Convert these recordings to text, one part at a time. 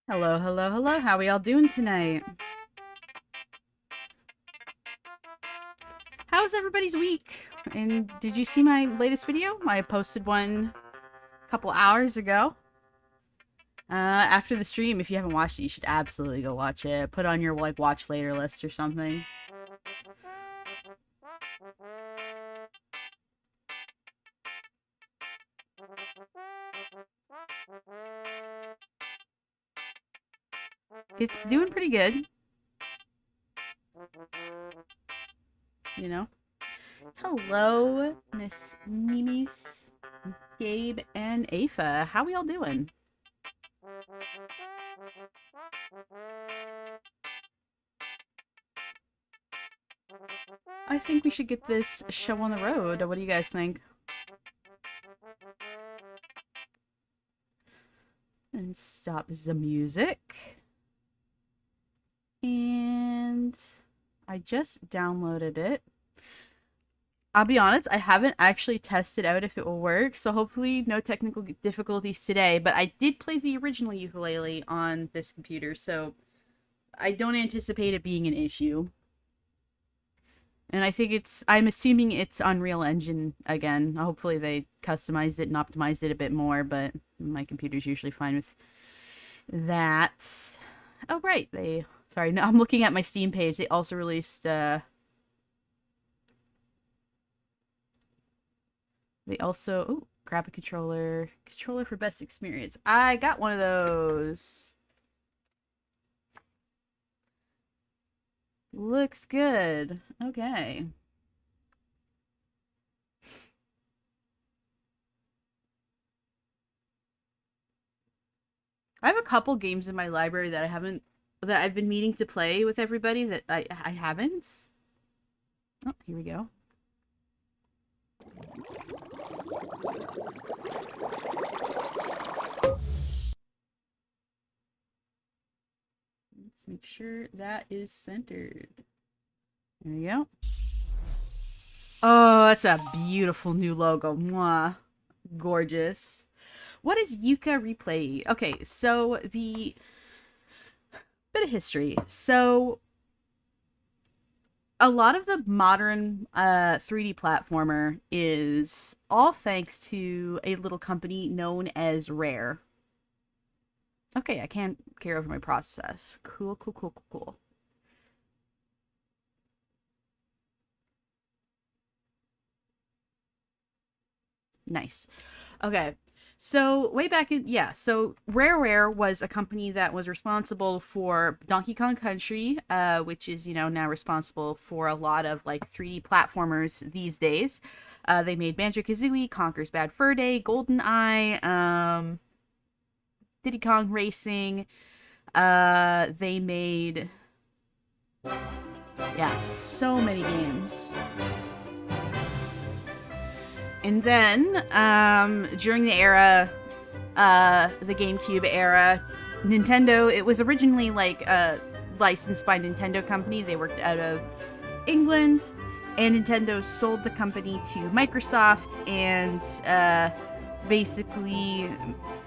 Hello, hello, hello. How are y'all doing tonight? How's everybody's week? And did you see my latest video? I posted one a couple hours ago. After the stream, if you haven't watched it, you should absolutely go watch it. Put it on your like watch later list or something. It's doing pretty good. You know? Hello, Miss Mimis. Gabe and Afa. How we all doing? I think we should get this show on the road. What do you guys think? And stop the music. And I just downloaded it. I'll be honest, I haven't actually tested out if it will work, so hopefully no technical difficulties today, but I did play the original Yooka-Laylee on this computer, so I don't anticipate it being an issue. And I think I'm assuming it's Unreal Engine again. Hopefully they customized it and optimized it a bit more, but my computer's usually fine with that. Oh, right, sorry, no, I'm looking at my Steam page. They also released, ooh, grab a controller for best experience. I got one of those. Looks good. Okay. I have a couple games in my library that I've been meaning to play with everybody that I haven't. Oh, here we go. Let's make sure that is centered. There we go. Oh, that's a beautiful new logo. Mwah. Gorgeous. What is Yooka-Replayee? Okay, so the bit of history. So a lot of the modern 3D platformer is all thanks to a little company known as Rare. Okay, I can't carry over my process. Cool, cool, cool, cool, cool. Nice. Okay. So way back in, so Rareware was a company that was responsible for Donkey Kong Country, which is, now responsible for a lot of like 3D platformers these days. They made Banjo Kazooie, Conker's Bad Fur Day, GoldenEye, Diddy Kong Racing. They made, so many games. And then, during the era, the GameCube era, Nintendo, it was originally like licensed by Nintendo company. They worked out of England, and Nintendo sold the company to Microsoft, and basically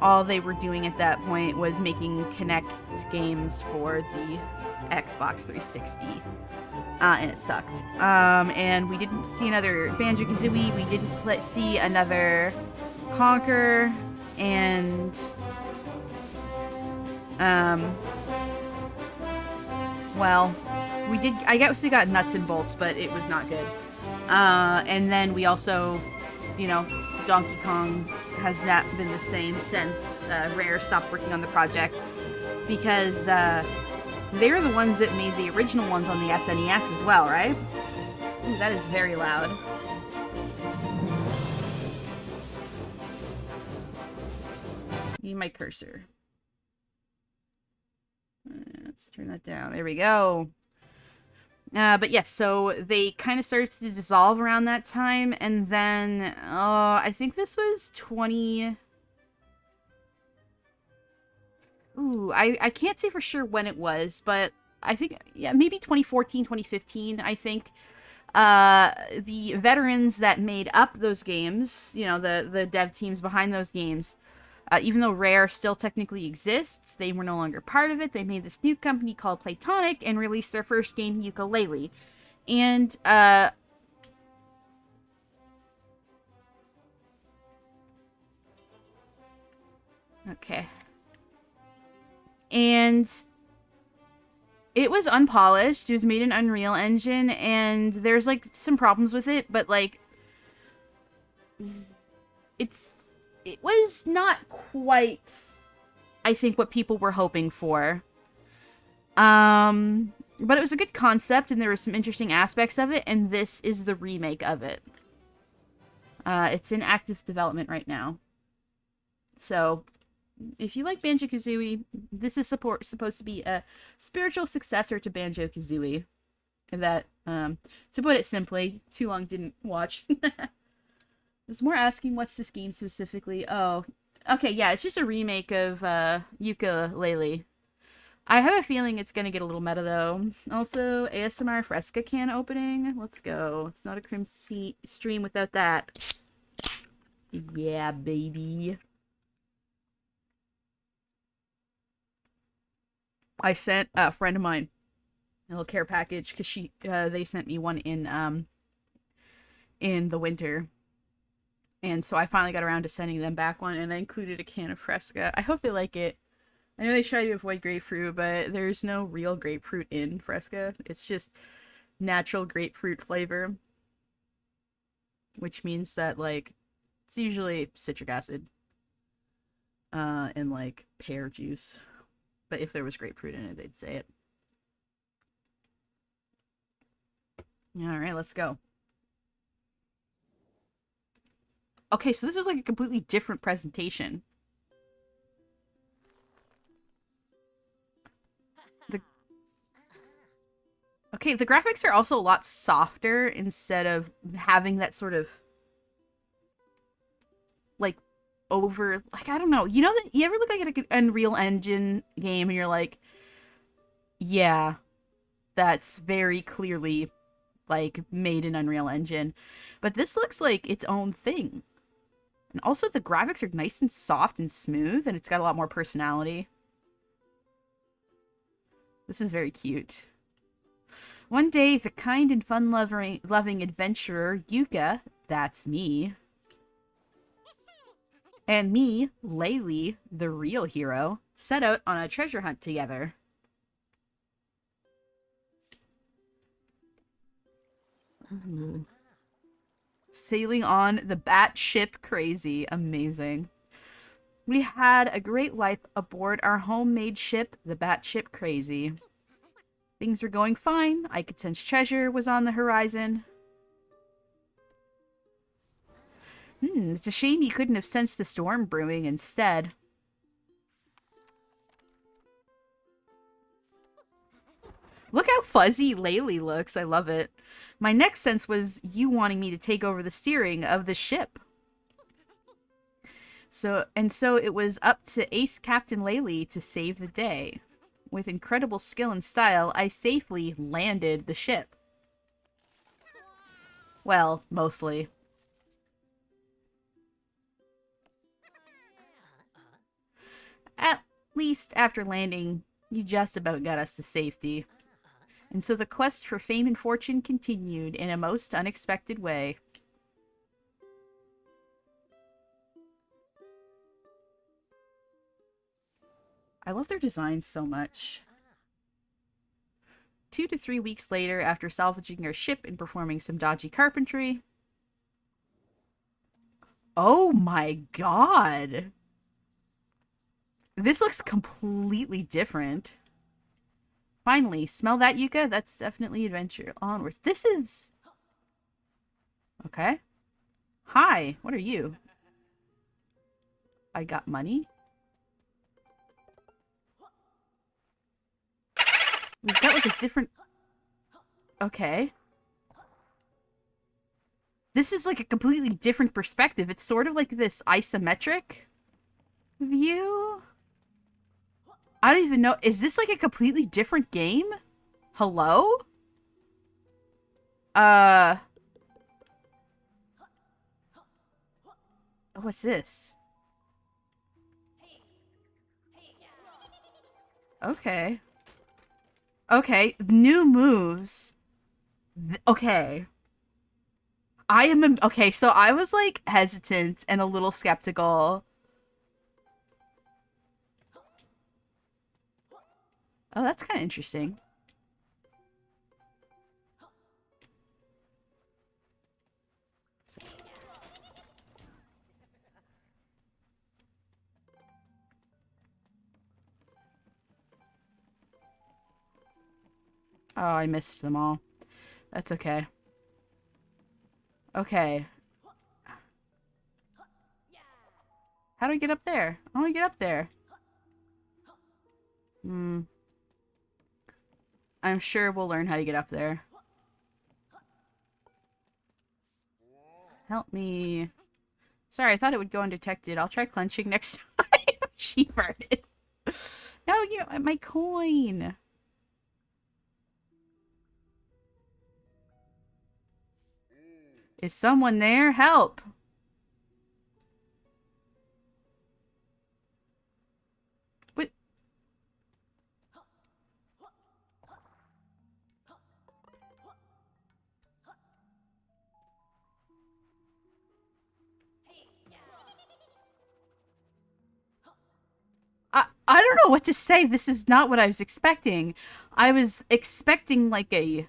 all they were doing at that point was making Kinect games for the Xbox 360. And it sucked. And we didn't see another Banjo Kazooie. We didn't see another Conker. And well, we did. I guess we got Nuts and Bolts, but it was not good. And then we also, Donkey Kong has not been the same since Rare stopped working on the project, because they were the ones that made the original ones on the SNES as well, right? Ooh, that is very loud. Need my cursor. Let's turn that down. There we go. But yes, so they kind of started to dissolve around that time, and then, I think this was 20... Ooh, I can't say for sure when it was, but I think, maybe 2014, 2015, I think. The veterans that made up those games, the dev teams behind those games, even though Rare still technically exists, they were no longer part of it. They made this new company called Playtonic and released their first game, Yooka-Laylee. And, okay. And it was unpolished. It was made in Unreal Engine, and there's, like, some problems with it, but, like, it was not quite, I think, what people were hoping for. But it was a good concept, and there were some interesting aspects of it, and this is the remake of it. It's in active development right now. So, if you like Banjo Kazooie, this is supposed to be a spiritual successor to Banjo Kazooie. If that, to put it simply, too long didn't watch. There's more asking what's this game specifically. Oh, okay, yeah, it's just a remake of Yooka-Laylee. I have a feeling it's gonna get a little meta though. Also, ASMR Fresca can opening. Let's go. It's not a Crim stream without that. Yeah, baby. I sent a friend of mine a little care package because they sent me one in the winter. And so I finally got around to sending them back one, and I included a can of Fresca. I hope they like it. I know they try to avoid grapefruit, but there's no real grapefruit in Fresca. It's just natural grapefruit flavor. Which means that, like, it's usually citric acid. And, like, pear juice. But if there was grapefruit in it, they'd say it. Alright, let's go. Okay, so this is like a completely different presentation. Okay, the graphics are also a lot softer instead of having that sort of like I don't know. You know that you ever look like an Unreal Engine game and you're like, yeah, that's very clearly like made in Unreal Engine. But this looks like its own thing. And also the graphics are nice and soft and smooth, and it's got a lot more personality. This is very cute. One day, the kind and fun-loving adventurer Yooka, that's me, and me, Laylee, the real hero, set out on a treasure hunt together. Sailing on the batship crazy. Amazing. We had a great life aboard our homemade ship, the batship crazy. Things were going fine. I could sense treasure was on the horizon. It's a shame you couldn't have sensed the storm brewing instead. Look how fuzzy Laylee looks. I love it. My next sense was you wanting me to take over the steering of the ship. So it was up to Ace Captain Laylee to save the day. With incredible skill and style, I safely landed the ship. Well, mostly. At least after landing, you just about got us to safety. And so the quest for fame and fortune continued in a most unexpected way. I love their designs so much. 2 to 3 weeks later, after salvaging our ship and performing some dodgy carpentry... Oh my god! This looks completely different. Finally, smell that, Yooka? That's definitely adventure onwards. This is... Okay. Hi, what are you? I got money? We've got like a different... Okay. This is like a completely different perspective. It's sort of like this isometric view. I don't even know. Is this like a completely different game? Hello? What's this? Okay. Okay, new moves. Okay. Okay, so I was like hesitant and a little skeptical. Oh, that's kind of interesting. Oh, I missed them all. That's okay. Okay. How do I get up there? I want to get up there. I'm sure we'll learn how to get up there. Help me. Sorry, I thought it would go undetected. I'll try clenching next time. She farted. No, yeah, my coin. Is someone there? Help! What? I don't know what to say. This is not what I was expecting. I was expecting like a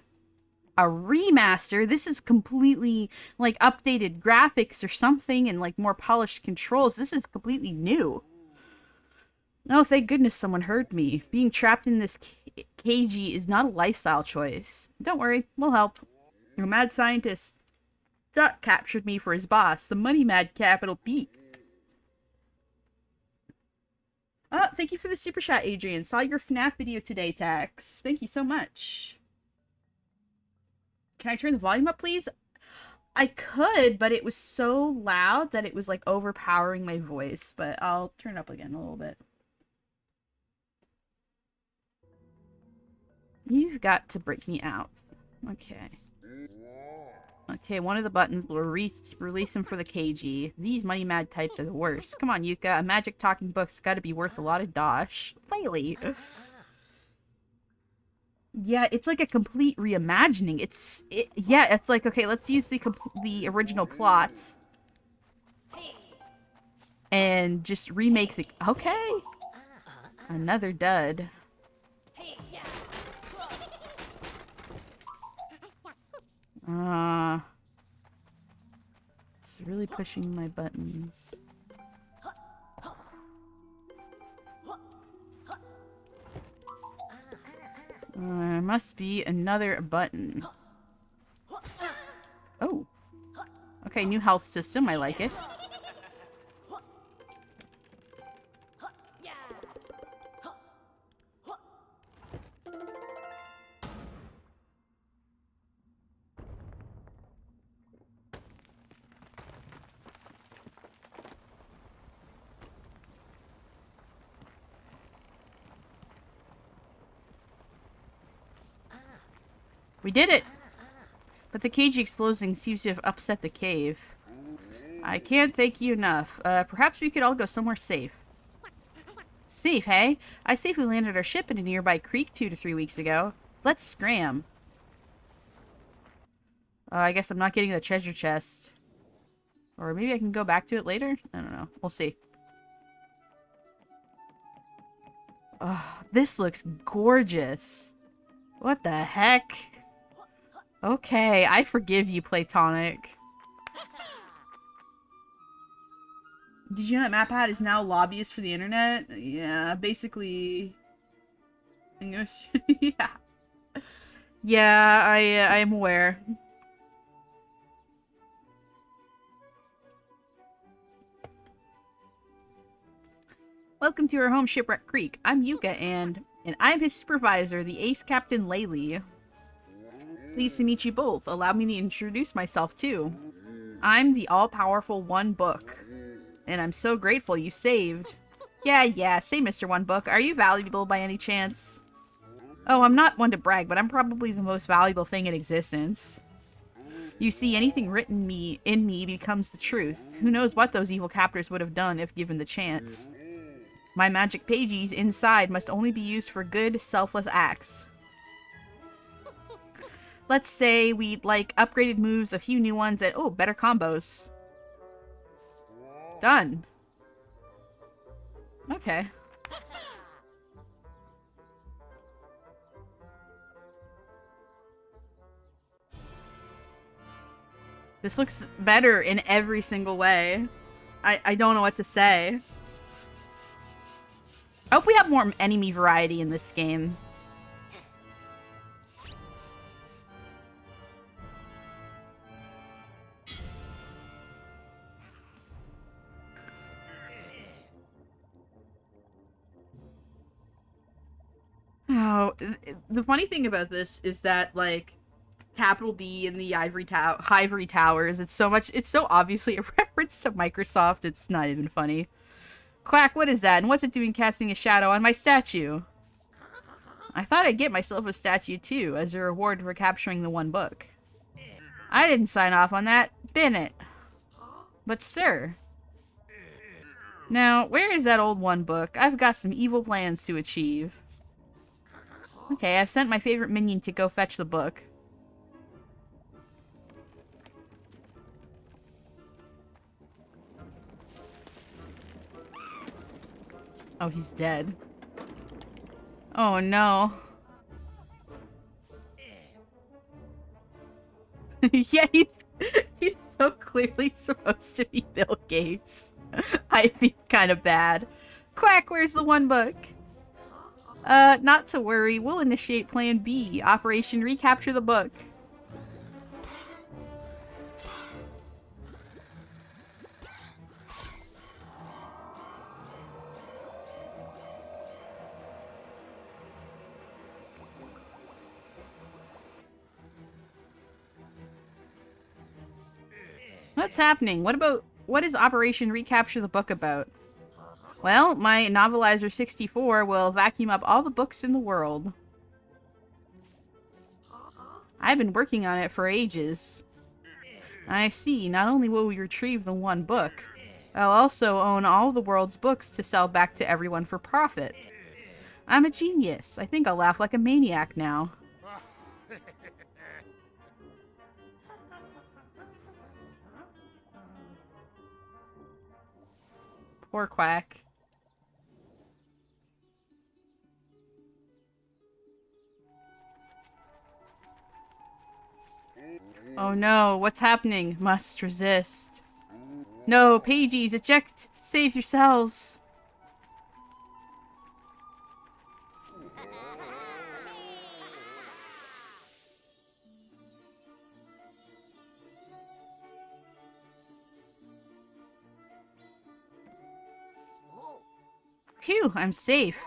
remaster. This is completely like updated graphics or something and like more polished controls. This is completely new. Oh, thank goodness someone heard me. Being trapped in this cagey is not a lifestyle choice. Don't worry, we'll help. A mad scientist Duck captured me for his boss, the money mad capital B. Thank you for the super chat, Adrian. Saw your FNAF video today, Tax. Thank you so much. Can I turn the volume up, please? I could, but it was so loud that it was, like, overpowering my voice. But I'll turn it up again a little bit. You've got to break me out. Okay. Okay, one of the buttons will release him for the KG. These money mad types are the worst. Come on, Yuka. A magic talking book's got to be worth a lot of dosh. Lately. Yeah, it's like a complete reimagining. Yeah, it's like, okay, let's use the original plot. And just remake the... Okay. Another dud. It's really pushing my buttons. Must be another button. Oh. Okay, new health system. I like it. We did it! But the cage explosion seems to have upset the cave. I can't thank you enough. Perhaps we could all go somewhere safe. Safe, hey? I safely landed our ship in a nearby creek 2 to 3 weeks ago. Let's scram. I guess I'm not getting the treasure chest. Or maybe I can go back to it later? I don't know. We'll see. Oh, this looks gorgeous. What the heck? Okay, I forgive you, Playtonic. Did you know that MapPad is now a lobbyist for the internet? Yeah, basically... yeah. Yeah, I am aware. Welcome to our home, Shipwreck Creek. I'm Yuka, and I'm his supervisor, the Ace Captain Laylee. Pleased to meet you both. Allow me to introduce myself, too. I'm the all-powerful One Book, and I'm so grateful you saved. Yeah, say Mr. One Book. Are you valuable by any chance? Oh, I'm not one to brag, but I'm probably the most valuable thing in existence. You see, anything written in me becomes the truth. Who knows what those evil captors would have done if given the chance. My magic pages inside must only be used for good, selfless acts. Let's say we'd like upgraded moves, a few new ones, and oh, better combos. Done. Okay. This looks better in every single way. I don't know what to say. I hope we have more enemy variety in this game. Oh, the funny thing about this is that, like, capital B in the Ivory Towers, it's so obviously a reference to Microsoft, it's not even funny. Quack, what is that? And what's it doing casting a shadow on my statue? I thought I'd get myself a statue too, as a reward for capturing the one book. I didn't sign off on that. Bin it. But sir... Now, where is that old one book? I've got some evil plans to achieve. Okay, I've sent my favorite minion to go fetch the book. Oh, he's dead. Oh, no. Yeah, he's so clearly supposed to be Bill Gates. I feel kind of bad. Quack, where's the one book? Not to worry. We'll initiate Plan B. Operation Recapture the Book. What's happening? What is Operation Recapture the Book about? Well, my Novelizer 64 will vacuum up all the books in the world. I've been working on it for ages. I see. Not only will we retrieve the one book, I'll also own all the world's books to sell back to everyone for profit. I'm a genius. I think I'll laugh like a maniac now. Poor Quack. Oh no, what's happening? Must resist. No, Pages, eject! Save yourselves! Phew, I'm safe.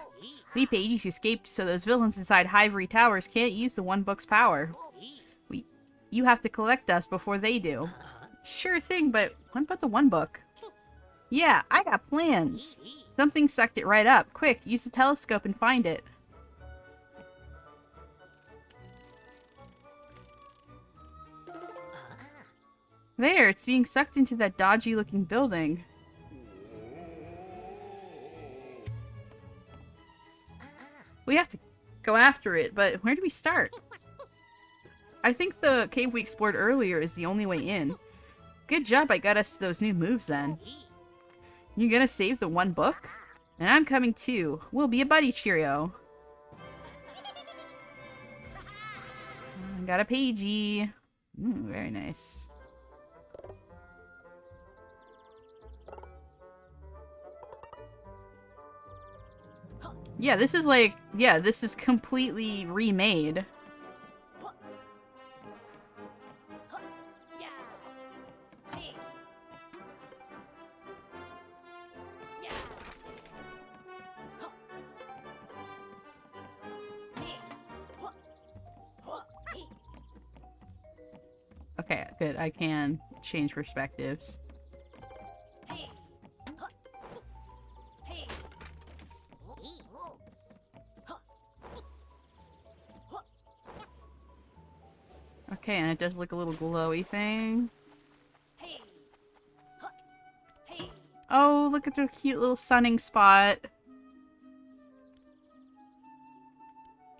We Pages escaped, so those villains inside Ivory Towers can't use the one book's power. You have to collect us before they do. Sure thing, but what about the one book? Yeah, I got plans. Something sucked it right up. Quick, use the telescope and find it. There, it's being sucked into that dodgy looking building. We have to go after it, but where do we start? I think the cave we explored earlier is the only way in. Good job I got us those new moves then. You gonna save the one book? And I'm coming too. We'll be a buddy trio. Got a pagey. Very nice. Yeah, this is like, yeah, this is completely remade. Okay, good. I can change perspectives. Okay, and it does look a little glowy thing. Oh, look at the cute little sunning spot.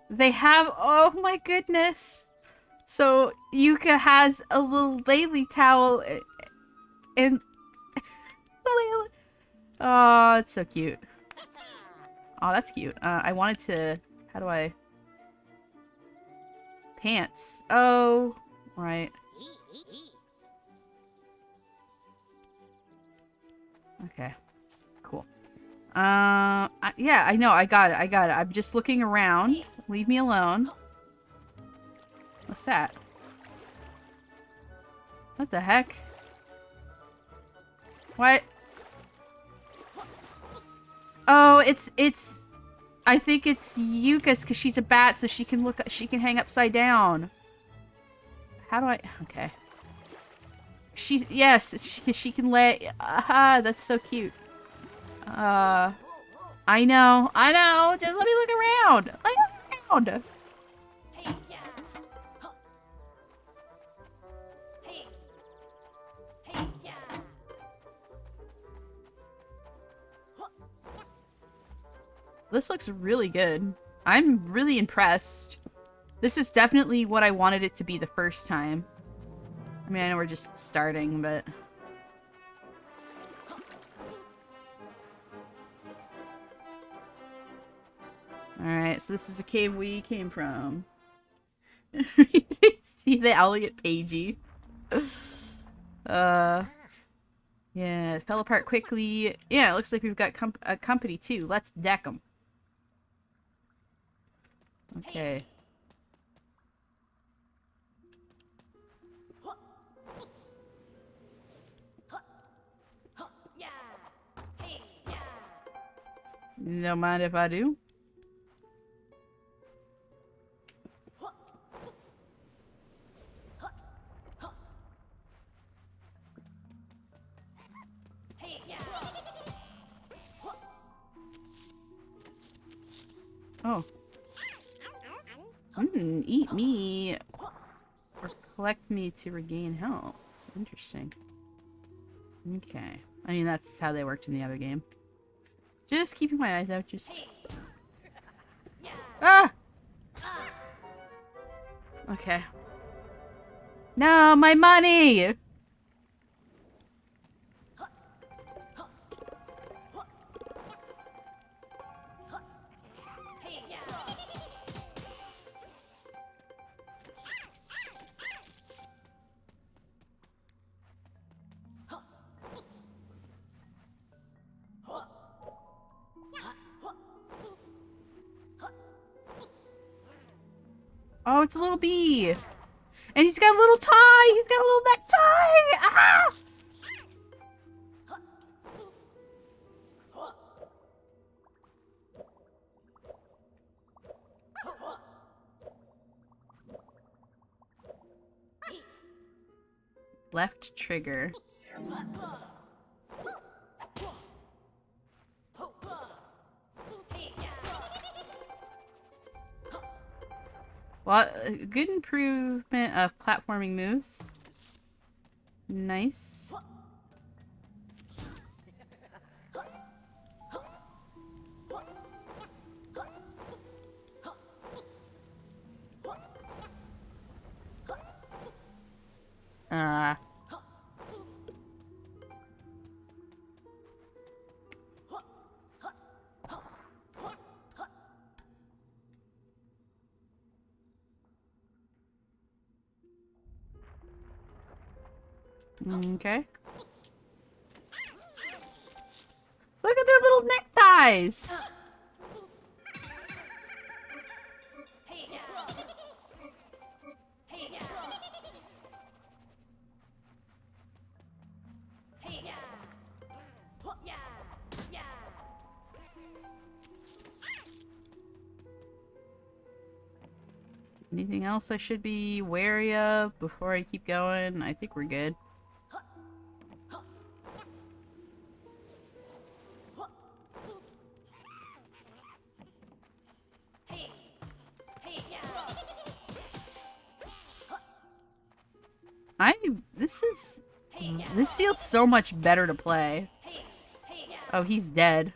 They have, oh my goodness. So Yooka has a little Laylee towel and oh, it's so cute. Oh, that's cute. I wanted to, how do I? Pants. Oh, right. Okay, cool. Yeah, I know. I got it. I'm just looking around. Leave me alone. What's that? What the heck? What? Oh, it's... I think it's Yuka's because she's a bat, so she can look. She can hang upside down. How do I? Okay. She's yes. She can lay. That's so cute. I know. I know. Just let me look around. Let me look around. This looks really good. I'm really impressed. This is definitely what I wanted it to be the first time. I mean, I know we're just starting, but... Alright, so this is the cave we came from. See the Elliot Pagey. Yeah, it fell apart quickly. Yeah, it looks like we've got a company too. Let's deck them. Okay. Don't mind if I do. Oh. Eat me. Or collect me to regain health. Interesting. Okay. I mean, that's how they worked in the other game. Just keeping my eyes out, just... Ah! Okay. No, my money! Oh, it's a little bee. And he's got a little tie. He's got a little necktie. Ah! Left trigger. Well, good improvement of platforming moves. Nice. Okay. Look at their little neckties! Anything else I should be wary of before I keep going? I think we're good. This feels so much better to play. Oh, he's dead.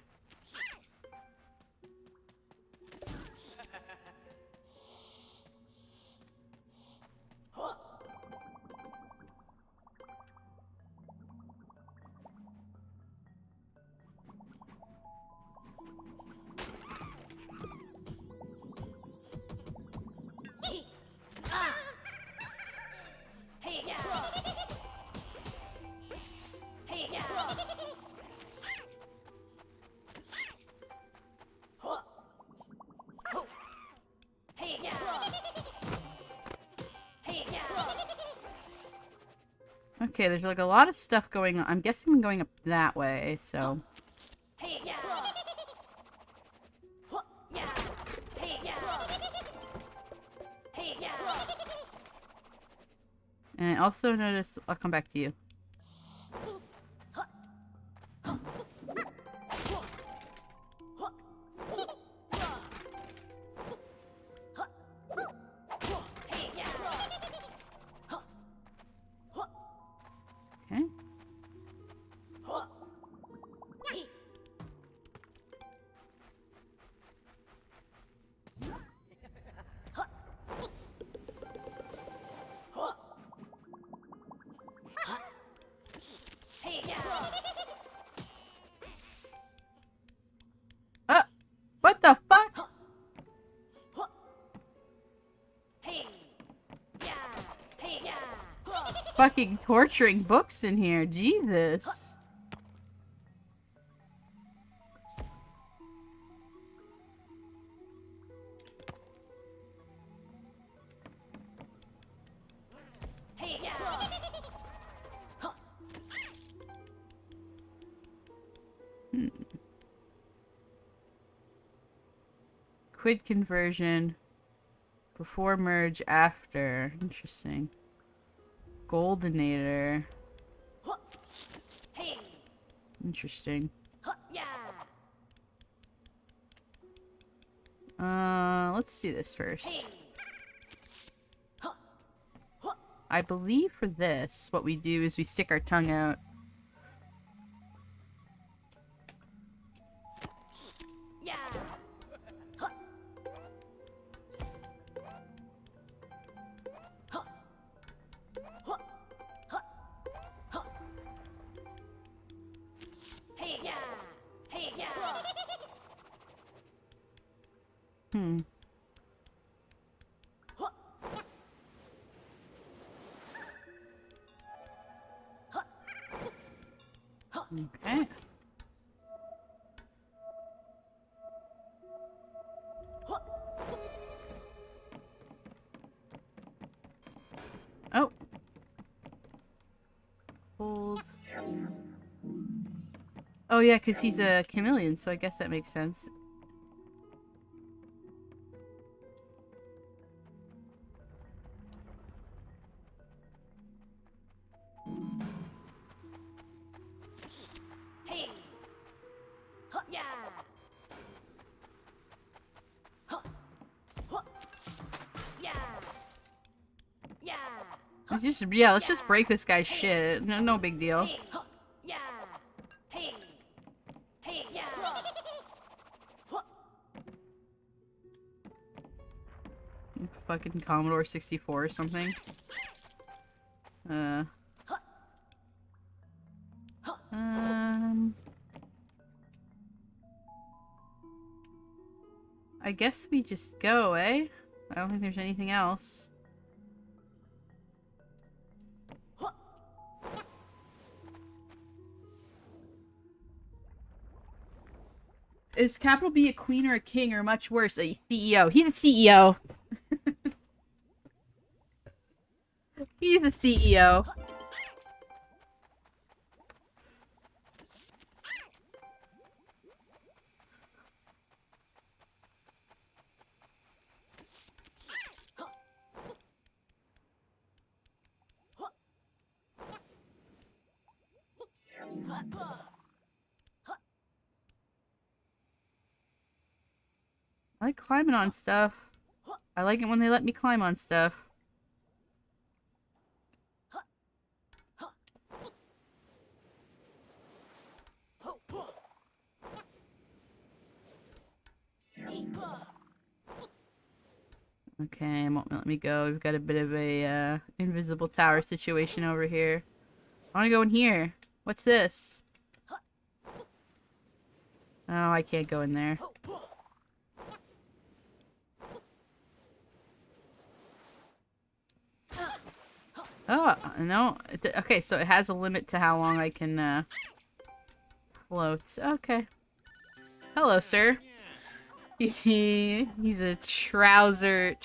Okay, there's like a lot of stuff going on. I'm guessing I'm going up that way, so... And also notice, I'll come back to you. Okay. What the fuck? Fucking torturing books in here, Jesus. Quid conversion. Before merge, after. Interesting. Goldinator. Interesting. Let's do this first. I believe for this, what we do is we stick our tongue out. Okay. Oh. Hold. Oh yeah, because he's a chameleon, so I guess that makes sense. Let's just break this guy's shit. No big deal. Fucking Commodore 64 or something. I guess we just go, eh? I don't think there's anything else. Is capital B a queen or a king, or much worse, a CEO? He's a CEO. He's a CEO. I like climbing on stuff. I like it when they let me climb on stuff. Okay, won't let me go. We've got a bit of a invisible tower situation over here. I want to go in here. What's this? Oh, I can't go in there. Oh, no. Okay, so it has a limit to how long I can float. Okay. Hello, sir. He's a trouser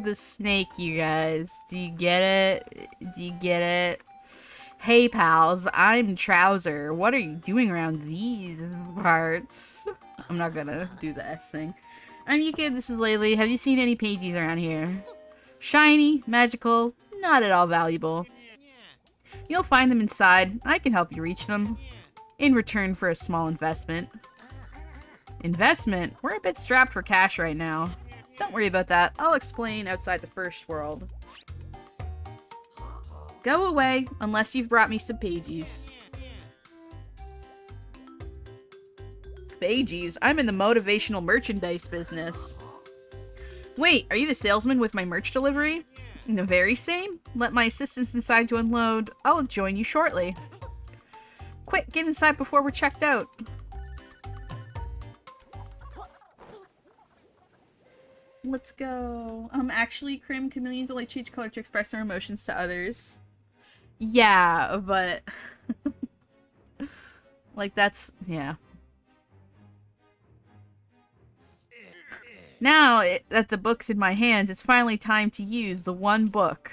the snake, you guys. Do you get it? Do you get it? Hey pals, I'm Trouser. What are you doing around these parts? I'm not gonna do the S thing. I'm Yooka, this is Laylee. Have you seen any pages around here? Shiny, magical, not at all valuable. You'll find them inside. I can help you reach them. In return for a small investment. Investment? We're a bit strapped for cash right now. Don't worry about that. I'll explain outside the first world. Go away, unless you've brought me some pages. Pages? I'm in the motivational merchandise business. Wait, are you the salesman with my merch delivery? The very same? Let my assistants inside to unload. I'll join you shortly. Quick, get inside before we're checked out. Let's go. Actually, Crim, chameleons only change color to express their emotions to others. Yeah, but... like, that's... yeah. Now that the book's in my hands, it's finally time to use the one book.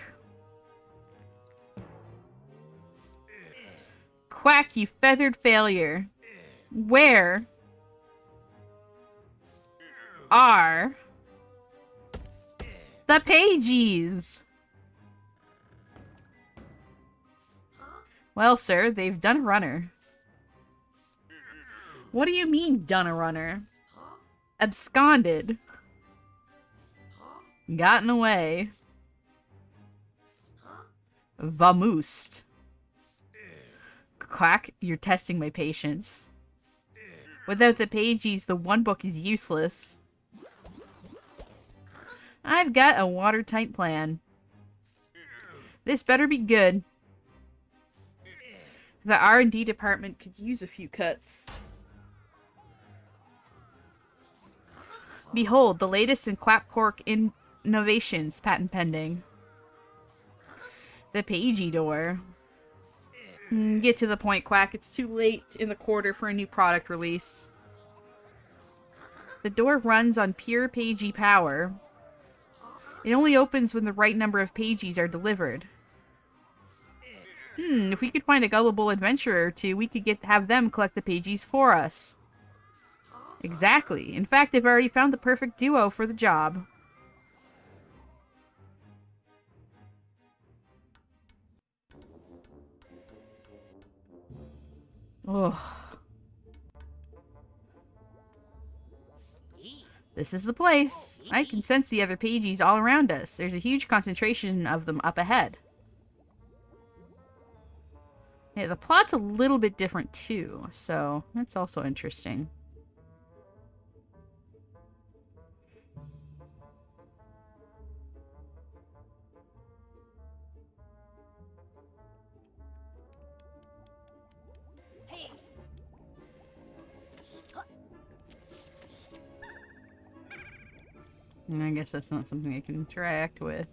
Quack, you feathered failure. Where are the pages? Well, sir, they've done a runner. What do you mean, done a runner? Absconded. Gotten away. Vamoosed. Quack, you're testing my patience. Without the pages, the one book is useless. I've got a watertight plan. This better be good. The R&D department could use a few cuts. Behold, the latest in Quackcork innovations, patent pending. The pagey door. Get to the point, Quack. It's too late in the quarter for a new product release. The door runs on pure pagey power. It only opens when the right number of pages are delivered. If we could find a gullible adventurer or two, we could have them collect the pages for us. Exactly. In fact, I've already found the perfect duo for the job. Oh. This is the place. I can sense the other pages all around us. There's a huge concentration of them up ahead. Yeah, the plot's a little bit different too, so that's also interesting. And I guess that's not something I can interact with.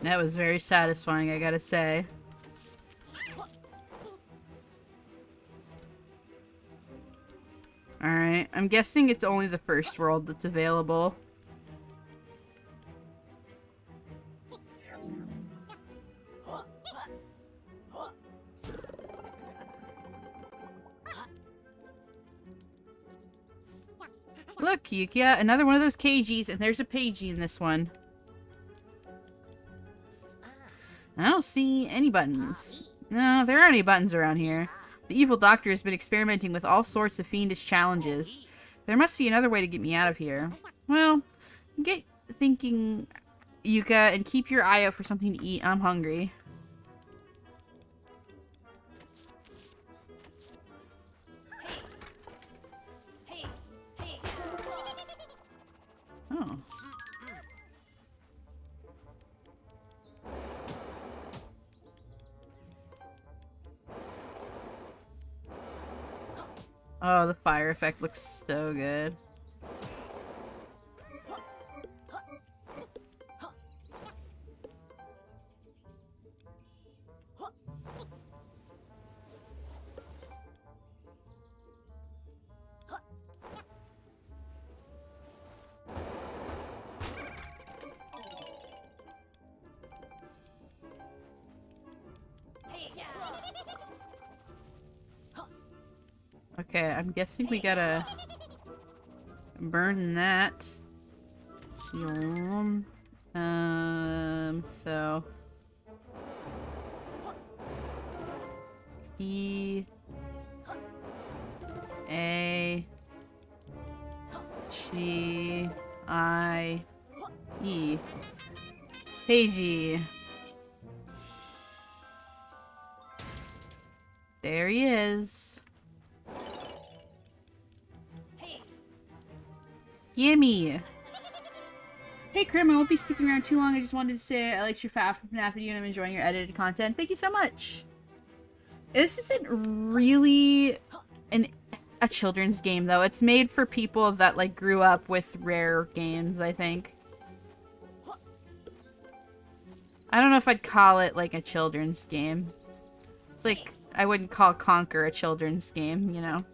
That was very satisfying, I gotta say. Alright, I'm guessing it's only the first world that's available. Look, Yooka, another one of those cages, and there's a pagey in this one. I don't see any buttons. No, there aren't any buttons around here. The evil doctor has been experimenting with all sorts of fiendish challenges. There must be another way to get me out of here. Well, get thinking, Yooka, and keep your eye out for something to eat. I'm hungry. Oh. Oh, the fire effect looks so good. Okay, I'm guessing we gotta burn that. So P A G I E. Pagey. There he is. Gimme. Hey Crim, I won't be sticking around too long. I just wanted to say I liked your FNAF video and I'm enjoying your edited content. Thank you so much. This isn't really a children's game though. It's made for people that like grew up with Rare games, I think. I don't know if I'd call it like a children's game. It's like I wouldn't call Conker a children's game, you know.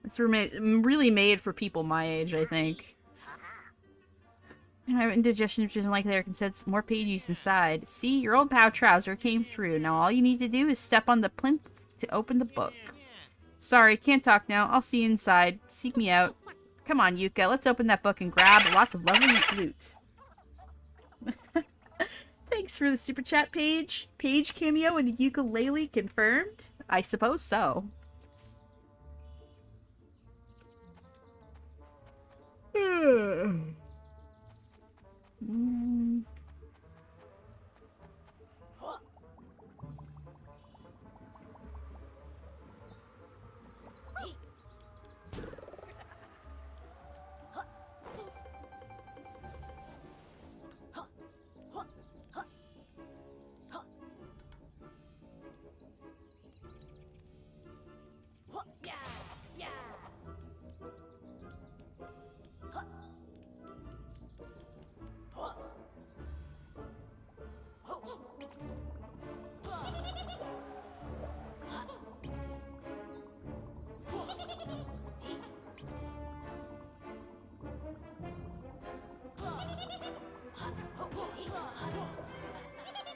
It's really made for people my age, I think. And I have indigestion, which isn't like there. Can sense more pages inside. See, your old pal Trouser came through. Now all you need to do is step on the plinth to open the book. Sorry, can't talk now. I'll see you inside. Seek me out. Come on, Yuka. Let's open that book and grab lots of lovely loot. Thanks for the super chat, Paige. Paige cameo and Yooka-Replayee confirmed? I suppose so.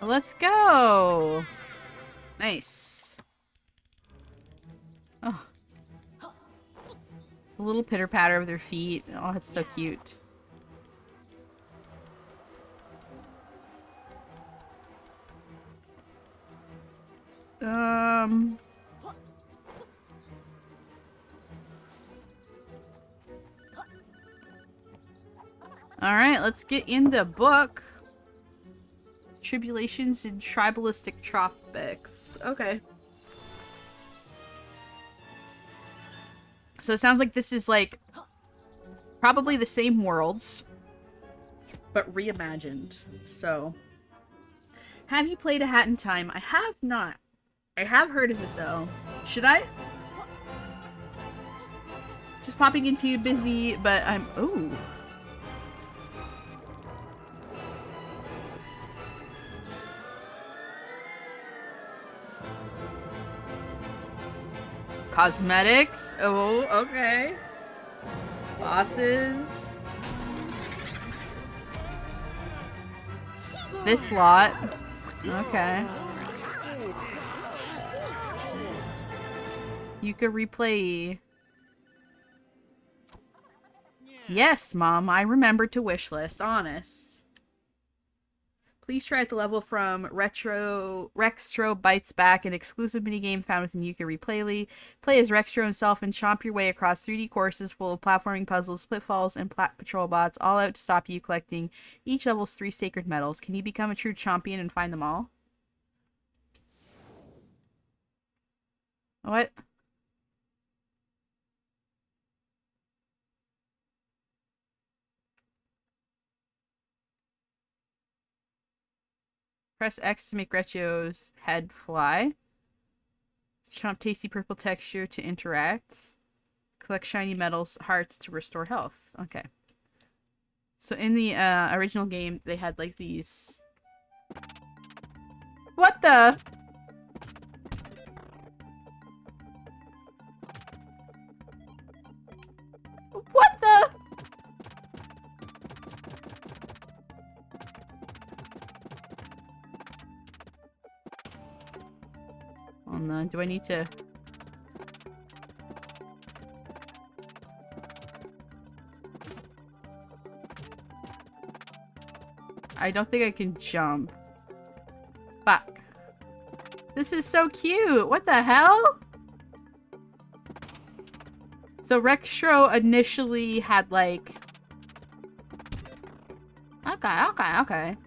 Let's go! Nice. Oh. A little pitter-patter of their feet. Oh, it's so cute. Alright, let's get in the book. Tribulations in Tribalistic Tropics. Okay. So it sounds like this is like probably the same worlds, but reimagined. So, have you played A Hat in Time? I have not. I have heard of it though. Should I? Just popping into busy, but I'm... Ooh. Cosmetics. Oh, okay. Bosses. This lot. Okay. Yooka-Replayee. Yes, Mom, I remembered to wishlist. Honest. Please try at the level from Rextro Bites Back, an exclusive minigame found within Yooka-Replayee. Play as Rextro himself and chomp your way across 3D courses full of platforming puzzles, splitfalls, and patrol bots, all out to stop you collecting each level's 3 sacred medals. Can you become a true champion and find them all? What? Press X to make Recio's head fly. Chomp tasty purple texture to interact. Collect shiny metals, hearts to restore health. Okay. So in the original game, they had like these... What the? What the? Hold on, do I need to... I don't think I can jump. Fuck. This is so cute! What the hell? So Rextro initially had like... Okay.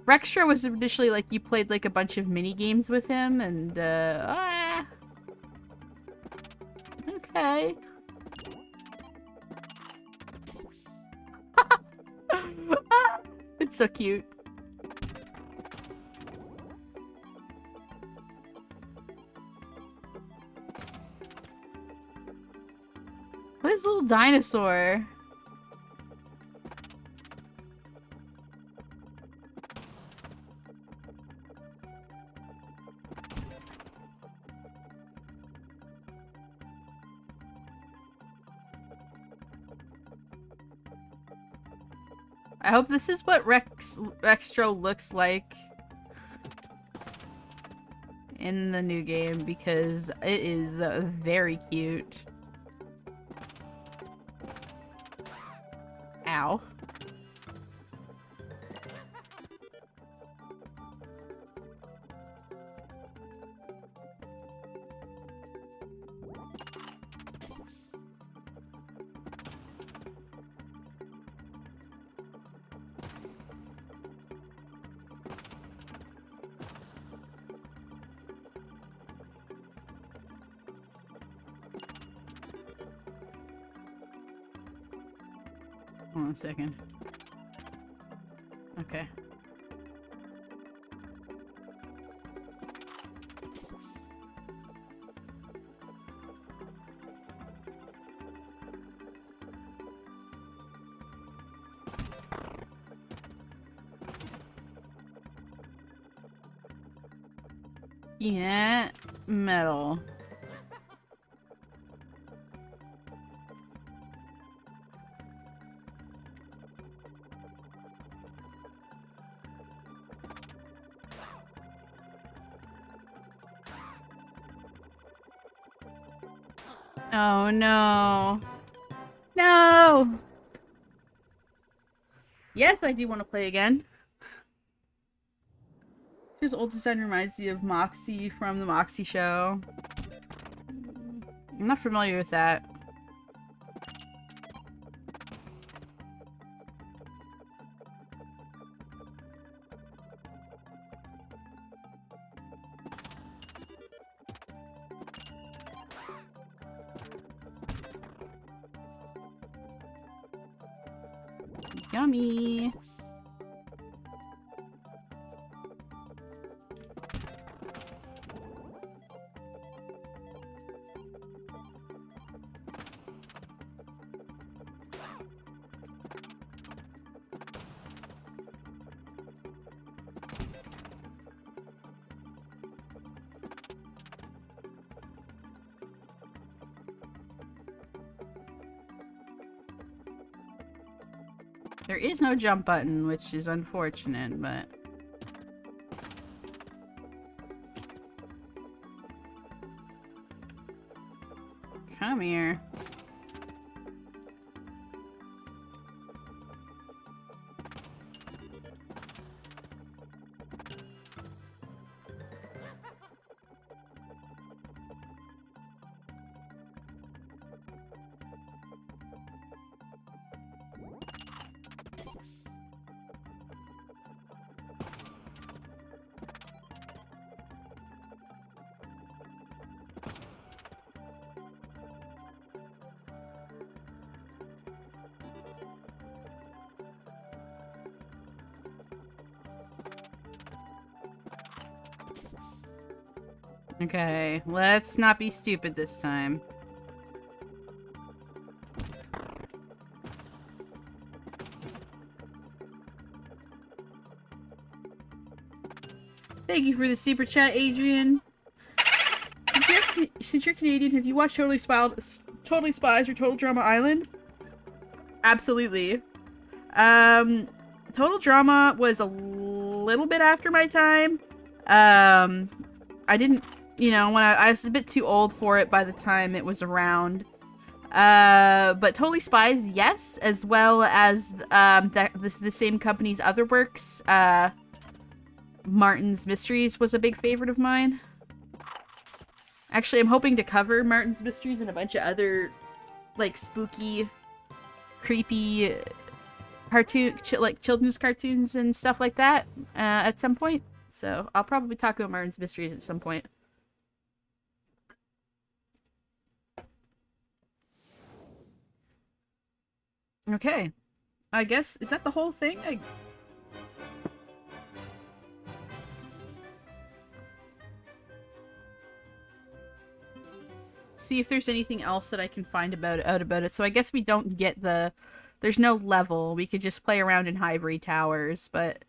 Rextro was initially like you played like a bunch of mini games with him and okay. It's so cute. What is this little dinosaur? I hope this is what Rextro looks like in the new game because it is very cute. Ow. Hold on a second. Okay. Yeah, metal. Oh no. No! Yes, I do want to play again. His old design reminds me of Moxie from the Moxie show. I'm not familiar with that. Yummy. There is no jump button, which is unfortunate, but... Come here. Okay, let's not be stupid this time. Thank you for the super chat, Adrian. Since you're Canadian, have you watched Totally Spies or Total Drama Island? Absolutely. Total Drama was a little bit after my time. I didn't you know, when I was a bit too old for it by the time it was around. But Totally Spies, yes, as well as the same company's other works. Martin's Mysteries was a big favorite of mine. Actually, I'm hoping to cover Martin's Mysteries and a bunch of other, like, spooky, creepy like children's cartoons and stuff like that at some point. So I'll probably talk about Martin's Mysteries at some point. Okay. I guess, is that the whole thing? See if there's anything else that I can find out about it. So I guess we don't get there's no level. We could just play around in Ivory Towers, but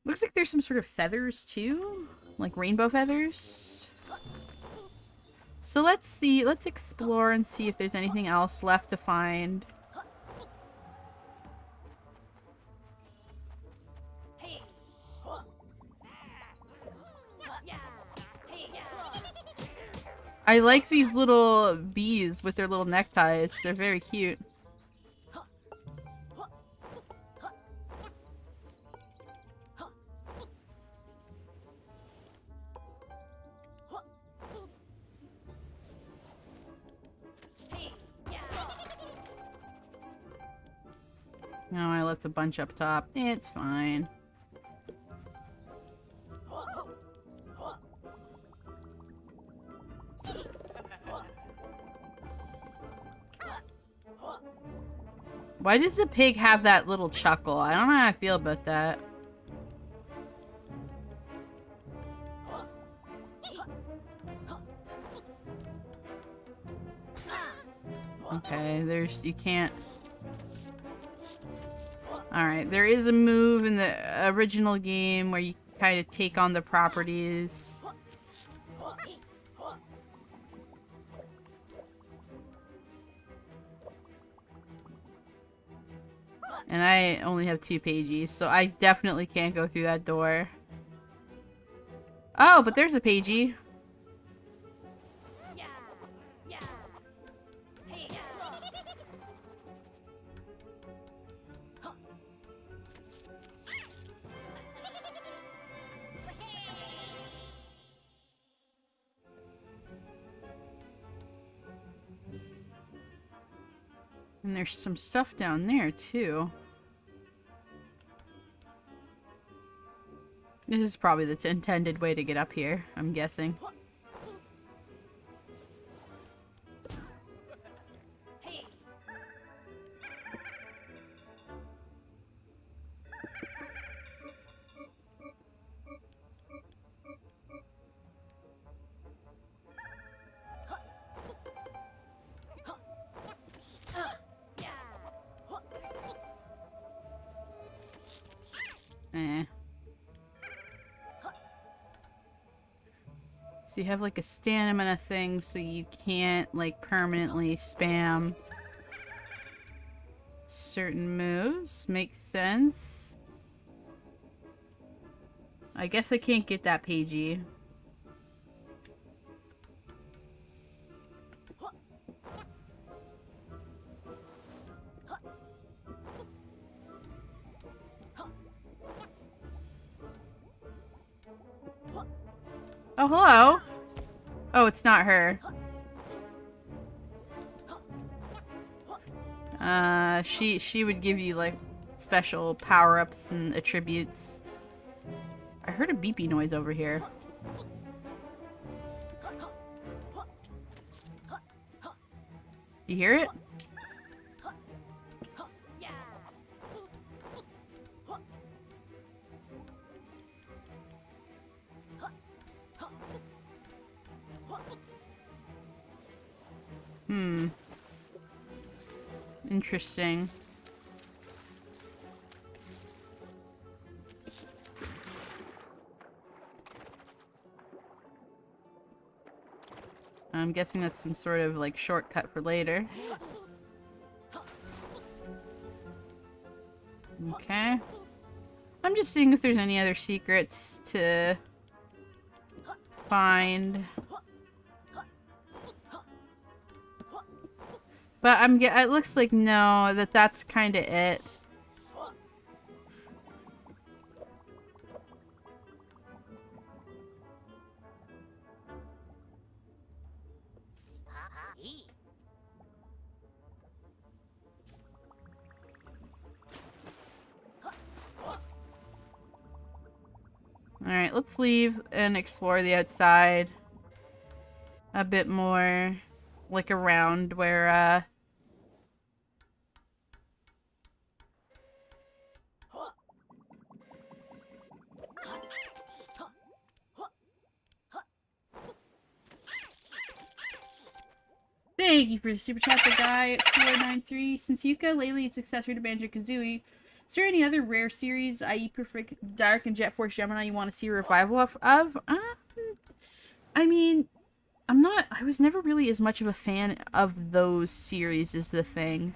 looks like there's some sort of feathers too, like rainbow feathers. So let's see, let's explore and see if there's anything else left to find. I like these little bees with their little neckties. They're very cute. No, I left a bunch up top. It's fine. Why does the pig have that little chuckle? I don't know how I feel about that. Okay, you can't... Alright, there is a move in the original game where you kind of take on the properties. And I only have 2 pages, so I definitely can't go through that door. Oh, but there's a pagey. And there's some stuff down there, too. This is probably the intended way to get up here, I'm guessing. So you have like a stamina thing, so you can't like permanently spam certain moves. Makes sense. I guess I can't get that pagey. Oh, hello. Oh, it's not her. She would give you, like, special power-ups and attributes. I heard a beepy noise over here. You hear it? Interesting. I'm guessing that's some sort of like shortcut for later. Okay. I'm just seeing if there's any other secrets to find. But it looks like no, that's kind of it. Alright, let's leave and explore the outside a bit more. Like around where, Thank you for the super chat, the guy 493. Since Yooka-Laylee is successor to Banjo Kazooie, is there any other rare series, i.e. Perfect Dark and Jet Force Gemini, you want to see a revival of? I mean, I was never really as much of a fan of those series is the thing.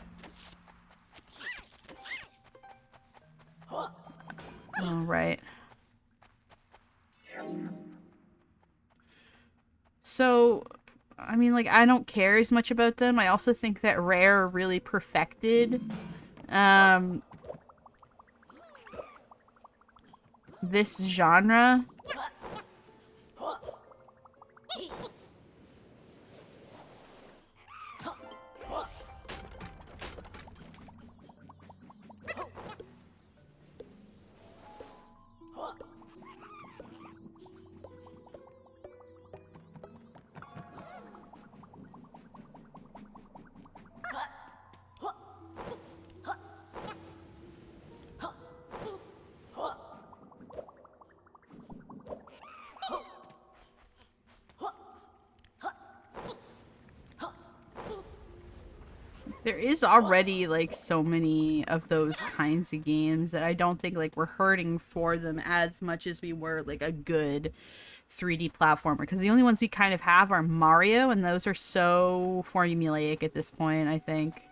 Oh, right. So, I mean, like, I don't care as much about them. I also think that Rare really perfected, this genre. There is already, like, so many of those kinds of games that I don't think, like, we're hurting for them as much as we were, like, a good 3D platformer. Because the only ones we kind of have are Mario, and those are so formulaic at this point, I think.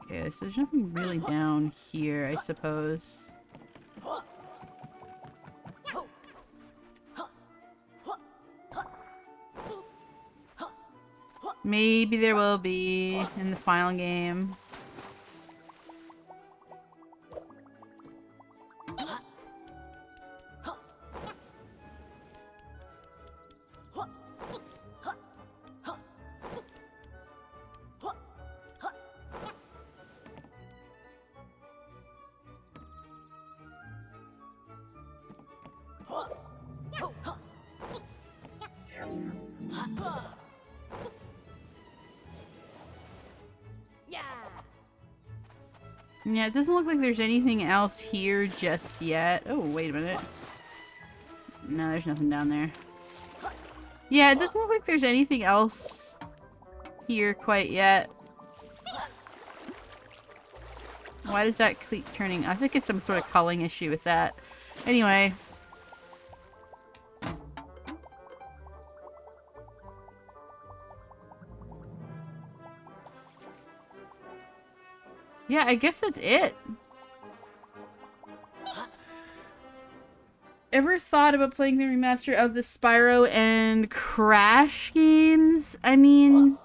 Okay, so there's nothing really down here, I suppose. Maybe there will be in the final game. Yeah, it doesn't look like there's anything else here just yet. Oh, wait a minute. No, there's nothing down there. Yeah, it doesn't look like there's anything else here quite yet. Why does that keep turning? I think it's some sort of culling issue with that. Anyway. Yeah, I guess that's it. Ever thought about playing the remaster of the Spyro and Crash games? I mean...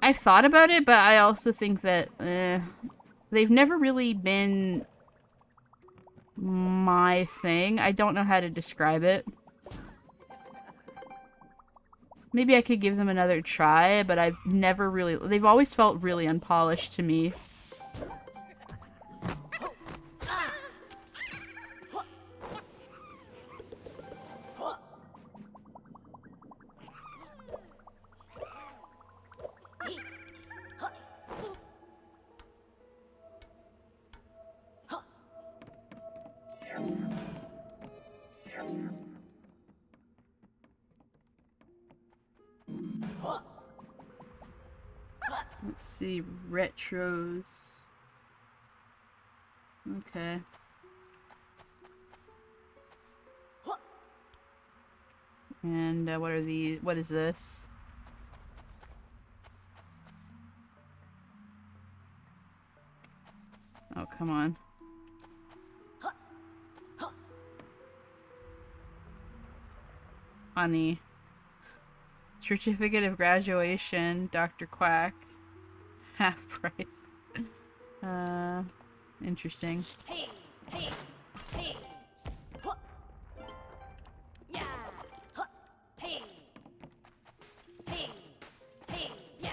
I've thought about it, but I also think that they've never really been my thing. I don't know how to describe it. Maybe I could give them another try, but I've never really... They've always felt really unpolished to me. Let's see, retros. Okay. And what are these? What is this? Oh, come on. Honey. Certificate of graduation, Dr. Quack. Half price. Interesting. Hey, hey, hey. Yeah. Hey. Hey. Hey. Yeah.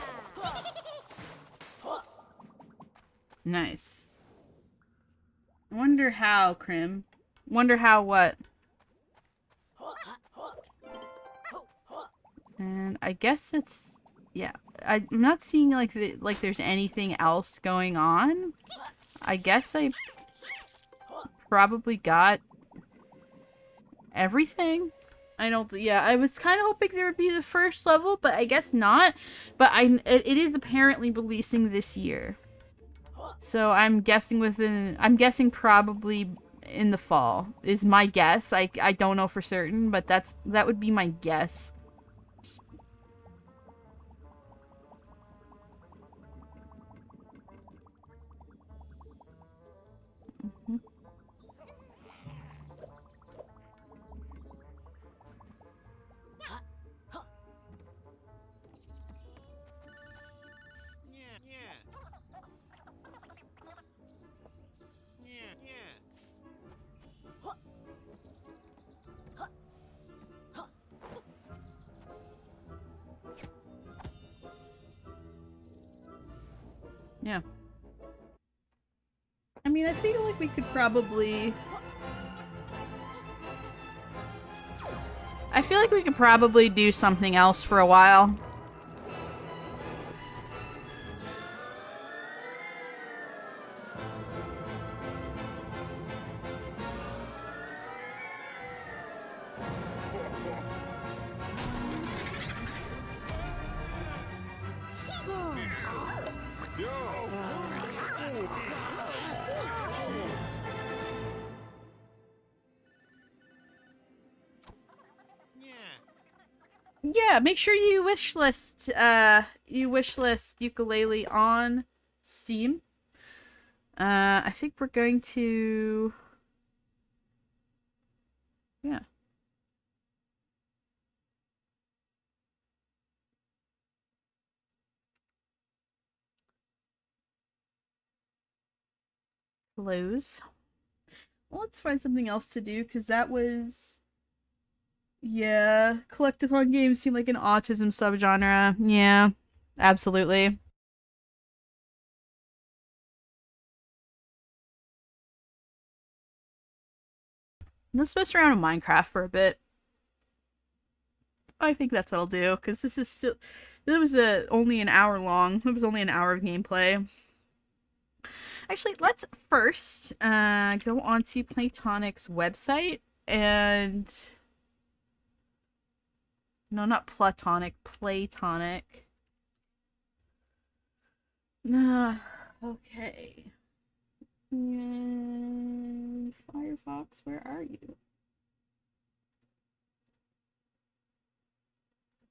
Nice. Wonder how, Crim. Wonder how what? And I guess it's... Yeah. I'm not seeing like there's anything else going on. I guess I probably got everything. I don't... Yeah, I was kind of hoping there would be the first level, but I guess not. But it is apparently releasing this year. So I'm guessing I'm guessing probably in the fall is my guess. I don't know for certain, but that would be my guess. Yeah. I mean, I feel like we could probably... I feel like we could probably do something else for a while. Yeah, make sure you wishlist Yooka-Laylee on Steam. I think we're going to... Yeah. Close. Well, let's find something else to do, because that was... Yeah, collectathon games seem like an autism subgenre. Yeah, absolutely. Let's mess around in Minecraft for a bit. I think that's what I'll do, because this is still... It was only an hour long. It was only an hour of gameplay. Actually, let's first go onto Playtonic's website and... No, not Platonic. Playtonic. Okay. And Firefox, where are you?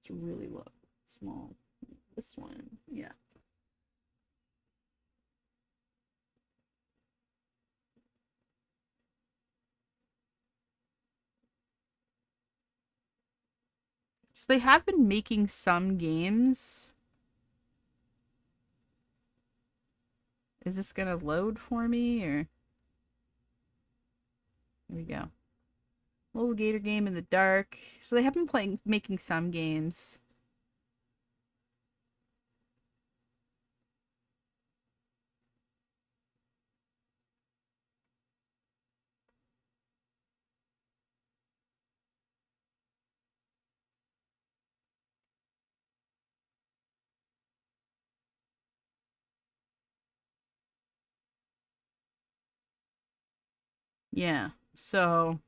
It's really low. Small. This one. Yeah. So they have been making some games. Is this gonna load for me, or... Here we go. Little gator game in the dark. So they have been making some games. Yeah, so...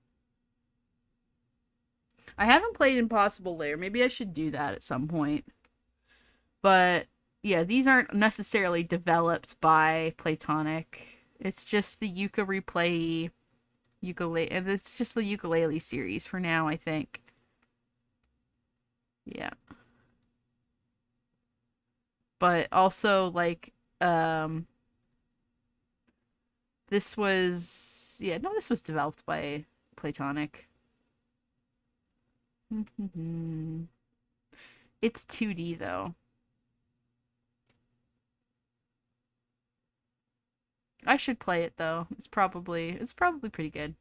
I haven't played Impossible Lair. Maybe I should do that at some point. But, yeah, these aren't necessarily developed by Playtonic. It's just the Yooka-Replayee ukulele, and it's just the ukulele series for now, I think. Yeah. But also, like, um, this was, yeah, no, this was developed by Playtonic. It's 2D though. I should play it though. It's probably pretty good.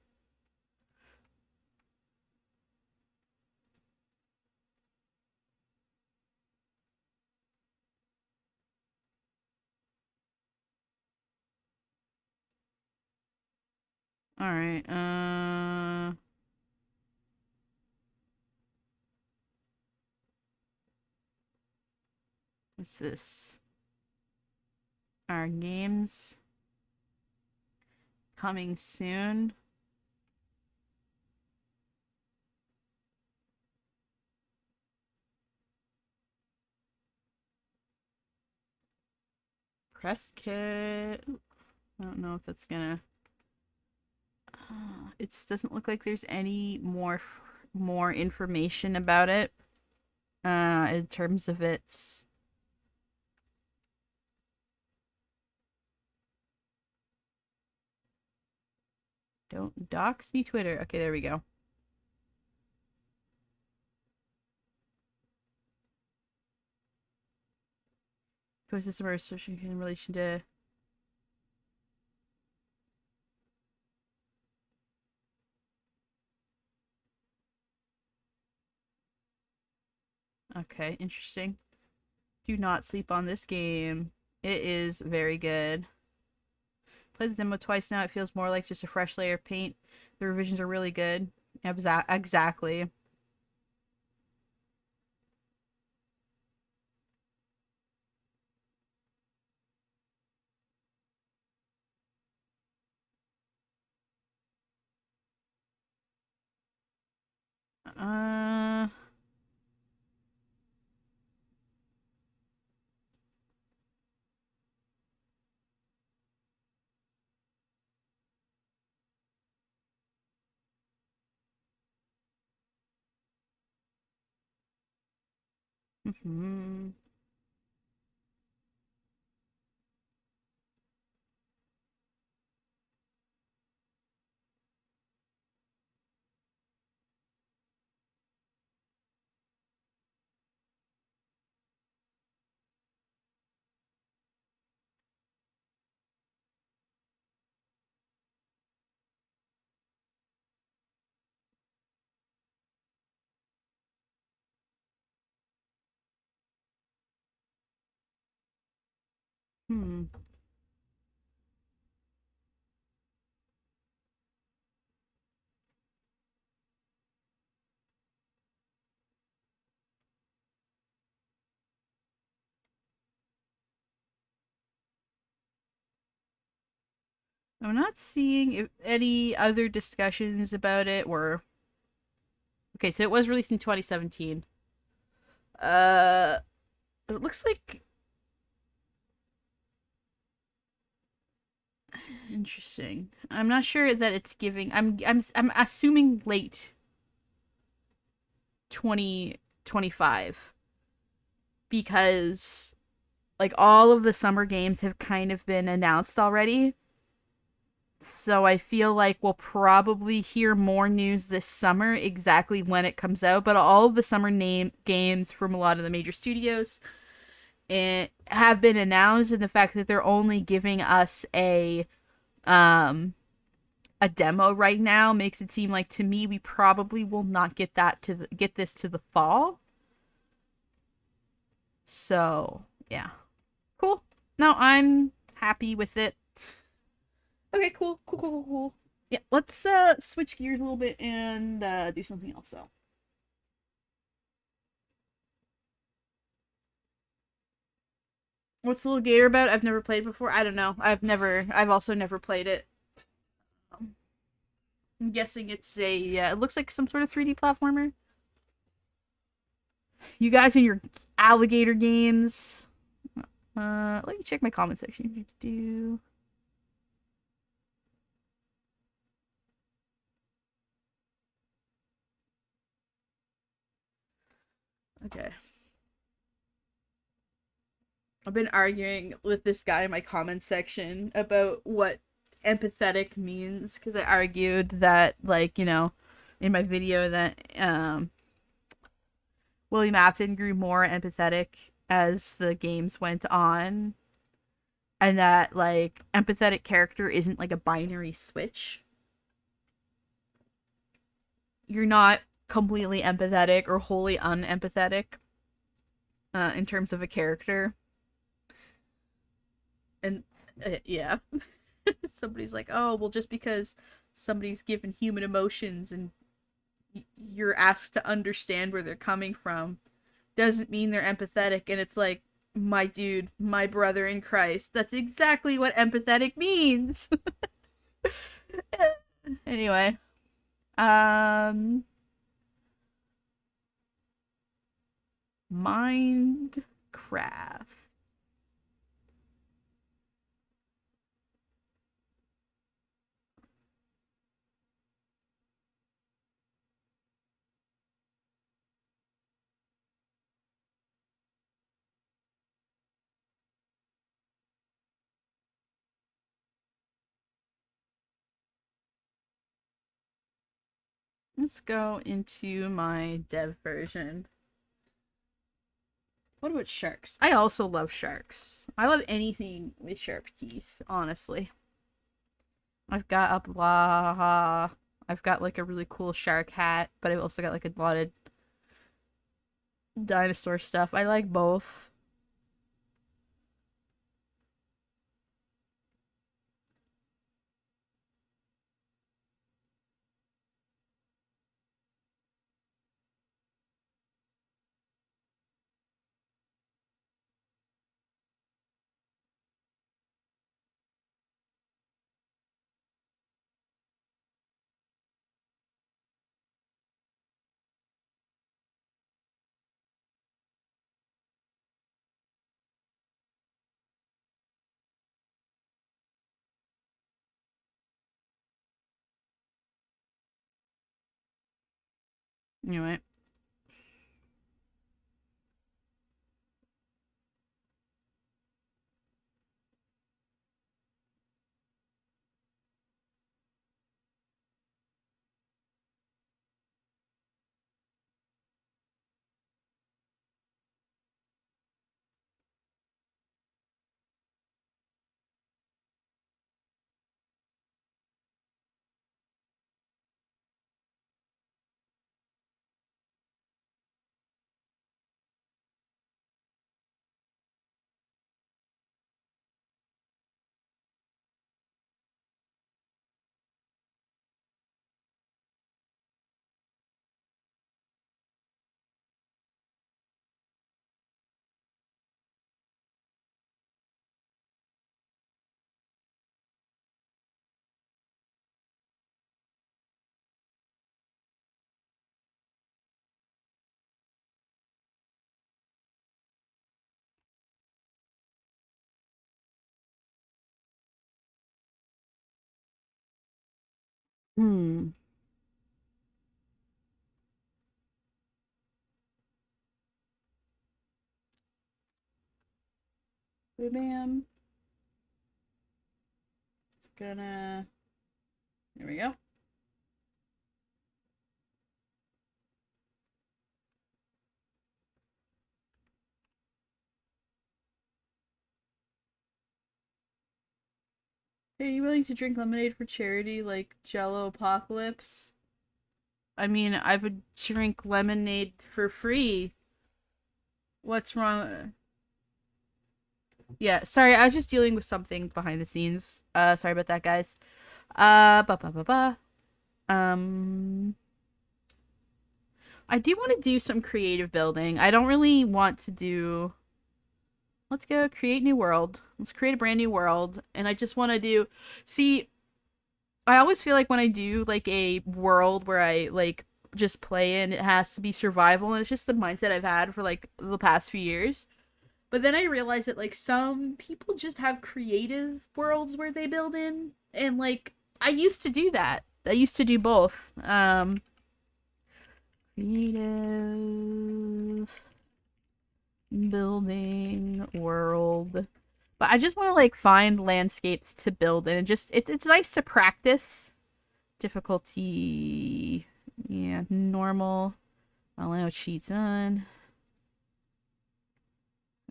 All right. What's this? Our games coming soon. Press kit. I don't know if that's gonna. It doesn't look like there's any more information about it. In terms of its. Don't dox me, Twitter. Okay, there we go. Toy system or searching in relation to. Okay, interesting. Do not sleep on this game. It is very good. Played the demo twice now. It feels more like just a fresh layer of paint. The revisions are really good. Exactly. Uh. Mhm. Hmm. I'm not seeing if any other discussions about it were. Okay, so it was released in 2017. Uh, it looks like interesting. I'm not sure that it's giving. I'm assuming late 2025 because like all of the summer games have kind of been announced already. So I feel like we'll probably hear more news this summer exactly when it comes out, but all of the summer name games from a lot of the major studios have been announced, and the fact that they're only giving us a demo right now makes it seem like to me we probably will not get this to the fall. So, yeah. Cool. No, I'm happy with it. Okay, cool. Yeah, let's switch gears a little bit and do something else though. What's the little gator about? I've never played before. I don't know. I've also never played it. I'm guessing it's it looks like some sort of 3D platformer. You guys in your alligator games. Let me check my comment section. Okay. I've been arguing with this guy in my comment section about what empathetic means because I argued that, like, in my video that William Afton grew more empathetic as the games went on, and that, like, empathetic character isn't like a binary switch. You're not completely empathetic or wholly unempathetic in terms of a character. And yeah, somebody's like, oh, well, just because somebody's given human emotions and you're asked to understand where they're coming from doesn't mean they're empathetic. And it's like, my dude, my brother in Christ, that's exactly what empathetic means. Anyway, Minecraft. Let's go into my dev version. What about sharks? I also love sharks. I love anything with sharp teeth, honestly. I've got a blah. I've got like a really cool shark hat, but I've also got like a lot of dinosaur stuff. I like both. Anyway. Hmm. Bam. It's gonna. There we go. Hey, are you willing to drink lemonade for charity like Jello Apocalypse? I mean, I would drink lemonade for free. What's wrong? Yeah, sorry, I was just dealing with something behind the scenes. Sorry about that, guys. Ba ba ba ba. Um, I do want to do some creative building. I don't really want to do. Let's go create new world. Let's create a brand new world, and I just want to do. See, I always feel like when I do like a world where I like just play in, it has to be survival, and it's just the mindset I've had for like the past few years. But then I realized that like some people just have creative worlds where they build in, and like I used to do that. I used to do both. Creative building world. But I just want to like find landscapes to build in, and just it's nice to practice. Difficulty, yeah, normal. Allow cheats on.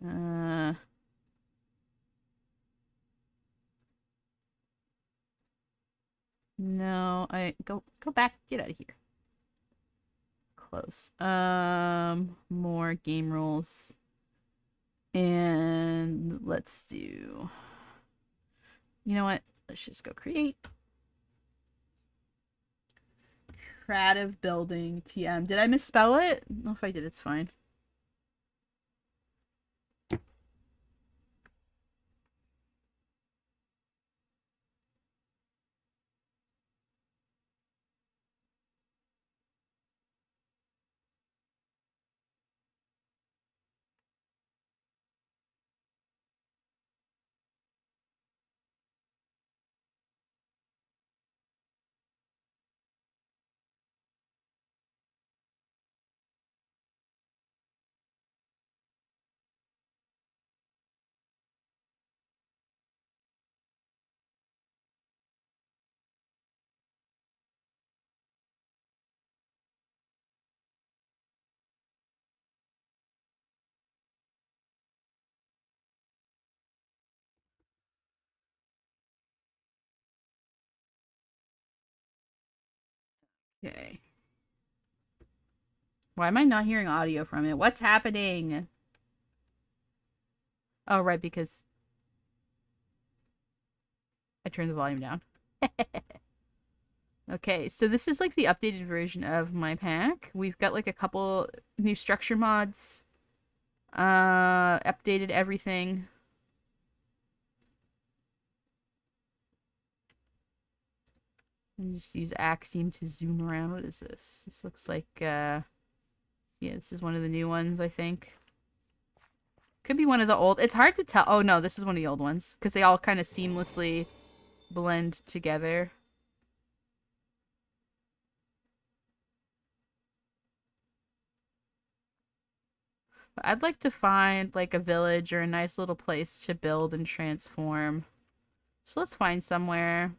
Uh, no, I go back. Get out of here. Close. More game rules, and let's do. You know what? Let's just go create. Creative building TM. Did I misspell it? No, if I did, it's fine. Okay. Why am I not hearing audio from it? What's happening? Oh, right, because I turned the volume down. Okay, so this is like the updated version of my pack. We've got like a couple new structure mods. Updated everything. And just use Axiom to zoom around. What is this? This looks like, yeah, this is one of the new ones, I think. Could be one of the old. It's hard to tell. Oh, no, this is one of the old ones. Because they all kind of seamlessly blend together. But I'd like to find, like, a village or a nice little place to build and transform. So let's find somewhere.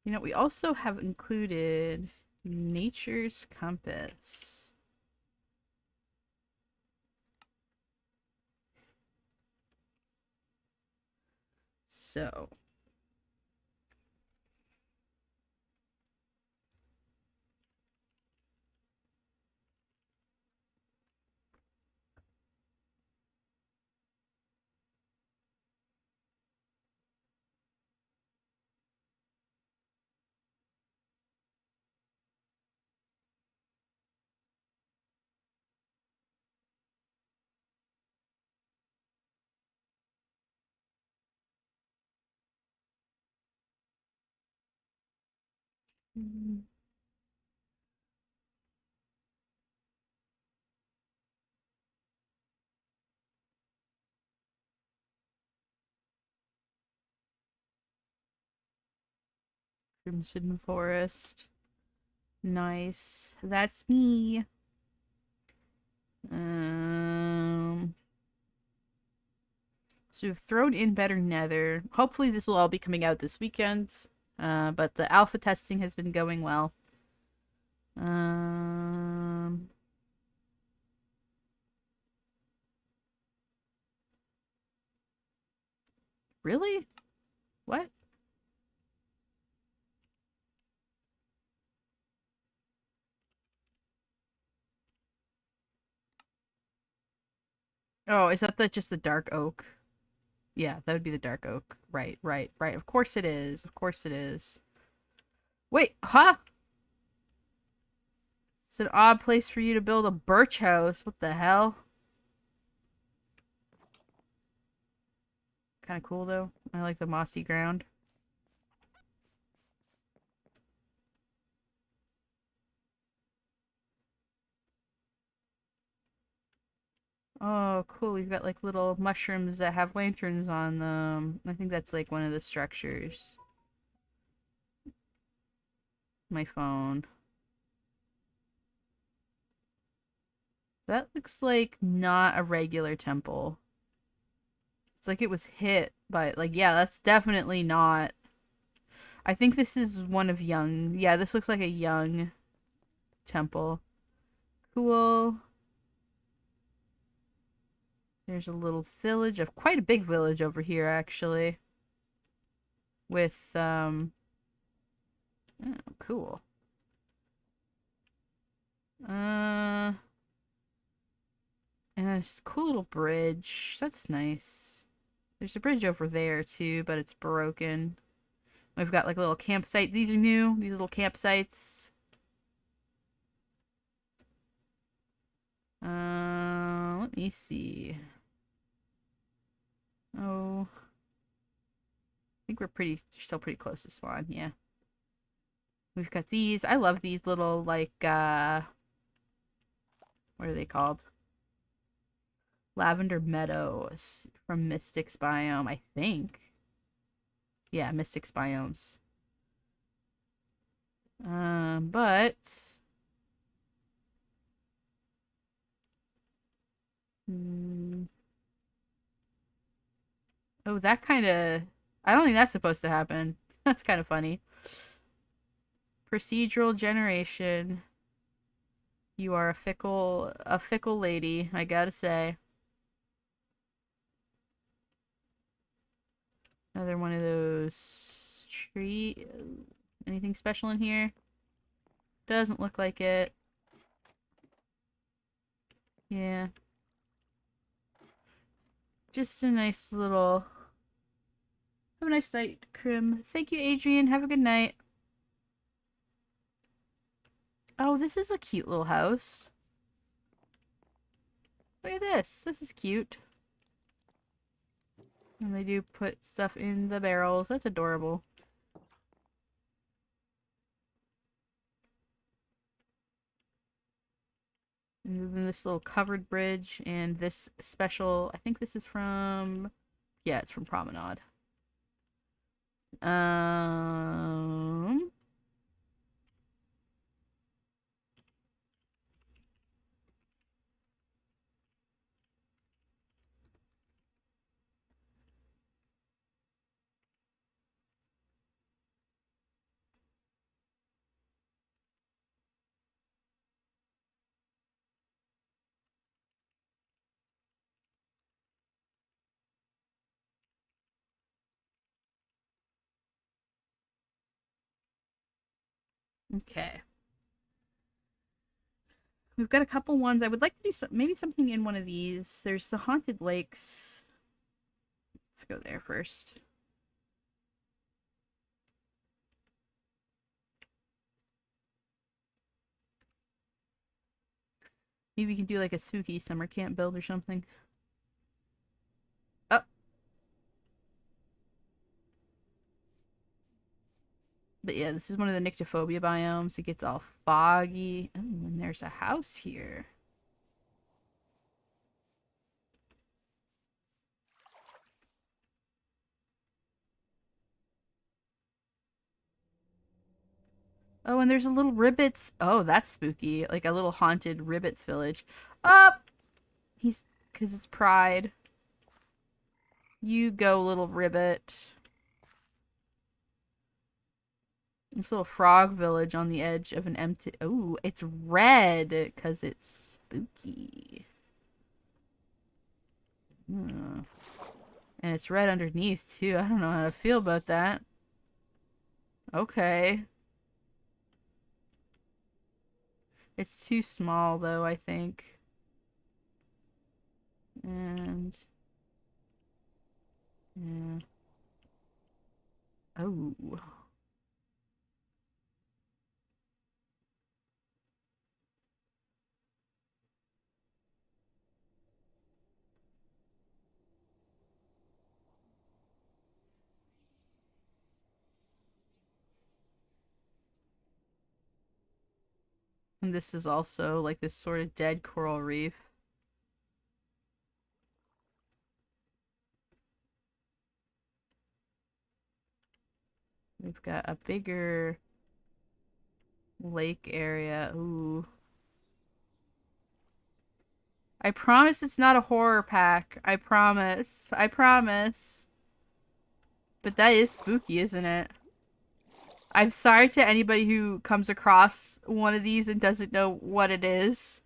You know, we also have included Nature's Compass. So. Crimson Forest. Nice. That's me. So we've thrown in better nether. Hopefully this will all be coming out this weekend. But the alpha testing has been going well. Really? What? Oh, is that just the dark oak? Yeah, that would be the dark oak. Right, right, right. Of course it is. Of course it is. Wait, huh? It's an odd place for you to build a birch house. What the hell? Kind of cool, though. I like the mossy ground. Oh, cool. We've got like little mushrooms that have lanterns on them. I think that's like one of the structures. My phone. That looks like not a regular temple. It's like it was hit by, like, yeah, that's definitely not. I think this is one of young. Yeah, this looks like a young temple. Cool. There's a little village of quite a big village over here, actually. With, oh, cool. Uh, and a cool little bridge. That's nice. There's a bridge over there, too, but it's broken. We've got like a little campsite. These are new. These little campsites. Let me see. Oh, I think we're still pretty close to spawn. Yeah. We've got these. I love these little like what are they called? Lavender meadows from Mystics biome, I think. Yeah, Mystics biomes. But mm, oh, that kind of I don't think that's supposed to happen. That's kind of funny. Procedural generation. You are a fickle lady, I gotta say. Another one of those tree. Anything special in here? Doesn't look like it. Yeah. Just a nice little. Have a nice night, Crim. Thank you, Adrian. Have a good night. Oh, this is a cute little house. Look at this. This is cute. And they do put stuff in the barrels. That's adorable. And then this little covered bridge and this special. I think this is from. Yeah, it's from Promenade. Um. Okay. We've got a couple ones. I would like to do maybe something in one of these. There's the Haunted Lakes. Let's go there first. Maybe we can do like a spooky summer camp build or something. Oh. But yeah, this is one of the nyctophobia biomes. It gets all foggy. Oh, and there's a house here. Oh, and there's a little ribbits. Oh, that's spooky. Like a little haunted ribbits village. Up! He's... Because it's pride. You go, little ribbit. This little frog village on the edge of an empty... Oh, it's red because it's spooky. Hmm. And it's red underneath, too. I don't know how to feel about that. Okay. It's too small, though, I think. And... Yeah. Oh. And this is also like this sort of dead coral reef. We've got a bigger lake area. Ooh. I promise it's not a horror pack. I promise. I promise. But that is spooky, isn't it? I'm sorry to anybody who comes across one of these and doesn't know what it is.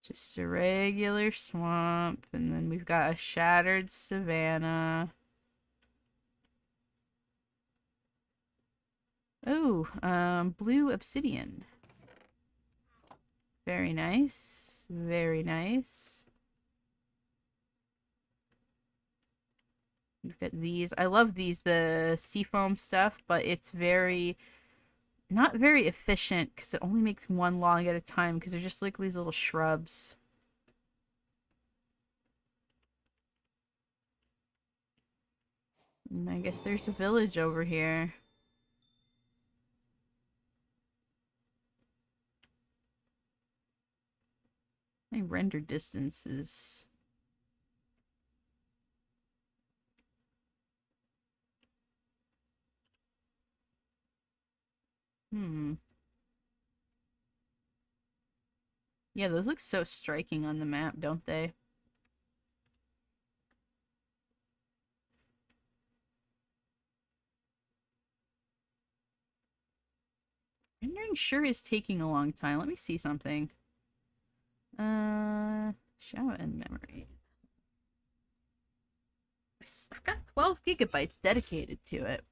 Just a regular swamp, and then we've got a shattered savanna. Oh, blue obsidian. Very nice. Very nice. We've got these. I love these, the seafoam stuff, but it's not very efficient because it only makes one log at a time because they're just like these little shrubs. And I guess there's a village over here. My render distances. Hmm. Yeah, those look so striking on the map, don't they? Rendering sure is taking a long time. Let me see something. Show and memory. I've got 12 gigabytes dedicated to it.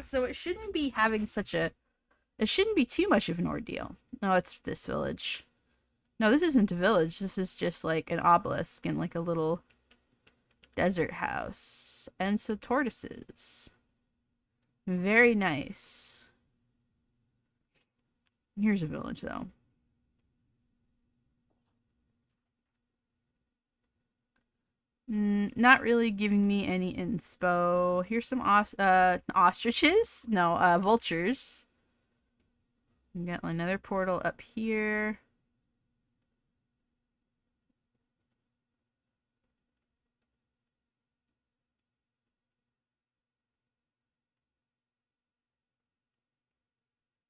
So it shouldn't be having such a... It shouldn't be too much of an ordeal. No, it's this village. No, this isn't a village. This is just like an obelisk and like a little desert house. And some tortoises. Very nice. Here's a village, though. Not really giving me any inspo. Here's some ostriches? No, vultures. We got another portal up here.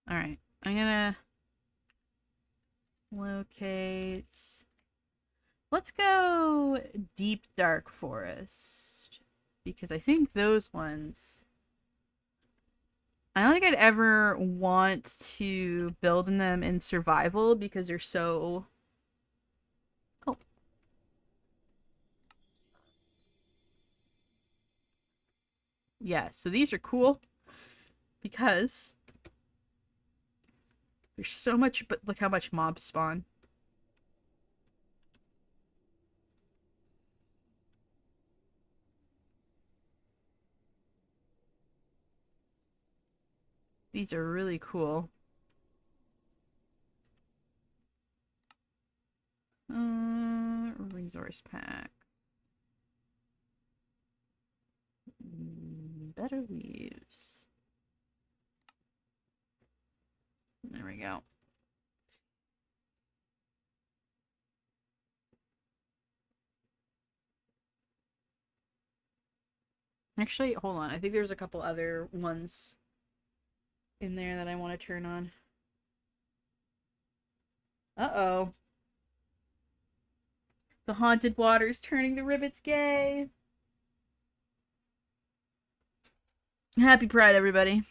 Alright, I'm gonna locate... Let's go deep dark forest. Because I think those ones... I don't think I'd ever want to build in them in survival because they're so... Oh. Yeah, so these are cool because there's so much, but look how much mobs spawn. These are really cool. Resource pack. Better leaves. There we go. Actually, hold on. I think there's a couple other ones in there that I want to turn on. Uh-oh. The haunted water's turning the rivets gay. Happy Pride, everybody.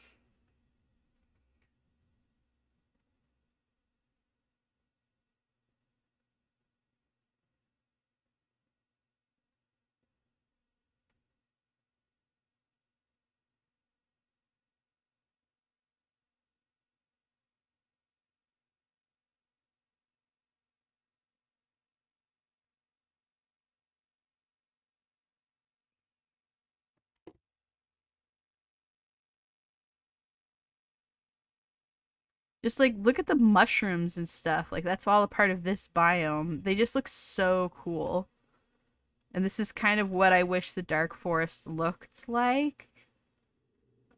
Just like look at the mushrooms and stuff. Like that's all a part of this biome. They just look so cool. And this is kind of what I wish the Dark Forest looked like.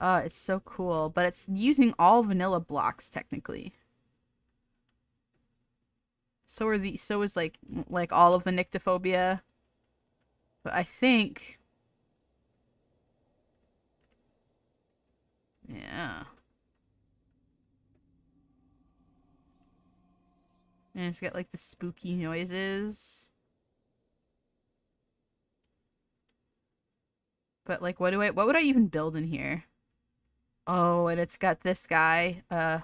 It's so cool, but it's using all vanilla blocks technically. So is like all of the Nyctophobia. But I think yeah. And it's got like the spooky noises. But like what would I even build in here? Oh, and it's got this guy. Okay,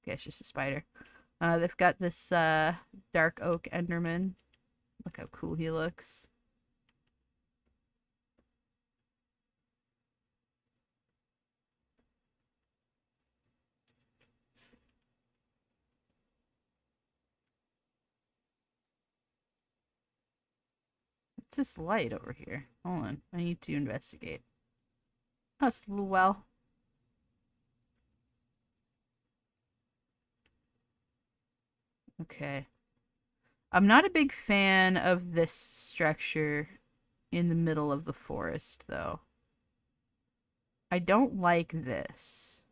it's just a spider. They've got this dark oak enderman. Look how cool he looks. What's this light over here? Hold on, I need to investigate. Oh, it's a little well. Okay. I'm not a big fan of this structure in the middle of the forest, though. I don't like this.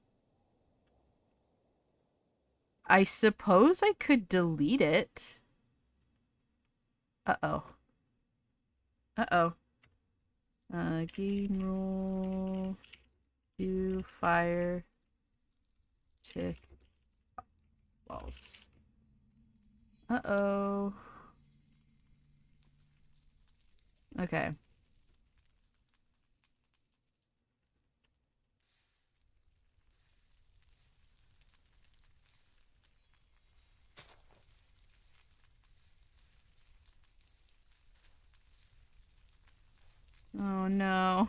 I suppose I could delete it. Uh-oh. Uh-oh. Game rule. Do fire. Check. Walls. Uh-oh. Okay. Oh no.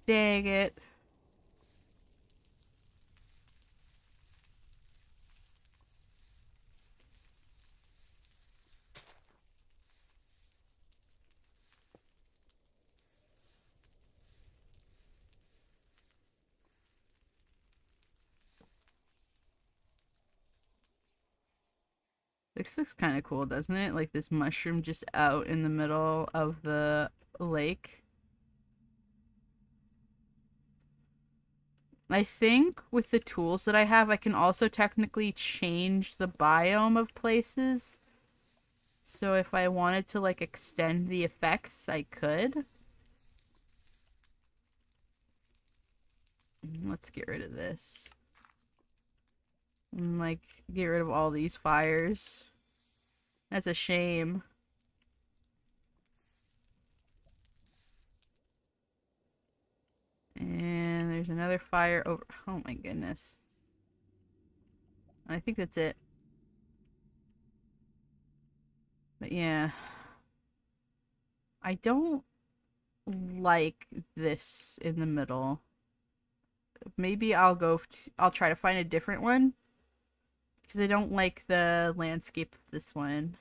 Dang it. This looks kind of cool, doesn't it? Like this mushroom just out in the middle of the lake. I think with the tools that I have, I can also technically change the biome of places. So if I wanted to like extend the effects, I could. Let's get rid of this. And like get rid of all these fires. That's a shame. And there's another fire over. Oh my goodness. I think that's it. But yeah. I don't like this in the middle. Maybe I'll try to find a different one. Because I don't like the landscape of this one.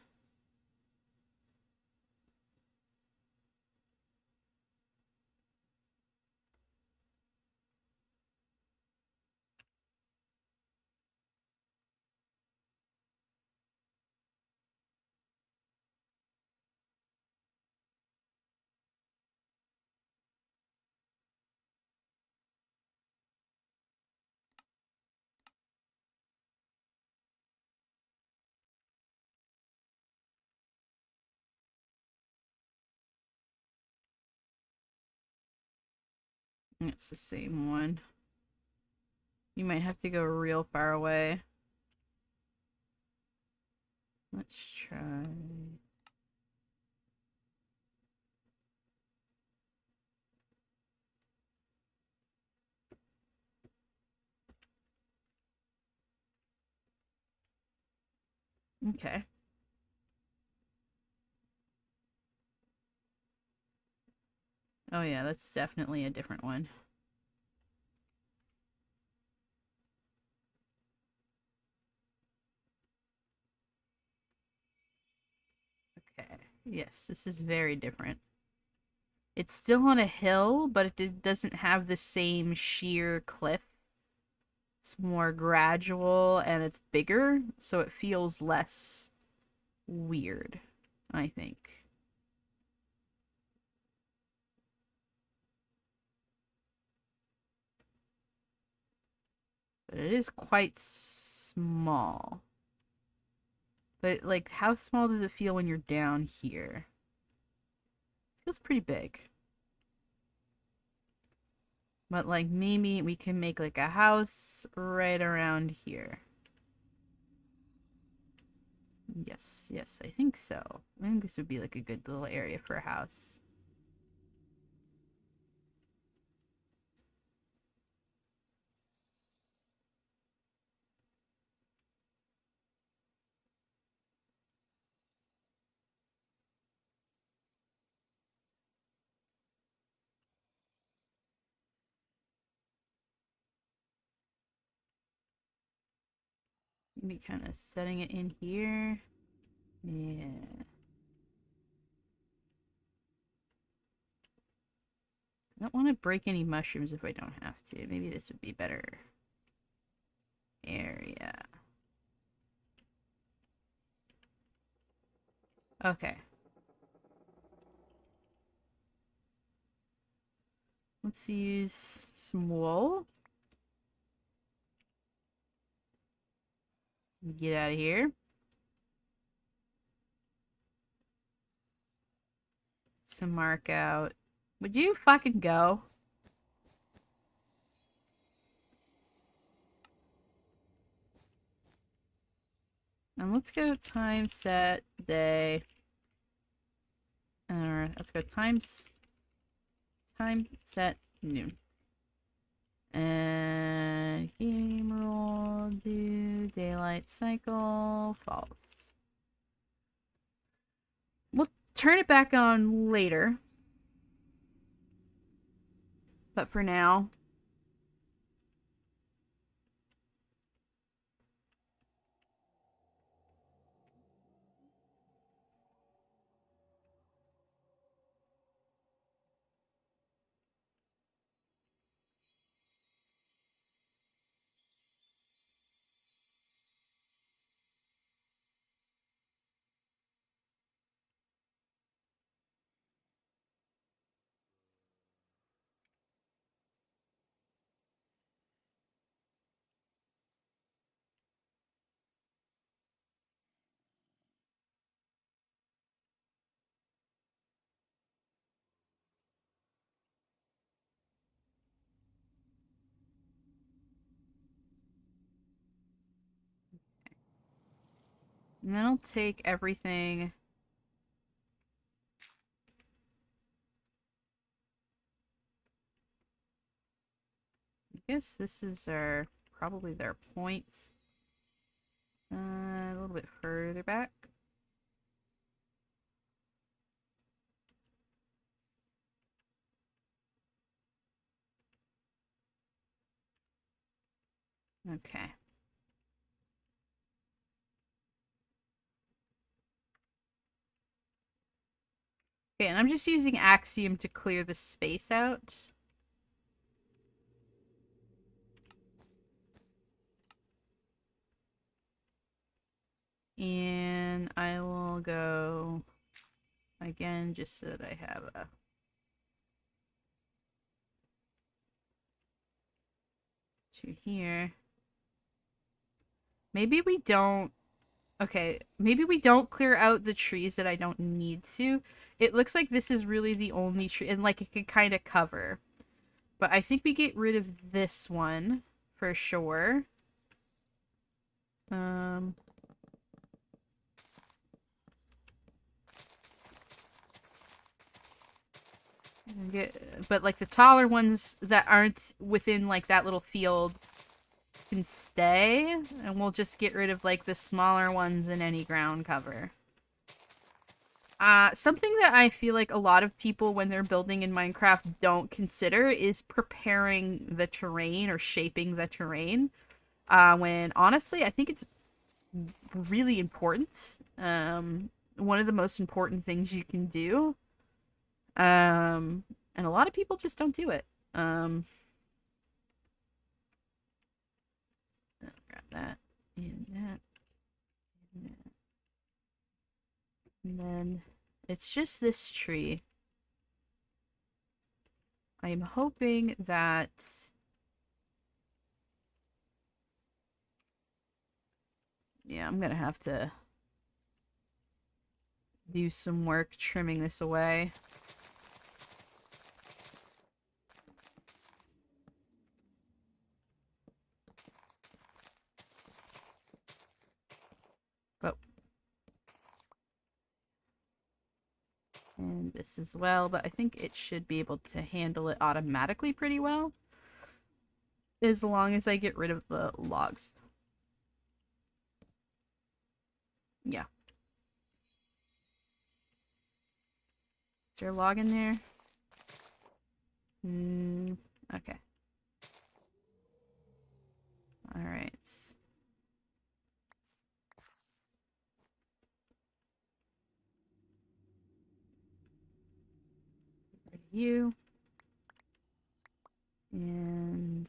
It's the same one. You might have to go real far away. Let's try. Okay. Oh yeah, that's definitely a different one. Okay. Yes, this is very different. It's still on a hill, but it doesn't have the same sheer cliff. It's more gradual and it's bigger, so it feels less weird, I think. But it is quite small. But, like, how small does it feel when you're down here? Feels pretty big. But, like, maybe we can make, like, a house right around here. Yes, yes, I think so. I think this would be, like, a good little area for a house. Maybe kind of setting it in here. Yeah. I don't want to break any mushrooms if I don't have to. Maybe this would be better area. Okay. Let's use some wool. Get out of here. Some mark out. Would you fucking go? And let's go time set day. Let's go time set noon. And game rule do daylight cycle false. We'll turn it back on later. But for now, and then I'll take everything. I guess this is probably their point. A little bit further back. Okay. Okay, and I'm just using Axiom to clear the space out. And I will go again just so that I have a to here. Maybe we don't. Okay, maybe we don't clear out the trees that I don't need to. It looks like this is really the only tree, and like it could kind of cover. But I think we get rid of this one for sure. But like the taller ones that aren't within like that little field can stay, and we'll just get rid of like the smaller ones in any ground cover. Something that I feel like a lot of people when they're building in Minecraft don't consider is preparing the terrain or shaping the terrain. When honestly, I think it's really important. One of the most important things you can do. And a lot of people just don't do it. Grab that and that and that. And then it's just this tree. I'm hoping that... Yeah, I'm gonna have to do some work trimming this away. But and this as well, but I think it should be able to handle it automatically pretty well. As long as I get rid of the logs. Yeah. Is there a log in there? Okay. Alright. You. And...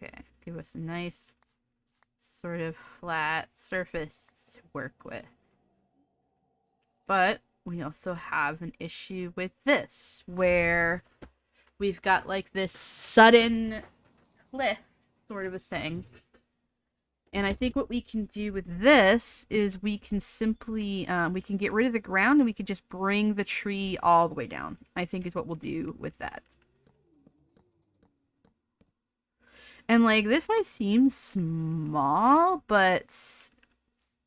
Okay, give us a nice sort of flat surface to work with. But we also have an issue with this, where we've got like this sudden cliff sort of a thing. And I think what we can do with this is we can simply, we can get rid of the ground and we can just bring the tree all the way down. I think is what we'll do with that. And like, this might seem small, but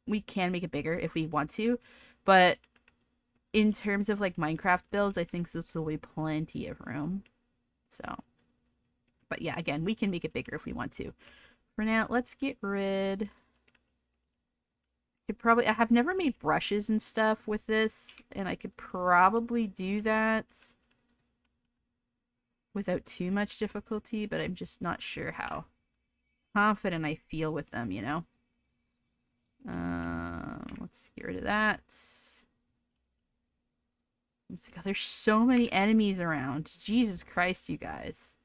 we can make it bigger if we want to. But in terms of like Minecraft builds, I think this will be plenty of room. So, but yeah, again, we can make it bigger if we want to. For now, let's get rid. I have never made brushes and stuff with this, and I could probably do that without too much difficulty, but I'm just not sure how confident I feel with them, you know? Let's get rid of that. God, there's so many enemies around. Jesus Christ, you guys.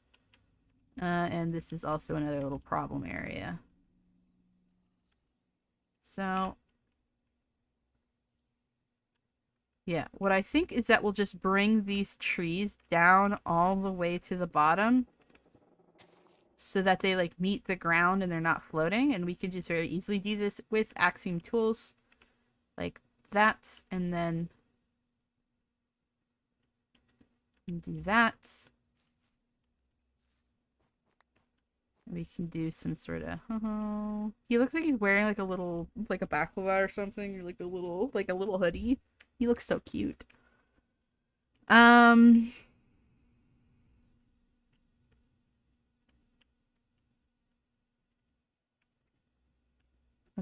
And this is also another little problem area. So, yeah, what I think is that we'll just bring these trees down all the way to the bottom so that they like meet the ground and they're not floating, and we can just very easily do this with Axiom tools like that, and then do that. We can do some sort of... He looks like he's wearing like a little, like a baklava or something, or like a little hoodie. He looks so cute. That's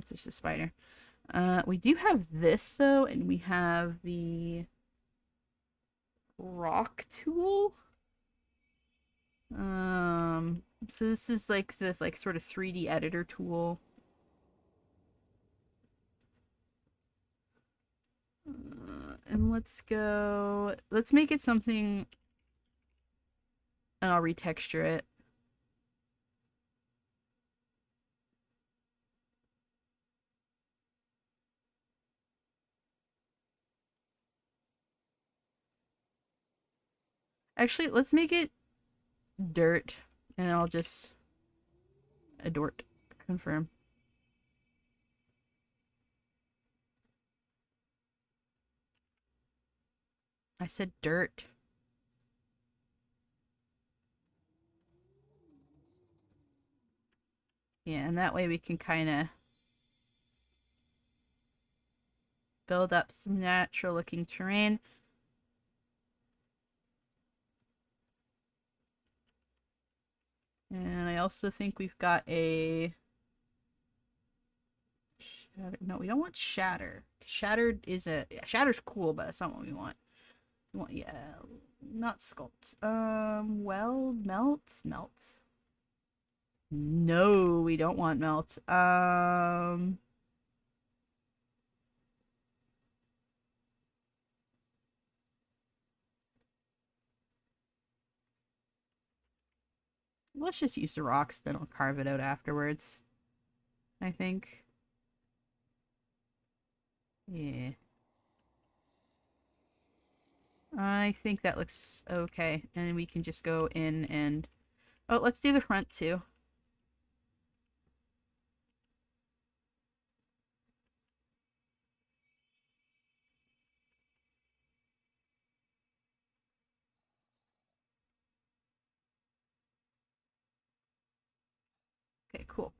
just a spider. We do have this though, and we have the rock tool. So this is like this like sort of 3D editor tool. And let's make it something, and I'll retexture it. Actually, let's make it dirt, and I'll just adort confirm. I said dirt. Yeah, and that way we can kind of build up some natural looking terrain. And I also think we've got a... No, we don't want shatter. Shattered is a... Yeah, shatter's cool, but that's not what we want. We want, yeah, not sculpt. Well, melt? Melt. No, we don't want melt. Let's just use the rocks, then I'll carve it out afterwards. I think. Yeah. I think that looks okay. And we can just go in and... Oh, let's do the front too. Okay, cool.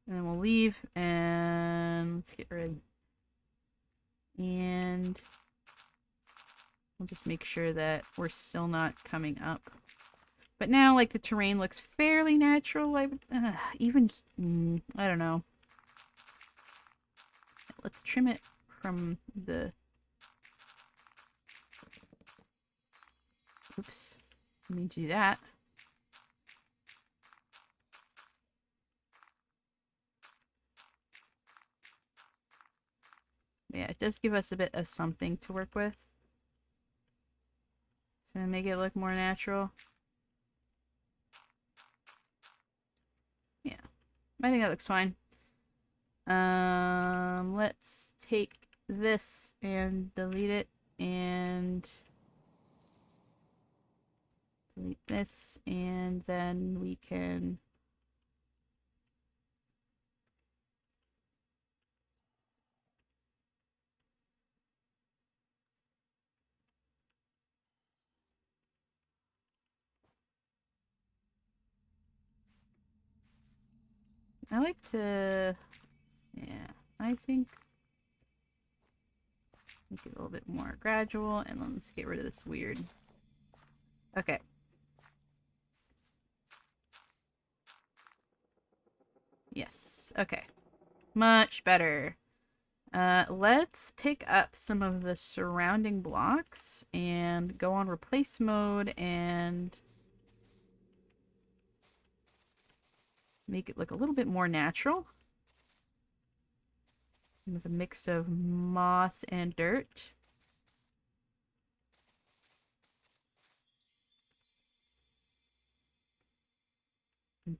And then we'll leave and let's get rid. And we'll just make sure that we're still not coming up. But now, like, the terrain looks fairly natural. I would, even, I don't know. Let's trim it from the... Oops. Let me do that. Yeah, it does give us a bit of something to work with. So make it look more natural. Yeah, I think that looks fine. Let's take this and delete it and delete this, and then we can I like to, yeah, I think make it a little bit more gradual, and then let's get rid of this weird. Okay. Yes. Okay. Much better. Let's pick up some of the surrounding blocks and go on replace mode and make it look a little bit more natural. With a mix of moss and dirt.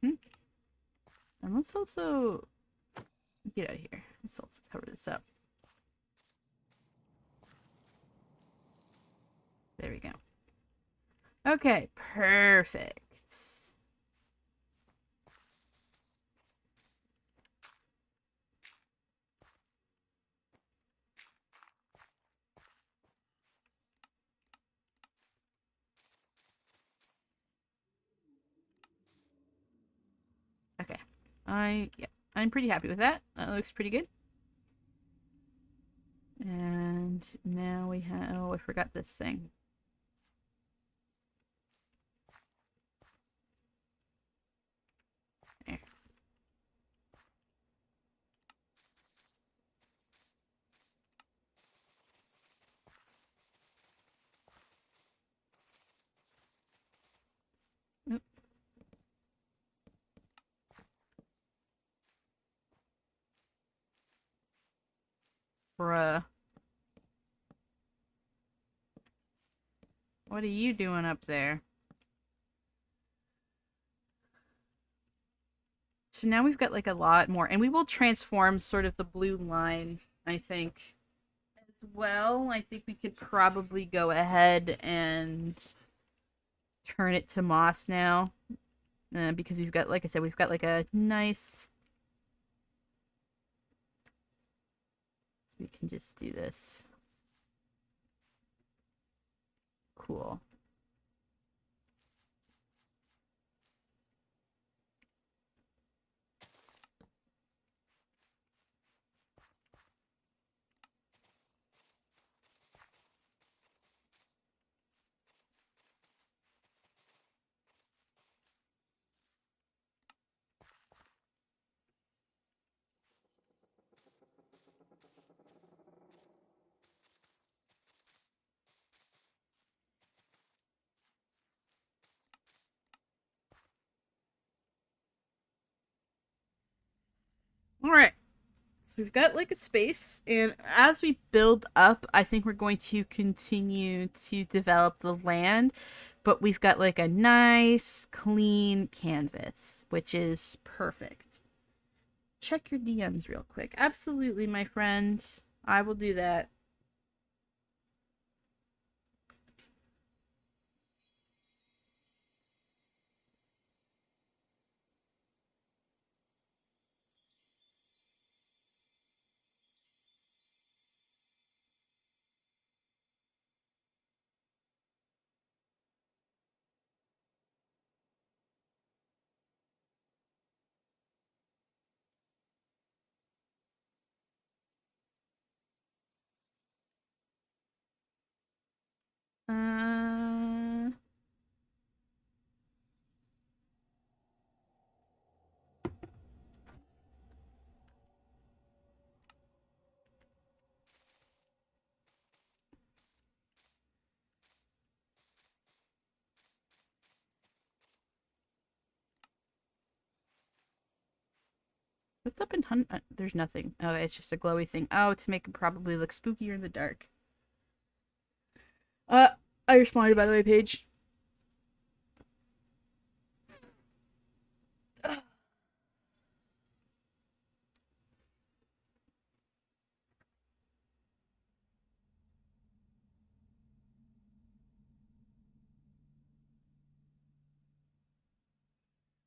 And let's also get out of here. Let's also cover this up. There we go. Okay, perfect. Okay. Yeah, I'm pretty happy with that. That looks pretty good. And now we have, oh, I forgot this thing. There. Oop. Bruh. What are you doing up there? So now we've got like a lot more, and we will transform sort of the blue line, I think, as well. I think we could probably go ahead and turn it to moss now, because we've got, like I said, we've got like a nice... So we can just do this. Cool. All right. So we've got like a space, and as we build up, I think we're going to continue to develop the land. but we've got like a nice clean canvas, which is perfect. Check your DMs real quick. Absolutely, my friend. I will do that. Uh, what's up in there's nothing. Oh, it's just a glowy thing. Oh, to make it probably look spookier in the dark. Uh, I responded, by the way, Paige.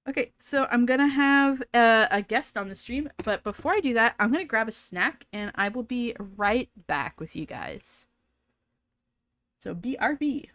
Okay, so I'm gonna have a guest on the stream, but before I do that, I'm gonna grab a snack and I will be right back with you guys. So BRB.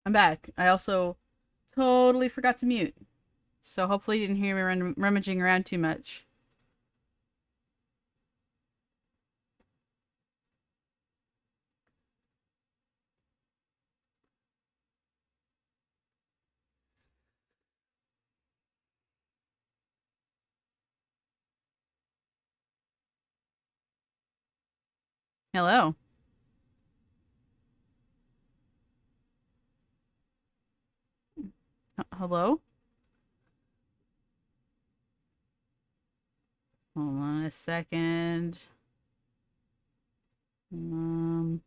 I'm back. I also totally forgot to mute. So hopefully you didn't hear me rummaging around too much. Hello. Hello? Hold on a second. Um,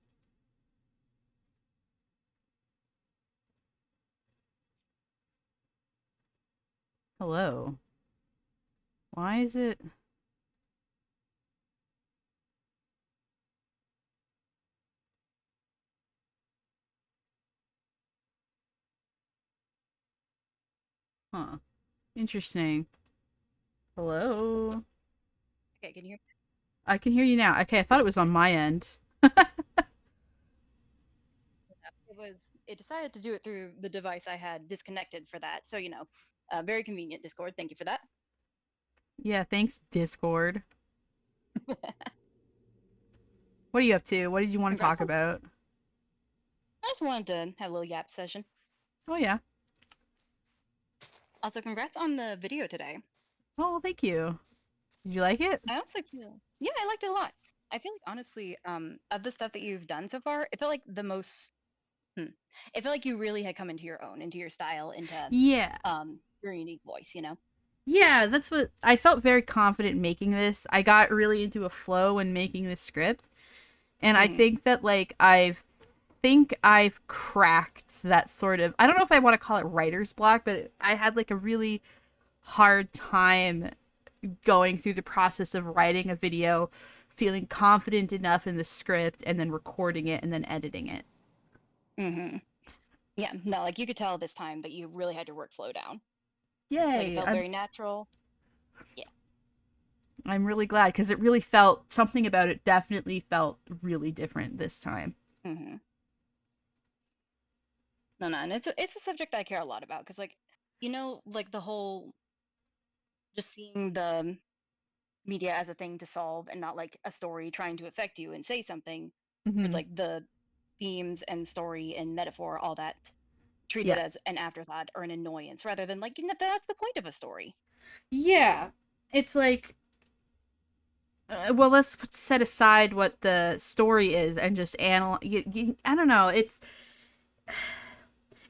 Hello. Why is it? Huh. Interesting. Hello. Okay, can you hear me? I can hear you now. Okay, I thought it was on my end. It was. It decided to do it through the device I had disconnected for that. So very convenient. Discord. Thank you for that. Yeah, thanks, Discord. What are you up to? What did you want to Congrats talk on. about? I just wanted to have a little yap session. Oh, yeah. Also, congrats on the video today. Oh, well, thank you. Did you like it? I also feel. Yeah, I liked it a lot. I feel like honestly, of the stuff that you've done so far, it felt like the most. It felt like you really had come into your own, into your style, into Yeah. your unique voice. Yeah, that's what I felt very confident making this. I got really into a flow when making this script. And I Mm-hmm. think that like I've cracked that sort of, I don't know if I want to call it writer's block, but I had like a really hard time going through the process of writing a video, feeling confident enough in the script and then recording it and then editing it. Mm-hmm. Yeah, no, like you could tell this time that you really had your workflow down. Like it Yay. felt very natural. Yeah. I'm really glad because it really felt something about it definitely felt really different this time. Mm-hmm. No, no, and it's a subject I care a lot about because, like, like the whole just seeing the media as a thing to solve and not like a story trying to affect you and say something. Where it's Hmm. like the themes and story and metaphor, all that treated Yeah. as an afterthought or an annoyance rather than like that's the point of a story. Yeah. It's like well, let's set aside what the story is and just analyze. I don't know.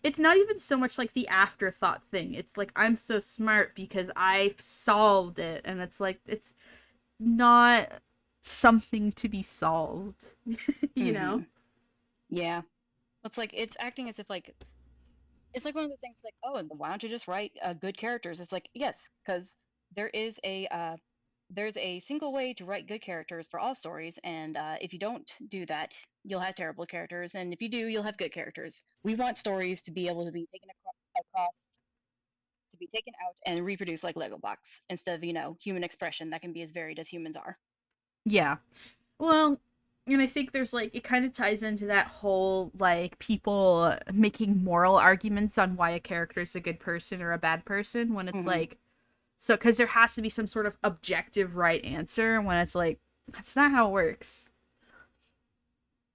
It's not even so much like the afterthought thing. It's like I'm so smart because I've solved it, and it's like it's not something to be solved. you know? Mm-hmm. Yeah, it's like it's acting as if like it's like one of the things like, oh, why don't you just write good characters? It's like, yes, because there is there's a single way to write good characters for all stories, and if you don't do that, you'll have terrible characters, and if you do, you'll have good characters. We want stories to be able to be taken across, to be taken out and reproduced like Lego blocks instead of human expression that can be as varied as humans are. Yeah. Well, and I think there's like it kind of ties into that whole like people making moral arguments on why a character is a good person or a bad person when it's Hmm. like so because there has to be some sort of objective right answer when it's like that's not how it works.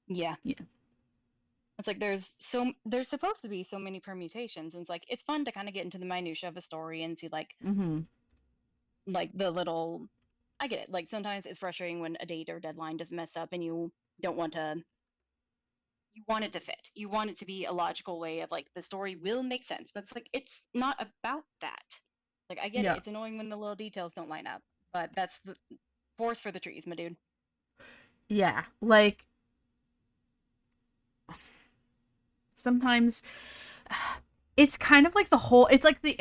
Yeah. Yeah. It's like there's supposed to be so many permutations, and it's like it's fun to kind of get into the minutia of a story and see Mm-hmm. like the little. I get it. Like sometimes it's frustrating when a date or deadline does mess up, and you don't want to. You want it to fit. You want it to be a logical way of like the story will make sense, but it's like it's not about that. Like I get it. Yeah. It's annoying when the little details don't line up, but that's the force for the trees, my dude. Yeah. Like sometimes it's kind of like the whole it's like the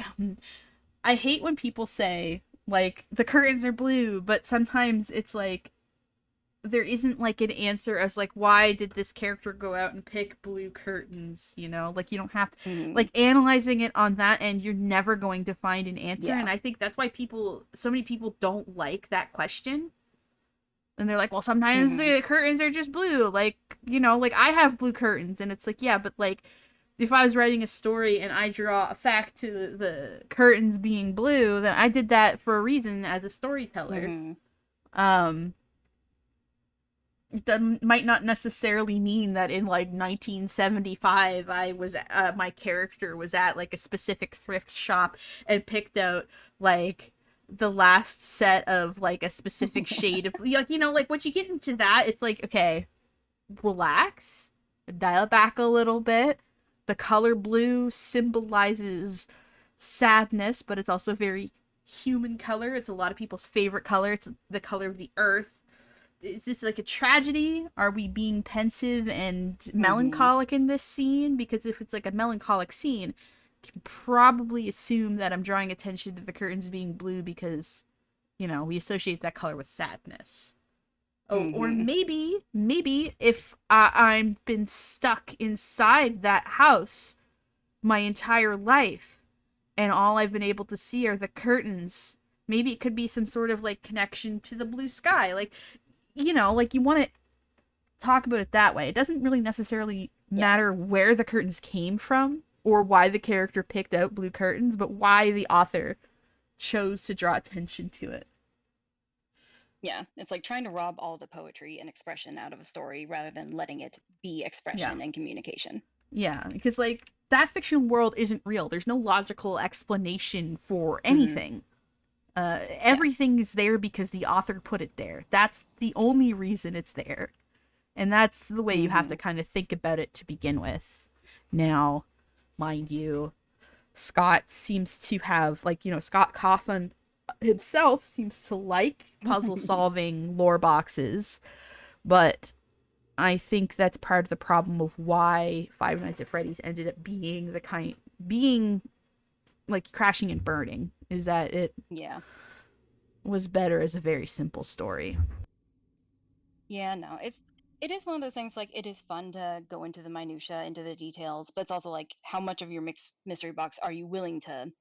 I hate when people say like the curtains are blue, but sometimes it's like there isn't like an answer as like why did this character go out and pick blue curtains, like you don't have to Hmm. like analyzing it on that end you're never going to find an answer, Yeah. and I think that's why so many people don't like that question, and they're like, well, sometimes Hmm. the curtains are just blue, like like I have blue curtains, and it's like, yeah, but like if I was writing a story and I draw a fact to the curtains being blue, then I did that for a reason as a storyteller. Hmm. um that might not necessarily mean that in like 1975 I was my character was at like a specific thrift shop and picked out like the last set of like a specific shade of like like once you get into that it's like okay, relax, dial it back a little bit. The color blue symbolizes sadness, but it's also very human color. It's a lot of people's favorite color. It's the color of the earth. Is this like a tragedy? Are we being pensive and Hmm. melancholic in this scene? Because if it's like a melancholic scene, can probably assume that I'm drawing attention to the curtains being blue because, we associate that color with sadness. Oh, or Mm-hmm. maybe if I've been stuck inside that house my entire life and all I've been able to see are the curtains, maybe it could be some sort of like connection to the blue sky. Like, like you want to talk about it that way. It doesn't really necessarily Yeah. matter where the curtains came from or why the character picked out blue curtains, but why the author chose to draw attention to it. Yeah. It's like trying to rob all the poetry and expression out of a story rather than letting it be Yeah. expression and communication. Yeah, because like that fiction world isn't real. There's no logical explanation for Mm-hmm. anything. Everything is there because the author put it there. That's the only reason it's there. And that's the way you have to kind of think about it to begin with. Now, mind you, Scott seems to have, like, Scott Cawthon himself seems to like puzzle solving lore boxes, but I think that's part of the problem of why Five Nights at Freddy's ended up being like crashing and burning, is that it Yeah. was better as a very simple story. Yeah, no, it is one of those things like it is fun to go into the minutia, into the details, but it's also like how much of your mixed mystery box are you willing to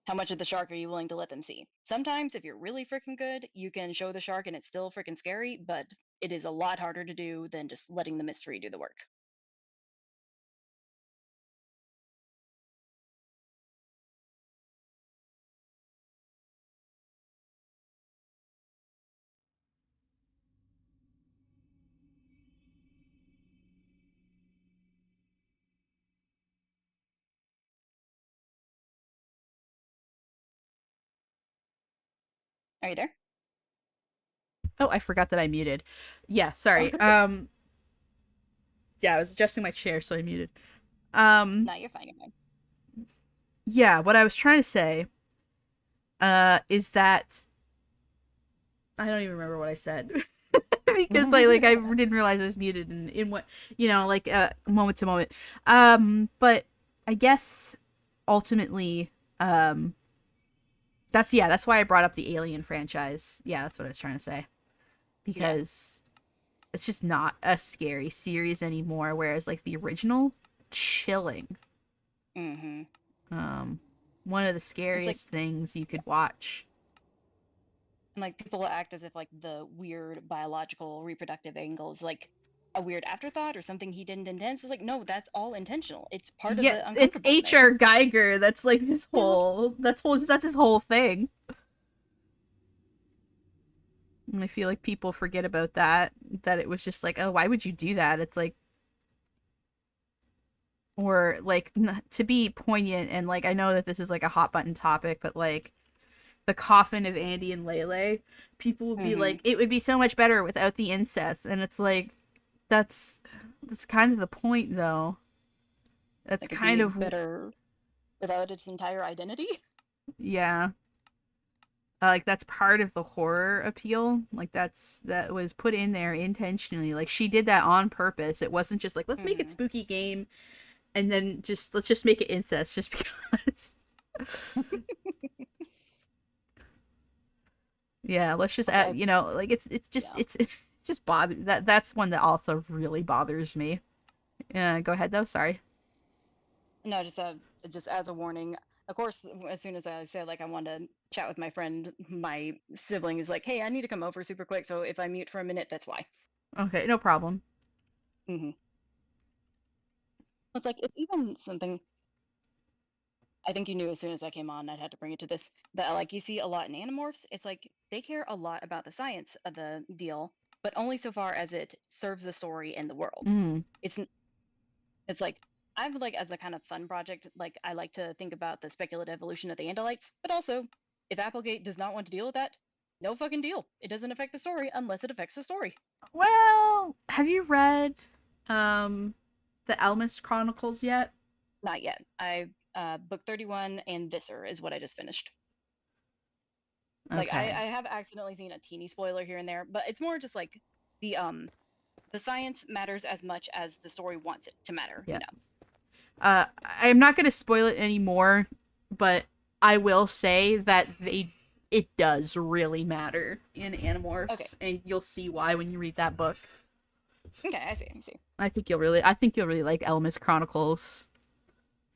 how much of the shark are you willing to let them see? Sometimes if you're really freaking good, you can show the shark and it's still freaking scary, but it is a lot harder to do than just letting the mystery do the work. Are you there? Oh, I forgot that I muted. Yeah, Oh, sorry. Yeah, I was adjusting my chair, so I muted. no, you're fine, you're fine. Yeah, what I was trying to say, is that I don't even remember what I said. Because I didn't realize I was muted in what like moment to moment. But I guess ultimately, that's why I brought up the Alien franchise. Yeah, that's what I was trying to say. Because it's just not a scary series anymore, whereas like the original, chilling. Mm-hmm. One of the It's like scariest things you could watch. and like people act as if like the weird biological reproductive angle is like a weird afterthought or something he didn't intend. So it's like, no, that's all intentional. It's part of Yeah, the it's uncomfortableness. H.R. Geiger. That's like his Yeah. that's his whole thing. And I feel like people forget about that. That it was just like, oh, why would you do that? It's like, or like to be poignant and like I know that this is like a hot button topic, but like the coffin of Andy and Lele, people would be Mm-hmm. like, it would be so much better without the incest, and it's like, that's kind of the point, though. That's It could kind be of better without its entire identity. yeah. Like that's part of the horror appeal. Like that was put in there intentionally. Like she did that on purpose. It wasn't just like let's make it Mm-hmm. spooky game and then let's just make it incest just because. Yeah, let's just Also, add, like it's just yeah. it's just bother that's one that also really bothers me. Go ahead though. Sorry. No, just as a warning. Of course, as soon as I said like I wanted to chat with my friend, my sibling is like, "Hey, I need to come over super quick." So if I mute for a minute, that's why. Okay, no problem. Mm-hmm. It's like it's even something I think you knew as soon as I came on. I'd had to bring it to this that like you see a lot in Animorphs. It's like they care a lot about the science of the deal, but only so far as it serves the story and the world. Mm. It's It's like I've like as a kind of fun project, like I like to think about the speculative evolution of the Andalites, but also if Applegate does not want to deal with that, no fucking deal. It doesn't affect the story unless it affects the story. Well, have you read um the Almas Chronicles yet? Not yet. I book 31 and Visser is what I just finished. Like Okay. I have accidentally seen a teeny spoiler here and there, but it's more just like the um the science matters as much as the story wants it to matter, Yeah. I'm not going to spoil it anymore, but I will say that it does really matter in Okay. Animorphs, and you'll see why when you read that book. Okay, I see. I see. I think you'll really like Elmas Chronicles.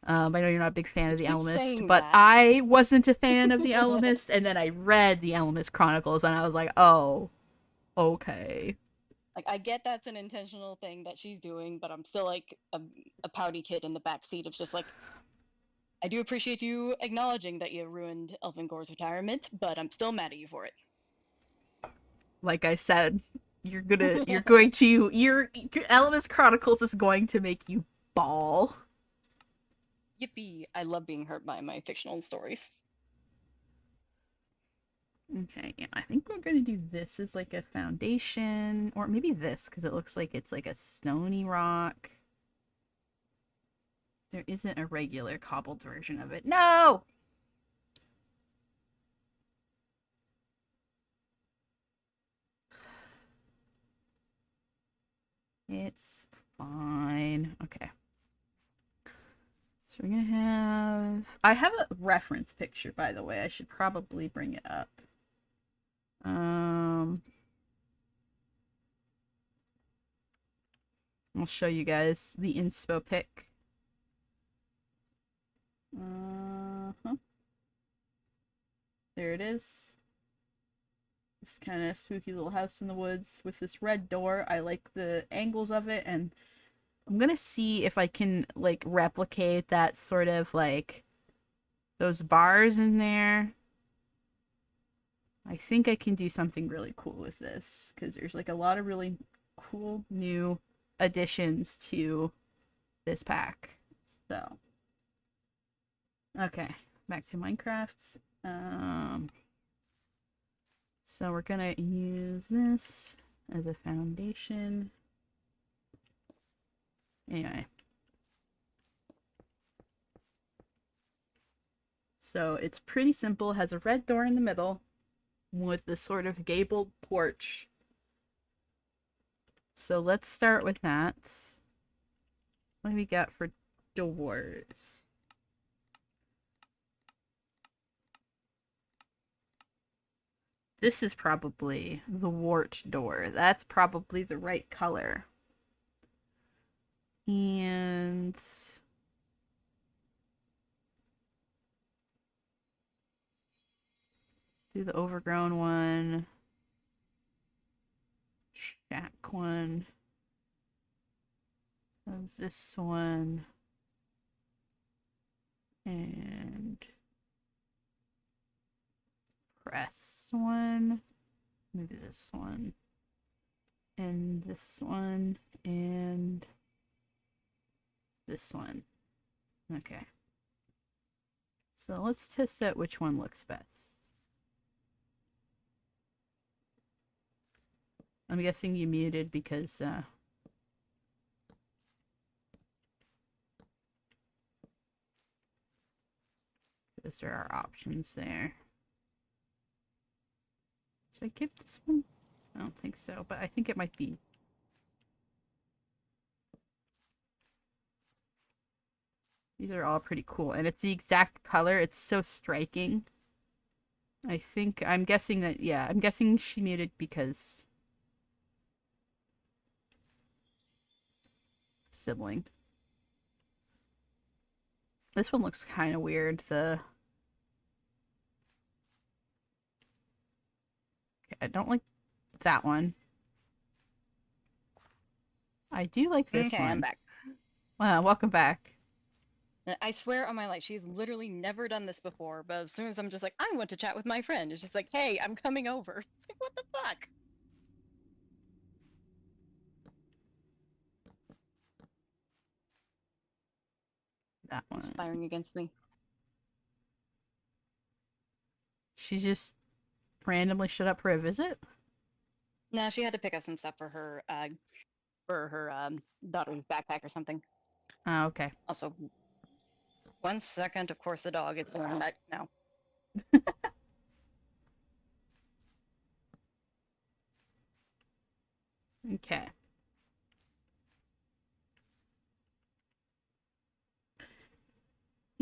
I know you're not a big fan of the Keep Alchemist, saying but that. I wasn't a fan of the Alchemist, and then I read the Alchemist Chronicles, and I was like, oh, okay. Like, I get that's an intentional thing that she's doing, but I'm still like a pouty kid in the back seat of just like, I do appreciate you acknowledging that you ruined Elfangor's retirement, but I'm still mad at you for it. Like I said, your Alchemist Chronicles is going to make you bawl. Yippee! I love being hurt by my fictional stories. Okay, yeah, I think we're gonna do this as like a foundation, or maybe this, because it looks like it's like a stony rock. There isn't a regular cobbled version of it. No! It's fine. Okay. So we're gonna have... I have a reference picture, by the way. I should probably bring it up. I'll show you guys the inspo pic. There it is. This kind of spooky little house in the woods with this red door. I like the angles of it, and I'm gonna see if I can like replicate that sort of like those bars in there. I think I can do something really cool with this because there's like a lot of really cool new additions to this pack. So, okay, back to Minecraft. So we're gonna use this as a foundation. Anyway. So it's pretty simple. It has a red door in the middle with this sort of gabled porch. So let's start with that. What do we got for doors? This is probably the wart door. That's probably the right color. And do the overgrown one. Shack one. This one. And press one. Maybe this one. And this one. And this one. Okay. So let's test out which one looks best. I'm guessing you muted because there are options there. Should I give this one? I don't think so, but I think it might be. These are all pretty cool, and it's the exact color. It's so striking. I'm guessing that, yeah, I'm guessing she muted because sibling. This one looks kind of weird. Okay, I don't like that one. I do like this Okay, one. I'm back. Wow, welcome back. I swear on my life, she's literally never done this before, but as soon as I'm just like, I want to chat with my friend, it's just like, hey, I'm coming over. Like, what the fuck? That one. She's firing against me. She just randomly showed up for a visit? No, she had to pick up some stuff for her daughter's backpack or something. Oh, okay. Also, 1 second, of course the dog is going nuts now. Okay.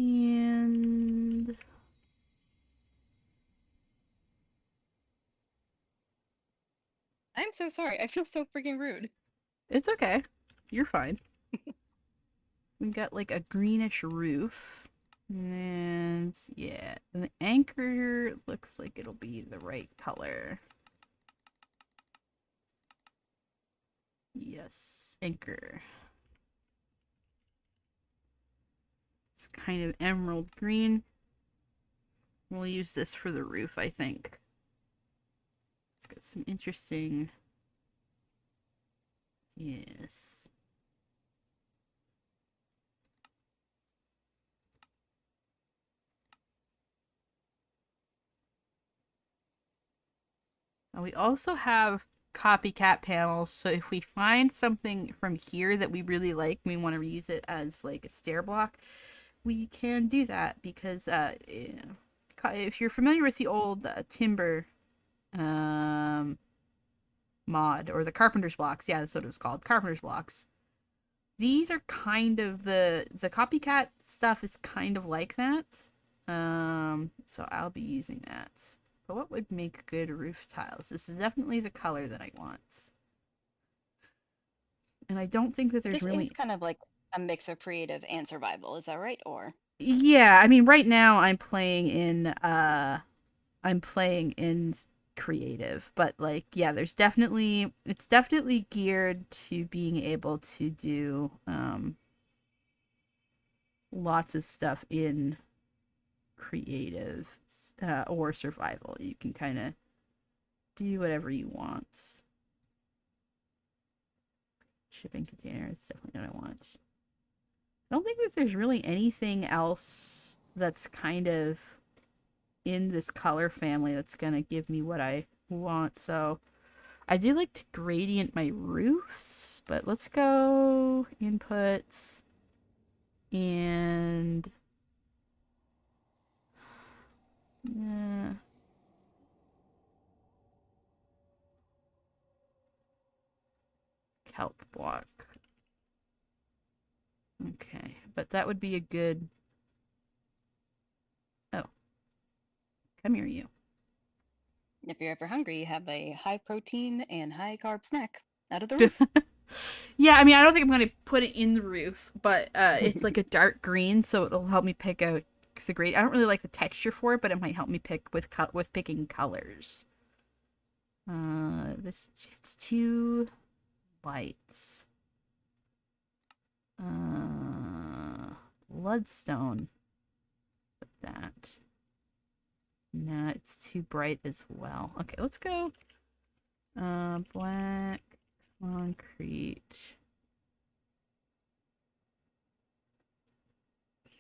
And I'm so sorry. I feel so freaking rude. it's okay. You're fine. We've got like a greenish roof. And yeah, the anchor looks like it'll be the right color. Yes, anchor. It's kind of emerald green. We'll use this for the roof, I think. It's got some interesting... Yes. And we also have copycat panels, so if we find something from here that we really like, we want to reuse it as like a stair block, we can do that because if you're familiar with the old timber mod or the carpenter's blocks, yeah, that's what it was called, carpenter's blocks. These are kind of the copycat stuff is kind of like that. So I'll be using that. But what would make good roof tiles? This is definitely the color that I want. And I don't think that there's This really... is kind of like a mix of creative and survival, is that right? Or Yeah, I mean right now I'm playing in creative, but like yeah, there's definitely it's definitely geared to being able to do lots of stuff in creative or survival. You can kind of do whatever you want. Shipping container, it's definitely what I want. I don't think that there's really anything else that's kind of in this color family that's gonna give me what I want. So I do like to gradient my roofs, but let's go inputs and kelp block. Okay, but that would be a good... Oh, come here, you. if you're ever hungry, you have a high protein and high carb snack out of the roof. Yeah, I mean, I don't think I'm going to put it in the roof, but it's like a dark green, so it'll help me pick out the grade. I don't really like the texture for it, but it might help me pick with picking colors. This it's too light. Bloodstone. Put that. Nah, it's too bright as well. Okay, let's go. Black concrete.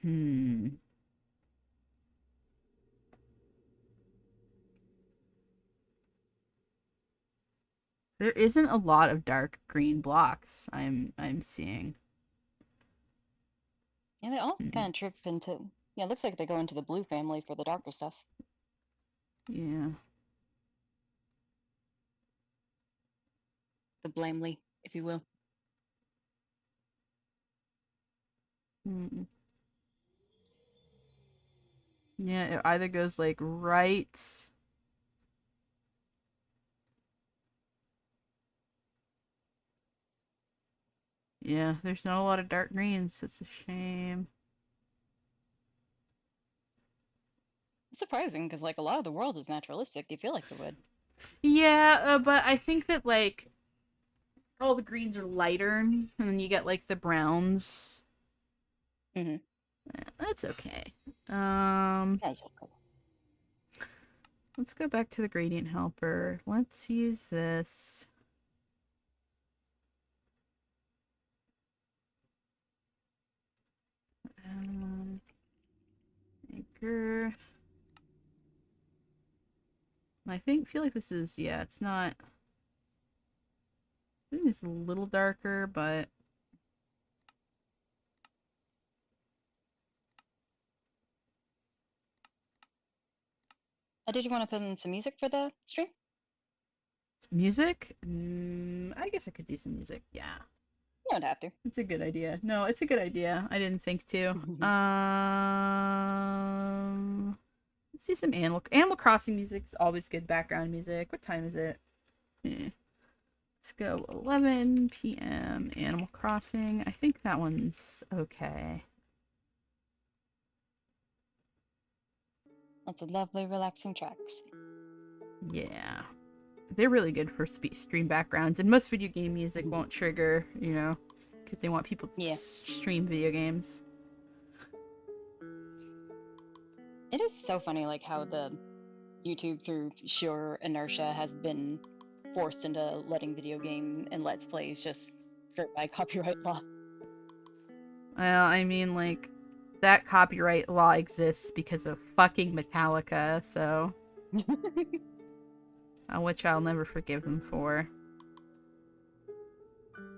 Hmm. There isn't a lot of dark green blocks I'm seeing. Yeah, they all kind of trip into. Yeah, it looks like they go into the blue family for the darker stuff. Yeah. The blamely, if you will. Mm. Yeah, it either goes like right. Yeah, there's not a lot of dark greens. It's a shame. It's surprising because like a lot of the world is naturalistic. You feel like it would. Yeah, but I think that like all the greens are lighter, and then you get like the browns. Mm-hmm. That's okay. That's okay. Let's go back to the gradient helper. Let's use this. Anchor. I feel like this is, yeah, it's not... I think it's a little darker, but... Did you want to put in some music for the stream? Music? I guess I could do some music, yeah. don't have to. It's a good idea. No, it's a good idea. I didn't think to. Let's do some Animal Crossing music's always good background music. What time is it? Let's go 11 p.m. Animal Crossing. I think that one's okay. Lots of lovely, relaxing tracks. Yeah. They're really good for stream backgrounds, and most video game music won't trigger, you know, because they want people to stream video games. It is so funny, like, how the YouTube, through sheer inertia, has been forced into letting video game and Let's Plays just skirt by copyright law. Well, I mean, like, that copyright law exists because of fucking Metallica, so... which I'll never forgive them for.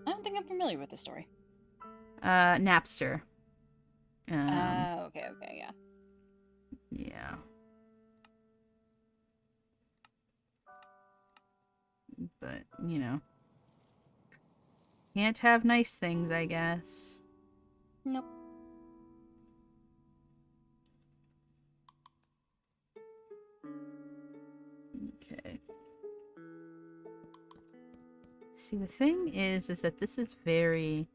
I don't think I'm familiar with the story. Napster. Okay, yeah. Yeah. But, you know. Can't have nice things, I guess. Nope. Okay. See, the thing is that this is very...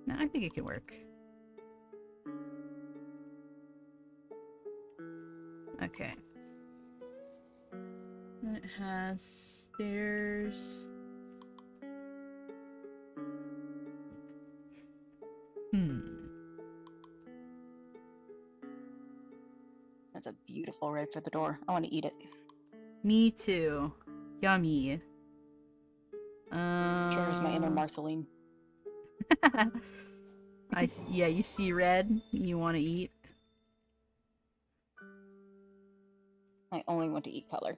No, I think it can work. Okay. It has stairs. That's a beautiful right for the door. I want to eat it. Me too. Yummy. Sure is my inner Marceline. Yeah, you see red, you want to eat. I only want to eat color.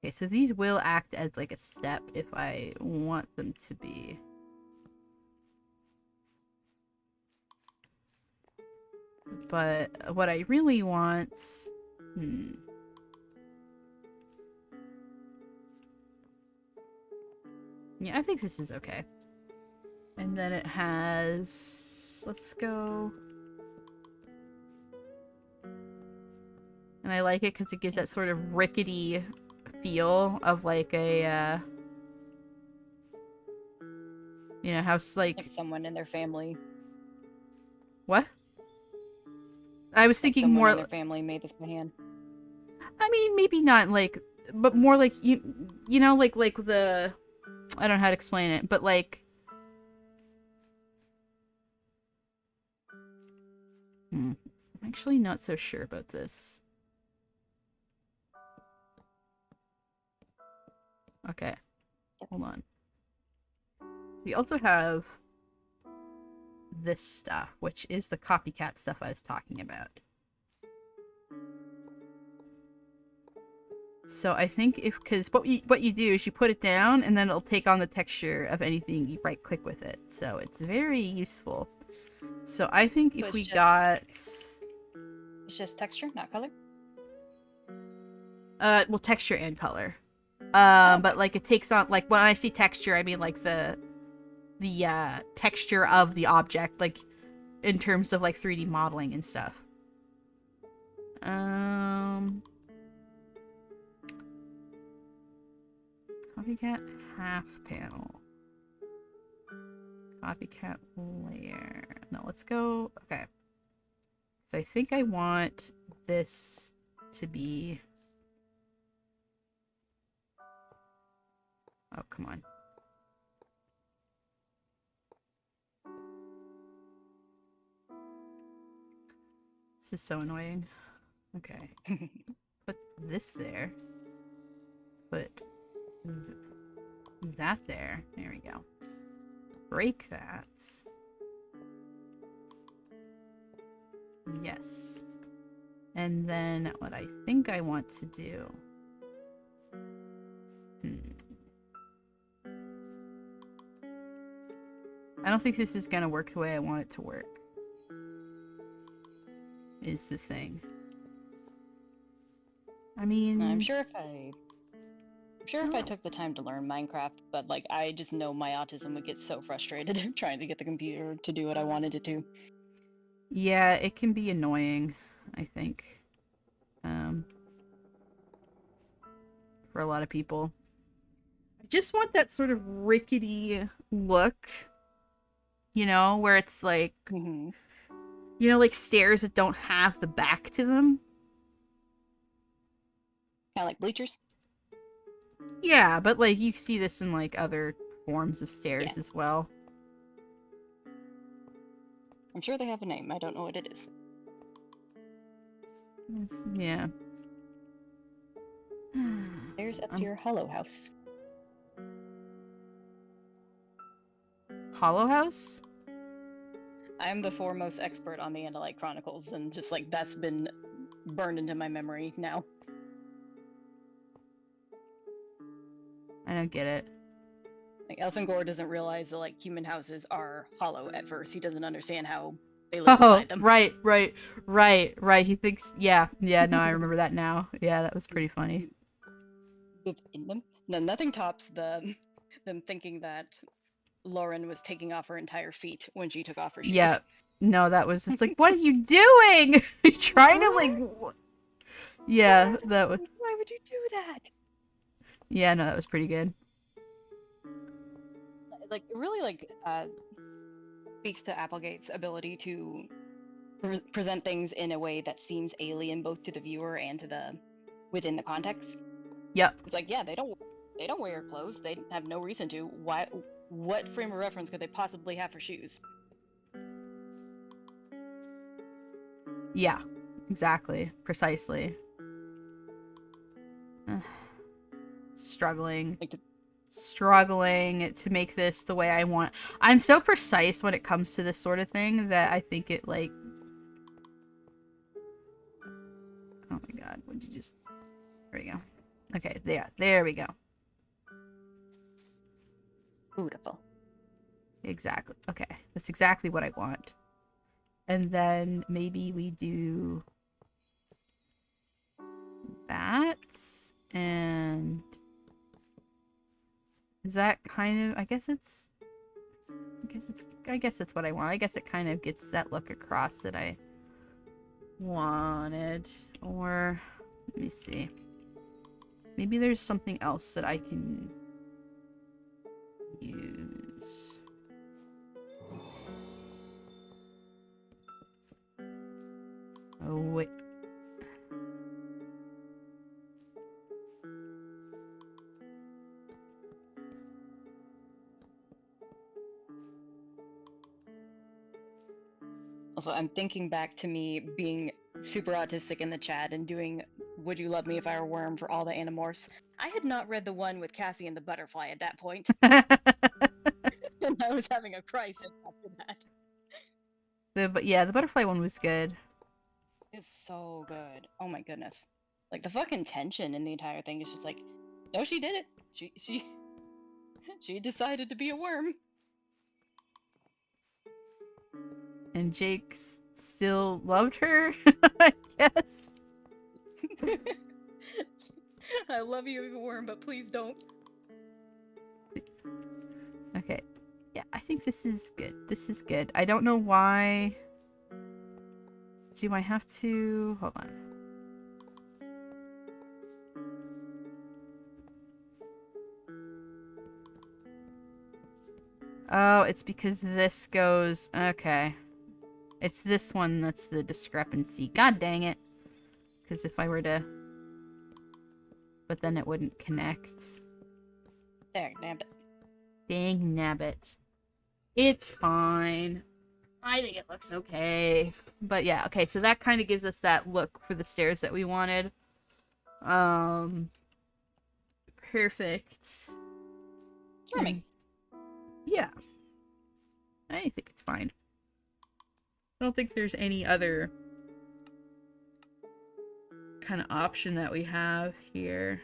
Okay, so these will act as like a step if I want them to be. But what I really want... Yeah, I think this is okay. And then it has... Let's go... And I like it because it gives that sort of rickety feel of like a... you know, how like someone in their family. What? I was thinking someone more... in their family made this by hand. I mean, maybe not like... But more like, you know, like the... I don't know how to explain it, but like... I'm actually not so sure about this. Okay. Hold on. We also have this stuff, which is the copycat stuff I was talking about. So I think because what you do is you put it down and then it'll take on the texture of anything you right click with it. So it's very useful. So I think if we got... It's just texture, not color? Well, texture and color. But like it takes on, like when I see texture, I mean like the texture of the object, like in terms of like 3D modeling and stuff. Copycat half panel. Copycat layer. No, let's go. Okay. So I think I want this to be... Oh, come on. This is so annoying. Okay. Put this there. Put that there. There we go. Break that. Yes. And then what I think I want to do... I don't think this is gonna work the way I want it to work. Is the thing. I mean... I'm sure if I I'm sure if I took the time to learn Minecraft, but like I just know my autism would get so frustrated trying to get the computer to do what I wanted it to. Yeah, it can be annoying, I think. For a lot of people. I just want that sort of rickety look, you know, where it's like, Mm-hmm. you know, like stairs that don't have the back to them. Kind of like bleachers. Yeah, but like you see this in like other forms of stairs Yeah. as well. I'm sure they have a name. I don't know what it is. Yeah. Stairs up to your hollow house. Hollow House? I'm the foremost expert on the Andalite Chronicles, and just like that's been burned into my memory now. I don't get it. Like Elfangor doesn't realize that like human houses are hollow at first. He doesn't understand how they live Oh, inside them. right. He thinks, yeah, no, I remember that now. Yeah, that was pretty funny. Live in them. No, nothing tops them thinking that Lauren was taking off her entire feet when she took off her shoes. Yeah, no, that was just like, what are you doing? You're trying to like, yeah, that was. Why would you do that? Yeah, no, that was pretty good. Like it really like speaks to Applegate's ability to present things in a way that seems alien both to the viewer and to the within the context. Yep. It's like, yeah, they don't wear clothes. They have no reason to. Why? What frame of reference could they possibly have for shoes? Yeah, exactly, precisely. Struggling. Like Struggling to make this the way I want. I'm so precise when it comes to this sort of thing that I think it like. Oh my god! Would you just? There we go. Okay, there we go. beautiful. Exactly. Okay, that's exactly what I want. And then maybe we do that, and is that kind of? I guess it's what I want. I guess it kind of gets that look across that I wanted. Or let me see. Maybe there's something else that I can use. Oh wait. Also, I'm thinking back to me being super autistic in the chat and doing Would You Love Me If I Were a Worm for all the Animorphs. I had not read the one with Cassie and the butterfly at that point. And I was having a crisis after that. The butterfly one was good. It's so good. Oh my goodness. Like the fucking tension in the entire thing is just like, no, she did it. She decided to be a worm. And Jake still loved her, I guess. I love you, you worm, but please don't. Okay. Yeah, I think this is good. This is good. I don't know why. Do I have to... Hold on. Oh, it's because this goes... Okay. It's this one that's the discrepancy. God dang it. Because if I were to... But then it wouldn't connect. There, nabbed it. Dang nabbit. It's fine. I think it looks okay. But yeah, okay, so that kind of gives us that look for the stairs that we wanted. Perfect. Charming. Yeah. I think it's fine. I don't think there's any other kind of option that we have here.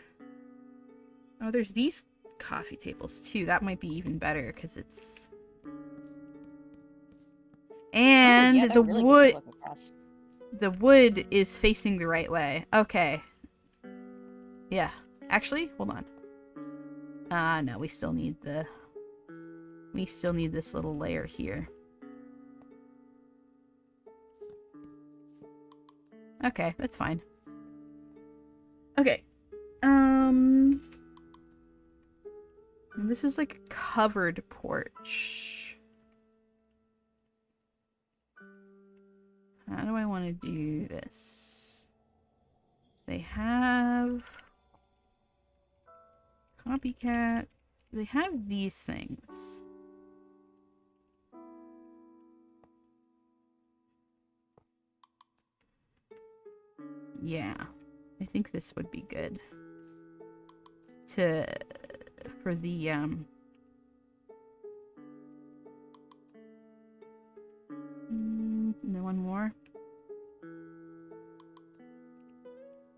Oh, there's these coffee tables too. That might be even better because it's... And yeah, the really wood... look across. The wood is facing the right way. Okay. Yeah. Actually, hold on. No, we still need this little layer here. Okay, that's fine. Okay. And this is like a covered porch. How do I want to do this? They have copycats. They have these things. Yeah, I think this would be good for the and then one more,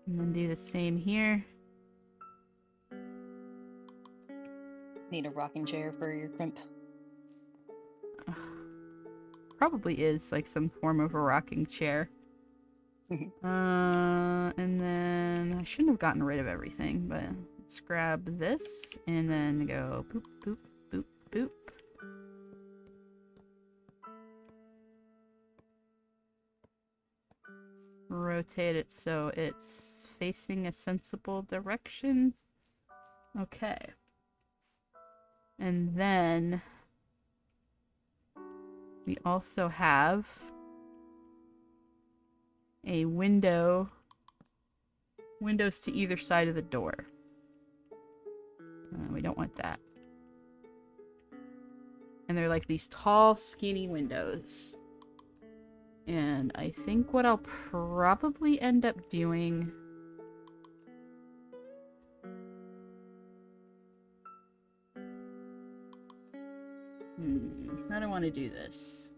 and then do the same here. Need a rocking chair for your crimp. Probably is like some form of a rocking chair. And then I shouldn't have gotten rid of everything, but let's grab this and then go boop, boop, boop, boop. Rotate it so it's facing a sensible direction. Okay. And then we also have a windows to either side of the door. We don't want that. And they're like these tall, skinny windows. And I think what I'll probably end up doing... How do I want to do this?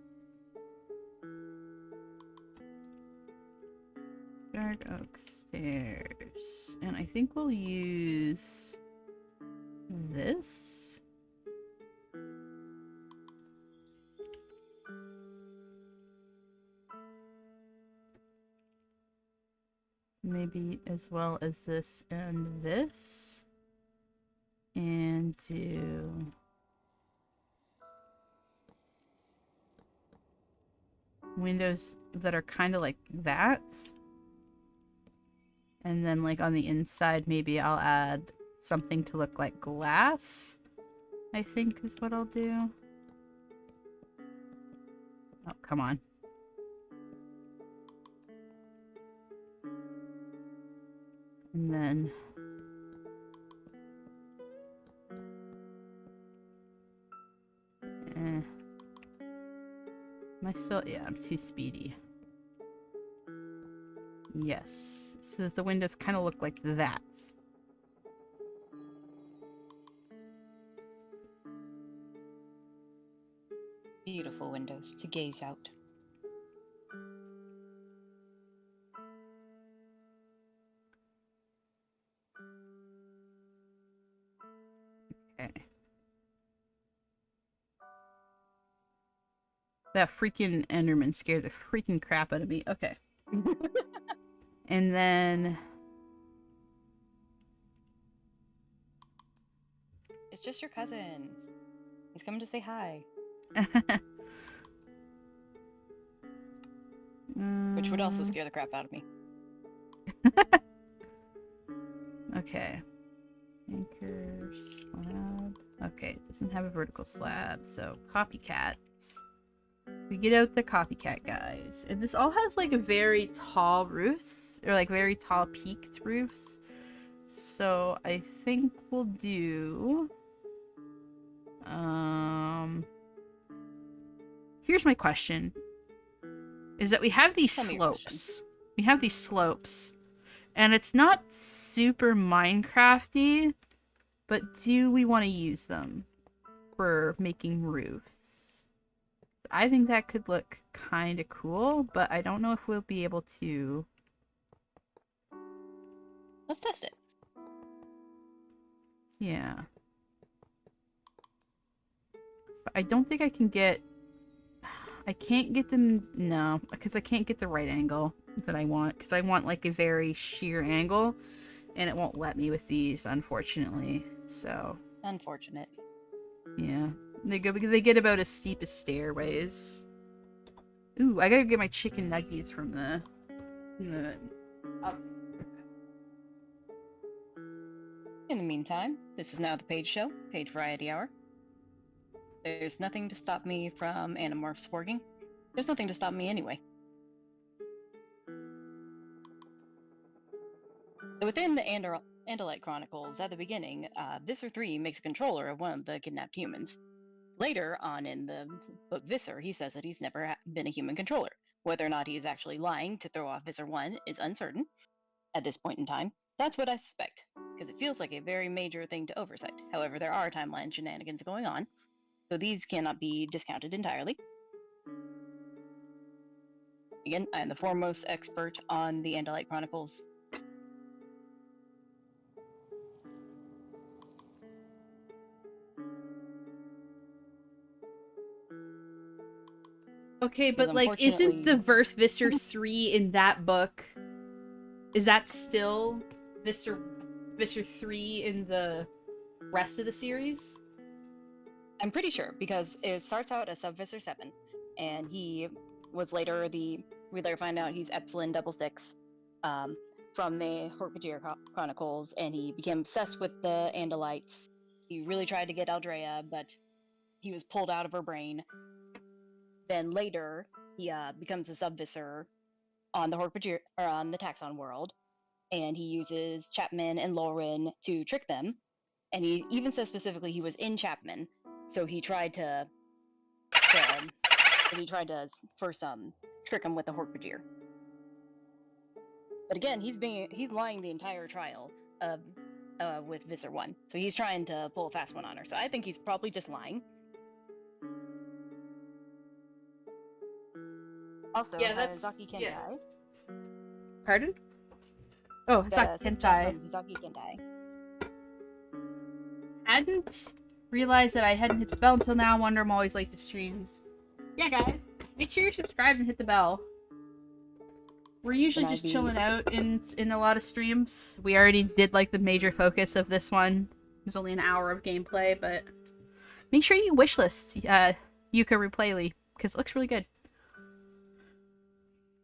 Dark oak stairs. And I think we'll use this. Maybe as well as this and this. And do... windows that are kind of like that. And then like on the inside, maybe I'll add something to look like glass, I think is what I'll do. Oh, come on. And then... Am I still... Yeah, I'm too speedy. Yes. So that the windows kind of look like that. Beautiful windows to gaze out. Okay. That freaking Enderman scared the freaking crap out of me. Okay. And then... It's just your cousin. He's coming to say hi. Which would also scare the crap out of me. Okay. Anchor slab. Okay, it doesn't have a vertical slab, so copycats. We get out the copycat guys. And this all has like a very tall roofs, or like very tall peaked roofs. So I think we'll do... Here's my question. Is that we have these slopes. We have these slopes. And it's not super Minecrafty, but do we want to use them for making roofs? I think that could look kind of cool, but I don't know if we'll be able to... Let's test it. Yeah. But I don't think I can get... I can't get them... No, because I can't get the right angle that I want. Because I want like a very sheer angle, and it won't let me with these, unfortunately. So... Unfortunate. Yeah. They get about as steep as stairways. Ooh, I gotta get my chicken nuggets from the up. In the meantime, this is now the Page Show, Page Variety Hour. There's nothing to stop me from Animorphs working. There's nothing to stop me anyway. So within the Andalite Chronicles, at the beginning, Visser 3 makes a controller of one of the kidnapped humans. Later on in the book Visser, he says that he's never been a human controller. Whether or not he is actually lying to throw off Visser 1 is uncertain at this point in time. That's what I suspect, because it feels like a very major thing to oversight. However, there are timeline shenanigans going on, so these cannot be discounted entirely. Again, I am the foremost expert on the Andalite Chronicles. Okay, but like, isn't the verse Visser 3 in that book? Is that still Visser 3 in the rest of the series? I'm pretty sure, because it starts out as Sub-Visser 7, and he was later we later find out he's Epsilon 66 from the Hork-Bajir Chronicles, and he became obsessed with the Andalites. He really tried to get Aldrea, but he was pulled out of her brain. Then later, he becomes a Sub-Visser on the Hork-Bajir, or on the Taxon world, and he uses Chapman and Lauren to trick them. And he even says specifically he was in Chapman, so he tried to first trick him with the Hork-Bajir. But again, he's lying the entire trial with Visser 1, so he's trying to pull a fast one on her. So I think he's probably just lying. Also, yeah, that's Hazaki Kentai. Yeah. Pardon? Oh, Hazaki Kentai. Hazaki Kentai. Hadn't realized that I hadn't hit the bell until now. Wonder I'm always late to streams. Yeah, guys, make sure you're subscribed and hit the bell. We're usually just chilling out in a lot of streams. We already did like the major focus of this one. It was only an hour of gameplay, but make sure you wishlist Yooka-Replayee because it looks really good.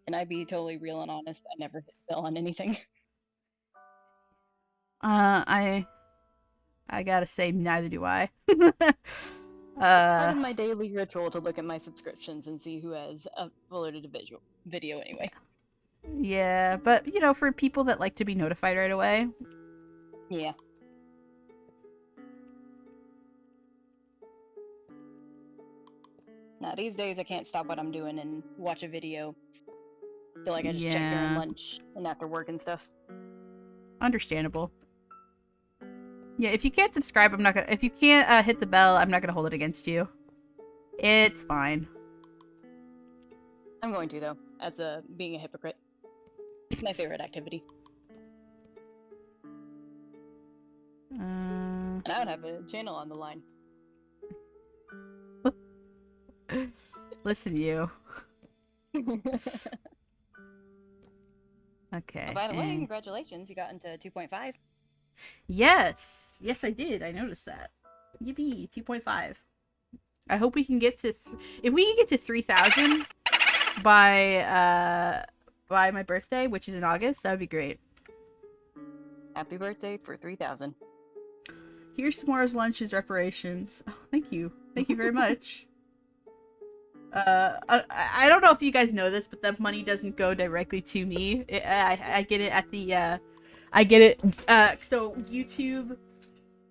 Can I be totally real and honest? I never hit the bell on anything. I gotta say, neither do I. Part of my daily ritual to look at my subscriptions and see who has uploaded a video anyway. Yeah, but you know, for people that like to be notified right away. Yeah. Now these days I can't stop what I'm doing and watch a video. So like I just check during lunch and after work and stuff. Understandable. Yeah, if you can't subscribe, I'm not gonna. If you can't hit the bell, I'm not gonna hold it against you. It's fine. I'm going to though, as being a hypocrite. It's my favorite activity. And I would have a channel on the line. Listen, you. Okay. Oh, by the way, congratulations! You got into 2.5. Yes, yes, I did. I noticed that. Yippee! 2.5. I hope we can get to. If we can get to 3,000 by my birthday, which is in August, that would be great. Happy birthday for 3,000. Here's tomorrow's lunch as reparations. Oh, thank you very much. I don't know if you guys know this, but that money doesn't go directly to me. I get it at the so YouTube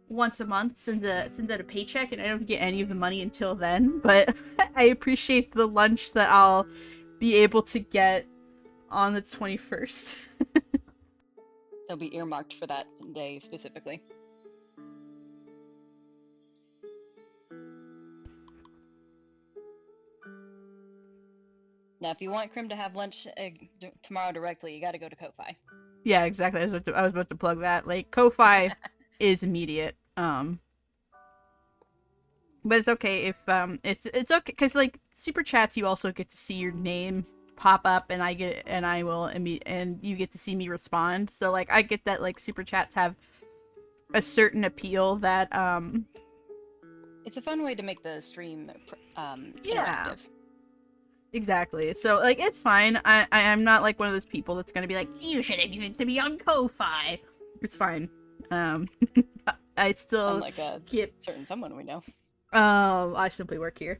once a month sends out a paycheck, and I don't get any of the money until then, but I appreciate the lunch that I'll be able to get on the 21st. It'll be earmarked for that day specifically. Now, if you want Crim to have lunch tomorrow directly, you gotta go to Ko-Fi. Yeah, exactly. I was about to plug that. Like, Ko-Fi is immediate. But it's okay if it's okay because like super chats, you also get to see your name pop up, and you get to see me respond. So like I get that like super chats have a certain appeal that It's a fun way to make the stream yeah, interactive. exactly. So like it's fine. I'm not like one of those people that's gonna be like, you should have given it to me on Ko-Fi. It's fine. I still Unlike a get certain someone we know. I simply work here.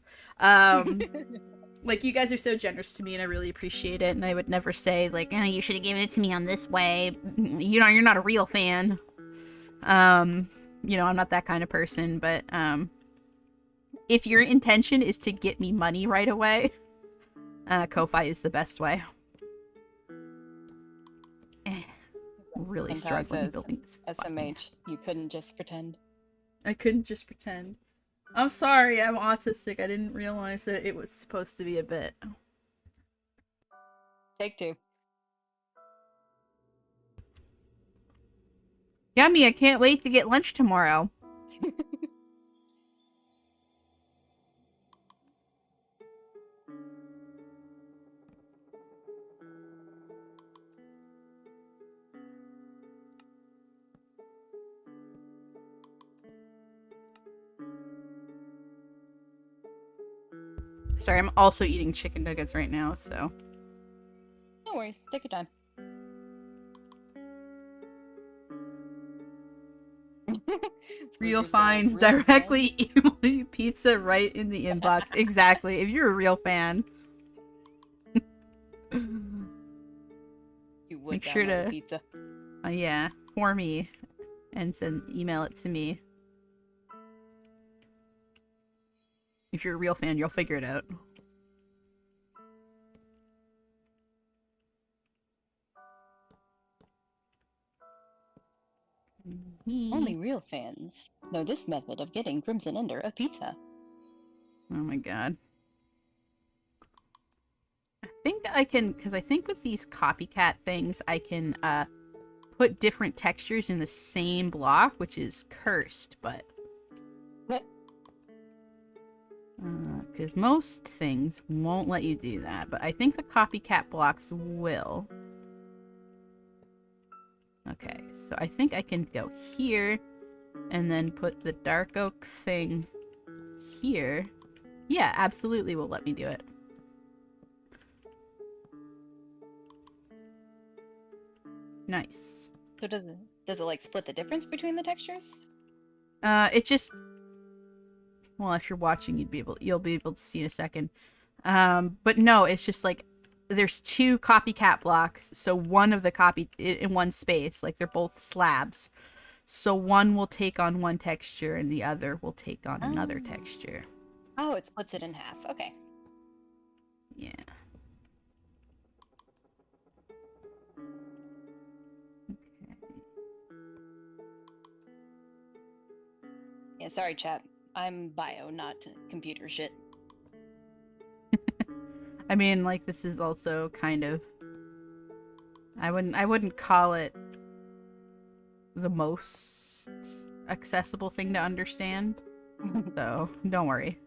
Like you guys are so generous to me and I really appreciate it, and I would never say like, oh, you should have given it to me on this way. You know, you're not a real fan. You know, I'm not that kind of person, but if your intention is to get me money right away, Ko-Fi is the best way. Really Sometimes struggling building this. SMH, you couldn't just pretend. I couldn't just pretend. I'm sorry, I'm autistic. I didn't realize that it was supposed to be a bit. Take two. Yummy, I can't wait to get lunch tomorrow. Sorry, I'm also eating chicken nuggets right now, so. No worries. Take your time. Real Squeaker says, finds "Real directly email pizza right in the inbox. Exactly. If you're a real fan. fan. You would Make sure download to- pizza. Yeah, for me. And email it to me. If you're a real fan, you'll figure it out. Only real fans know this method of getting Crimson Ender a pizza. Oh my god. I think I can, because I think with these copycat things, I can put different textures in the same block, which is cursed, but... What? Because most things won't let you do that, but I think the copycat blocks will. Okay, so I think I can go here, and then put the dark oak thing here. Yeah, absolutely will let me do it. Nice. So does it like split the difference between the textures? It just... Well, if you're watching, you'll be able to see in a second. But no, it's just like there's two copycat blocks, so one of the copy in one space, like they're both slabs. So one will take on one texture and the other will take on another texture. Oh, it splits it in half. Okay. Yeah. Okay. Yeah, sorry, chat. I'm bio, not computer shit. I mean, like, this is also kind of... I wouldn't call it the most accessible thing to understand. So, don't worry.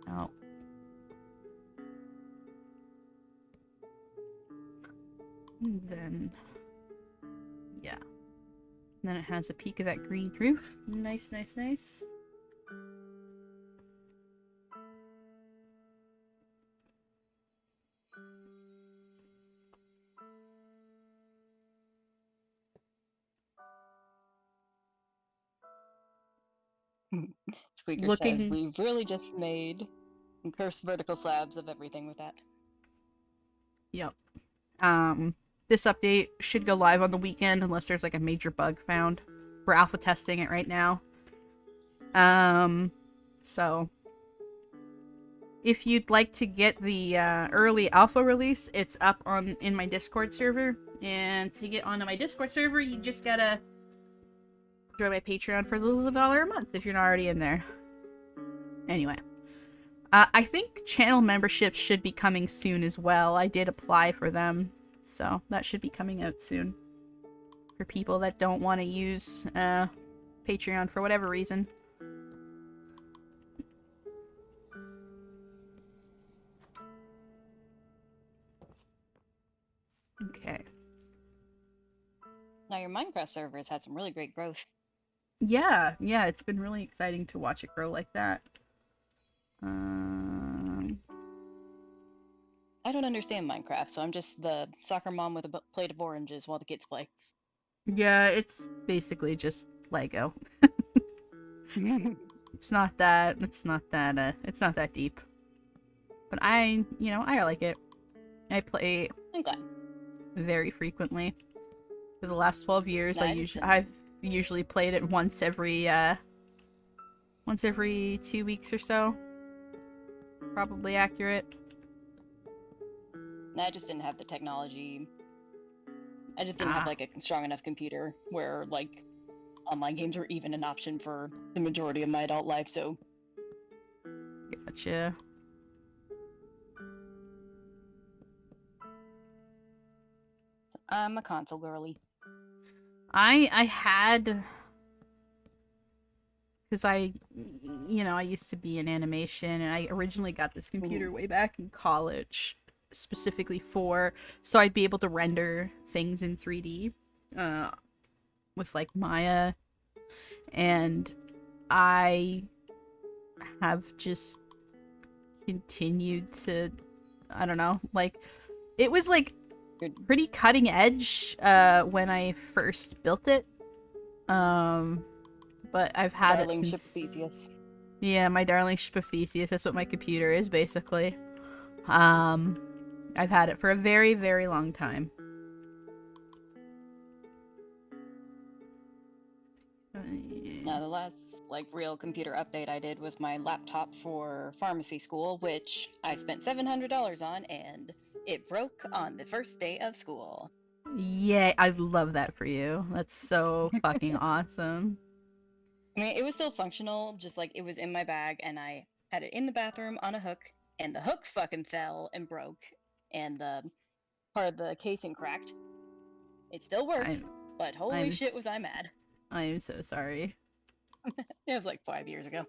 Oh. And then... Yeah. And then it has a peek of that green roof. Nice, nice, nice. Squeaker says, we've really just made cursed vertical slabs of everything with that. Yep. This update should go live on the weekend unless there's like a major bug found. We're alpha testing it right now. So if you'd like to get the early alpha release, it's up in my Discord server. And to get onto my Discord server, you just gotta join my Patreon for as little as $1 a month if you're not already in there. Anyway. I think channel memberships should be coming soon as well. I did apply for them, so that should be coming out soon. For people that don't want to use Patreon for whatever reason. Okay. Now your Minecraft server has had some really great growth. Yeah, yeah, it's been really exciting to watch it grow like that. I don't understand Minecraft, so I'm just the soccer mom with a plate of oranges while the kids play. Yeah, it's basically just Lego. It's not that it's not that deep. But I like it. I play I'm glad. very frequently. For the last 12 years, Nice. I've usually played it once every 2 weeks or so. Probably accurate. I just didn't have the technology. I just didn't have like a strong enough computer where like online games were even an option for the majority of my adult life, so Gotcha. I'm a console girly. I had, because I used to be in animation, and I originally got this computer way back in college, specifically so I'd be able to render things in 3D with like Maya, and I have just continued to, I don't know, like, it was like pretty cutting edge when I first built it, but I've had Darling it ship since. Theseus. Yeah, my darling ship of Theseus. That's what my computer is, basically. I've had it for a very, very long time. Now the last like real computer update I did was my laptop for pharmacy school, which I spent $700 on, and it broke on the first day of school. Yay, I love that for you. That's so fucking awesome. I mean, it was still functional, just like it was in my bag, and I had it in the bathroom on a hook, and the hook fucking fell and broke, and the part of the casing cracked. It still worked, but holy shit was I mad. I am so sorry. It was like 5 years ago.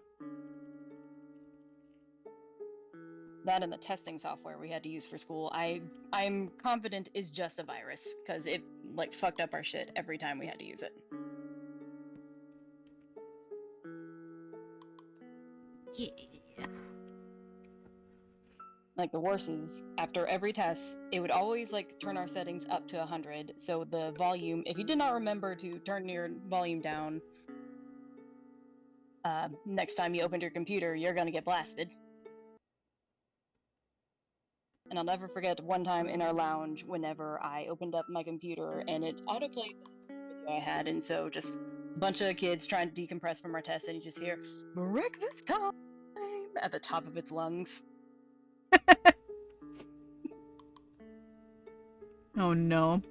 That and the testing software we had to use for school, I'm confident is just a virus, because it like fucked up our shit every time we had to use it. Yeah. Like the worst is, after every test, it would always like turn our settings up to 100, so the volume, if you did not remember to turn your volume down, next time you opened your computer, you're gonna get blasted. And I'll never forget one time in our lounge whenever I opened up my computer and it autoplayed the video I had, and so just a bunch of kids trying to decompress from our test, and you just hear breakfast time at the top of its lungs. Oh no.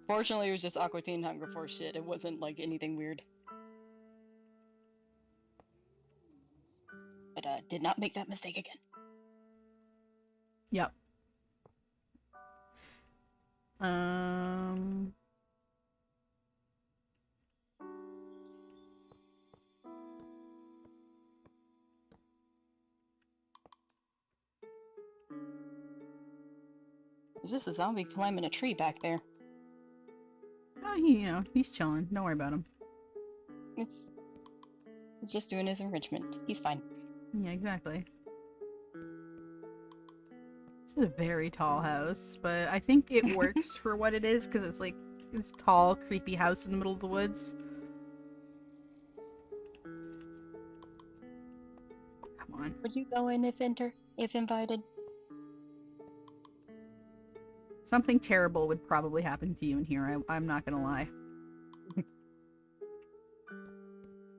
Fortunately, it was just Aqua Teen Hunger Force shit. It wasn't like anything weird. But did not make that mistake again. Yep. Is this a zombie climbing a tree back there? Oh, he's chilling. Don't worry about him. He's just doing his enrichment. He's fine. Yeah, exactly. This is a very tall house, but I think it works for what it is, because it's like this tall, creepy house in the middle of the woods. Come on. Would you go in if invited? Something terrible would probably happen to you in here. I'm not gonna lie.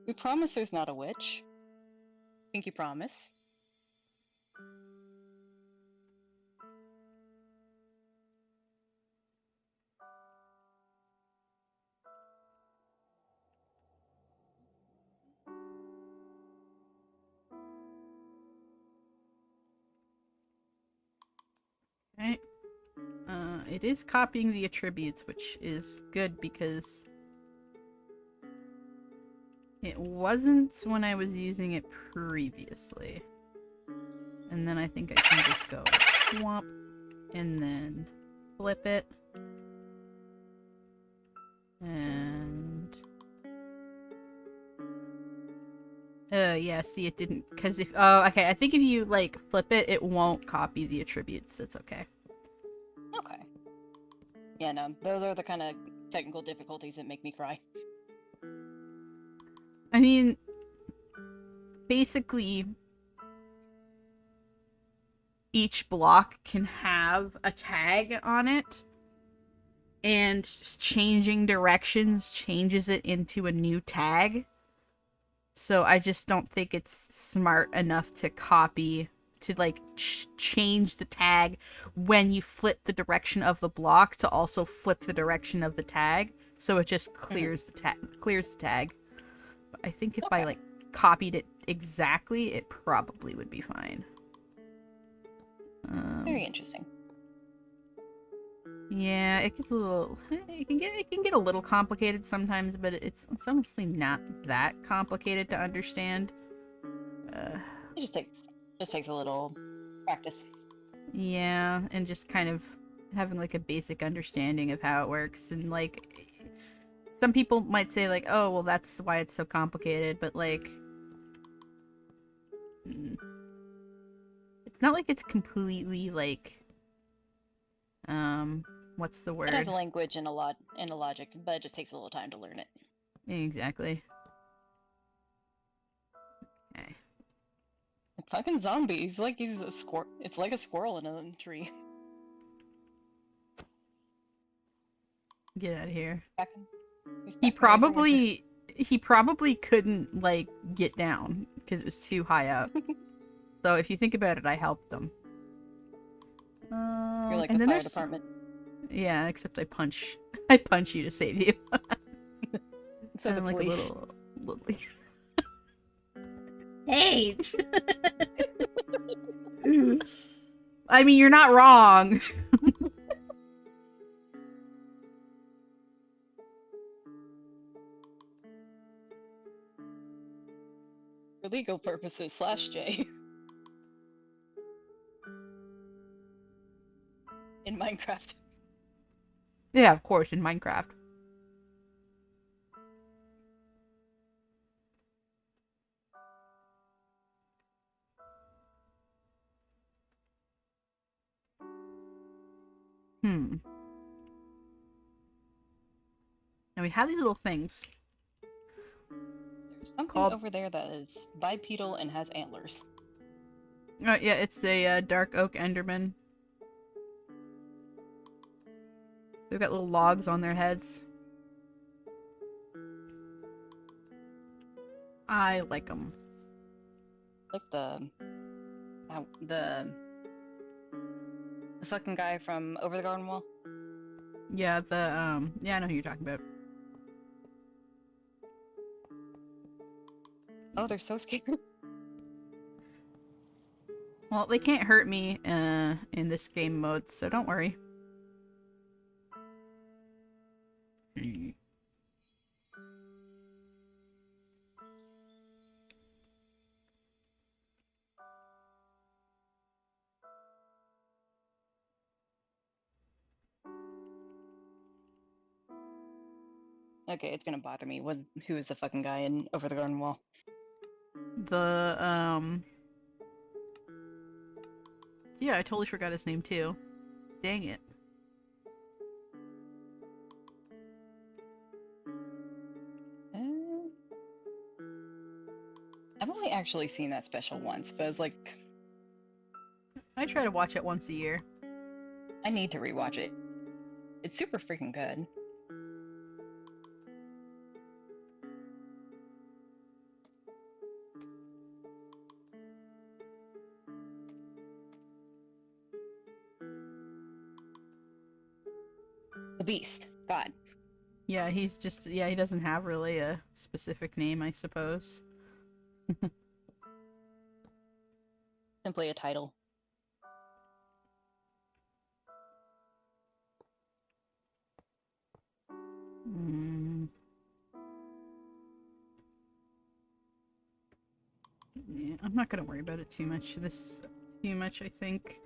We promise there's not a witch. Pinky promise. Okay. It is copying the attributes, which is good because it wasn't when I was using it previously. And then I think I can just go swamp and then flip it. And yeah, see, it didn't, because if, oh, okay, I think if you, like, flip it, it won't copy the attributes. It's okay. Okay. Yeah, no, those are the kind of technical difficulties that make me cry. I mean, basically, each block can have a tag on it, and changing directions changes it into a new tag. So I just don't think it's smart enough to copy, to like change the tag when you flip the direction of the block to also flip the direction of the tag. So it just clears the tag. But I think if I like copied it exactly, it probably would be fine. Very interesting. Yeah, it gets a little. It can get a little complicated sometimes, but it's honestly not that complicated to understand. It just takes a little practice. Yeah, and just kind of having like a basic understanding of how it works, and like some people might say like, oh, well, that's why it's so complicated, but like, it's not like it's completely like, what's the word? It has a language and a logic, but it just takes a little time to learn it. Exactly. Okay. Fucking zombies! Like he's a squirrel. It's like a squirrel in a tree. Get out of here. He probably couldn't like get down because it was too high up. So if you think about it, I helped him. You're like and the then fire department. Yeah, except I punch you to save you. So the like police. a little... Hey! I mean, you're not wrong. For legal purposes, /J. In Minecraft. Yeah, of course, in Minecraft. Now we have these little things. There's something called... over there that is bipedal and has antlers. Yeah, it's a dark oak enderman. They've got little logs on their heads. I like them. Like the fucking guy from Over the Garden Wall. Yeah, yeah, I know who you're talking about. Oh, they're so scared. Well, they can't hurt me in this game mode, so don't worry. Okay, it's gonna bother me. Who is the fucking guy in Over the Garden Wall? Yeah, I totally forgot his name too. Dang it. I've only actually seen that special once, but it's like... I try to watch it once a year. I need to rewatch it. It's super freaking good. The Beast. God. Yeah, he's just, yeah, he doesn't have really a specific name, I suppose. Simply a title. Yeah, I'm not gonna worry about it too much. I think.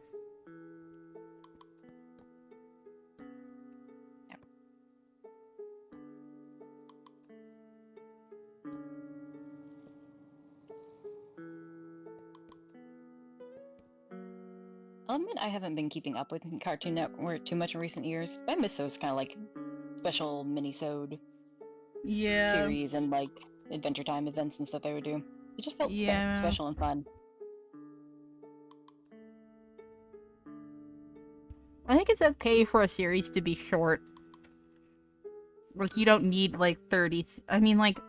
I'll admit I haven't been keeping up with Cartoon Network too much in recent years. But I miss those kind of like special mini-sode Yeah. series and like Adventure Time events and stuff they would do. It just felt Yeah. special and fun. I think it's okay for a series to be short. Like, you don't need, like, 30... I mean, like,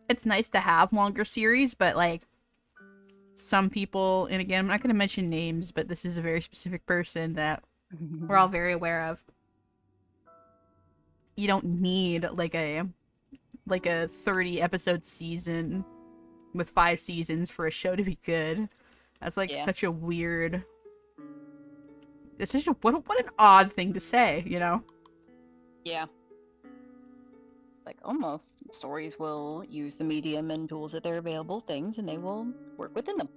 it's nice to have longer series, but, like, some people... And again, I'm not going to mention names, but this is a very specific person that we're all very aware of. You don't need, like a 30-episode season with 5 seasons for a show to be good. That's, like, such a weird... It's such a... What an odd thing to say, you know? Yeah. Like, almost stories will use the medium and tools that they're available things, and they will work within them.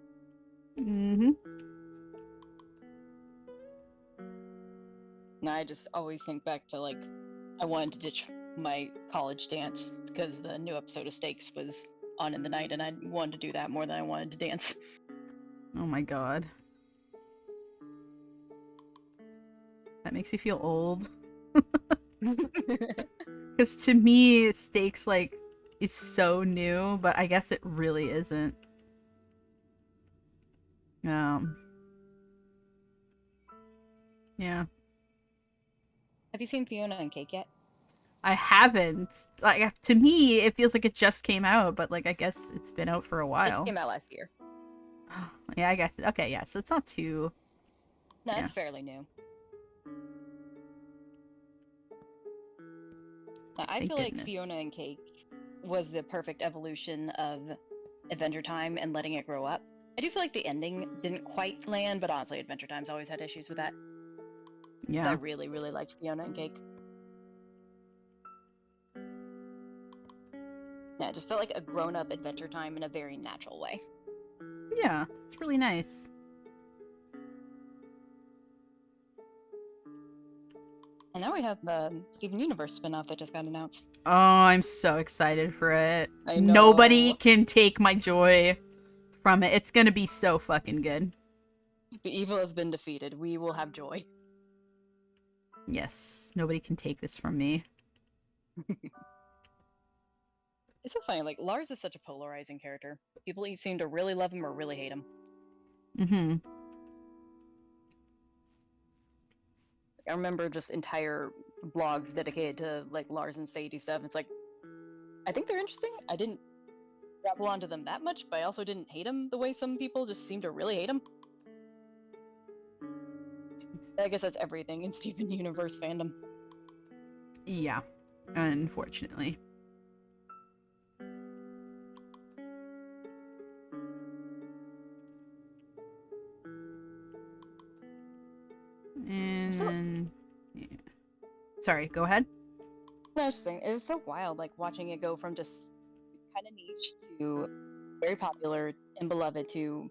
Mm-hmm. And I just always think back to, like, I wanted to ditch my college dance because the new episode of Stakes was on in the night, and I wanted to do that more than I wanted to dance. Oh my god. That makes me feel old. Because to me, Stakes, like, is so new, but I guess it really isn't. Yeah. Have you seen Fiona and Cake yet? I haven't. Like, to me, it feels like it just came out, but, like, I guess it's been out for a while. It came out last year. Yeah, I guess. Okay, yeah, so it's not too... No, it's fairly new. Now, I feel like Fiona and Cake was the perfect evolution of Adventure Time and letting it grow up. I do feel like the ending didn't quite land, but honestly, Adventure Time's always had issues with that. Yeah. I really, really liked Fiona and Cake. Yeah, it just felt like a grown-up Adventure Time in a very natural way. Yeah, it's really nice. And now we have the Steven Universe spinoff that just got announced. Oh, I'm so excited for it. I know. Nobody can take my joy from it. It's gonna be so fucking good. The evil has been defeated. We will have joy. Yes, nobody can take this from me. It's so funny, like, Lars is such a polarizing character. People seem to really love him or really hate him. Mm-hmm. I remember just entire blogs dedicated to, like, Lars and Sadie stuff. It's like, I think they're interesting. I didn't grapple onto them that much, but I also didn't hate him the way some people just seem to really hate him. I guess that's everything in Steven Universe fandom. Yeah, unfortunately. And then... Yeah. Sorry, go ahead. No, I was just saying, it was so wild, like, watching it go from just kind of niche to very popular and beloved to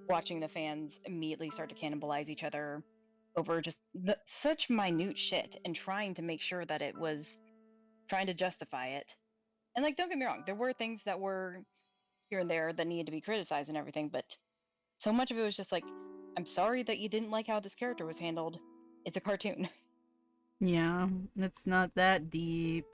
watching the fans immediately start to cannibalize each other over just such minute shit and trying to make sure that it was trying to justify it. And, like, don't get me wrong, there were things that were here and there that needed to be criticized and everything, but so much of it was just like, I'm sorry that you didn't like how this character was handled. It's a cartoon. Yeah, it's not that deep.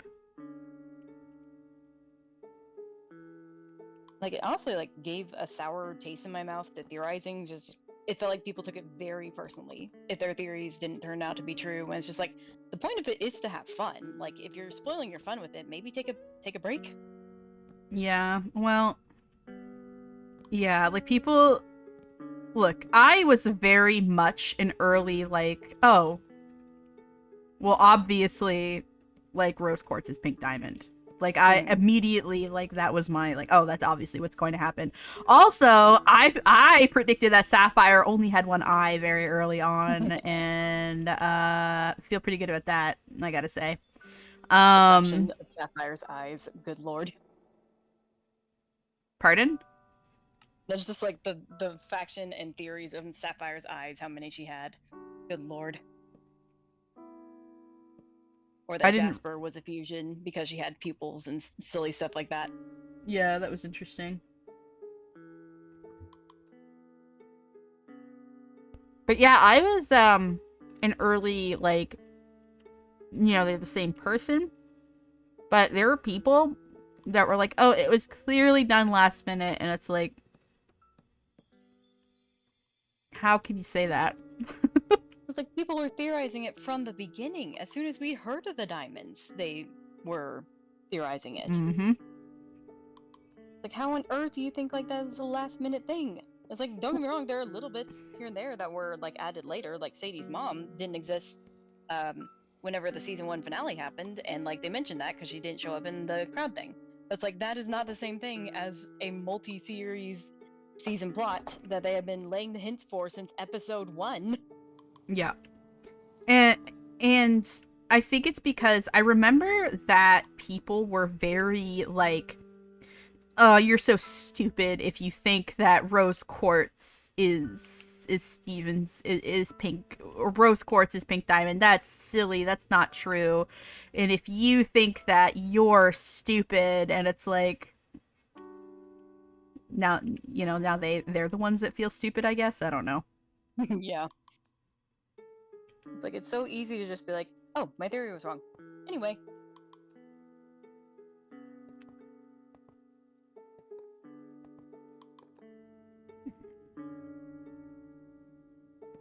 Like, it honestly, like, gave a sour taste in my mouth to theorizing. Just, it felt like people took it very personally if their theories didn't turn out to be true. And it's just like, the point of it is to have fun. Like, if you're spoiling your fun with it, maybe take a break. Yeah, well... Yeah, like, people... Look, I was very much an early, like, oh... Well, obviously, like, Rose Quartz is Pink Diamond. Like, I immediately, like, that was my, like, oh, that's obviously what's going to happen. Also, I predicted that Sapphire only had one eye very early on, and feel pretty good about that, I gotta say. Of Sapphire's eyes, good lord. Pardon? That's just, like, the faction and theories of Sapphire's eyes, how many she had. Good lord. Or that Jasper was a fusion because she had pupils and silly stuff like that. Yeah, that was interesting. But yeah, I was an early, like, you know, they're the same person, but there were people that were like, oh, it was clearly done last minute, and it's like, how can you say that? It's like people were theorizing it from the beginning. As soon as we heard of the diamonds, they were theorizing it. Mm-hmm. Like, how on earth do you think like that is a last minute thing? It's like, don't get me wrong, there are little bits here and there that were like added later. Like Sadie's mom didn't exist whenever the season 1 finale happened, and like they mentioned that because she didn't show up in the crowd thing. But it's like that is not the same thing as a multi-series season plot that they have been laying the hints for since episode 1. Yeah. And I think it's because I remember that people were very like, oh, you're so stupid if you think that rose quartz is Steven's is pink, or rose quartz is pink diamond. That's silly. That's not true. And if you think that, you're stupid. And it's like, now, you know, now they're the ones that feel stupid, I guess. I don't know. Yeah. It's like, it's so easy to just be like, oh, my theory was wrong. Anyway.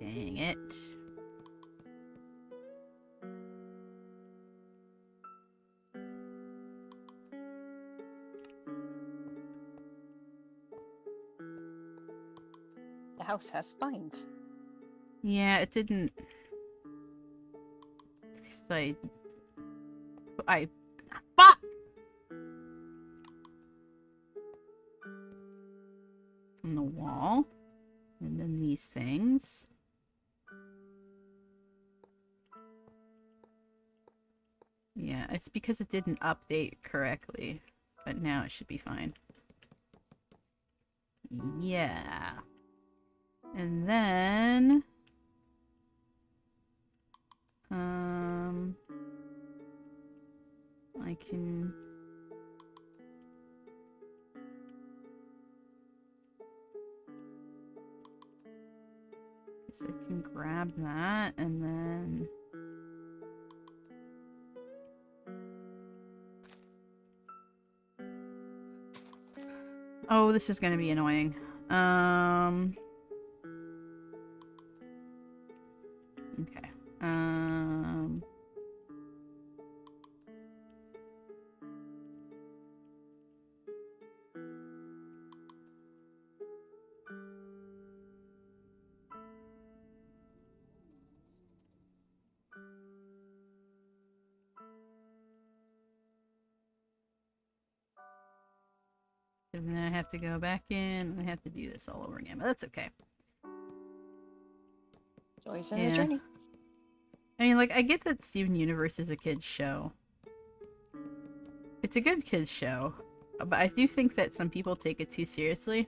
Dang it. The house has spines. Yeah, it didn't. I fuck. From the wall, and then these things. Yeah, it's because it didn't update correctly, but now it should be fine. Yeah. And then I can grab that, and then oh, this is gonna be annoying. Okay. And then I have to go back in, and I have to do this all over again, but that's okay. Joy's in the journey. I mean, like, I get that Steven Universe is a kid's show. It's a good kid's show, but I do think that some people take it too seriously.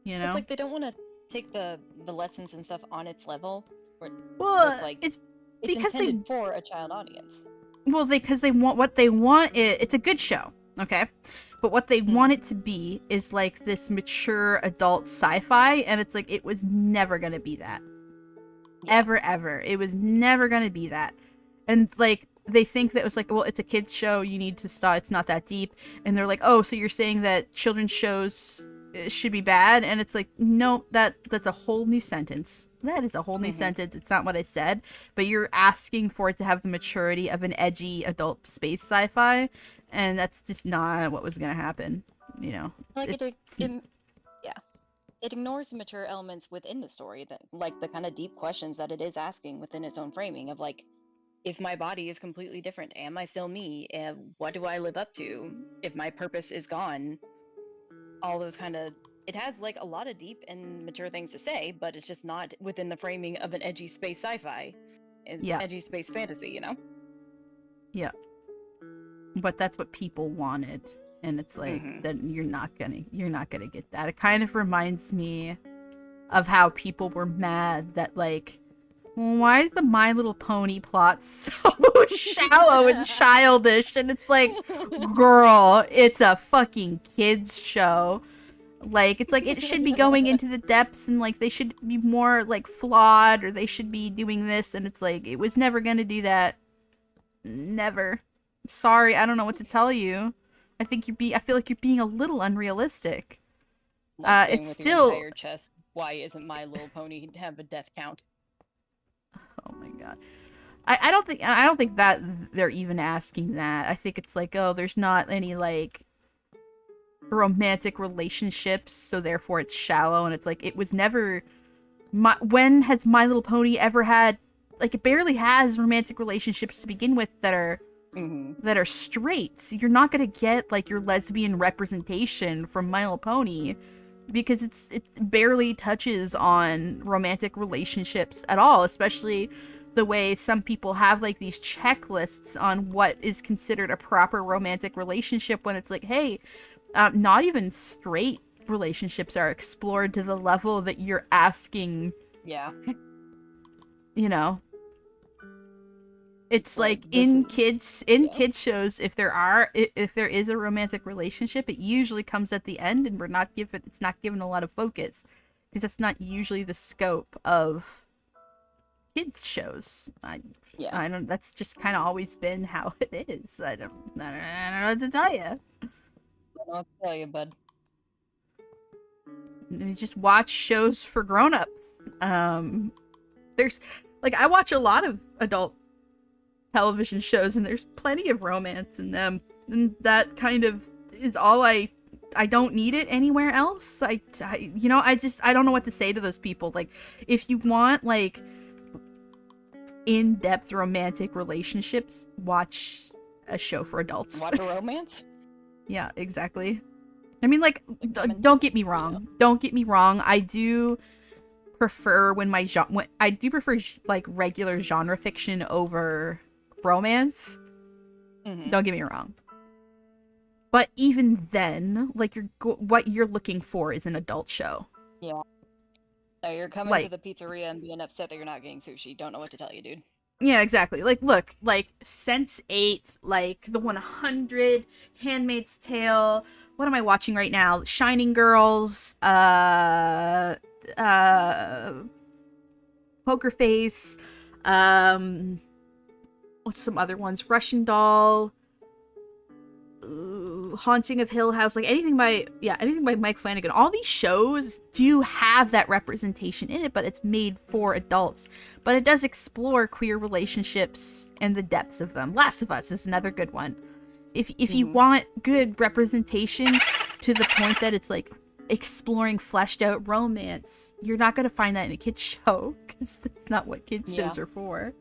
You know? It's like they don't want to take the lessons and stuff on its level. Well, like, it's it's because intended for a child audience. Well, because they want what they want. It's a good show, okay? But what they want it to be is like this mature adult sci-fi, and it's like, it was never gonna be that. Yeah. Ever. It was never gonna be that. And like, they think that it was like, well, it's a kid's show, you need to stop, it's not that deep. And they're like, oh, so you're saying that children's shows should be bad? And it's like, no, that's a whole new sentence. That is a whole new sentence. It's not what I said. But you're asking for it to have the maturity of an edgy adult space sci-fi, and that's just not what was gonna happen. You know, like it ignores the mature elements within the story, that like the kind of deep questions that it is asking within its own framing of like, if my body is completely different, am I still me? And what do I live up to if my purpose is gone? All those kind of, it has like a lot of deep and mature things to say, but it's just not within the framing of an edgy space sci-fi. Edgy space fantasy, you know? Yeah. But that's what people wanted. And it's like, then you're not gonna get that. It kind of reminds me of how people were mad that, like, why is the My Little Pony plot so shallow and childish? And it's like, girl, it's a fucking kids show. Like, it's like it should be going into the depths, and like they should be more like flawed, or they should be doing this, and it's like it was never gonna do that. Never. Sorry, I don't know what to tell you. I feel like you're being a little unrealistic. Like saying It's with still. your entire chest, why isn't My Little Pony have a death count? Oh my god. I don't think that they're even asking that. I think it's like, oh, there's not any like romantic relationships, so therefore it's shallow, and it's like it was never when has My Little Pony ever had, like, it barely has romantic relationships to begin with that are straight. You're not gonna get like your lesbian representation from My Little Pony because it barely touches on romantic relationships at all, especially the way some people have like these checklists on what is considered a proper romantic relationship, when it's like, hey, not even straight relationships are explored to the level that you're asking. Yeah. You know, it's like Like, in this kids shows, if there is a romantic relationship, it usually comes at the end, and it's not given a lot of focus because that's not usually the scope of kids shows. I don't. That's just kind of always been how it is. I don't know what to tell you. I'll tell you, bud. You just watch shows for grown-ups. There's like, I watch a lot of adult television shows, and there's plenty of romance in them, and that kind of is all I don't need it anywhere else. I don't know what to say to those people. Like, if you want like in-depth romantic relationships, watch a show for adults. Watch a romance? Yeah, exactly. I mean, like, don't get me wrong. Don't get me wrong. I do prefer like regular genre fiction over romance. Don't get me wrong. But even then, like, what you're looking for is an adult show. Yeah. So you're coming to the pizzeria and being upset that you're not getting sushi. Don't know what to tell you, dude. Yeah, exactly. Like, look, like Sense8, like The 100, Handmaid's Tale. What am I watching right now? Shining Girls, Poker Face, what's some other ones? Russian Doll, Haunting of Hill House, like anything by Mike Flanagan. All these shows do have that representation in it, but it's made for adults. But it does explore queer relationships and the depths of them. Last of Us is another good one. If you want good representation to the point that it's like exploring fleshed out romance, you're not going to find that in a kids show, because that's not what kids shows are for.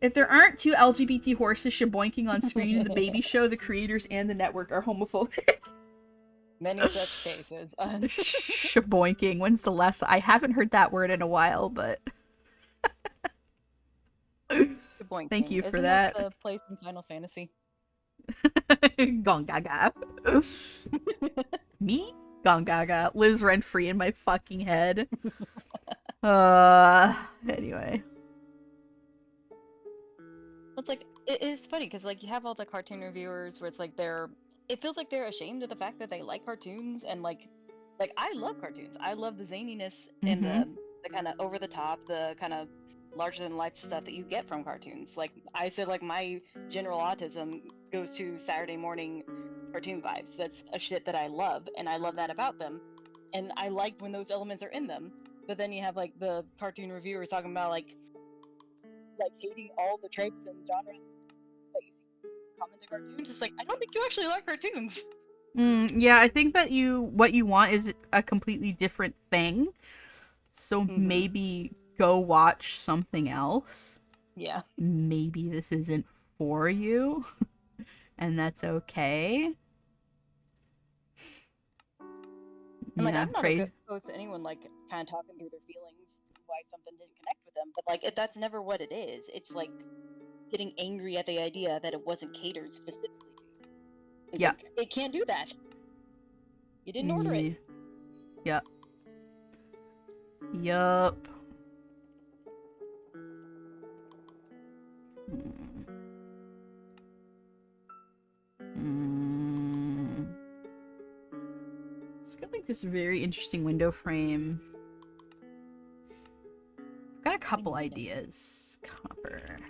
If there aren't two LGBT horses shaboinking on screen in the baby show, the creators and the network are homophobic. Many such cases. Shaboinking. When's the last? I haven't heard that word in a while, but thank you for that. The place in Final Fantasy. Gong Gaga. Me? Gong Gaga lives rent free in my fucking head. Anyway. It's like, it is funny because like you have all the cartoon reviewers where it's like it feels like they're ashamed of the fact that they like cartoons, and like I love cartoons. I love the zaniness and the kind of over the top, the kind of larger than life stuff that you get from cartoons. Like I said, like my general autism goes to Saturday morning cartoon vibes. That's a shit that I love, and I love that about them, and I like when those elements are in them. But then you have like the cartoon reviewers talking about like hating all the tropes and genres that you see common to cartoons. It's like, I don't think you actually like cartoons. Yeah, I think that what you want is a completely different thing. So maybe go watch something else. Yeah. Maybe this isn't for you, and that's okay. And like, I'm not opposed to anyone like kind of talking through their feelings, why something didn't connect with them, but like that's never what it is. It's like getting angry at the idea that it wasn't catered specifically to you. It's like, it can't do that. You didn't order it. Yep. Yup. got like this very interesting window frame. I've got a couple ideas. Copper. I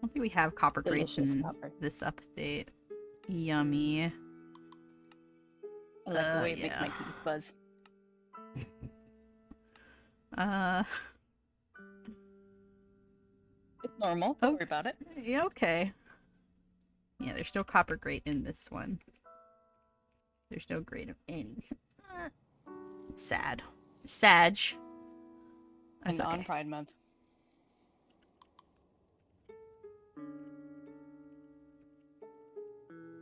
don't think we have copper grates Delicious in copper. this update. Yummy. I like the way it makes yeah. my teeth buzz. It's normal. Don't worry about it. Yeah, okay. Yeah, there's no copper grate in this one. There's no grate of any. It's sad. Sag. That's And okay. on Pride Month.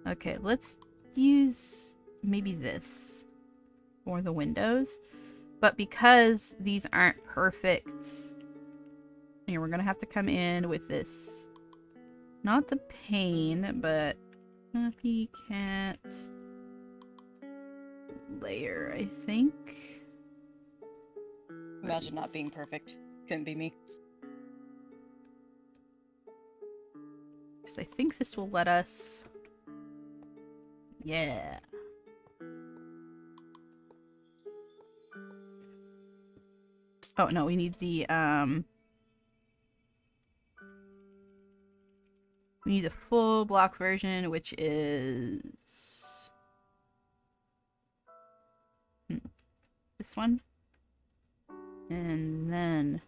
Okay, let's use maybe this for the windows. But because these aren't perfect, we're gonna have to come in with this. Not the pane, but Happy Cat layer, I think. Imagine not being perfect. Couldn't be me. Because I think this will let us... Yeah. Oh, no, we need the, we need the full block version, which is... this one. And then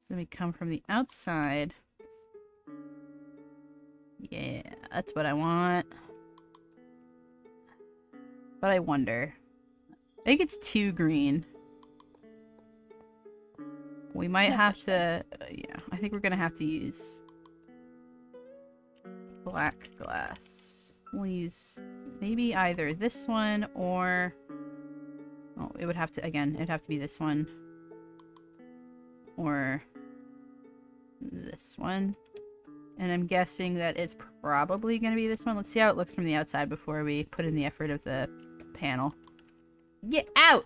we come from the outside. Yeah, that's what I want. But I wonder. I think it's too green. We might have to... yeah, I think we're gonna have to use black glass. We'll use maybe either this one or... oh, it would have to... again, it'd have to be this one. Or this one. And I'm guessing that it's probably going to be this one. Let's see how it looks from the outside before we put in the effort of the panel. Get out!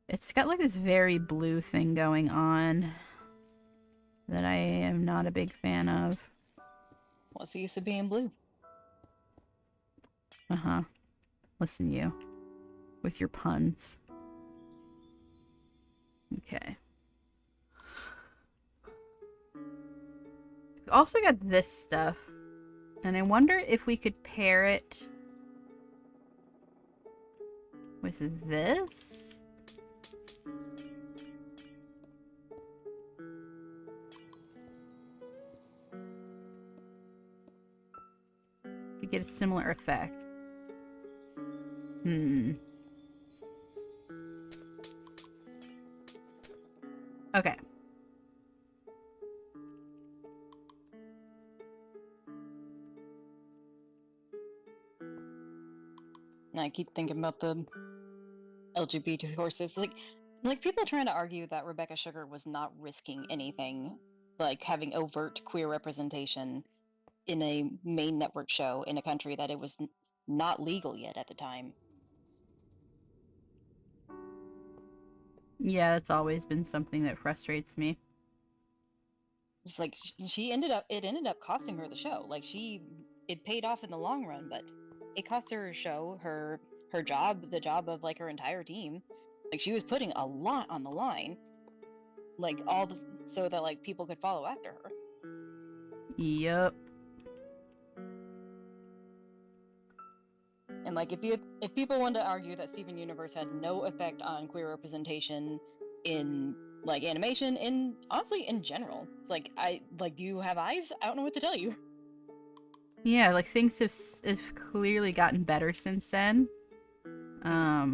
It's got like this very blue thing going on that I am not a big fan of. What's the use of being blue? Uh-huh. Listen, you. With your puns. Okay. We've also got this stuff. And I wonder if we could pair it with this. To get a similar effect. Okay. And I keep thinking about the LGBT horses. Like people trying to argue that Rebecca Sugar was not risking anything, like having overt queer representation in a main network show in a country that it was not legal yet at the time. Yeah, that's always been something that frustrates me. It's like it ended up costing her the show. Like it paid off in the long run, but it cost her a show, her job, the job of like her entire team. Like she was putting a lot on the line, like all this, so that like people could follow after her. Yup. And like if people wanted to argue that Steven Universe had no effect on queer representation in like animation, and honestly in general, it's like do you have eyes? I don't know what to tell you. Yeah, like things have clearly gotten better since then. Yeah.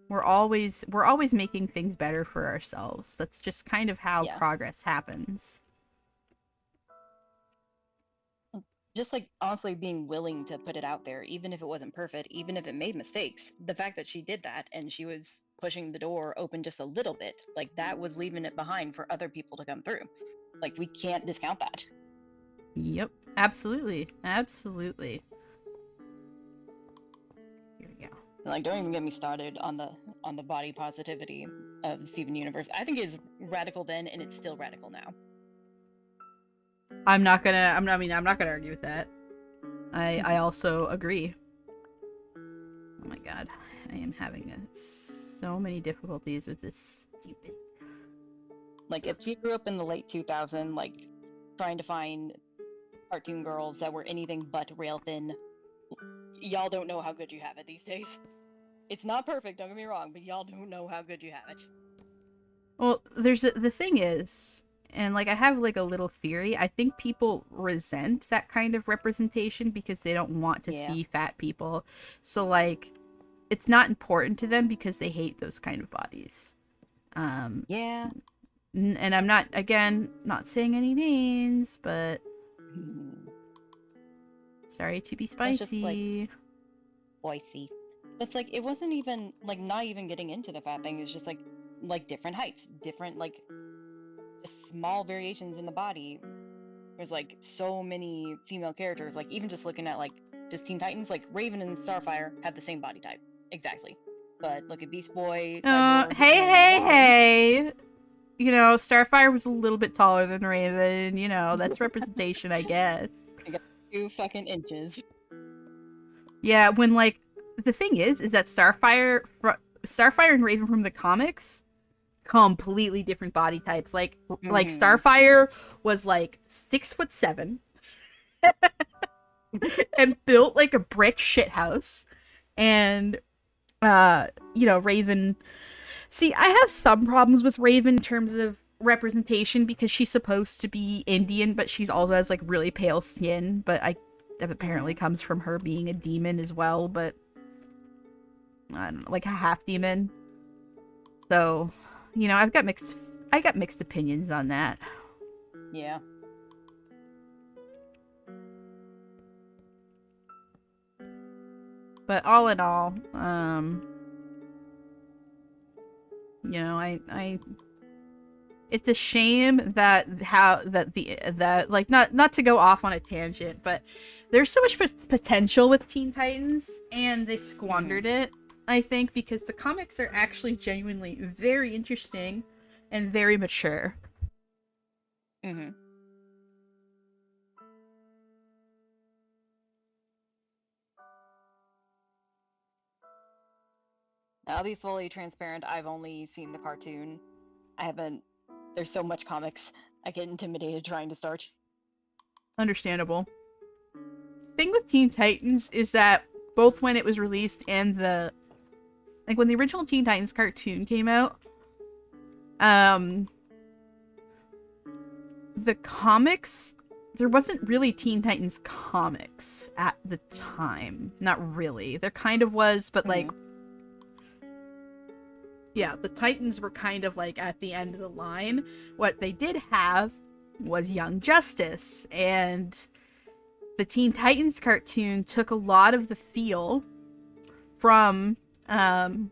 We're always making things better for ourselves. That's just kind of how progress happens. Just like honestly being willing to put it out there, even if it wasn't perfect, even if it made mistakes. The fact that she did that and she was pushing the door open just a little bit, like that was leaving it behind for other people to come through. Like we can't discount that. Yep, absolutely, absolutely. Here we go. Like, don't even get me started on the body positivity of the Steven Universe. I think it's radical then, and it's still radical now. I'm not gonna argue with that. I also agree. Oh my god. I am having so many difficulties with this stupid. Like, if you grew up in the late 2000s, like, trying to find cartoon girls that were anything but rail thin, y'all don't know how good you have it these days. It's not perfect, don't get me wrong, but y'all don't know how good you have it. Well, the thing is, and like I have like a little theory, I think people resent that kind of representation because they don't want to see fat people. So like it's not important to them because they hate those kind of bodies. Yeah. And I'm not, again, not saying any names, but sorry to be spicy. Just like spicy. It's like, it wasn't even like, not even getting into the fat thing. It's just like different heights, different like just small variations in the body. There's like so many female characters, like even just looking at like just Teen Titans, like Raven and Starfire have the same body type exactly, but look at Beast Boy, Cyborg, hey, you know, Starfire was a little bit taller than Raven, you know, that's representation, I guess. I got 2 fucking inches. Yeah, when like the thing is that Starfire and Raven from the comics, completely different body types. Like Starfire was like 6'7" and built like a brick shithouse, and you know, Raven. See, I have some problems with Raven in terms of representation because she's supposed to be Indian, but she's also has like really pale skin. But that apparently comes from her being a demon as well. But I don't know, like a half demon. So, you know, I got mixed opinions on that. Yeah. But all in all, you know, I it's a shame that like not to go off on a tangent, but there's so much potential with Teen Titans and they squandered it, I think, because the comics are actually genuinely very interesting and very mature. Mm-hmm. I'll be fully transparent. I've only seen the cartoon. I haven't. There's so much comics. I get intimidated trying to start. Understandable. Thing with Teen Titans is that both when it was released and when the original Teen Titans cartoon came out, the comics, there wasn't really Teen Titans comics at the time. Not really. There kind of was, but like, yeah, the Titans were kind of like at the end of the line. What they did have was Young Justice, and the Teen Titans cartoon took a lot of the feel from the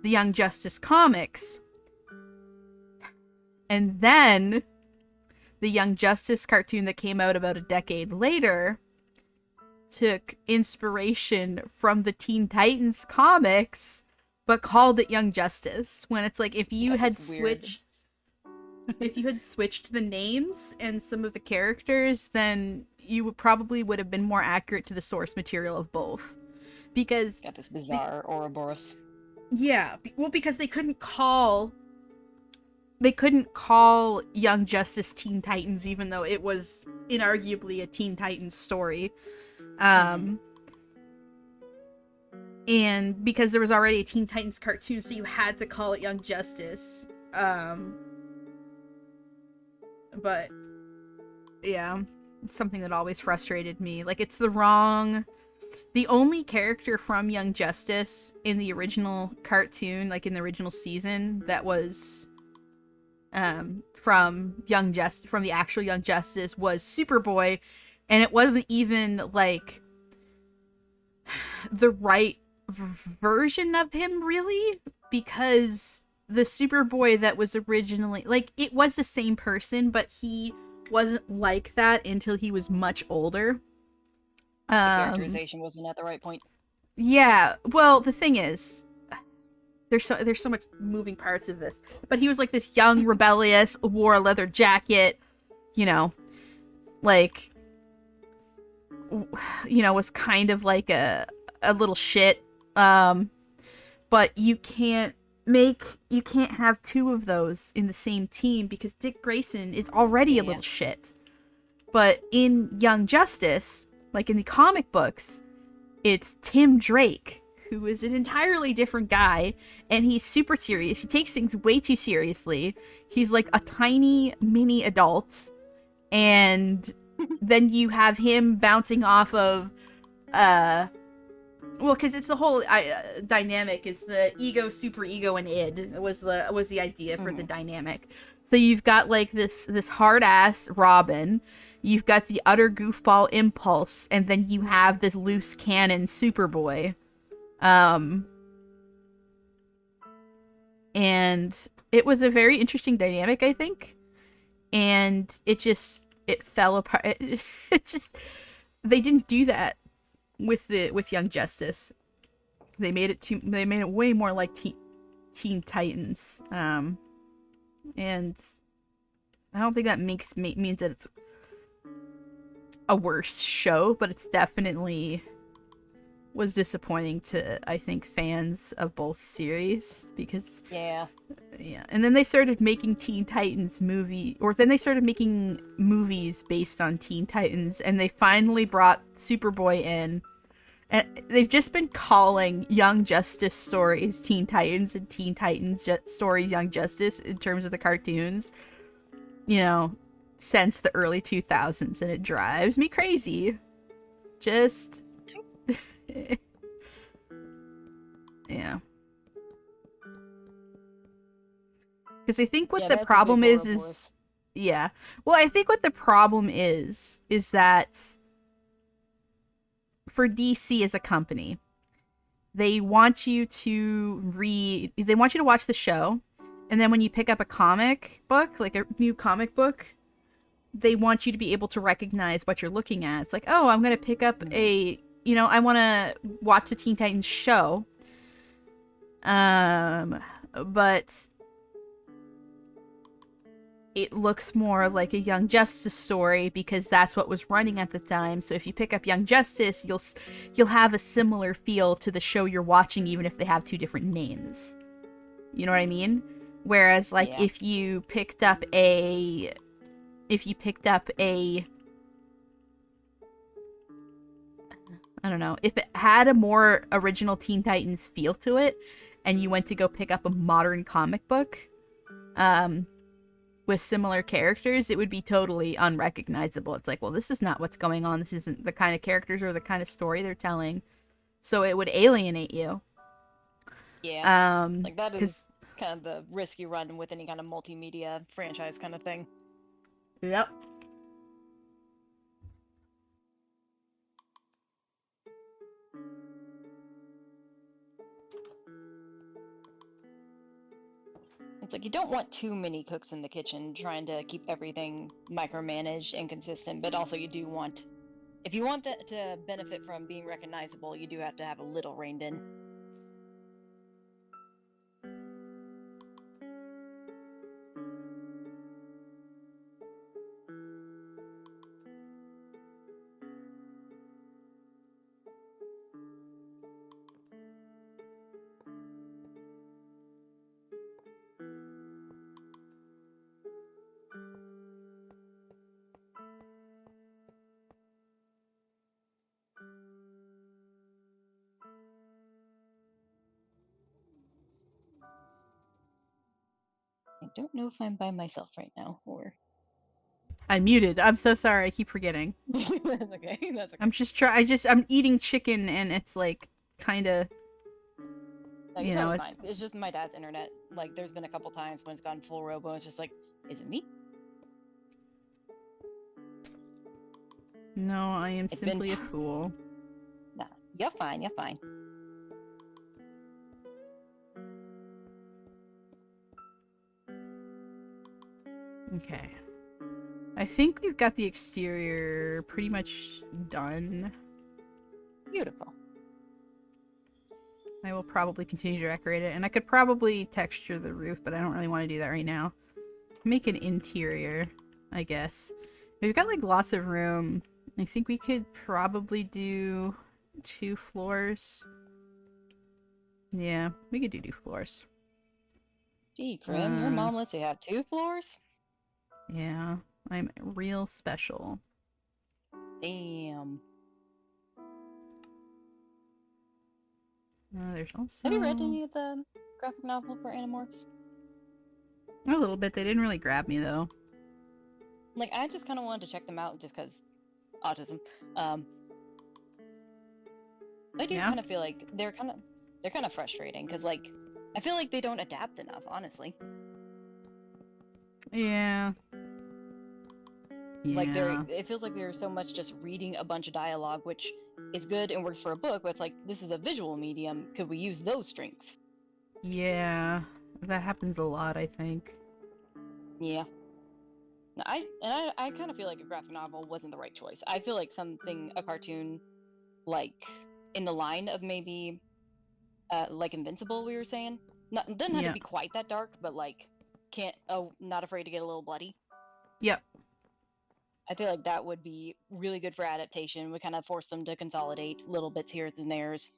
Young Justice comics. And then the Young Justice cartoon that came out about a decade later took inspiration from the Teen Titans comics, but called it Young Justice. When it's like, if you had switched the names and some of the characters, then you would have been more accurate to the source material of both. Because got this bizarre Ouroboros. Yeah, well, because they couldn't call Young Justice Teen Titans, even though it was inarguably a Teen Titans story. And because there was already a Teen Titans cartoon, so you had to call it Young Justice. But yeah, it's something that always frustrated me. Like, it's the only character from Young Justice in the original cartoon, like in the original season, that was from the actual Young Justice was Superboy, and it wasn't even like the right version of him, really, because the Superboy that was originally, like, it was the same person, but he wasn't like that until he was much older. The characterization wasn't at the right point. Yeah, well, the thing is, there's so much moving parts of this. But he was like this young, rebellious, wore a leather jacket, you know, like, was kind of like a little shit. But you can't have two of those in the same team because Dick Grayson is already a little shit. But in Young Justice, like in the comic books, it's Tim Drake, who is an entirely different guy, and he's super serious. He takes things way too seriously. He's like a tiny mini adult, and then you have him bouncing off of, well, because it's the whole dynamic is the ego, super ego, and id was the idea for the dynamic. So you've got like this hard ass Robin. You've got the utter goofball Impulse, and then you have this loose cannon Superboy. And it was a very interesting dynamic, I think. And it fell apart. It just, they didn't do that with Young Justice. They made it way more like Teen Titans. And I don't think that means that it's a worse show, but it's definitely was disappointing to, I think, fans of both series because yeah. And then they started making Teen Titans then they started making movies based on Teen Titans, and they finally brought Superboy in, and they've just been calling Young Justice stories Teen Titans and Teen Titans stories Young Justice in terms of the cartoons, since the early 2000s, and it drives me crazy. Just yeah. Because I think what the problem is yeah. Well, I think what the problem is that for DC as a company, they want you to watch the show, and then when you pick up a comic book, like a new comic book, they want you to be able to recognize what you're looking at. It's like, oh, I'm going to pick up I want to watch the Teen Titans show. But it looks more like a Young Justice story because that's what was running at the time. So if you pick up Young Justice, you'll have a similar feel to the show you're watching, even if they have two different names. You know what I mean? Whereas, like, if you picked up a I don't know, if it had a more original Teen Titans feel to it, and you went to go pick up a modern comic book, with similar characters, it would be totally unrecognizable. It's like, well, this is not what's going on. This isn't the kind of characters or the kind of story they're telling. So it would alienate you. Yeah. Like, that is kind of the risk you run with any kind of multimedia franchise kind of thing. Yep. It's like you don't want too many cooks in the kitchen trying to keep everything micromanaged and consistent, but also you do want, if you want that to benefit from being recognizable, you do have to have a little reined in. I don't know if I'm by myself right now, or... I'm muted. I'm so sorry. I keep forgetting. That's okay. That's okay. I'm eating chicken, and it's like kind of. It's fine. It's just my dad's internet. Like, there's been a couple times when it's gone full robo. And it's just like, is it me? No, I am simply a fool. Nah, you're fine. You're fine. Okay. I think we've got the exterior pretty much done. Beautiful. I will probably continue to decorate it. And I could probably texture the roof, but I don't really want to do that right now. Make an interior, I guess. We've got like lots of room. I think we could probably do 2 floors. Yeah, we could do 2 floors. Gee, Crim, your mom lets you have 2 floors? Yeah, I'm real special. Damn. There's also... Have you read any of the graphic novel for Animorphs? A little bit. They didn't really grab me, though. Like, I just kind of wanted to check them out just because autism. I do kind of feel like they're kind of frustrating because, like, I feel like they don't adapt enough, honestly. Yeah. Like, it feels like there's so much just reading a bunch of dialogue, which is good and works for a book, but it's like, this is a visual medium. Could we use those strengths? Yeah. That happens a lot, I think. Yeah. I kind of feel like a graphic novel wasn't the right choice. I feel like a cartoon, like, in the line of maybe, like Invincible, we were saying. It doesn't have to be quite that dark, but, like, not afraid to get a little bloody. Yep. I feel like that would be really good for adaptation. We kind of force them to consolidate little bits here and there's.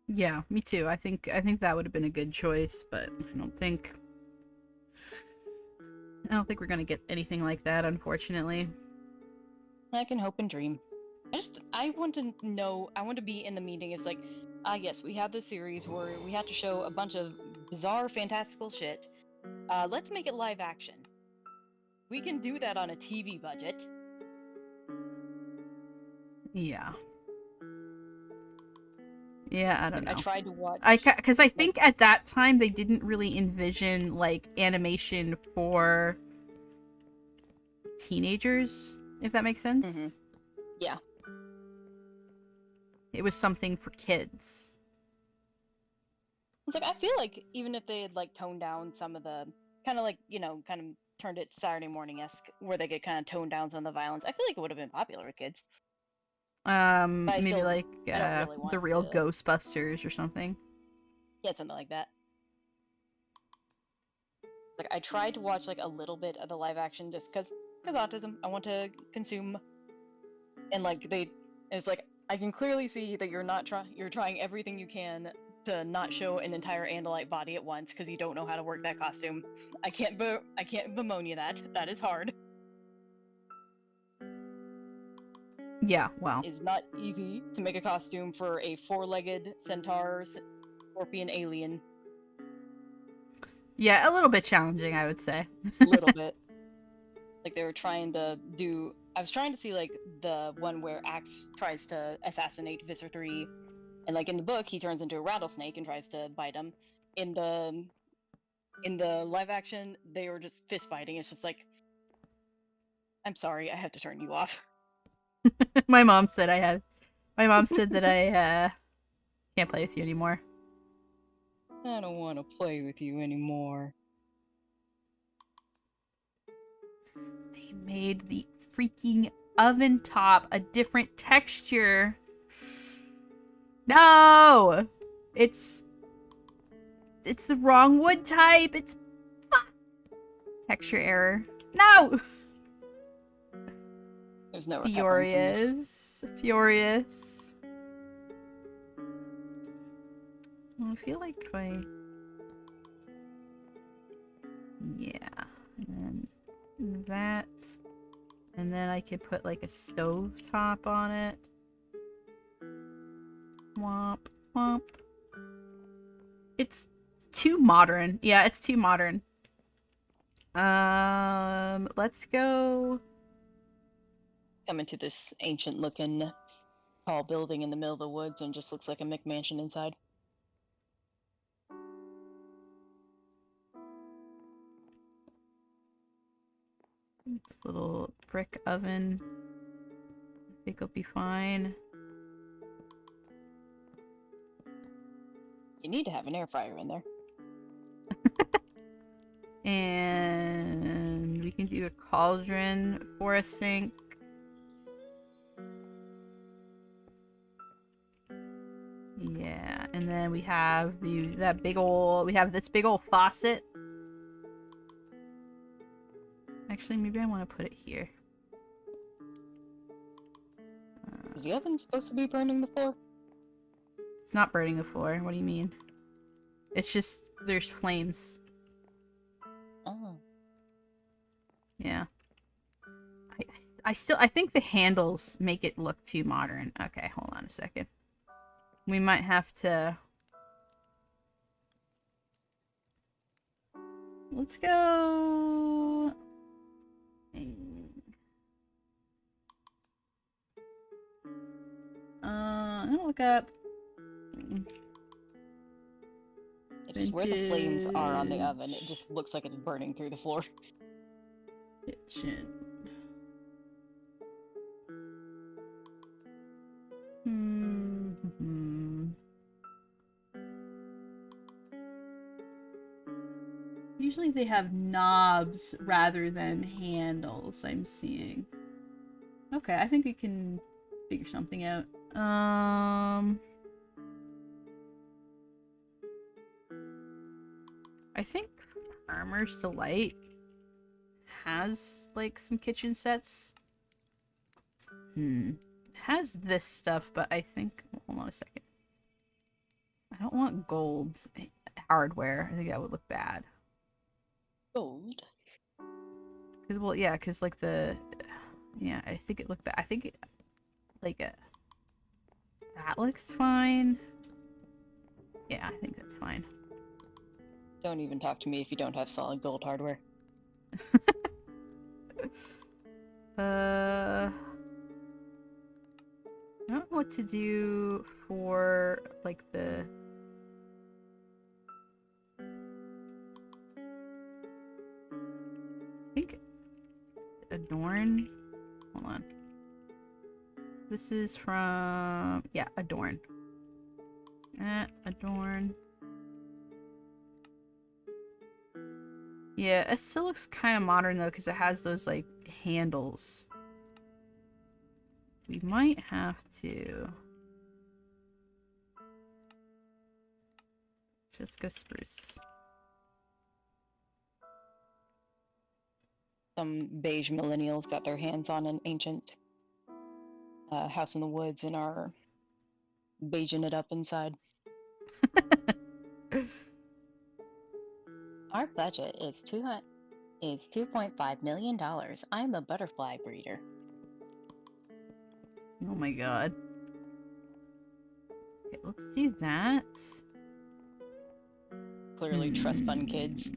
Yeah, me too. I think that would have been a good choice, but I don't think we're gonna get anything like that, unfortunately. I can hope and dream. I want to know. I want to be in the meeting. It's like, yes, we have this series where we have to show a bunch of bizarre, fantastical shit. Let's make it live action. We can do that on a TV budget. Yeah. Yeah, I don't know. I tried to watch. Because I think at that time they didn't really envision like animation for teenagers, if that makes sense. Mm-hmm. Yeah. It was something for kids. It's like, I feel like even if they had like toned down some of the kind of like, kind of turned it Saturday morning-esque where they could kind of tone down some of the violence, I feel like it would have been popular with kids. Maybe like really the real Ghostbusters or something. Yeah, something like that. Like, I tried to watch like a little bit of the live action just because autism. I want to consume, and like it's like, I can clearly see that you're trying everything you can to not show an entire Andalite body at once because you don't know how to work that costume. I can't bemoan you that. That is hard. Yeah, well. It's not easy to make a costume for a 4-legged centaur scorpion alien. Yeah, a little bit challenging, I would say. A little bit. Like, they were trying to do... I was trying to see, like, the one where Axe tries to assassinate Visser 3. And, like, in the book, he turns into a rattlesnake and tries to bite him. In the live action, they were just fist fighting. It's just like... I'm sorry, I have to turn you off. My mom said that I can't play with you anymore. I don't want to play with you anymore. They made the freaking oven top a different texture. No! It's the wrong wood type. It's texture error. No! There's no Furious. Well, I feel like if I... Yeah. And then that. And then I could put like a stove top on it. Womp, womp. It's too modern. Yeah, it's too modern. Let's go... Come into this ancient-looking tall building in the middle of the woods and just looks like a McMansion inside. This little brick oven. I think it'll be fine. You need to have an air fryer in there. And we can do a cauldron for a sink. Yeah, and then we have we have this big old faucet. Actually, maybe I want to put it here. Is the oven supposed to be burning the floor? It's not burning the floor. What do you mean? It's just there's flames. Oh. Yeah. I think the handles make it look too modern. Okay, hold on a second. We might have to... Let's go... I'm gonna look up... It's where the flames are on the oven. It just looks like it's burning through the floor. Kitchen. Usually they have knobs rather than handles, I'm seeing. Okay, I think we can figure something out. I think Farmer's Delight has, like, some kitchen sets. Has this stuff, but I think... Hold on a second. I don't want gold hardware. I think that would look bad. Gold? Because, well, yeah, because, like, the... Yeah, I think it looked bad. I think it... Like, that looks fine. Yeah, I think that's fine. Don't even talk to me if you don't have solid gold hardware. I don't know what to do for, like, the... I think... Adorn? Hold on. This is from... Yeah, Adorn. Adorn. Yeah, it still looks kind of modern, though, because it has those, like, handles. We might have to... Just go spruce. Some beige millennials got their hands on an ancient house in the woods and are beiging it up inside. Our budget is $2.5 million. I'm a butterfly breeder. Oh my god. Okay, let's do that. Clearly trust fund kids.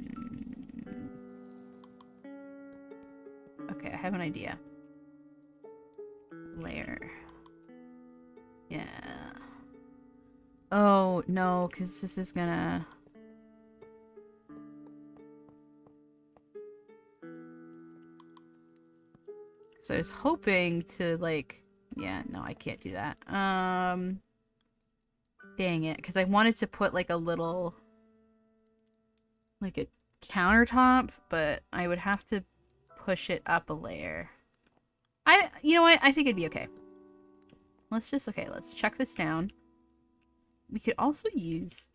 Okay, I have an idea. Layer. Yeah. Oh, no, because this is gonna... So I was hoping to, like... Yeah, no, I can't do that. Dang it, because I wanted to put, like, a little... Like, a countertop, but I would have to push it up a layer. You know what? I think it'd be okay. Let's check this down. We could also use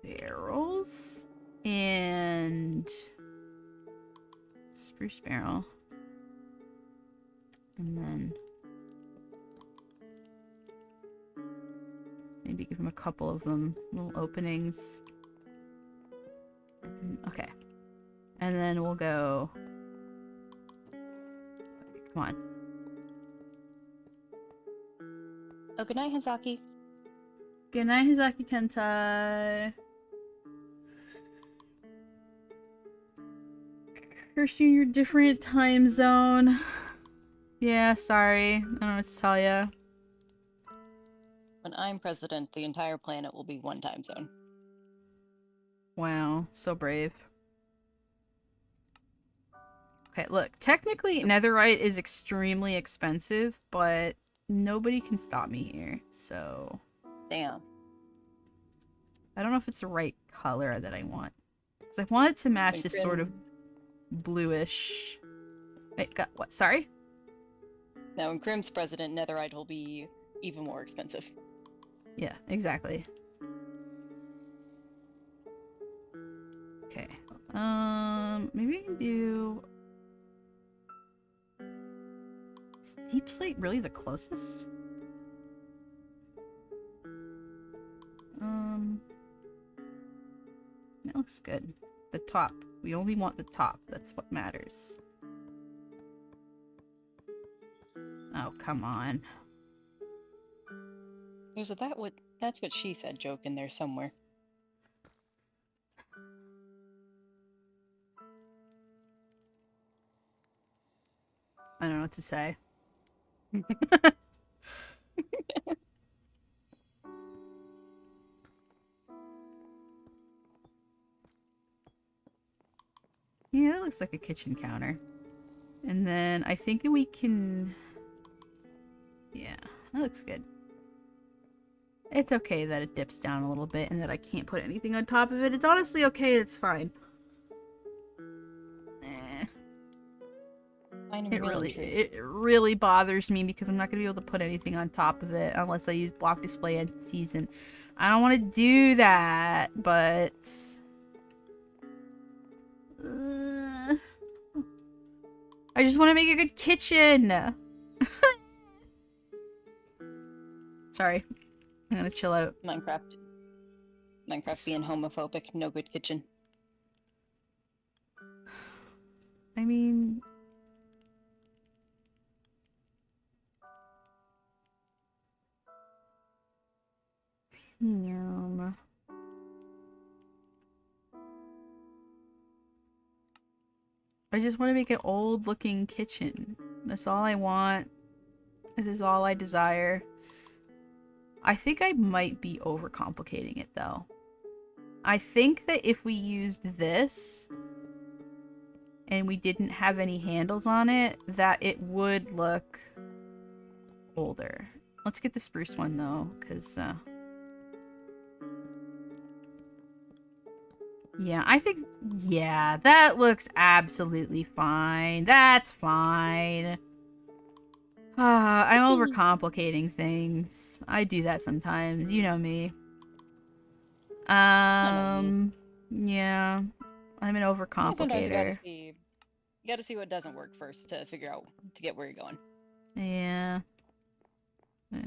barrels and spruce barrel. And then maybe give him a couple of them little openings. Okay. And then we'll go... Come on. Oh, good night, Hazaki. Good night, Hazaki Kentai. Cursing your different time zone. Yeah, sorry. I don't know what to tell ya. When I'm president, the entire planet will be one time zone. Wow, so brave. Okay, look, technically netherite is extremely expensive, but nobody can stop me here, so... Damn. I don't know if it's the right color that I want. Because I want it to match this sort of bluish... Wait, what? Sorry? Now, when Crim's president, netherite will be even more expensive. Yeah, exactly. Okay. Maybe we can do... Is Deep Slate really the closest? That looks good. The top. We only want the top. That's what matters. Oh, come on. There's a that's what she said joke in there somewhere. I don't know what to say. Yeah, it looks like a kitchen counter. And then I think we can... Yeah, that looks good. It's okay that it dips down a little bit and that I can't put anything on top of it. It's honestly okay, it's fine. It really bothers me because I'm not going to be able to put anything on top of it unless I use block display entities, and I don't want to do that, but... I just want to make a good kitchen! Sorry. I'm gonna chill out. Minecraft being homophobic, no good kitchen. I mean... Yum. I just want to make an old looking kitchen. That's all I want. This is all I desire. I think I might be overcomplicating it though. I think that if we used this and we didn't have any handles on it, that it would look older. Let's get the spruce one though, because yeah, I think, yeah, that looks absolutely fine. That's fine. I'm overcomplicating things. I do that sometimes. You know me. Yeah, I'm an overcomplicator. You gotta see what doesn't work first to figure out, to get where you're going. Yeah. A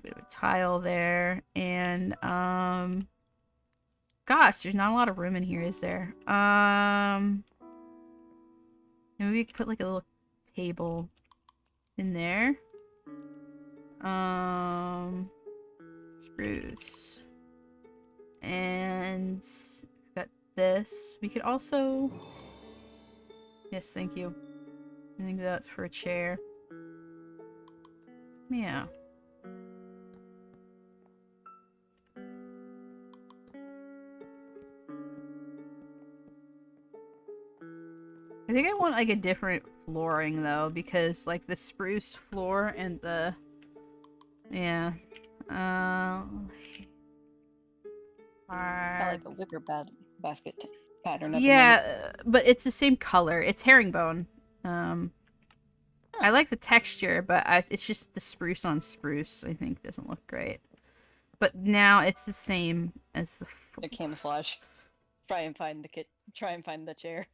bit of a tile there. And, gosh, there's not a lot of room in here, is there? Maybe we could put like a little table in there. Spruce. And got this. We could also... Yes, thank you. I think that's for a chair. Yeah. I think I want like a different flooring though, because like the spruce floor and the... Yeah. Like a wicker basket pattern. Yeah, but it's the same color. It's herringbone. I like the texture, but it's just the spruce on spruce, I think, doesn't look great. But now it's the same as the camouflage. Try and find the chair.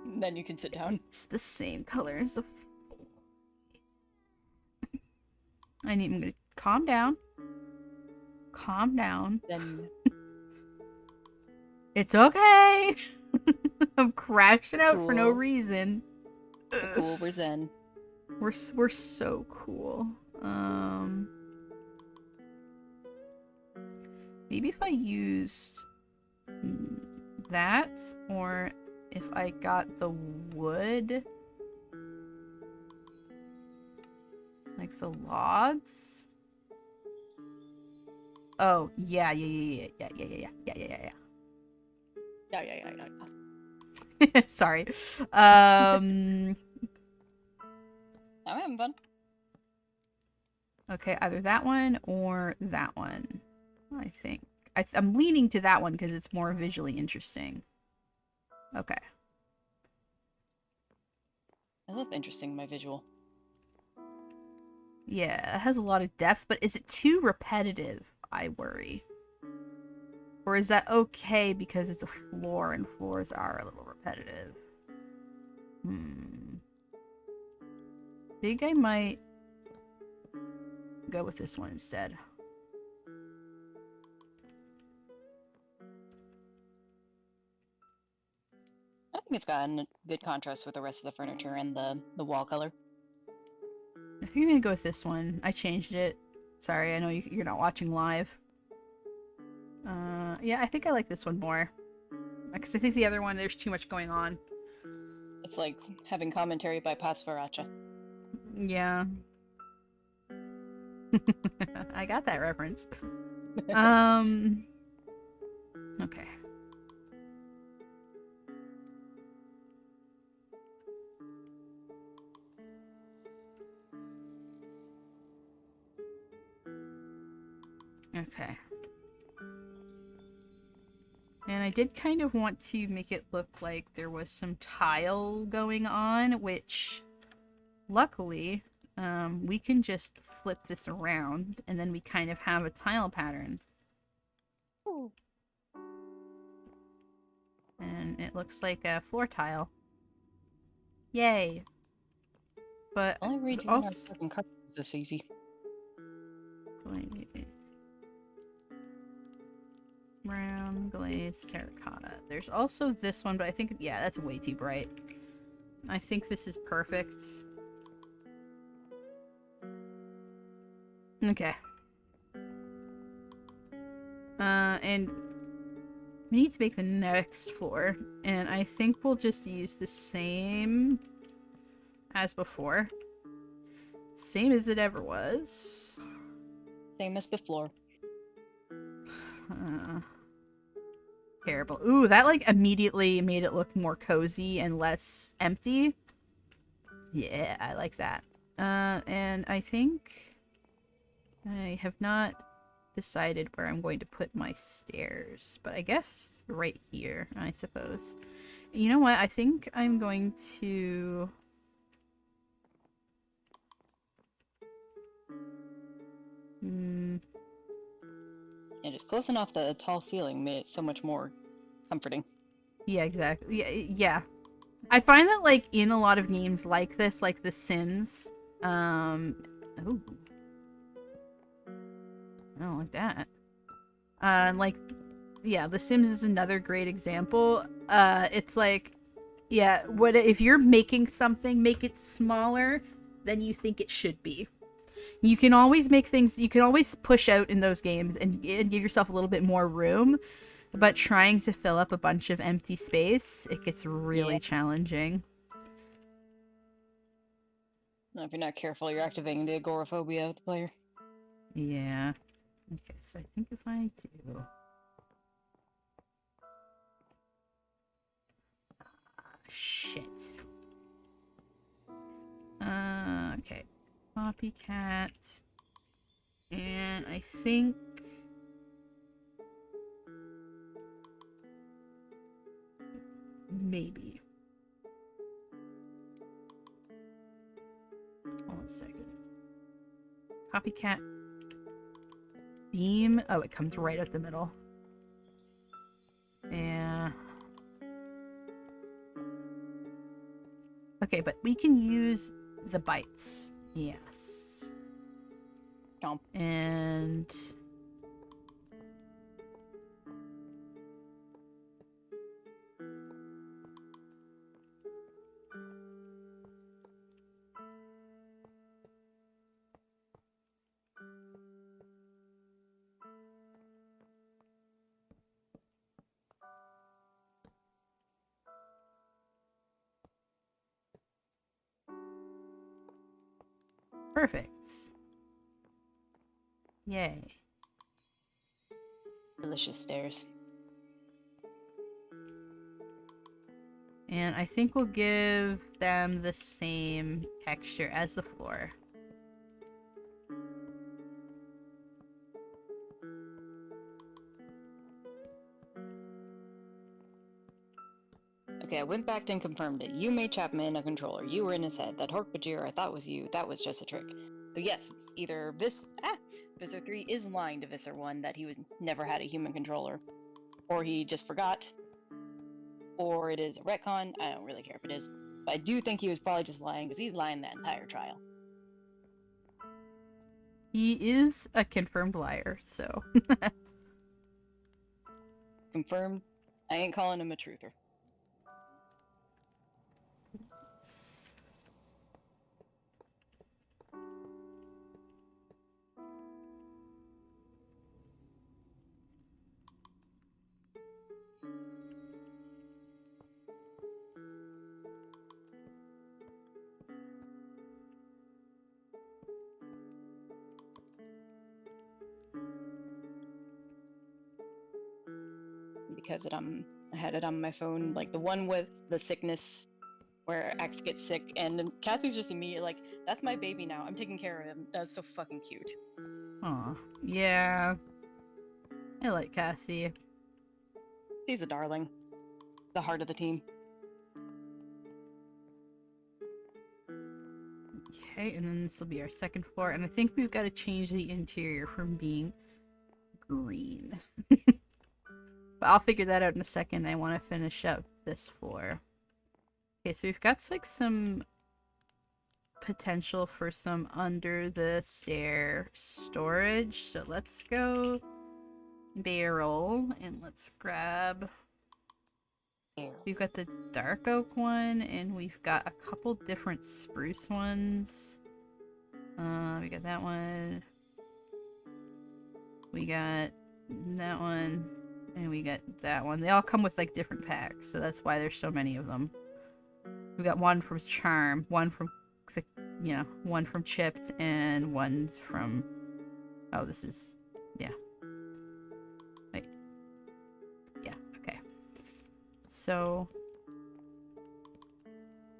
And then you can sit down. It's the same color as the... I'm gonna calm down. Calm down. Then... It's okay! I'm crashing out for no reason. Cool, we're zen. We're so cool. Maybe if I used that, or if I got the wood, like the logs. Oh yeah. Sorry. I'm having fun. Okay, either that one or that one. I think. I'm leaning to that one because it's more visually interesting. Okay. I love interesting my visual. Yeah, it has a lot of depth, but is it too repetitive? I worry. Or is that okay because it's a floor and floors are a little repetitive? I think I might go with this one instead. I think it's gotten a good contrast with the rest of the furniture and the wall color. I think I'm gonna go with this one. I changed it. Sorry, I know you're not watching live. Yeah, I think I like this one more. Because I think the other one, there's too much going on. It's like having commentary by Pasfaracha. Yeah. I got that reference. Okay. Okay. And I did kind of want to make it look like there was some tile going on, which luckily we can just flip this around and then we kind of have a tile pattern. Ooh. And it looks like a floor tile. Yay. But Only redoing also... our fucking carpet is this easy. Brown glazed terracotta. There's also this one, but I think, yeah, that's way too bright. I think this is perfect. Okay. And we need to make the next floor, and I think we'll just use the same as before. Same as it ever was. Same as before. Terrible. Ooh, that like immediately made it look more cozy and less empty. Yeah, I like that. And I think I have not decided where I'm going to put my stairs, but I guess right here, I suppose. You know what? I think I'm going to... And just close enough the tall ceiling made it so much more comforting. Yeah, exactly. Yeah. I find that, like, in a lot of games like this, like The Sims, oh. I don't like that. Like, yeah, The Sims is another great example. It's like, yeah, if you're making something, make it smaller than you think it should be. You can always make things, you can always push out in those games and give yourself a little bit more room, but trying to fill up a bunch of empty space, it gets really challenging. Now, if you're not careful, you're activating the agoraphobia of the player. Yeah. Okay, so I think if I do... shit. Okay. Copycat. And I think... maybe. Hold on a second. Copycat. Beam. Oh, it comes right up the middle. Yeah. Okay, but we can use the bites. Yes. Chomp. And... perfect. Yay. Delicious stairs. And I think we'll give them the same texture as the floor. Okay, I went back and confirmed it. You made Chapman a controller. You were in his head. That Hork-Bajir I thought was you. That was just a trick. So yes, either this... Visser 3 is lying to Visser 1 that he would never had a human controller. Or he just forgot. Or it is a retcon. I don't really care if it is. But I do think he was probably just lying, because he's lying that entire trial. He is a confirmed liar, so. Confirmed. I ain't calling him a truther. Because I had it on my phone, like the one with the sickness where Axe gets sick, and Cassie's just immediately like, that's my baby now. I'm taking care of him. That's so fucking cute. Aw. Yeah. I like Cassie. She's a darling. The heart of the team. Okay, and then this will be our second floor, and I think we've got to change the interior from being green. But I'll figure that out in a second. I want to finish up this floor. Okay, so we've got like some potential for some under the stair storage. So let's go barrel and let's grab. We've got the dark oak one, and we've got a couple different spruce ones. We got that one. We got that one. And we got that one. They all come with like different packs, so that's why there's so many of them. We got one from Charm, one from, one from Chipped, and one from. Oh, this is, yeah. Wait. Yeah. Okay. So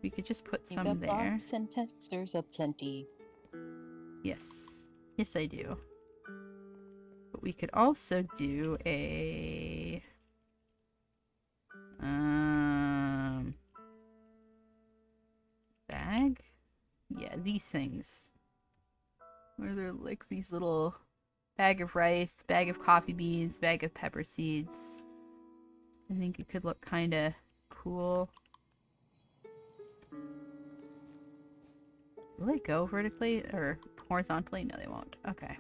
we could just put some there. Box and textures aplenty. Yes. Yes, I do. But we could also do a bag? Yeah, these things. Where they're like these little bag of rice, bag of coffee beans, bag of pepper seeds. I think it could look kind of cool. Will they go vertically or horizontally? No, they won't. Okay.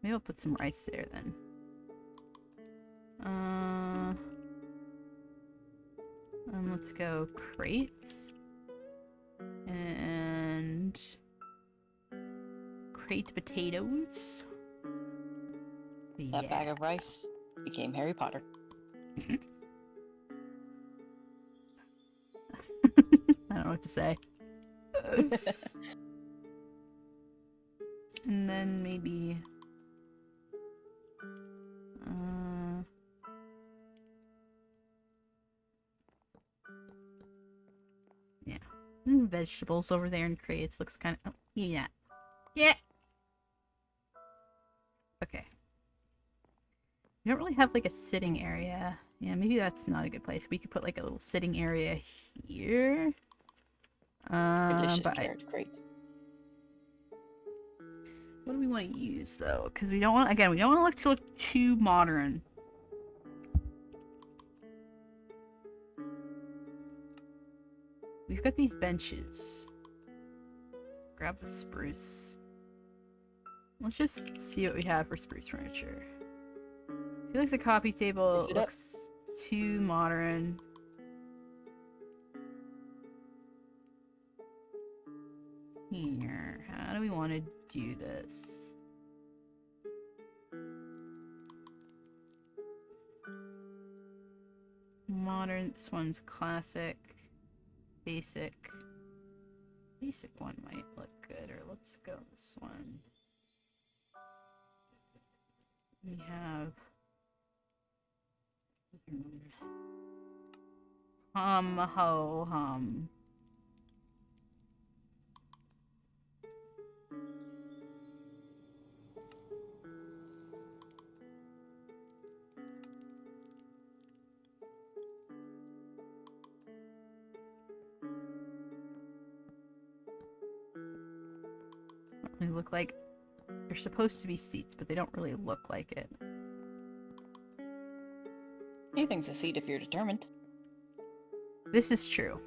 Maybe I'll put some rice there then. And let's go crate. And crate potatoes. That Yeah. bag of rice became Harry Potter. I don't know what to say. And then maybe yeah. And vegetables over there in crates looks kind of yeah. Yeah. Okay. We don't really have like a sitting area. Yeah, maybe that's not a good place. We could put like a little sitting area here. Delicious But carrot crate. what do we want to use though? Because we don't want, again, we don't want to look too modern. We've got these benches. Grab the spruce. Let's just see what we have for spruce furniture. I feel like the coffee table looks too modern. Here, how do we want to do this? Modern, this one's classic. Basic. Basic one might look good, or let's go this one. We have hum ho hum. They look like They're supposed to be seats, but they don't really look like it. Anything's a seat if you're determined. This is true.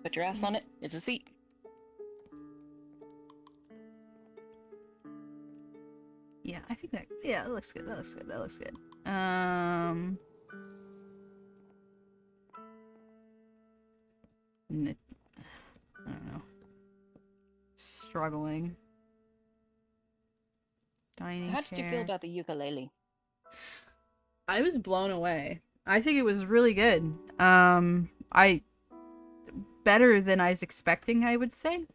Put your ass on it, it's a seat. Yeah, I think that. Yeah, that looks good. That looks good. That looks good. I don't know. Struggling. Dining So how did you feel chair. about the ukulele? I was blown away. I think it was really good. Better than I was expecting, I would say.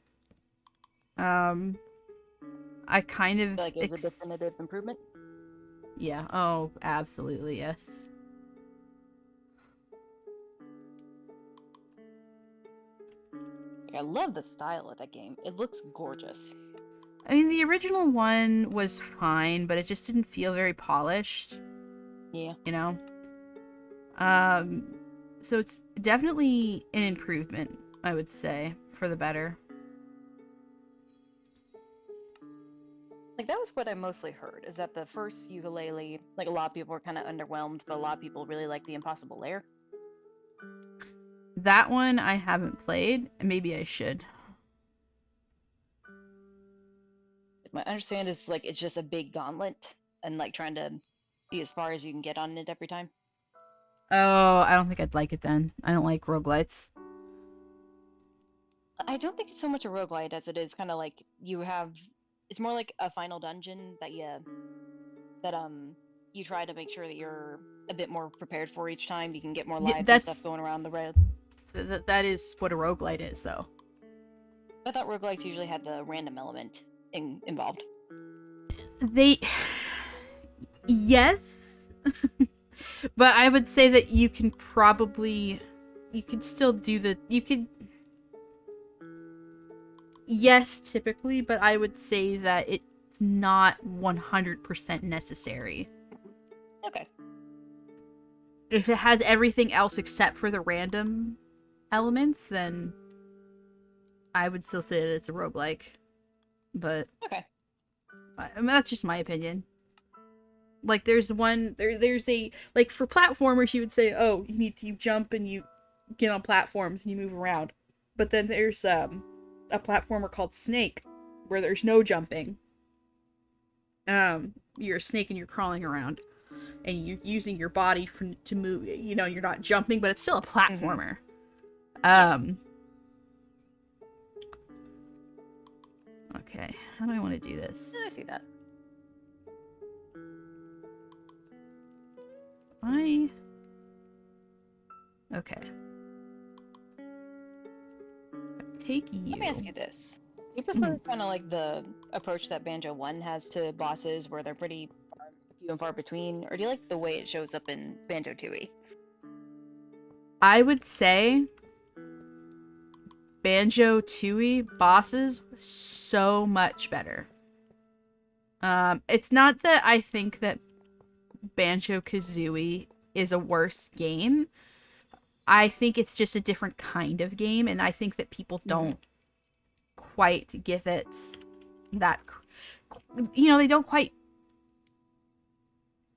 I kind of Like it was a definitive improvement? Yeah. Oh, absolutely, yes. I love the style of that game. It looks gorgeous. I mean, the original one was fine, but it just didn't feel very polished. Yeah. You know? So it's definitely an improvement, I would say, for the better. Like, that was what I mostly heard, is that the first ukulele, like, a lot of people were kind of underwhelmed, but a lot of people really like the Impossible Lair. That one I haven't played, and maybe I should. My understanding is, like, it's just a big gauntlet, and, like, trying to be as far as you can get on it every time. Oh, I don't think I'd like it then. I don't like roguelites. I don't think it's so much a roguelite as it is kind of like you have... It's more like a final dungeon that you try to make sure that you're a bit more prepared for each time. You can get more lives and stuff going around the road. That is what a roguelite is, though. I thought roguelites usually had the random element involved. Yes. But I would say that you could still do yes, typically, but I would say that it's not 100% necessary. Okay. If it has everything else except for the random elements, then I would still say that it's a roguelike. But okay. I mean, that's just my opinion. Like, there's a like, for platformers, you would say, oh, you jump and you get on platforms and you move around. But then there's a platformer called Snake, where there's no jumping. You're a snake and you're crawling around, and you're using your body to move. You know, you're not jumping, but it's still a platformer. Okay, how do I want to do this? I see that. Okay. Take you. Let me ask you this. Do you prefer kind of like the approach that Banjo 1 has to bosses, where they're pretty few and far between, or do you like the way it shows up in Banjo Tooie? I would say Banjo Tooie bosses so much better. It's not that I think that Banjo Kazooie is a worse game. I think it's just a different kind of game, and I think that people don't quite give it that, you know, they don't quite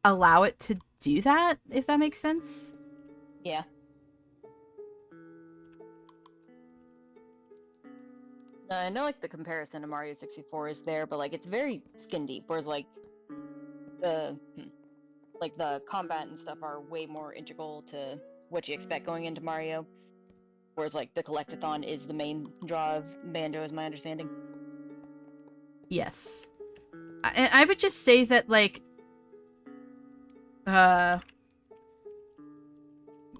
allow it to do that, if that makes sense. Yeah. No, I know, like, the comparison to Mario 64 is there, but, like, it's very skin deep, whereas, like, the combat and stuff are way more integral to what you expect going into Mario, whereas, like, the collectathon is the main draw of Banjo, is my understanding. Yes. And I would just say that, like,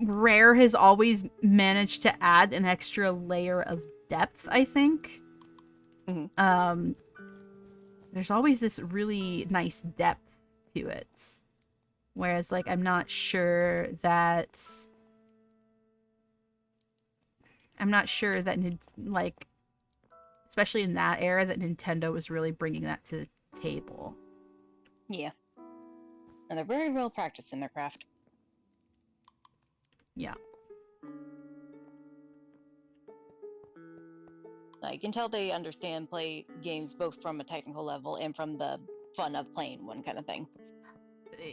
Rare has always managed to add an extra layer of depth, I think. There's always this really nice depth to it. Whereas, like, I'm not sure that, like, especially in that era, that Nintendo was really bringing that to the table. Yeah. And they're very well practiced in their craft. Yeah. Like, until they understand play games both from a technical level and from the fun of playing one kind of thing.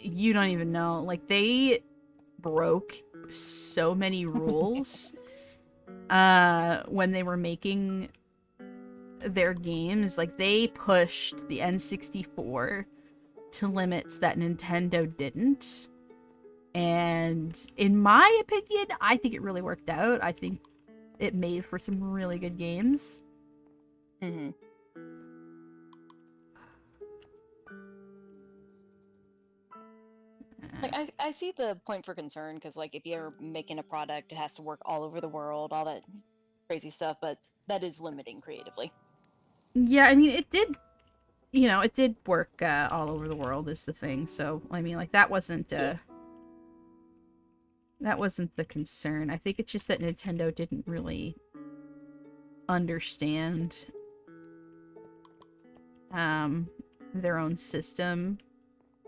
You don't even know. Like, they broke so many rules when they were making their games. Like, they pushed the N64 to limits that Nintendo didn't. And in my opinion, I think it really worked out. I think it made for some really good games. Mm-hmm. Like, I see the point for concern, because, like, if you're making a product, it has to work all over the world, all that crazy stuff, but that is limiting creatively. Yeah, I mean, it did, you know, it did work all over the world is the thing. So, I mean, like, that wasn't the concern. I think it's just that Nintendo didn't really understand their own system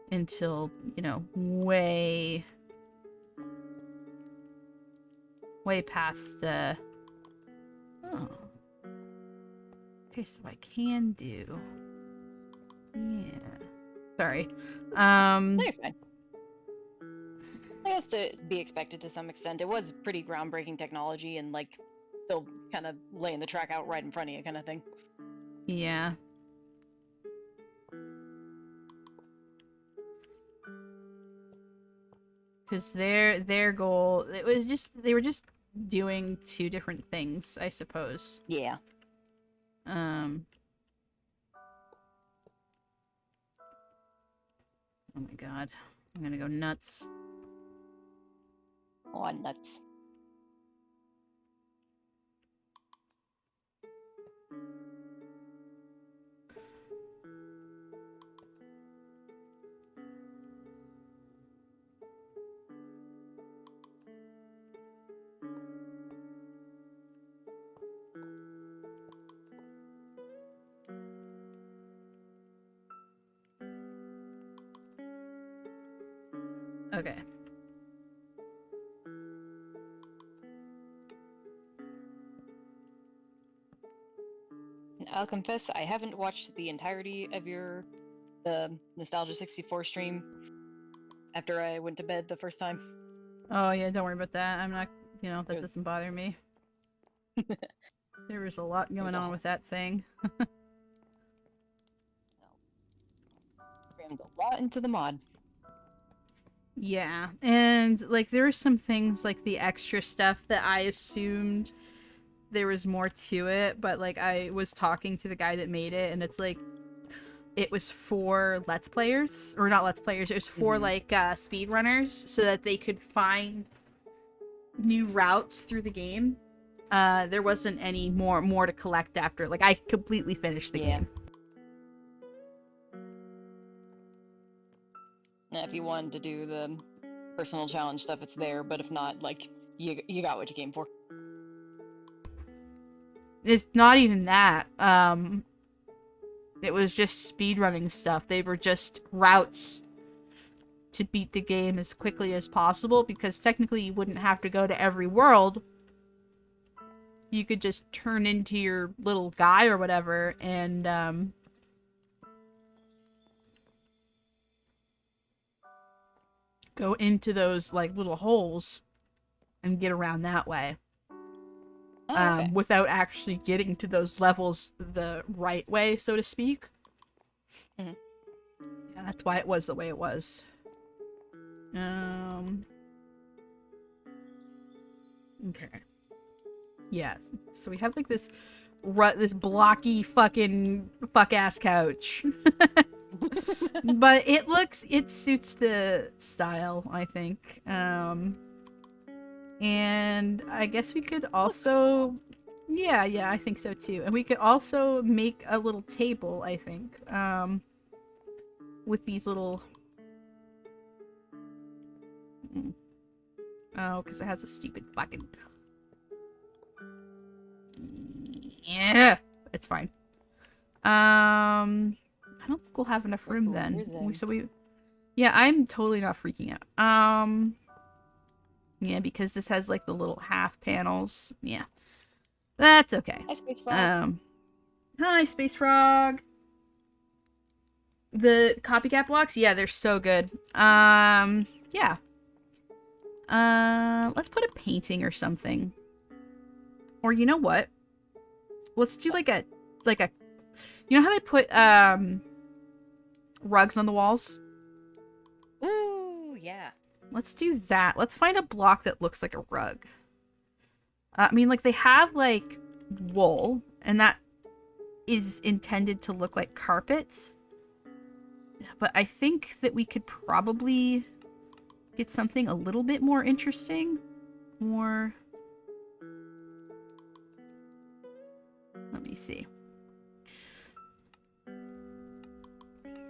until, you know, way past oh. Okay, so I can do, yeah, sorry, No, you're fine. I guess to be expected to some extent. It was pretty groundbreaking technology, and, like, still kind of laying the track out right in front of you kind of thing. yeah. Because their goal, it was just, they were just doing two different things, I suppose. Yeah. Oh my god, I'm gonna go nuts. Oh, nuts. Okay. And I'll confess, I haven't watched the entirety of the Nostalgia 64 stream after I went to bed the first time. Oh yeah, don't worry about that. I'm not, you know, that Good. doesn't bother me. There was a lot going on with that thing. Crammed a lot into the mod. Yeah, and like there were some things like the extra stuff that I assumed there was more to it, but like I was talking to the guy that made it, and it's like it was for Let's Players, or not Let's Players, it was for like speedrunners, so that they could find new routes through the game. There wasn't any more to collect after. Like I completely finished the game. Yeah, if you wanted to do the personal challenge stuff, it's there, but if not, like, you got what you came for. It's not even that. It was just speedrunning stuff. They were just routes to beat the game as quickly as possible, because technically you wouldn't have to go to every world. You could just turn into your little guy or whatever and go into those like little holes and get around that way. Oh, okay. Without actually getting to those levels the right way, so to speak. Mm-hmm. Yeah, that's why it was the way it was. Okay. Yeah, so we have like this blocky fucking fuck-ass couch. But it suits the style, I think. And I guess we could also, yeah, I think so too. And we could also make a little table, I think, with these little, oh, because it has a stupid fucking, yeah, it's fine. I don't think we'll have enough room then. Yeah, I'm totally not freaking out. Yeah, because this has like the little half panels. Yeah. That's okay. Hi, Space Frog. Hi, Space Frog. The copycat blocks, yeah, they're so good. Yeah. Let's put a painting or something. Or you know what? Let's do like a, you know how they put, rugs on the walls? Ooh, yeah. Let's do that. Let's find a block that looks like a rug. I mean, like, they have, like, wool, and that is intended to look like carpets. But I think that we could probably get something a little bit more interesting. Or... let me see.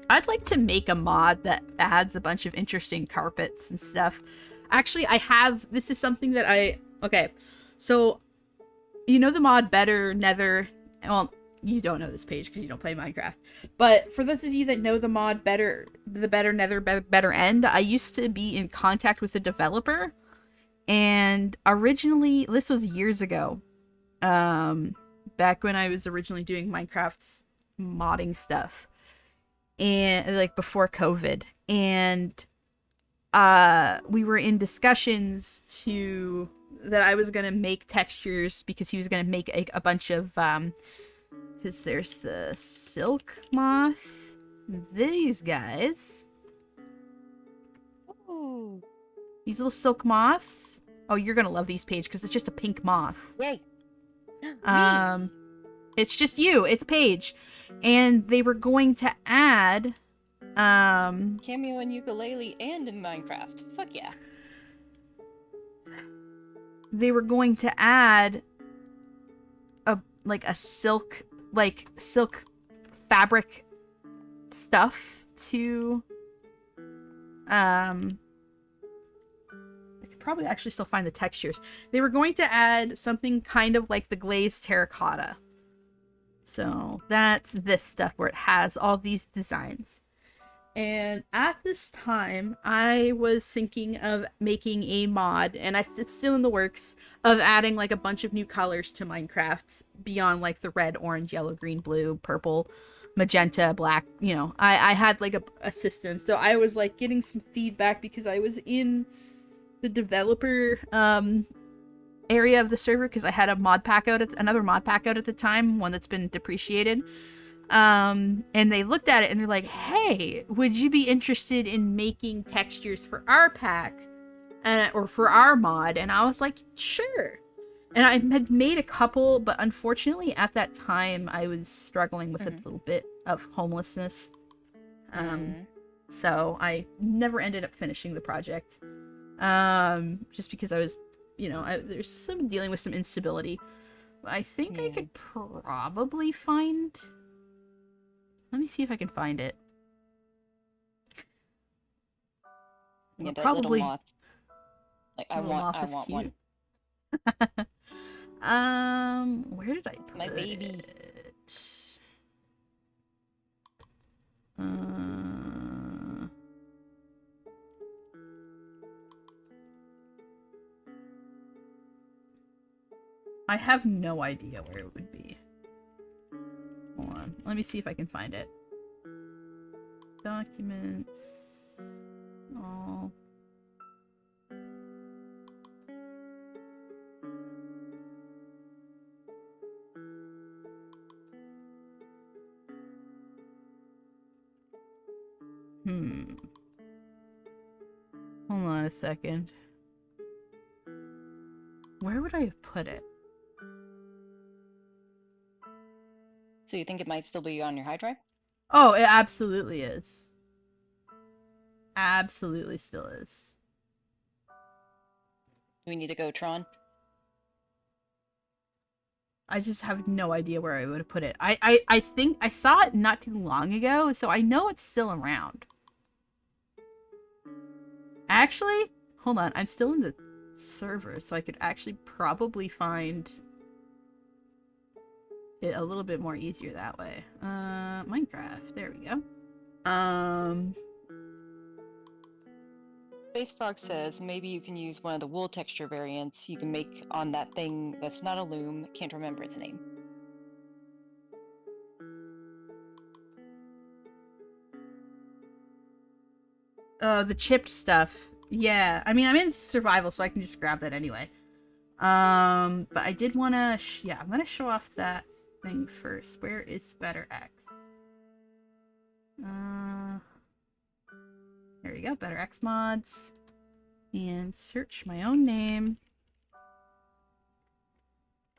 I'd like to make a mod that adds a bunch of interesting carpets and stuff. Actually, I have... this is something that I... okay, so... you know the mod Better Nether... well, you don't know this page because you don't play Minecraft. But for those of you that know the mod Better Nether, Better End, I used to be in contact with the developer. And originally, this was years ago. Back when I was originally doing Minecraft's modding stuff. And like before COVID. And we were in discussions to... that I was gonna make textures because he was gonna make a bunch of because there's the silk moth, these guys, Ooh. these little silk moths. Oh, you're gonna love these, Paige, because it's just a pink moth. Yay. It's just you, it's Paige. And they were going to add Cameo in Yooka-Laylee and in Minecraft. Fuck yeah. they were going to add a silk fabric stuff to I could probably actually still find the textures. They were going to add something kind of like the glazed terracotta. So that's this stuff where it has all these designs. And at this time, I was thinking of making a mod, and it's still in the works, of adding like a bunch of new colors to Minecraft beyond like the red, orange, yellow, green, blue, purple, magenta, black. You know, I had like a system. So I was like getting some feedback because I was in the developer area of the server because I had another mod pack out at the time, one that's been depreciated. And they looked at it and they're like, hey, would you be interested in making textures for our pack or for our mod? And I was like, sure. And I had made a couple, but unfortunately at that time I was struggling with a little bit of homelessness. So I never ended up finishing the project. Just because I was, there's some dealing with some instability. I think I could probably find... let me see if I can find it. Yeah, that probably. little moth. Like I want one. Where did I put My baby. it? I have no idea where it would be. Hold on. Let me see if I can find it. Documents. Oh. Hold on a second. Where would I have put it? So you think it might still be on your hard drive? Oh, it absolutely is. Absolutely still is. Do we need to go Tron? I just have no idea where I would have put it. I think I saw it not too long ago, so I know it's still around. Actually, hold on. I'm still in the server, so I could actually probably find it a little bit more easier that way. Minecraft. There we go. Space Frog says maybe you can use one of the wool texture variants you can make on that thing that's not a loom. Can't remember its name. The chipped stuff. Yeah, I mean, I'm in survival, so I can just grab that anyway. But I did want to... yeah, I'm going to show off that thing first. Where is Better X? There we go. Better X mods. And search my own name.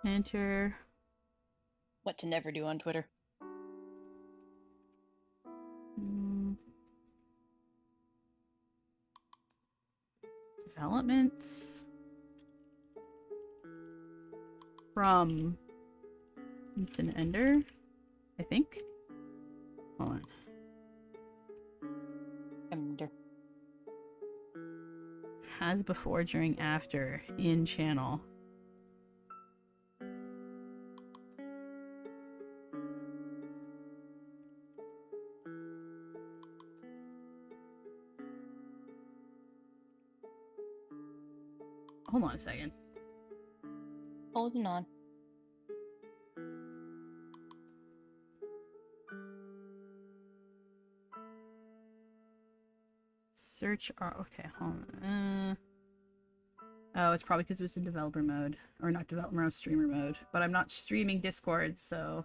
Enter. What to never do on Twitter. Developments. From Instant Ender, I think. Hold on. Ender. Has before, during, after, in channel. Hold on a second. Holding on. Search. Oh, okay, hold on. Oh, it's probably because it was in developer mode. Or not developer mode, streamer mode. But I'm not streaming Discord, so...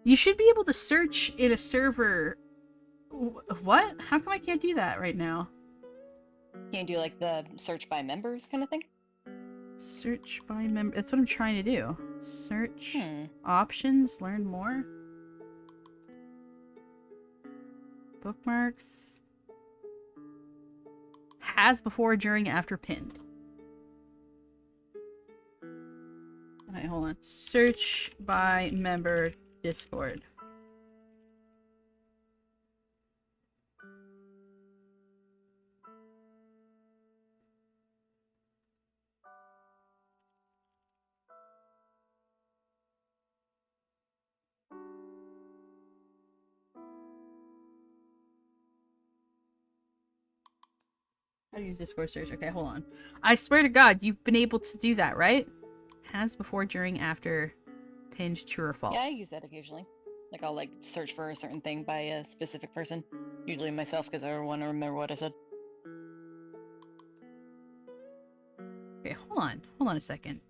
You should be able to search in a server. What? How come I can't do that right now? Can't you do like the search by members kind of thing? Search by member. That's what I'm trying to do. Search. Options. Learn more. Bookmarks. Has before, during, after pinned. Alright, hold on. Search by member Discord. How to use Discord search. Okay, hold on. I swear to God, you've been able to do that, right? Has before, during, after, pinned, true or false. Yeah, I use that occasionally. Like I'll like search for a certain thing by a specific person. Usually myself because I want to remember what I said. Okay, hold on. Hold on a second.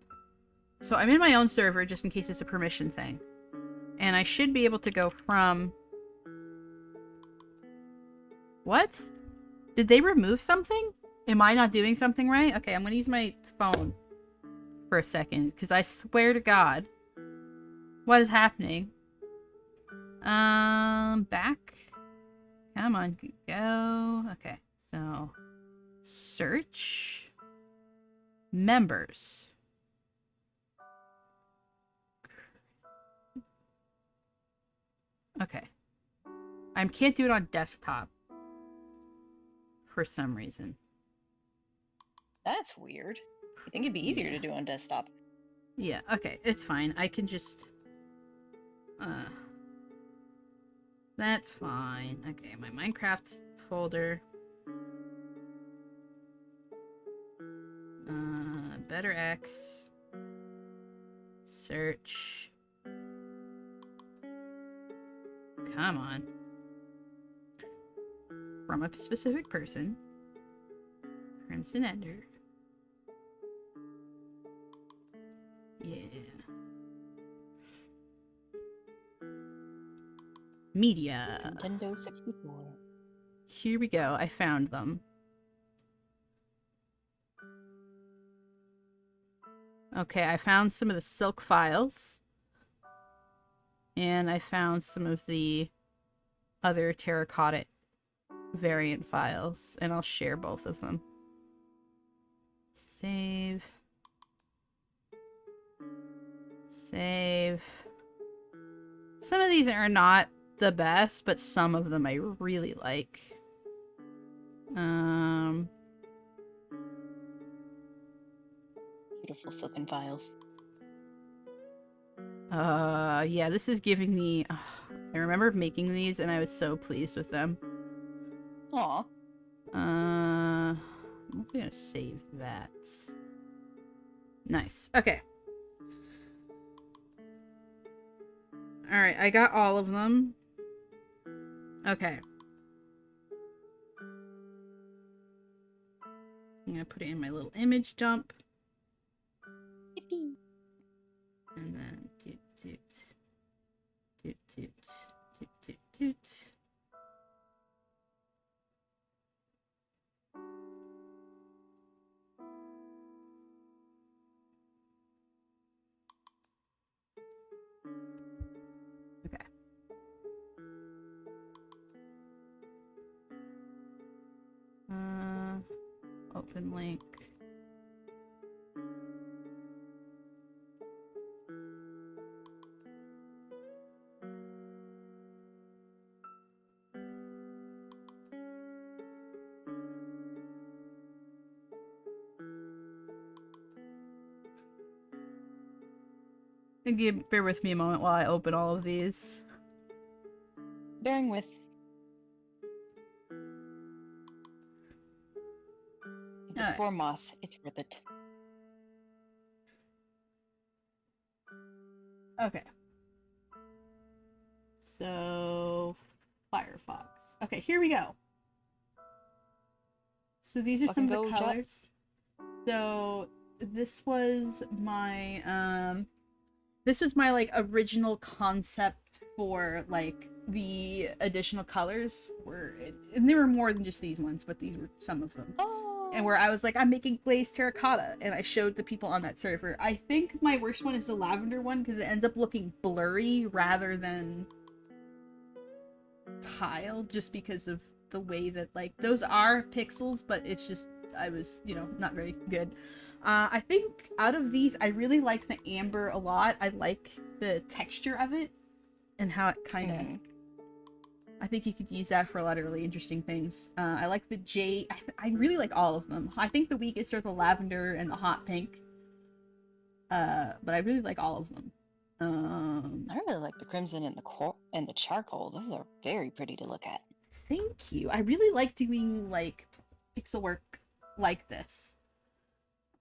So I'm in my own server just in case it's a permission thing. And I should be able to go from... What? Did they remove something? Am I not doing something right? Okay, I'm gonna use my phone for a second, because I swear to God, what is happening? Back. Come on, go. Okay, so search members. Okay, I can't do it on desktop for some reason. That's weird. I think it'd be easier to do on desktop. Yeah, okay, it's fine. I can just... That's fine. Okay, my Minecraft folder. Better X. Search. Come on. From a specific person. Crimson Ender. Yeah. Media. Nintendo 64. Here we go. I found them. Okay, I found some of the silk files. And I found some of the other terracotta variant files. And I'll share both of them. Save. Save. Some of these are not the best, but some of them I really like. Beautiful silken files. Yeah, this is giving me... I remember making these and I was so pleased with them. Aw. I'm also gonna save that. Nice. Okay. Alright, I got all of them. Okay. I'm gonna put it in my little image dump. Yippee. And then doot doot. Doot doot. Doot doot doot. Okay. Open link. Bear with me a moment while I open all of these. Bearing with. If it's for moth, it's worth it. Okay. So, Firefox. Okay, here we go. So these are some of the colors. So this was my like original concept for like the additional colors and there were more than just these ones, but these were some of them. Oh. And where I was like, I'm making glazed terracotta, and I showed the people on that server. I think my worst one is the lavender one because it ends up looking blurry rather than tile, just because of the way that like those are pixels, but it's just I was, you know, not very good. I think out of these, I really like the amber a lot. I like the texture of it and how it kind of. I think you could use that for a lot of really interesting things. I like the jade. I really like all of them. I think the weakest are the lavender and the hot pink. But I really like all of them. I really like the crimson and the charcoal. Those are very pretty to look at. Thank you. I really like doing like pixel work like this.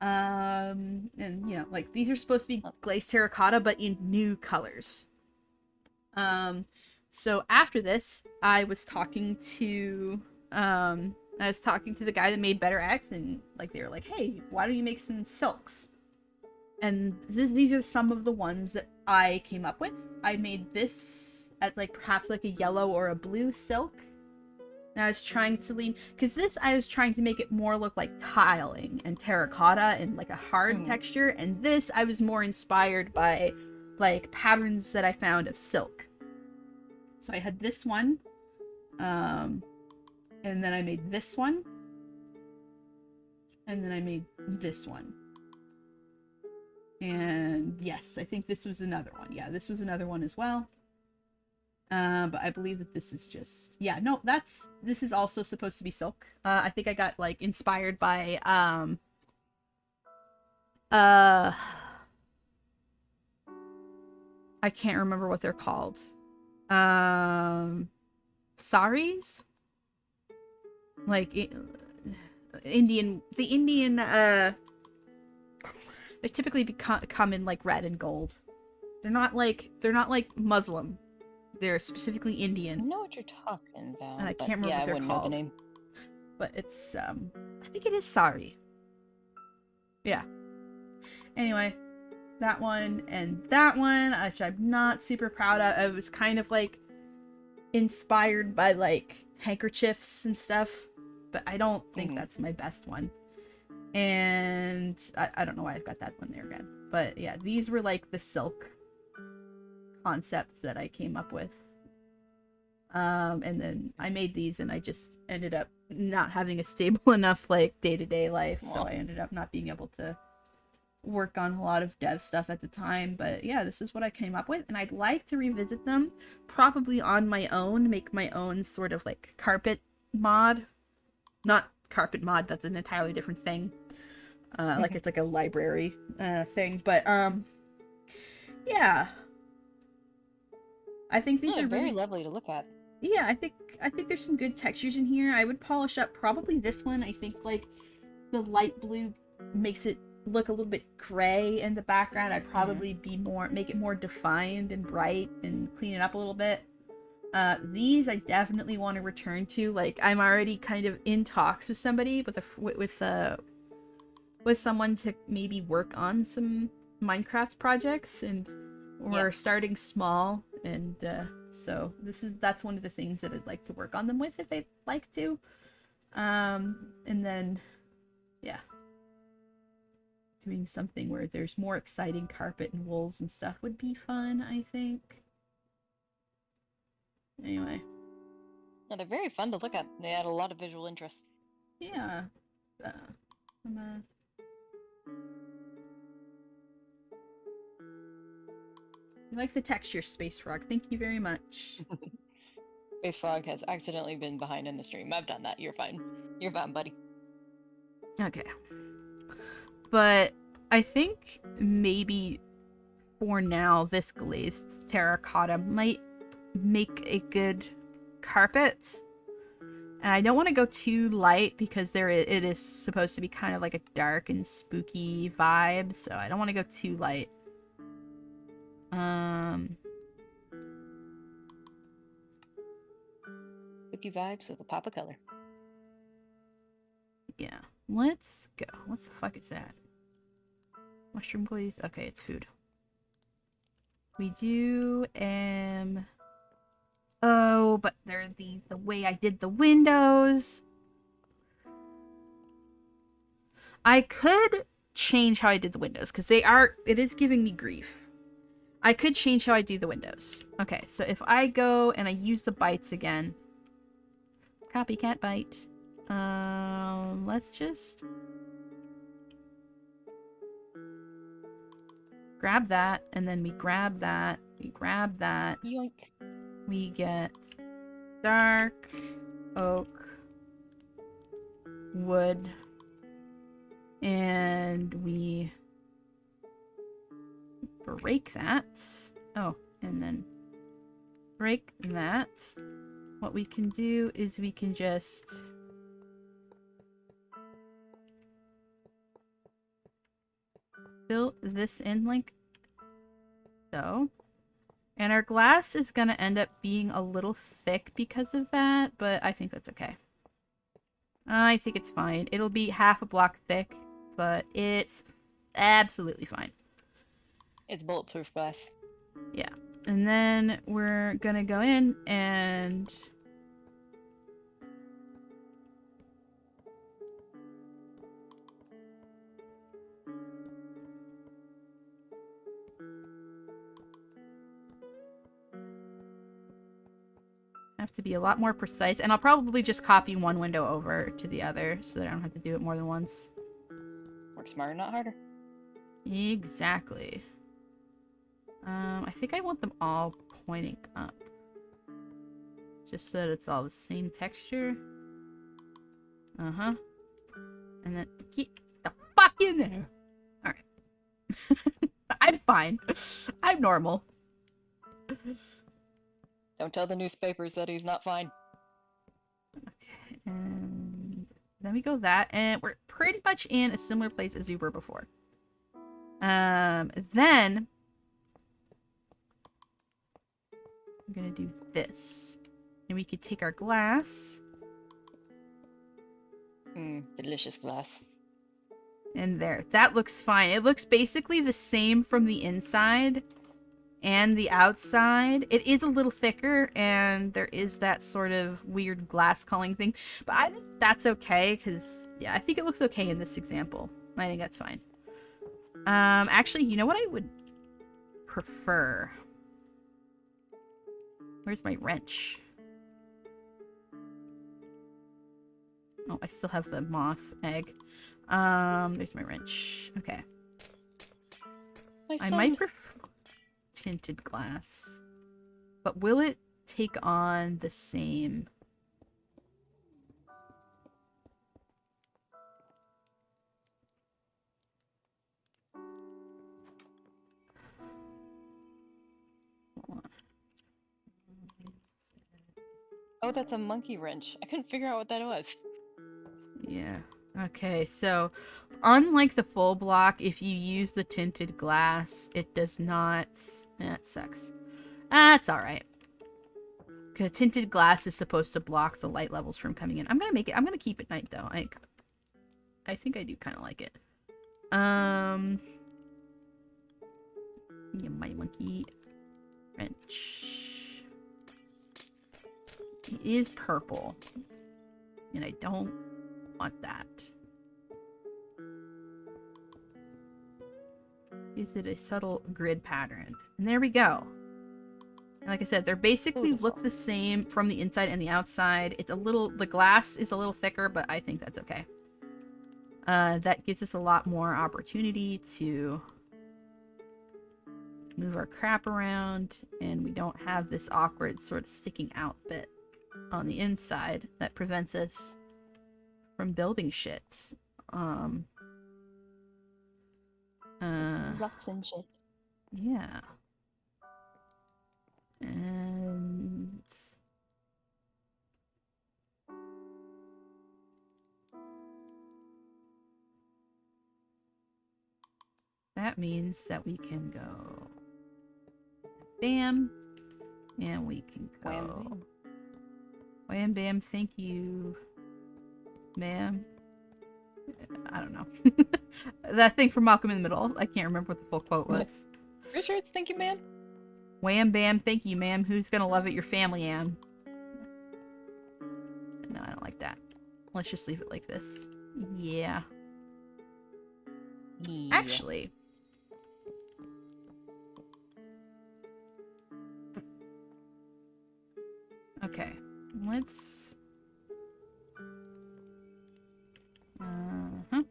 And you know, like these are supposed to be glazed terracotta, but in new colors. So after this, I was talking to the guy that made Better X, and like they were like, "Hey, why don't you make some silks?" And these are some of the ones that I came up with. I made this as like perhaps like a yellow or a blue silk. And I was trying to lean, because I was trying to make it more look like tiling and terracotta and like a hard texture. And this, I was more inspired by like patterns that I found of silk. So I had this one, and then I made this one, and then I made this one. And yes, I think this was another one. Yeah, this was another one as well. But I believe that this is just, yeah, no, this is also supposed to be silk. I think I got like inspired by, I can't remember what they're called. Saris? Like, the Indian, they typically come in like red and gold. They're not like Muslim. They're specifically Indian. I know what you're talking about. And I can't remember what they're called. Know the name. But it's, I think it is sari. Yeah. Anyway, that one and that one, which I'm not super proud of. I was kind of like inspired by like handkerchiefs and stuff, but I don't think that's my best one. And I don't know why I've got that one there again. But yeah, these were like the silk concepts that I came up with. And then I made these and I just ended up not having a stable enough like day-to-day life, so I ended up not being able to work on a lot of dev stuff at the time, but yeah, this is what I came up with, and I'd like to revisit them, probably on my own, make my own sort of like carpet mod. Not carpet mod, that's an entirely different thing. Like it's like a library thing, but yeah. I think these They're are very really lovely to look at. yeah, I think there's some good textures in here. I would polish up probably this one. I think like the light blue makes it look a little bit gray in the background. I'd probably make it more defined and bright and clean it up a little bit. These I definitely want to return to. Like I'm already kind of in talks with somebody with someone to maybe work on some Minecraft projects, and we're starting small, and so that's one of the things that I'd like to work on them with if they'd like to. And then yeah, doing something where there's more exciting carpet and wools and stuff would be fun, I think. Anyway. Yeah, they're very fun to look at. They add a lot of visual interest. Yeah. You like the texture, Space Frog. Thank you very much. Space Frog has accidentally been behind in the stream. I've done that. You're fine. You're fine, buddy. Okay. But I think maybe for now, this glazed terracotta might make a good carpet. And I don't want to go too light because it is supposed to be kind of like a dark and spooky vibe, so I don't want to go too light. Spooky vibes with a pop of color. Yeah. Let's go. What the fuck is that? Mushroom glaze? Okay, it's food. We do oh, but they're the way I did the windows. I could change how I did the windows because it is giving me grief. I could change how I do the windows. Okay, so if I go and I use the bites again. Copycat bite. Let's just grab that, and then we grab that. We grab that. Yoink. We get dark oak wood, and we break that. Oh, and then break that. What we can do is we can just fill this in like so. And our glass is going to end up being a little thick because of that, but I think that's okay. I think it's fine. It'll be half a block thick, but it's absolutely fine. It's bulletproof glass. Yeah. And then we're going to go in and have to be a lot more precise, and I'll probably just copy one window over to the other so that I don't have to do it more than once. Work smarter, not harder. Exactly. I think I want them all pointing up. Just so that it's all the same texture. Uh-huh. And then get the fuck in there! Alright. I'm fine. I'm normal. Don't tell the newspapers that he's not fine. Okay, and then we go that, and we're pretty much in a similar place as we were before. Then I'm gonna do this, and we could take our glass. Delicious glass. And there, that looks fine. It looks basically the same from the inside and the outside. It is a little thicker, and there is that sort of weird glass culling thing, but I think that's okay because yeah, I think it looks okay in this example. I think that's fine. Actually, you know what I would prefer? Where's my wrench? Oh, I still have the moth egg. There's my wrench. Okay. My I son. might prefer tinted glass. But will it take on the same... Oh, that's a monkey wrench. I couldn't figure out what that was. Yeah. Okay, so unlike the full block, if you use the tinted glass, it does not... That sucks. That's alright. Because tinted glass is supposed to block the light levels from coming in. I'm gonna make it... I'm gonna keep it night, though. I think I do kind of like it. Yeah, my monkey wrench. It is purple. And I don't want that. Is it a subtle grid pattern? And there we go. And like I said, they're basically look the same from the inside and the outside. It's a little, the glass is a little thicker, but I think that's okay. That gives us a lot more opportunity to move our crap around, and we don't have this awkward sort of sticking out bit on the inside that prevents us from building shit. Blocks and shit. Yeah. And that means that we can go bam, and we can go wham bam, thank you, ma'am. I don't know. That thing from Malcolm in the Middle. I can't remember what the full quote was. Pretty sure it's thank you, ma'am. Wham bam, thank you, ma'am. Who's gonna love it? Your family, am. No, I don't like that. Let's just leave it like this. Yeah. Actually. Okay. Let's... Uh-huh.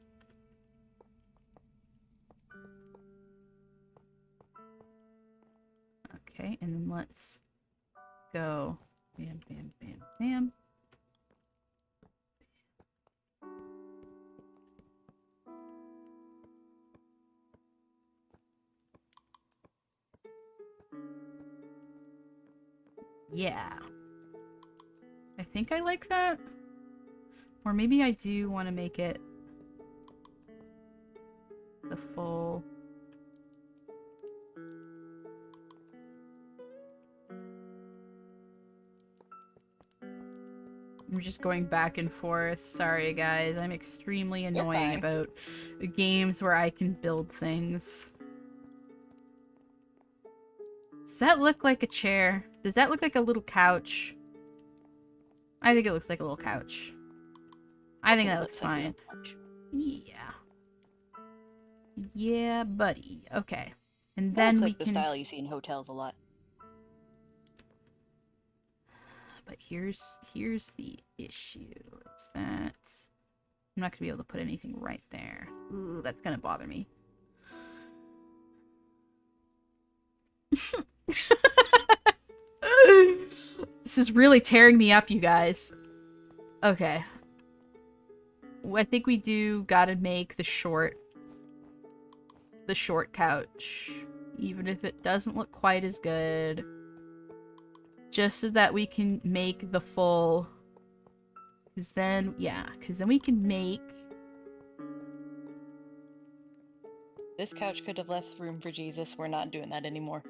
Okay, and then let's go bam, bam, bam, bam. Yeah. I think I like that. Or maybe I do want to make it the full... I'm just going back and forth. Sorry, guys. I'm extremely annoying about games where I can build things. Does that look like a chair? Does that look like a little couch? I think it looks like a little couch. I think that looks fine. Yeah. Yeah, buddy. Okay. And then we the can... style you see in hotels a lot. But here's the issue. It's that I'm not gonna be able to put anything right there. Ooh, that's gonna bother me. This is really tearing me up, you guys. Okay. I think we do gotta make the short couch, even if it doesn't look quite as good. Just so that we can make the full... Because then, yeah, because then we can make... This couch could have left room for Jesus. We're not doing that anymore.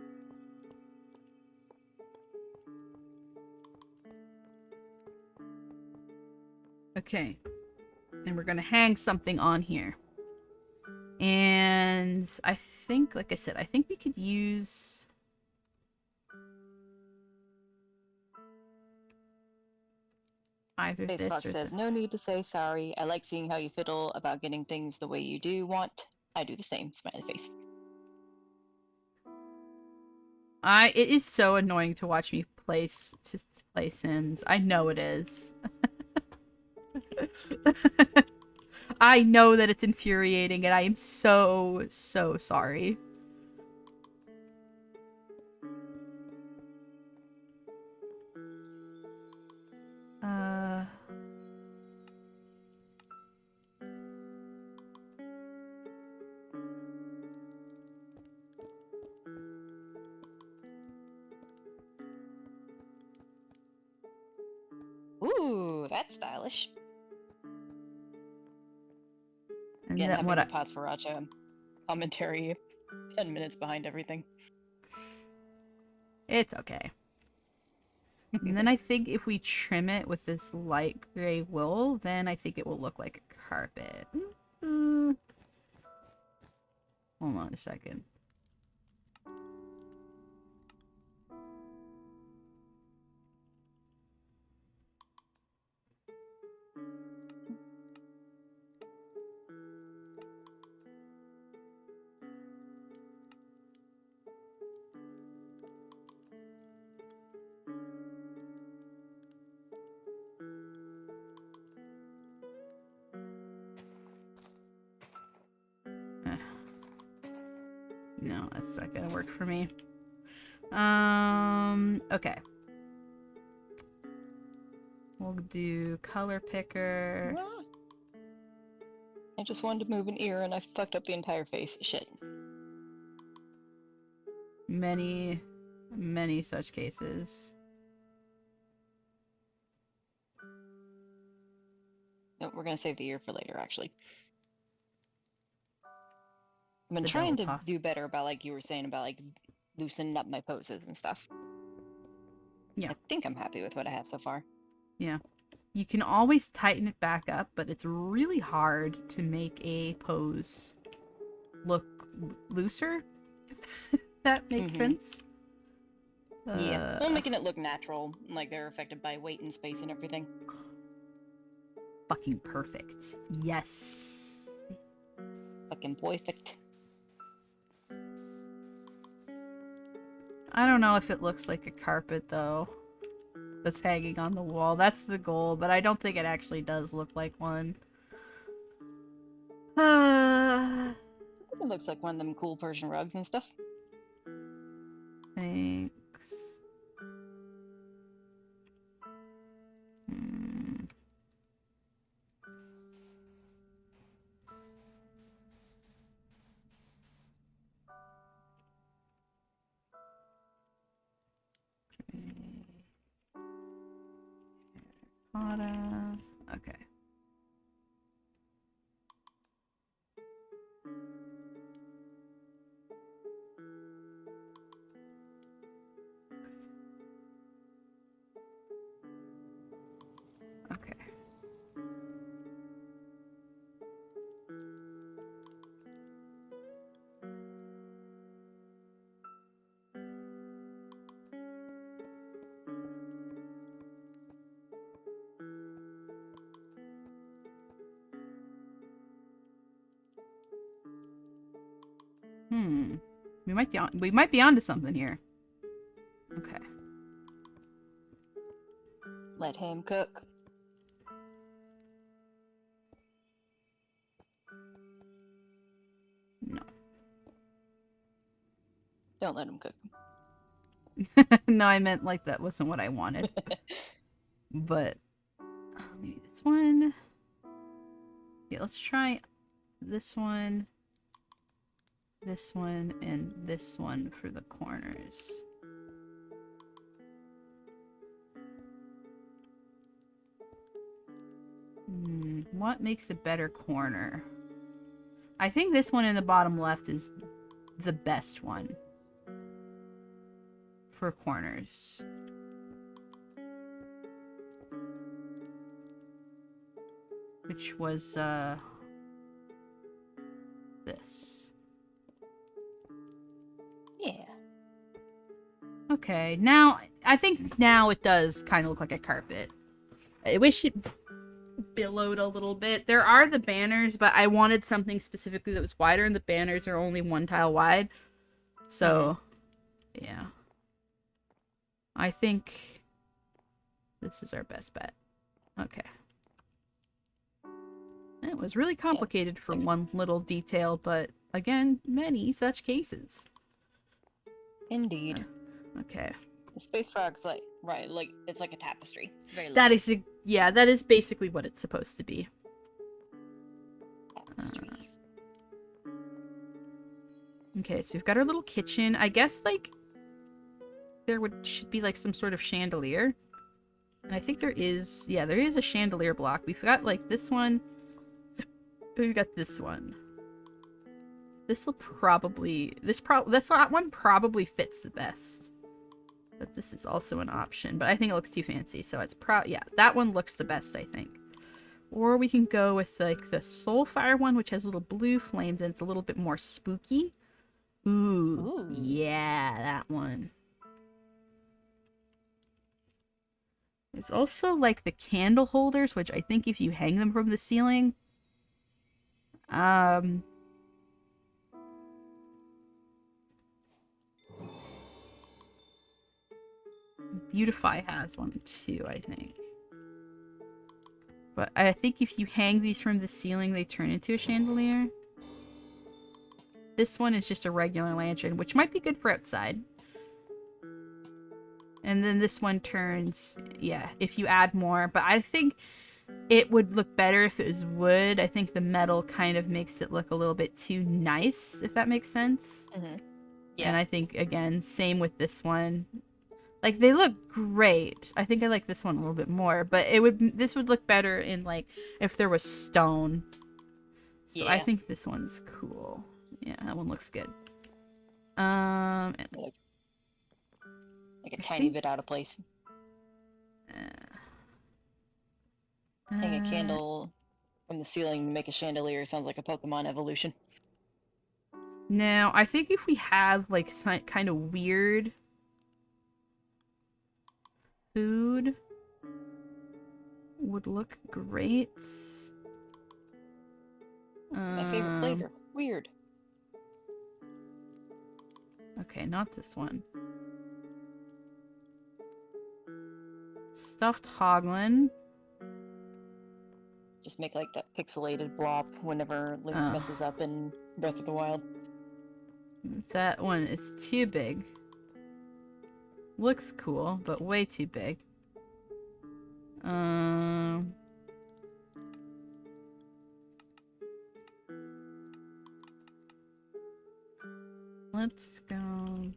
Okay. And we're gonna hang something on here. And I think, like I said, I think we could use... either this Spacebox or says, no need to say sorry. I like seeing how you fiddle about getting things the way you do want. I do the same. Smiley face. It is so annoying to watch me play Sims. I know it is. I know that it's infuriating, and I am so sorry. That's stylish. And Again, then having what? the Pasferacha commentary 10 minutes behind everything. It's okay. And then I think if we trim it with this light gray wool, then I think it will look like a carpet. Hold on a second. No, that's not gonna work for me. Okay. We'll do color picker. I just wanted to move an ear and I fucked up the entire face. Shit. Many such cases. No, we're gonna save the ear for later, actually. I've been The trying to double top. do better about, like you were saying, about, like, loosening up my poses and stuff. Yeah. I think I'm happy with what I have so far. Yeah. You can always tighten it back up, but it's really hard to make a pose look looser, if that makes sense. Yeah. Well, making it look natural, like they're affected by weight and space and everything. Fucking perfect. Yes. Fucking perfect. I don't know if it looks like a carpet, though. That's hanging on the wall. That's the goal, but I don't think it actually does look like one. It looks like one of them cool Persian rugs and stuff. Thanks. Hmm. Okay. Okay. We might be onto something here. Okay. Let him cook. No. Don't let him cook. No, I meant like that wasn't what I wanted. But maybe this one. Yeah, let's try this one, and this one for the corners. What makes a better corner? I think this one in the bottom left is the best one for corners. Which was, this. Yeah. Okay, now, I think now it does kind of look like a carpet. I wish it billowed a little bit. There are the banners, but I wanted something specifically that was wider, and the banners are only one tile wide. So, yeah. I think this is our best bet. Okay. It was really complicated for one little detail, but again, many such cases. Indeed. Okay. The space frog's like, right, like, it's like a tapestry. It's very That lovely. is, yeah, that is basically what it's supposed to be. Tapestry. Okay, so we've got our little kitchen. I guess, like, there should be, like, some sort of chandelier. And I think there is, yeah, there is a chandelier block. We've got like this one. We've got this one. This will probably, that one probably fits the best. But this is also an option, but I think it looks too fancy. So it's yeah, that one looks the best, I think. Or we can go with like the Soulfire one, which has little blue flames and it's a little bit more spooky. Ooh. Yeah, that one. There's also like the candle holders, which I think if you hang them from the ceiling, Beautify has one too, I think. But I think if you hang these from the ceiling, they turn into a chandelier. This one is just a regular lantern, which might be good for outside. And then this one turns, yeah, if you add more. But I think it would look better if it was wood. I think the metal kind of makes it look a little bit too nice, if that makes sense. Yeah. And I think, again, same with this one. Like, they look great. I think I like this one a little bit more. But this would look better in, like, if there was stone. So yeah. I think this one's cool. Yeah, that one looks good. It looks like a tiny bit out of place. Hang a candle from the ceiling to make a chandelier sounds like a Pokemon evolution. Now, I think if we have, like, some kind of weird food would look great. My favorite flavor. Weird. Okay, not this one. Stuffed Hoglin. Just make like that pixelated blob whenever Link messes up in Breath of the Wild. That one is too big. Looks cool, but way too big. Let's go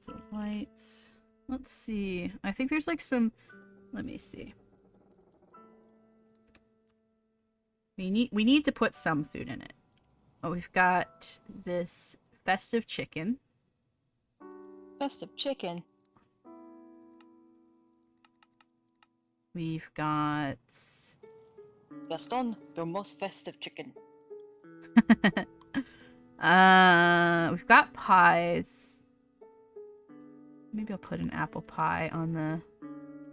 to whites. Let's see. I think there's like some... Let me see. We need to put some food in it. Oh, we've got this festive chicken. Festive chicken. We've got... Gaston, the most festive chicken. We've got pies. Maybe I'll put an apple pie on the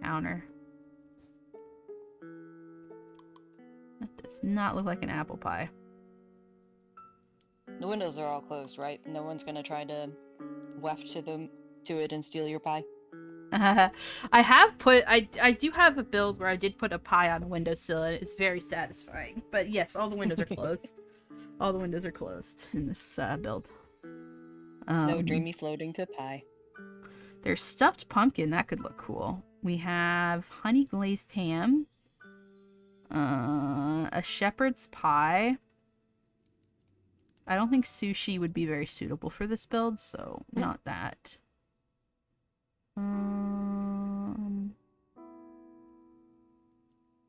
counter. That does not look like an apple pie. The windows are all closed, right? No one's gonna try to waft to it and steal your pie. I do have a build where I did put a pie on a windowsill and it's very satisfying. But yes, all the windows are closed. All the windows are closed in this build. No dreamy floating to pie. There's stuffed pumpkin. That could look cool. We have honey glazed ham. A shepherd's pie. I don't think sushi would be very suitable for this build, so not that.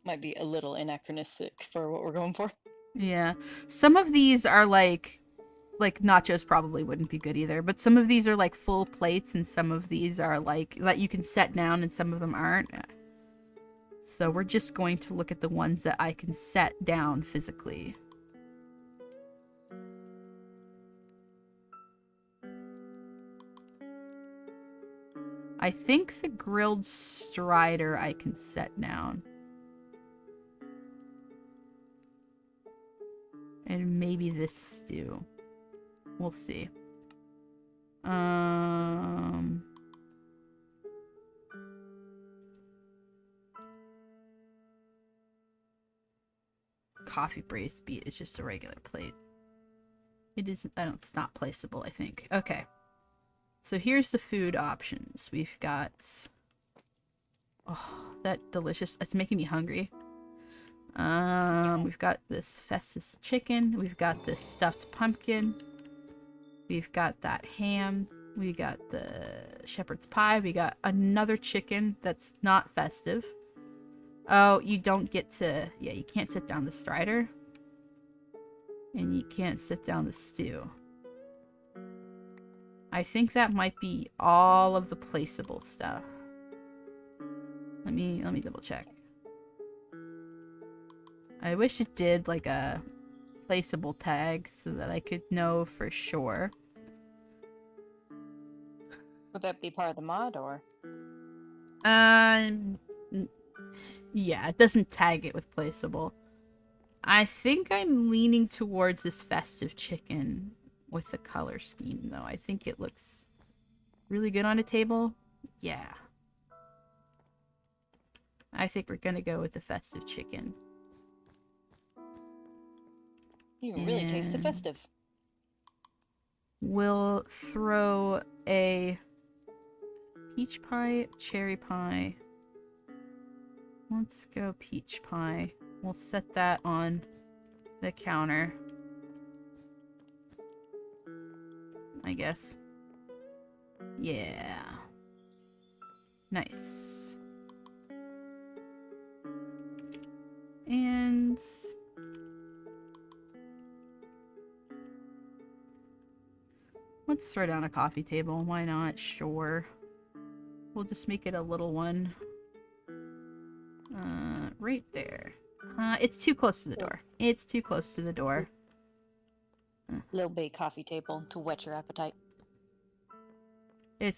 Might be a little anachronistic for what we're going for. Yeah. Some of these are like nachos probably wouldn't be good either, but some of these are like full plates and some of these are like that you can set down and some of them aren't. So we're just going to look at the ones that I can set down physically. I think the grilled strider I can set down. And maybe this stew. We'll see. Coffee braised beet is just a regular plate. It isn't, it's not placeable, I think. Okay. So here's the food options. We've got... Oh, that delicious. It's making me hungry. We've got this festive chicken. We've got this stuffed pumpkin. We've got that ham. We got the shepherd's pie. We got another chicken that's not festive. Oh, you don't get to... Yeah, you can't sit down the Strider. And you can't sit down the stew. I think that might be all of the placeable stuff. Let me double check. I wish it did like a placeable tag so that I could know for sure. Would that be part of the mod, or? Yeah, it doesn't tag it with placeable. I think I'm leaning towards this festive chicken with the color scheme, though. I think it looks really good on a table. Yeah. I think we're gonna go with the festive chicken. You can really taste the And festive. we'll throw a peach pie, cherry pie. Let's go peach pie. We'll set that on the counter, I guess. Yeah. Nice. And let's throw down a coffee table. Why not? Sure. We'll just make it a little one. Right there. It's too close to the door. It's too close to the door. Little big coffee table to whet your appetite.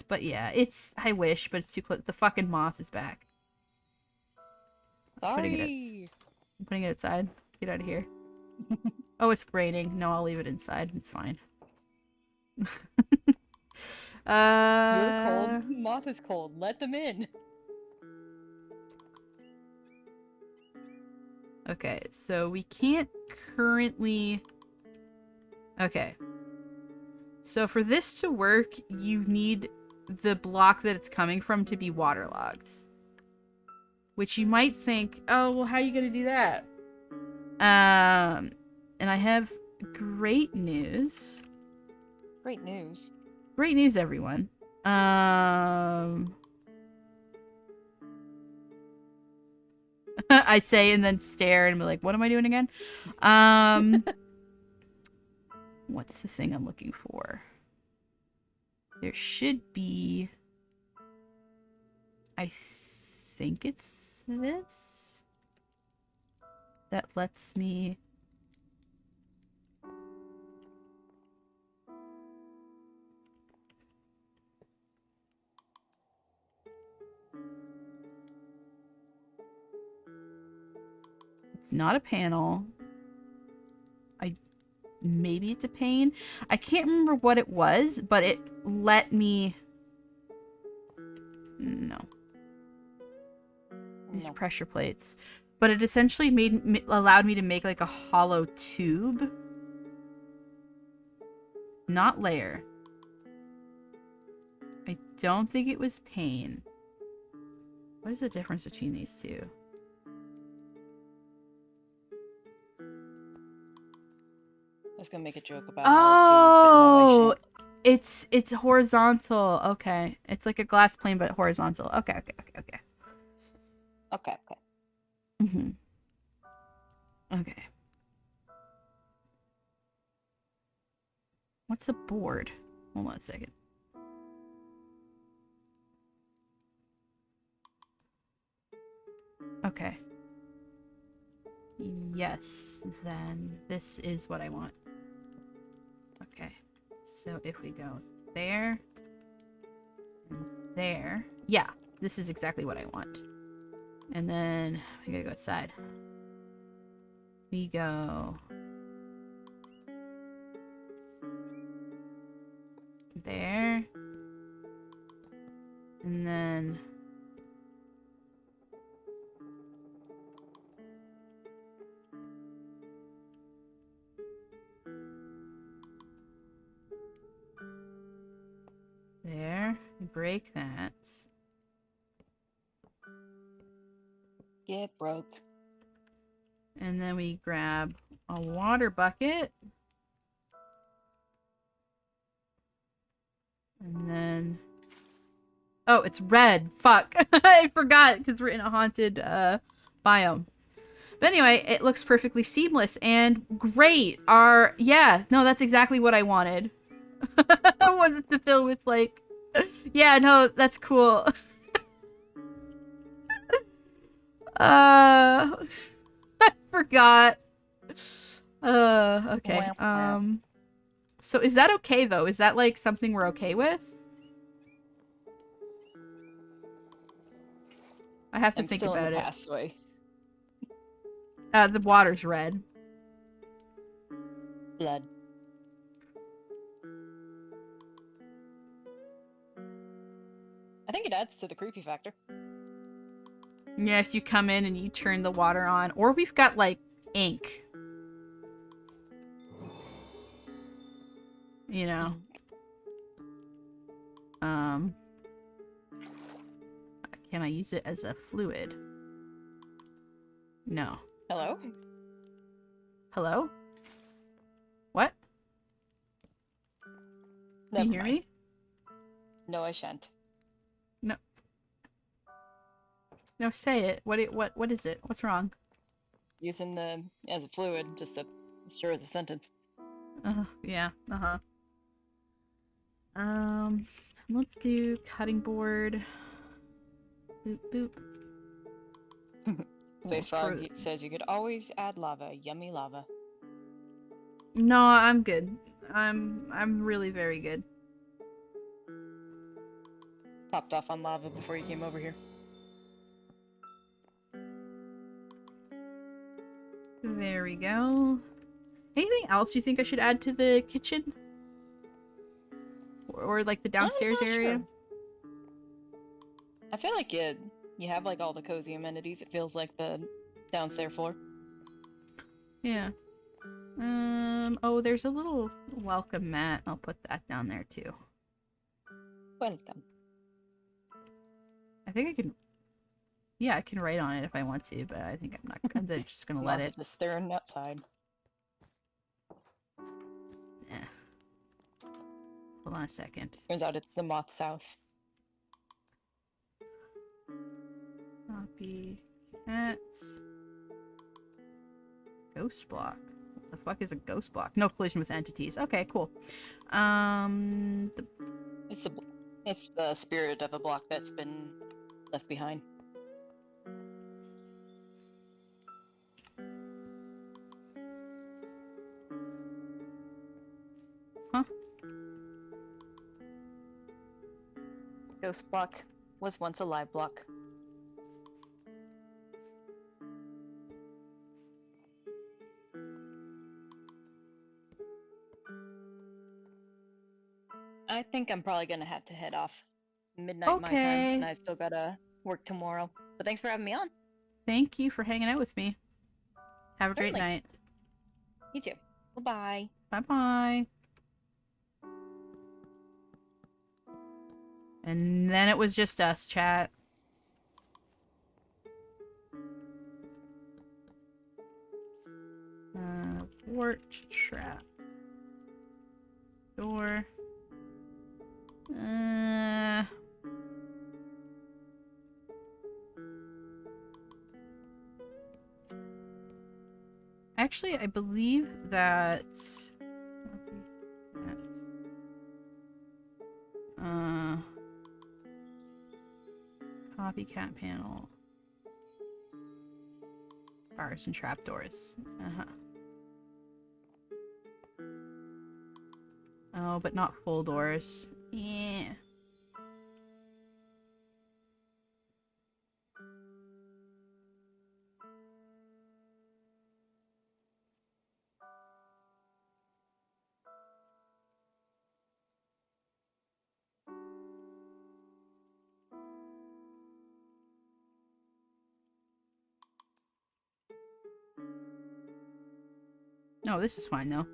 But yeah, it's, I wish, but it's too close. The fucking moth is back. I'm putting it outside. Get out of here. Oh, it's raining. No, I'll leave it inside. It's fine. You're cold. Moth is cold. Let them in. Okay, so we can't currently... Okay. So for this to work, you need the block that it's coming from to be waterlogged. Which you might think, oh, well, how are you going to do that? And I have great news. Great news. Great news, everyone. I say and then stare and be like, what am I doing again? What's the thing I'm looking for? There should be... I think it's this? That lets me... It's not a panel. Maybe it's a pane. I can't remember what it was, but it let me... No. These are pressure plates. But it essentially allowed me to make like a hollow tube. Not layer. I don't think it was pane. What is the difference between these two? I was gonna make a joke about oh, it's horizontal. Okay, it's like a glass plane but horizontal. Okay. Mhm. Okay. What's a board? Hold on a second. Okay. Yes, then this is what I want. Okay, so if we go there, and there, yeah, this is exactly what I want. And then we gotta go outside. We go there, and then there. Break that. Get broke. And then we grab a water bucket. And then... Oh, it's red. Fuck. I forgot because we're in a haunted biome. But anyway, it looks perfectly seamless and great. Yeah, no, that's exactly what I wanted. I wanted to fill with like, yeah, no, that's cool. I forgot. Okay. So is that okay though? Is that like something we're okay with? I have to I'm think still in about the it. pathway. The water's red. Blood. I think it adds to the creepy factor. Yeah, if you come in and you turn the water on. Or we've got, like, ink. You know? Can I use it as a fluid? No. Hello? Hello? What? Can you hear me? No, I shan't. No. No, say it. What is it? What's wrong? Using the as a fluid, just to sure as a sentence. Yeah. Let's do cutting board. Boop boop. Face Frog says you could always add lava. Yummy lava. No, I'm good. I'm really very good. Popped off on lava before you came over here. There we go. Anything else you think I should add to the kitchen? Or like the downstairs area? Sure. I feel like you have like all the cozy amenities. It feels like the downstairs floor. Yeah. Oh, there's a little welcome mat. I'll put that down there too. Welcome. I think I can... Yeah, I can write on it if I want to, but I think I'm not... I'm just gonna let it... Just staring outside. Yeah. Hold on a second. Turns out it's the moth's house. Copy. Cats. Ghost block. What the fuck is a ghost block? No collision with entities. Okay, cool. It's the spirit of a block that's been left behind. Huh? Ghost block was once a live block. I think I'm probably gonna have to head off. Midnight my time, and I've still gotta work tomorrow. But thanks for having me on. Thank you for hanging out with me. Have a great night. You too. Bye-bye. Bye-bye. And then it was just us, chat. Porch trap. Door. Actually, I believe that... Copycat panel. Bars and trapdoors. Oh, but not full doors. Yeah. No, this is fine though.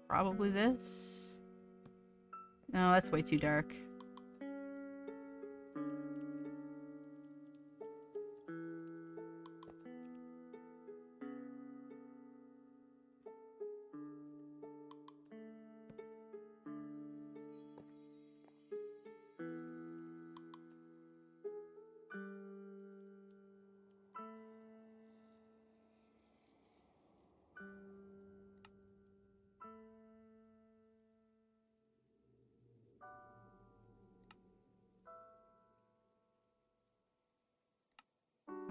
Probably this. No, that's way too dark.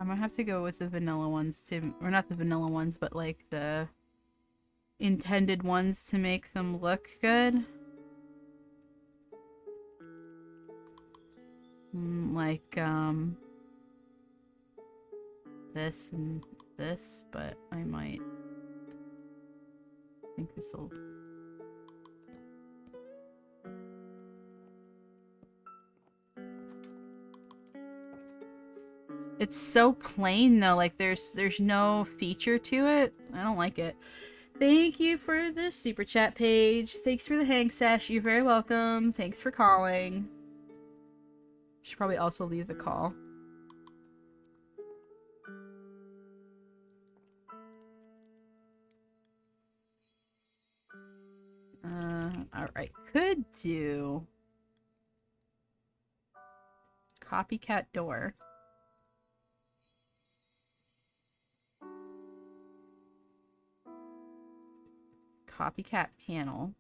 I'm gonna have to go with the vanilla ones to, or not the vanilla ones, but like the intended ones to make them look good. Like, this and this, but I might think this'll... It's so plain though, like there's no feature to it. I don't like it. Thank you for the super chat page. Thanks for the hang sesh. You're very welcome. Thanks for calling. Should probably also leave the call. Alright. Could do copycat door. Copycat panel.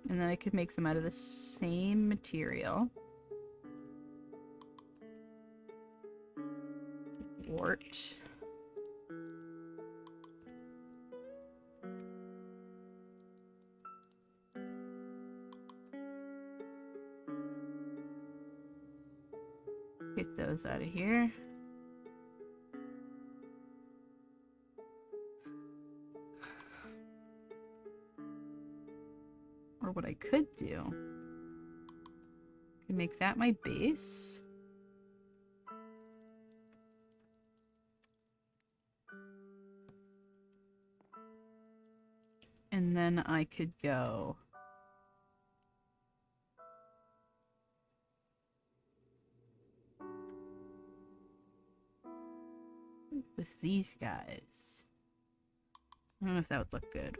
And then I could make them out of the same material. Wart. Get those out of here. Or what I could do, I could make that my base. And then I could go with these guys. I don't know if that would look good.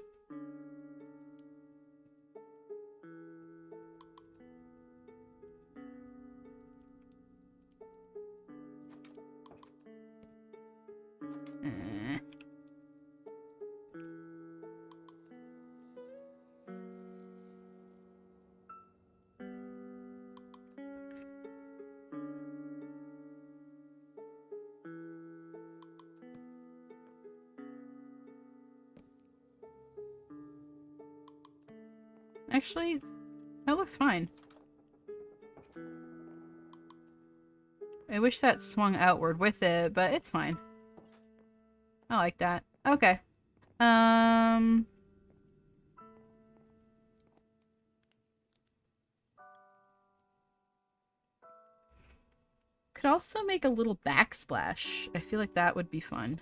Actually, that looks fine. I wish that swung outward with it, but it's fine. I like that. Okay. Could also make a little backsplash. I feel like that would be fun.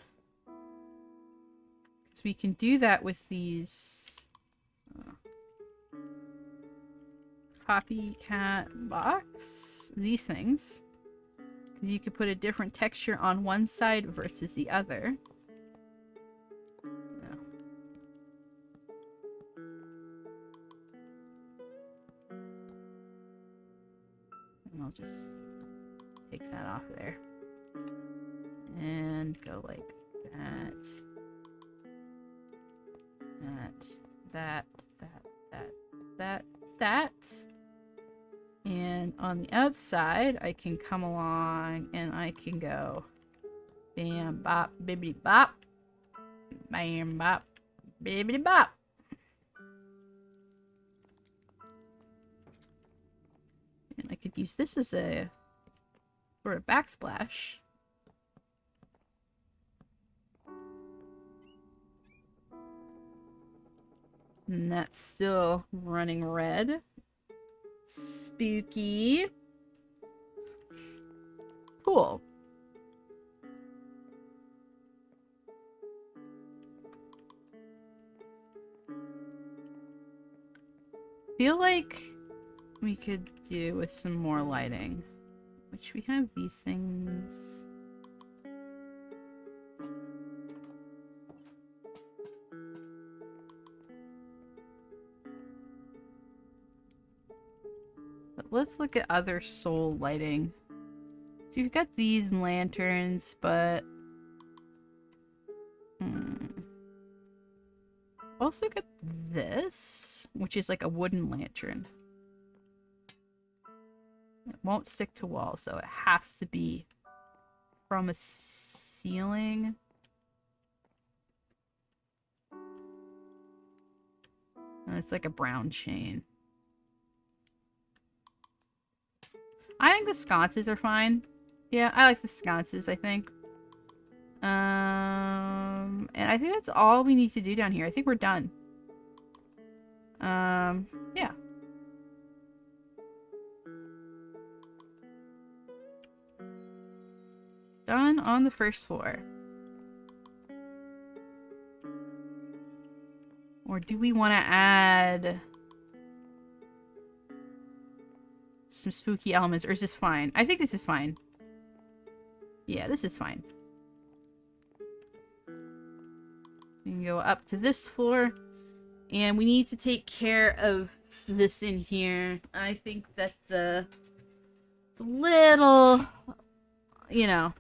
Because we can do that with these copycat box. These things. Because you could put a different texture on one side versus the other. And I'll just take that off there. And go like that. That. And on the outside, I can come along and I can go bam, bop, bibbidi bop, bam, bop, bibbidi bop. And I could use this as a sort of backsplash. And that's still running red. Spooky. Cool. Feel like we could do with some more lighting. Which we have these things. But let's look at other soul lighting. So you've got these lanterns, but also got this, which is like a wooden lantern. It won't stick to walls, so it has to be from a ceiling. And it's like a brown chain. I think the sconces are fine. Yeah, I like the sconces, I think. And I think that's all we need to do down here. I think we're done. Yeah. Done on the first floor. Or do we want to add some spooky elements, or is this fine? I think this is fine. Yeah, this is fine. We can go up to this floor, and we need to take care of this in here. I think that it's a little, you know,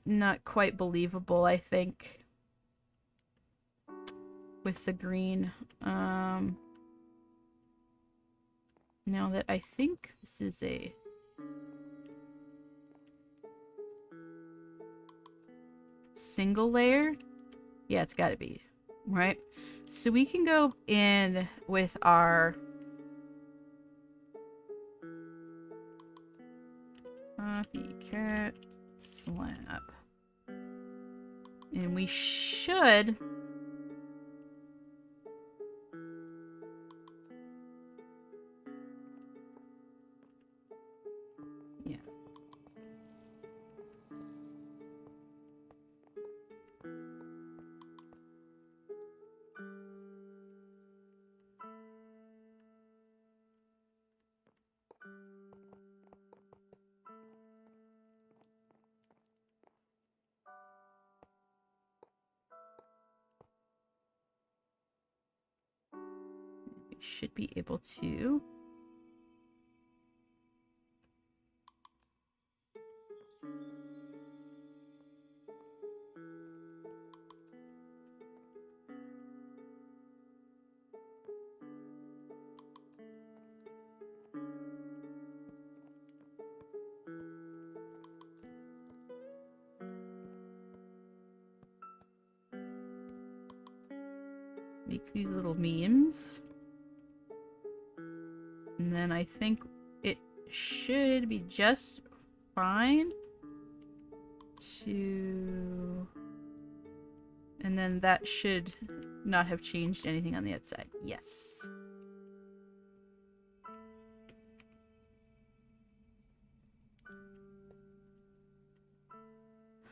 not quite believable, I think, with the green. Now that I think this is a single layer. Yeah, it's gotta be, right? So we can go in with our copycat slab. And we should should be able to make these little memes. And then I think it should be just fine to... And then that should not have changed anything on the outside. Yes.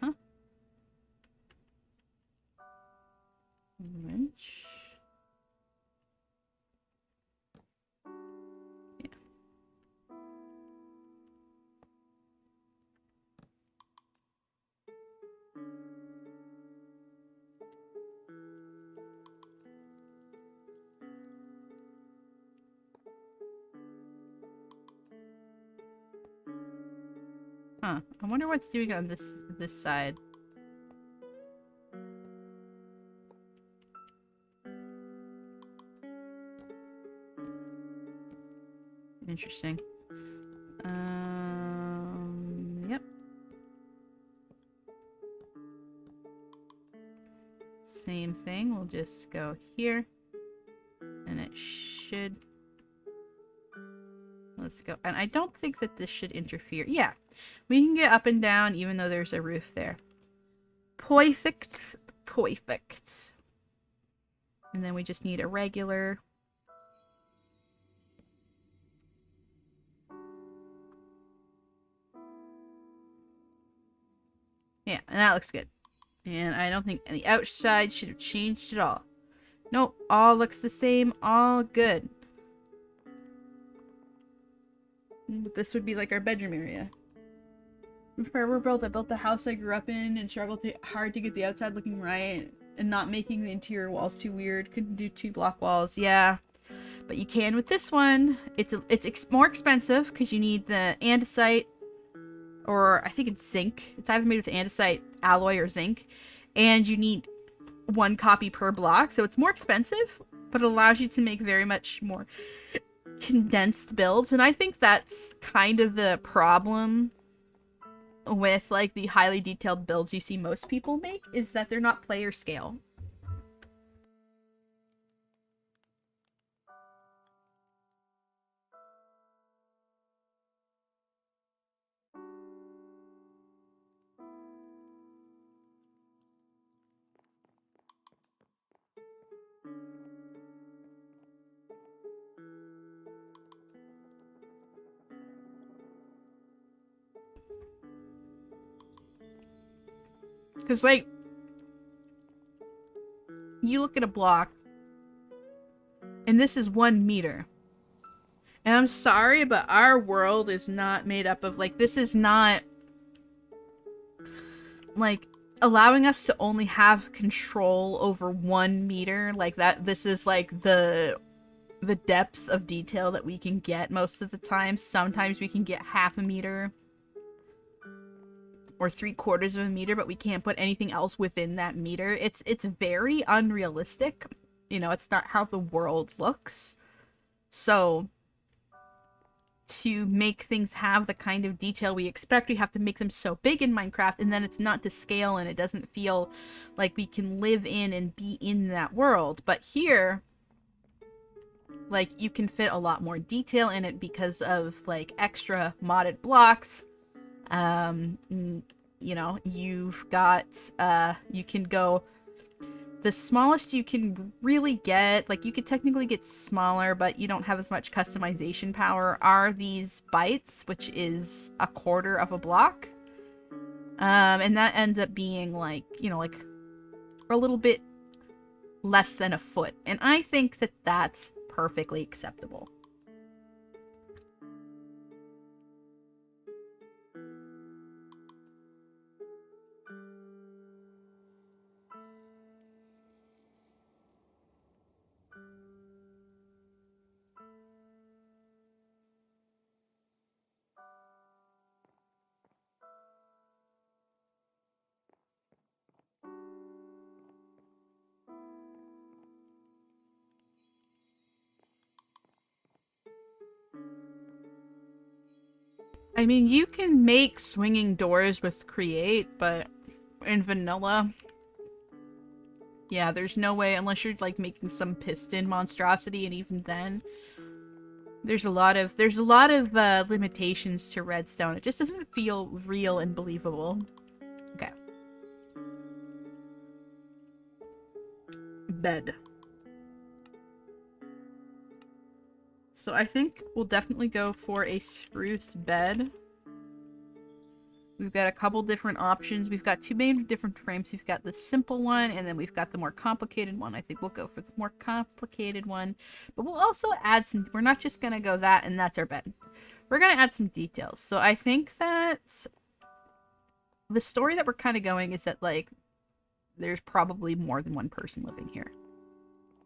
Huh? Wrench. Huh. I wonder what's doing on this side. Interesting. Yep. Same thing. We'll just go here. And it should... Let's go. And I don't think that this should interfere. Yeah. We can get up and down even though there's a roof there. Perfect. Perfect. And then we just need a regular... Yeah, and that looks good. And I don't think the outside should have changed at all. Nope, all looks the same, all good. This would be like our bedroom area. Before I were built, I built the house I grew up in and struggled hard to get the outside looking right and not making the interior walls too weird. Couldn't do 2 block walls, yeah. But you can with this one. It's more expensive because you need the andesite, or I think it's zinc. It's either made with andesite, alloy, or zinc. And you need 1 copy per block, so it's more expensive, but it allows you to make very much more condensed builds, and I think that's kind of the problem with like the highly detailed builds you see most people make, is that they're not player scale. Because, like, you look at a block, and this is 1 meter. And I'm sorry, but our world is not made up of, like, this is not, like, allowing us to only have control over 1 meter. Like, that, this is, like, the depth of detail that we can get most of the time. Sometimes we can get half a meter. Or 3/4 of a meter, but we can't put anything else within that meter. It's very unrealistic. You know, it's not how the world looks. So, to make things have the kind of detail we expect, we have to make them so big in Minecraft, and then it's not to scale, and it doesn't feel like we can live in and be in that world. But here, like, you can fit a lot more detail in it because of, like, extra modded blocks. You know, you've got, you can go, the smallest you can really get, like, you could technically get smaller, but you don't have as much customization power, are these bytes, which is 1/4 of a block. And that ends up being, like, you know, like, a little bit less than a foot. And I think that that's perfectly acceptable. I mean, you can make swinging doors with Create, but in vanilla, yeah, there's no way, unless you're, like, making some piston monstrosity, and even then, there's a lot of limitations to redstone. It just doesn't feel real and believable. Okay. Bed. So I think we'll definitely go for a spruce bed. We've got a couple different options. We've got 2 main different frames. We've got the simple one, and then we've got the more complicated one. I think we'll go for the more complicated one. But we'll also add some... We're not just going to go that, and that's our bed. We're going to add some details. So I think that the story that we're kind of going is that, like, there's probably more than one person living here.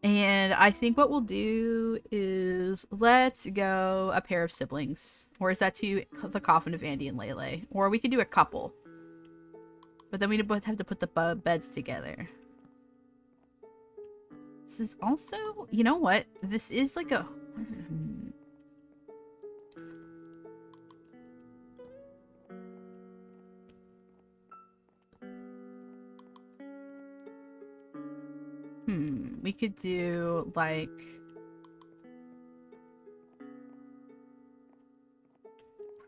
And I think what we'll do is, let's go a pair of siblings. Or is that to the coffin of Andy and Lele? Or we could do a couple. But then we'd both have to put the beds together. This is also... You know what? This is like a... We could do, like...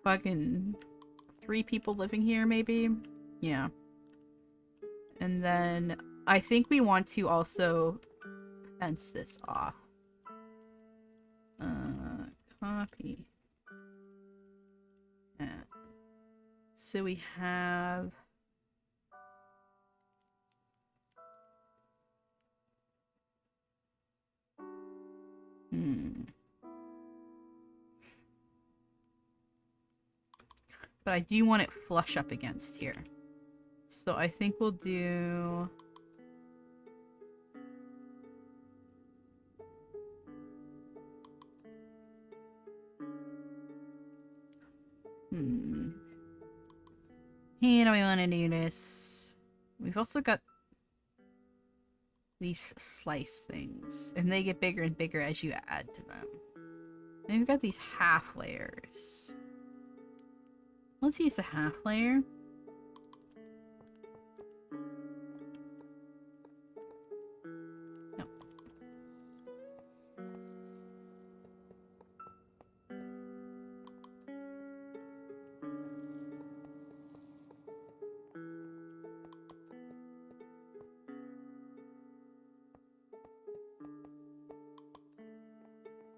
fucking 3 people living here, maybe? Yeah. And then I think we want to also fence this off. Copy. Yeah. So we have... But I do want it flush up against here. So I think we'll do... How do we want to do this? We've also got these slice things, and they get bigger and bigger as you add to them. And we've got these half layers. Let's use the half layer. No.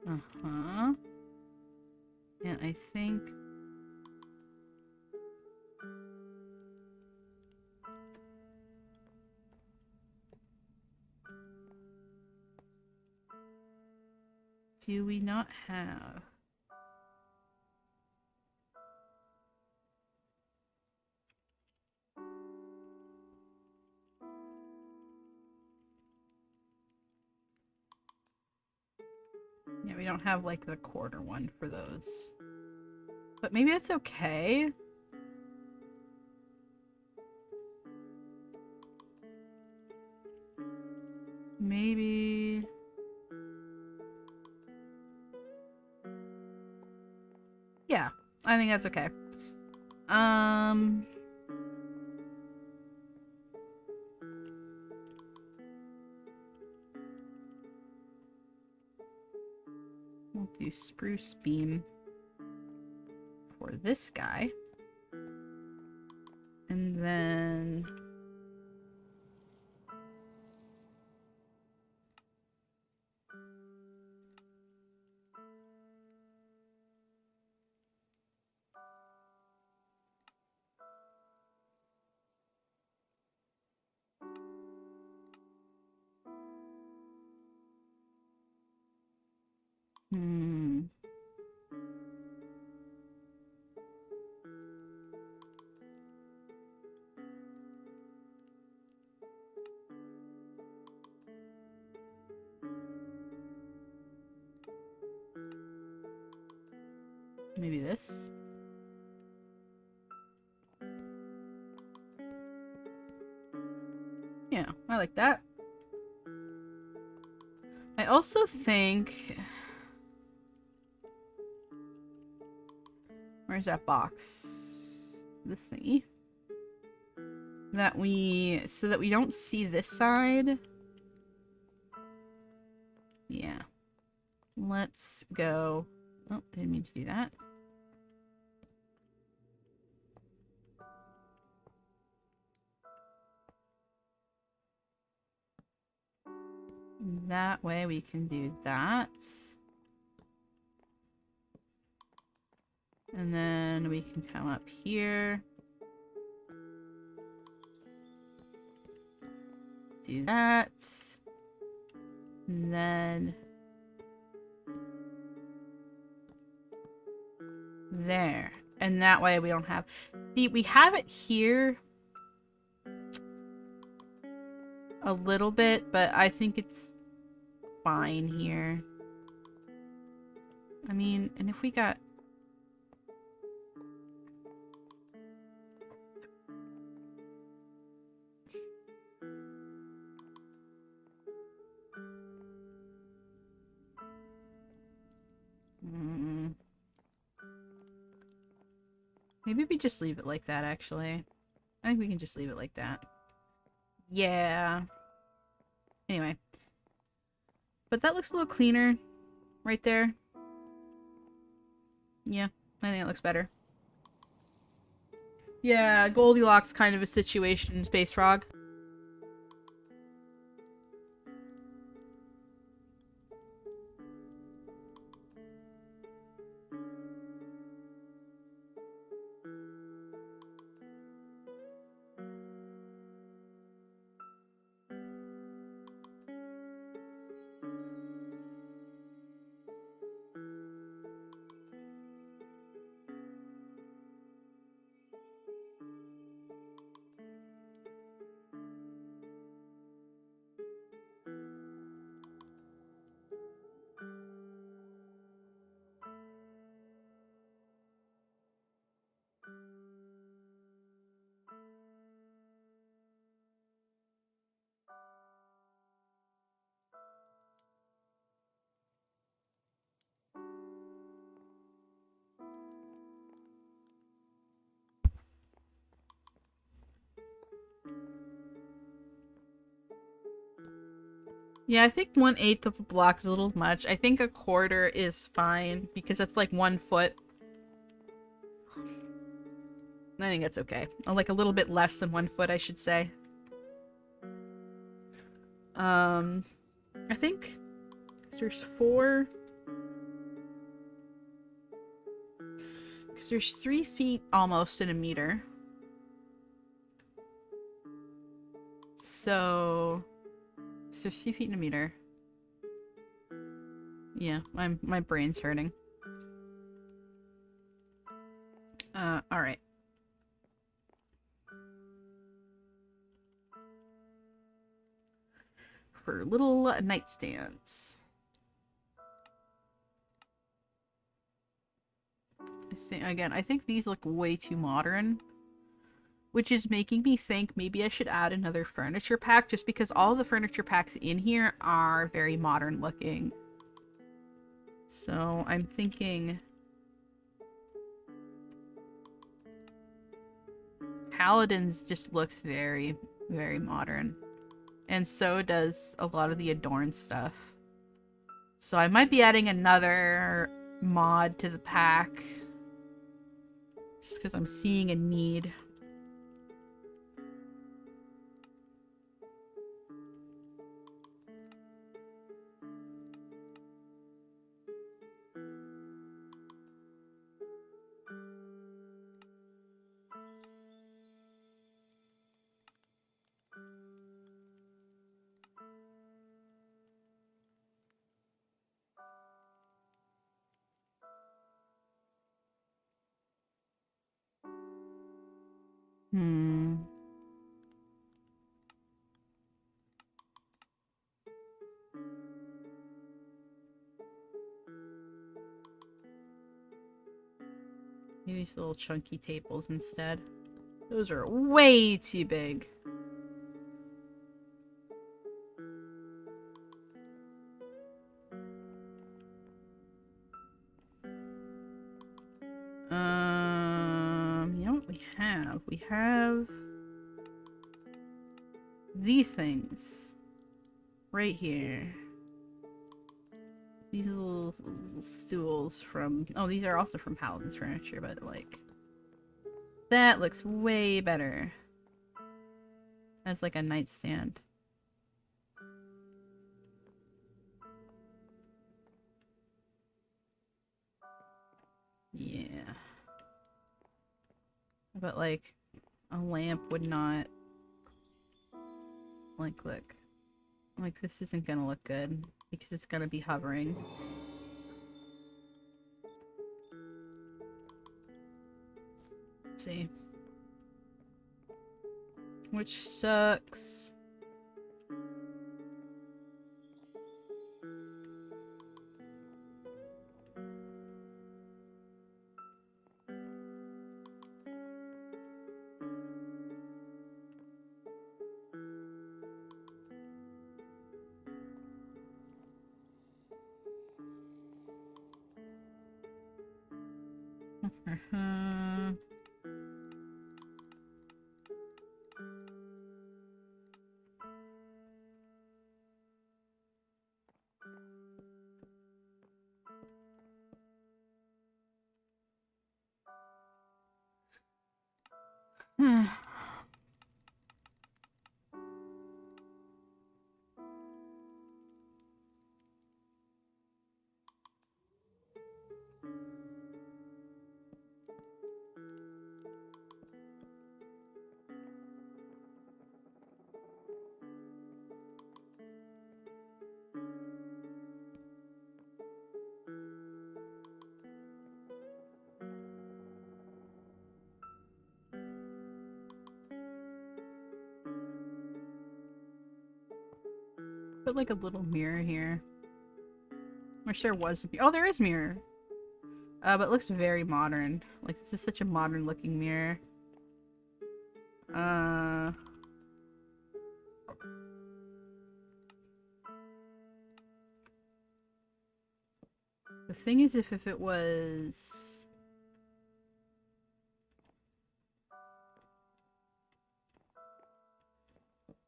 Uh-huh. And I think... Do we not have... Yeah, we don't have, like, the quarter one for those. But maybe that's okay. Maybe... Yeah, I think that's okay. We'll do spruce beam for this guy. And then... Maybe this. Yeah, I like that. I also think... Where's that box? This thingy. That we... So that we don't see this side. Yeah. Let's go... Oh, I didn't mean to do that. That way we can do that. And then we can come up here. Do that. And then... There. And that way we don't have... See, we have it here a little bit, but I think it's fine here. I mean, and if we got... Maybe we just leave it like that, actually. I think we can just leave it like that. Yeah. Anyway. But that looks a little cleaner right there. Yeah, I think it looks better. Yeah, Goldilocks kind of a situation, Space Frog. Yeah, I think 1/8 of a block is a little much. I think a quarter is fine because that's like 1 foot. I think that's okay. Like a little bit less than 1 foot, I should say. I think there's 4. Because there's 3 feet almost in a meter. So 3 feet in a meter. Yeah, my brain's hurting. Alright. For little nightstands. I think these look way too modern. Which is making me think maybe I should add another furniture pack, just because all the furniture packs in here are very modern looking. So I'm thinking Paladins just looks very, very modern. And so does a lot of the Adorn stuff. So I might be adding another mod to the pack. Just because I'm seeing a need. Maybe these little chunky tables instead. Those are way too big. You know what we have? We have these things right here. These little stools from... Oh, these are also from Paladin's Furniture, but like... That looks way better. As like a nightstand. Yeah. But like, a lamp would not... Like, look. Like, this isn't gonna look good. Because it's gonna be hovering. Let's see. Which sucks. Put like a little mirror here. Wish there was a mirror. Oh, there is mirror. But it looks very modern. Like, this is such a modern looking mirror. The thing is, if it was...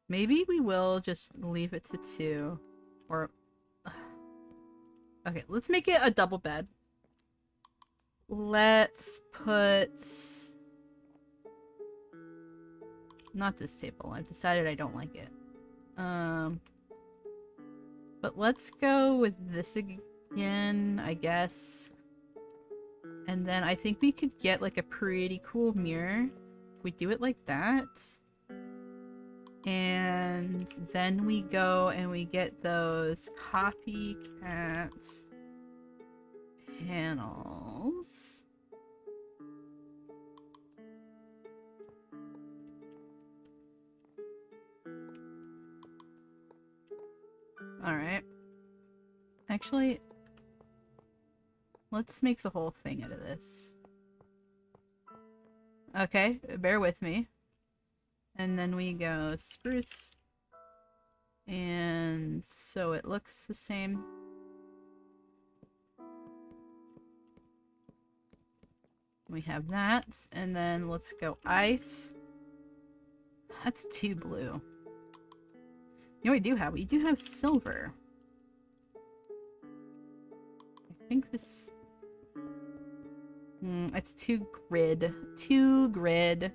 Maybe we will just leave it to 2. Or... Okay, let's make it a double bed. Let's put... Not this table. I've decided I don't like it. But let's go with this again, I guess. And then I think we could get like a pretty cool mirror if we do it like that. And then we go and we get those copycat panels. Alright. Actually, let's make the whole thing out of this. Okay, bear with me. And then we go spruce. And so it looks the same. We have that. And then let's go ice. That's too blue. You know what we do have? We do have silver. I think this... it's too grid. Too grid.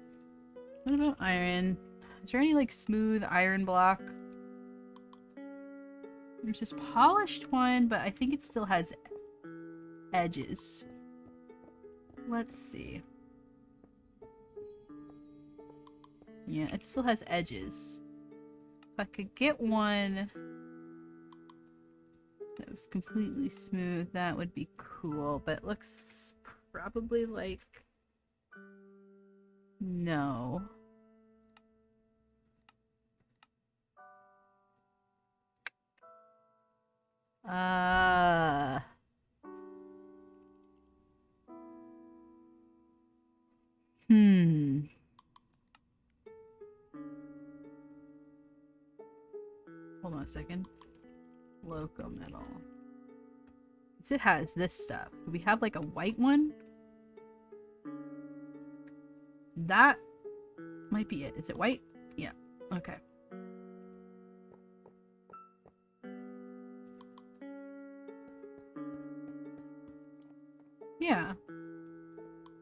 What about iron? Is there any, like, smooth iron block? There's this polished one, but I think it still has edges. Let's see. Yeah, it still has edges. If I could get one that was completely smooth, that would be cool. But it looks probably like... No. Hold on a second. Loco metal. It has this stuff. Do we have like a white one? That might be it. Is it white? Yeah. Okay. Yeah.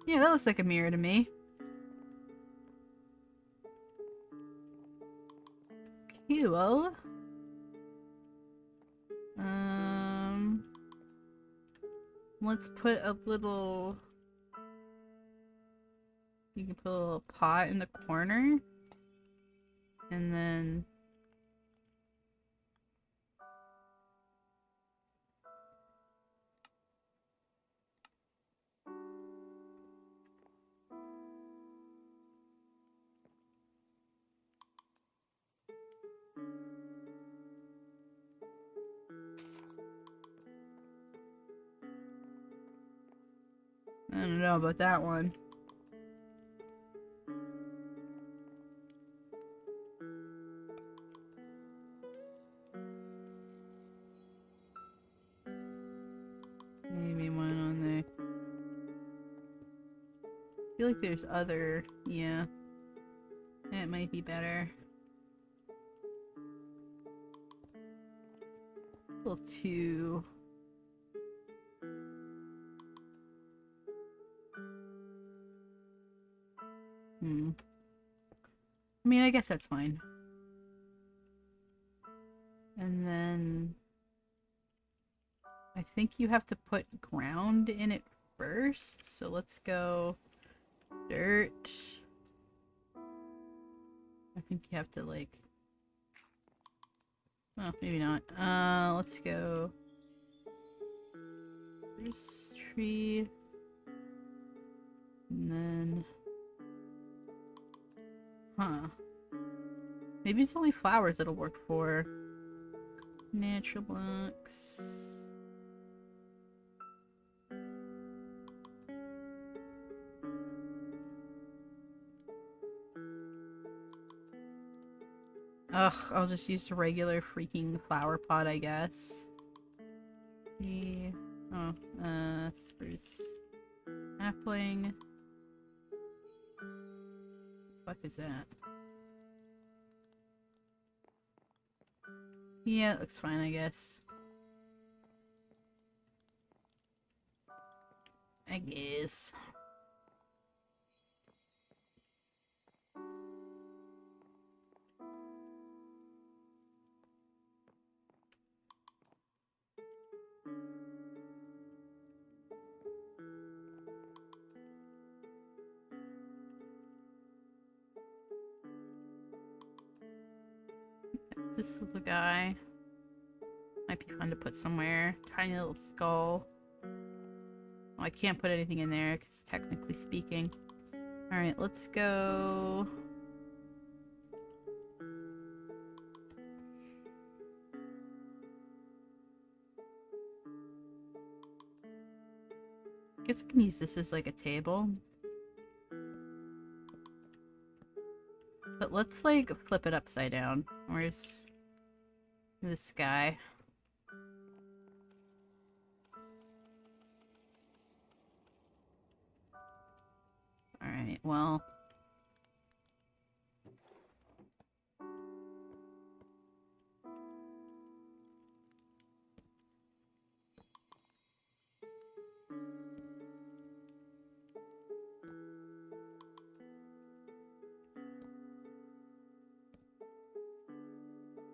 Yeah, that looks like a mirror to me. Cool. Let's put a little... You can put a little pot in the corner. And then... I don't know about that one. Maybe one on there. I feel like there's other... Yeah. That might be better. A little too... I mean, I guess that's fine. And then... I think you have to put ground in it first. So let's go... dirt. I think you have to, like... Oh, maybe not. Let's go... Spruce tree. And then... Huh. Maybe it's only flowers it'll work for. Natural blocks. Ugh, I'll just use the regular freaking flower pot, I guess. Spruce. Appling. What the fuck is that? Yeah, it looks fine, I guess. I guess. This little guy might be fun to put somewhere. Tiny little skull. Oh, I can't put anything in there because technically speaking. Alright, let's go. I guess I can use this as like a table. But let's like flip it upside down. Where's this guy? Alright, well.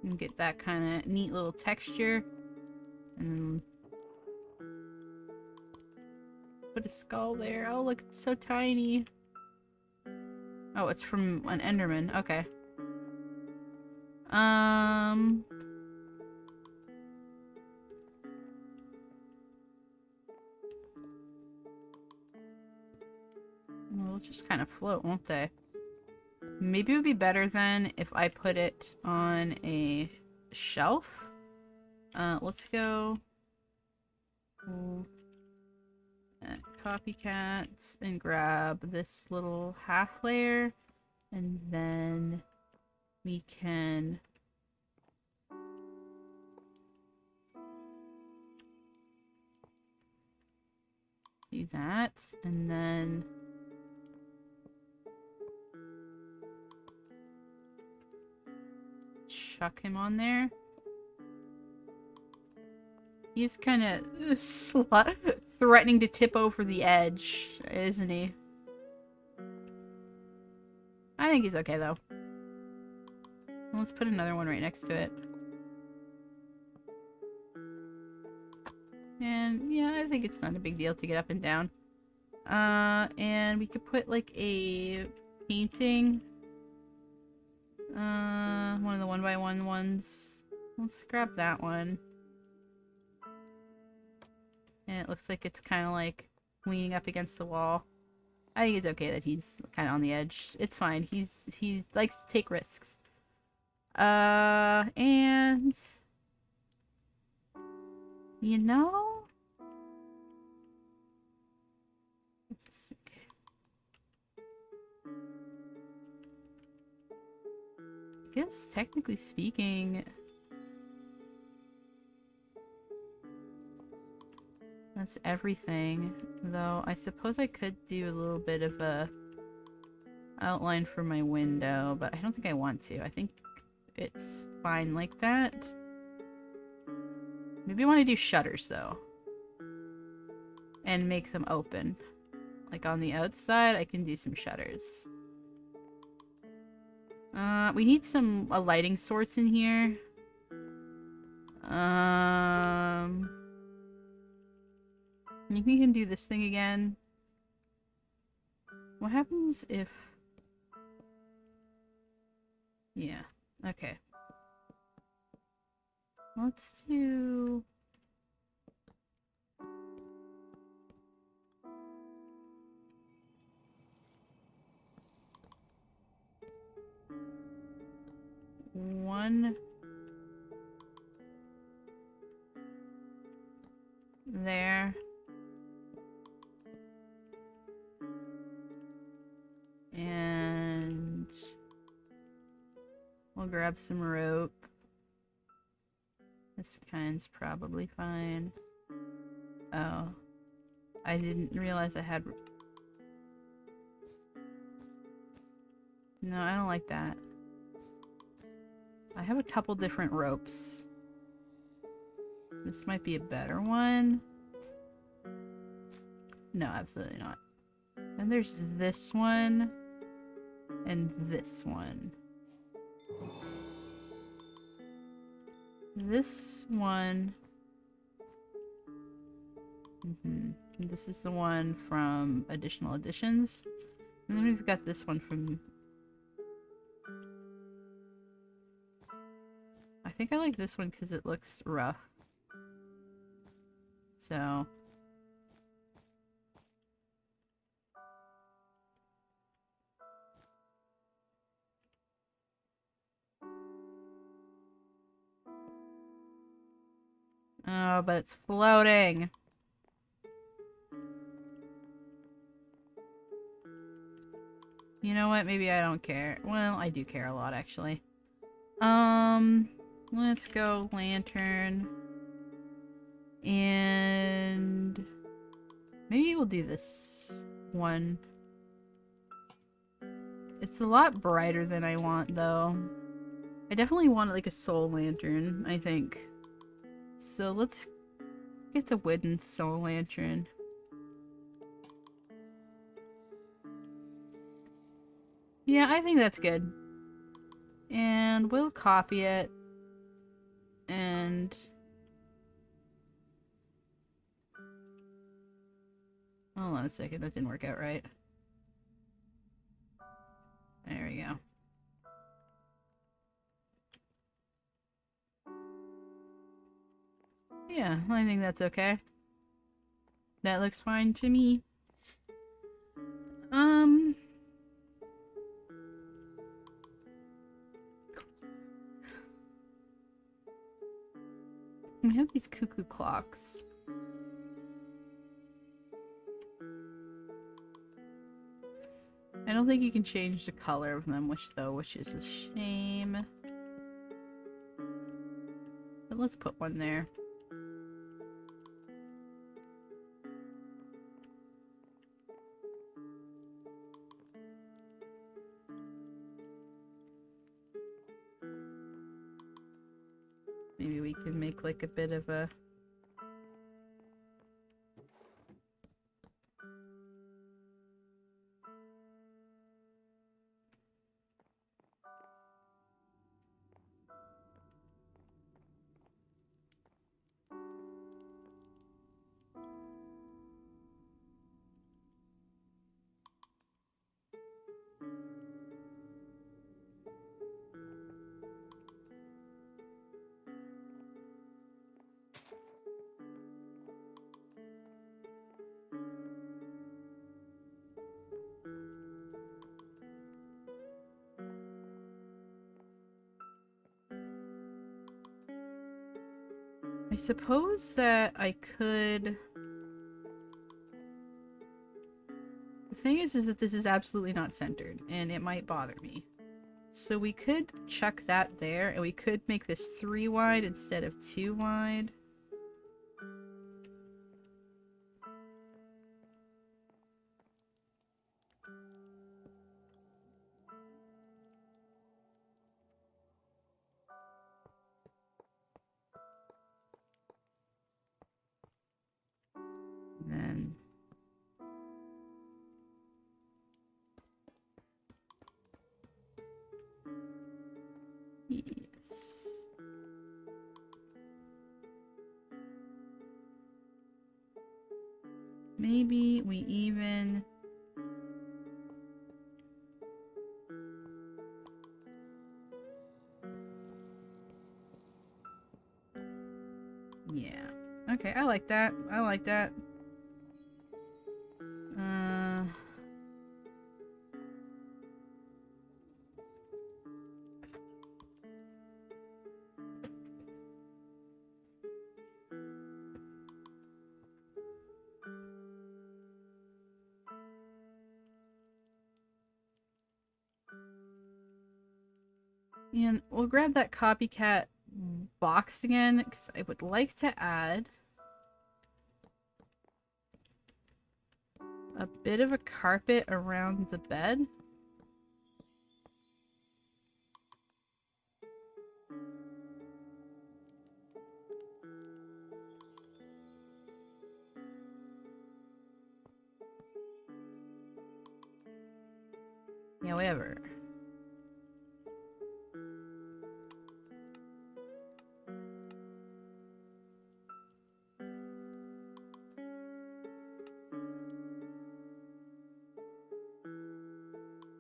And get that kind of neat little texture. And put a skull there. Oh, look, it's so tiny. Oh, it's from an Enderman. Okay. They'll just kind of float, won't they? Maybe it would be better then if I put it on a shelf. Let's go at copycats and grab this little half layer, and then we can do that, and then chuck him on there. He's kind of threatening to tip over the edge, isn't he? I think he's okay, though. Let's put another one right next to it. And, yeah, I think it's not a big deal to get up and down. And we could put, like, a painting. One of the 1x1 ones. Let's grab that one. And it looks like it's kind of like leaning up against the wall. I think it's okay that he's kind of on the edge. It's fine. He likes to take risks. And you know, it's okay. I guess technically speaking, that's everything, though I suppose I could do a little bit of a outline for my window, but I don't think I want to. I think it's fine like that. Maybe I want to do shutters, though. And make them open. Like on the outside, I can do some shutters. We need a lighting source in here. We can do this thing again. What happens if... Yeah, okay. Let's do... one... there. And we'll grab some rope. This kind's probably fine. Oh. I didn't realize I had... No, I don't like that. I have a couple different ropes. This might be a better one. No, absolutely not. And there's this one. And this one. This one. This is the one from Additional Editions. And then we've got this one from... I think I like this one because it looks rough. So... Oh, but it's floating. You know what? Maybe I don't care. Well, I do care a lot, actually. Let's go lantern. And maybe we'll do this one. It's a lot brighter than I want, though. I definitely want like a soul lantern, I think. So let's get the wooden soul lantern. Yeah, I think that's good. And we'll copy it. And... hold on a second, that didn't work out right. There we go. Yeah, I think that's okay. That looks fine to me. We have these cuckoo clocks. I don't think you can change the color of them, which is a shame. But let's put one there. Maybe we can make like a bit of a... I suppose that I could... The thing is that this is absolutely not centered, and it might bother me. So we could chuck that there, and we could make this 3 wide instead of 2 wide. And then... yes. Maybe we even... yeah. Okay, I like that. I like that. And we'll grab that copycat box again, because I would like to add a bit of a carpet around the bed. However,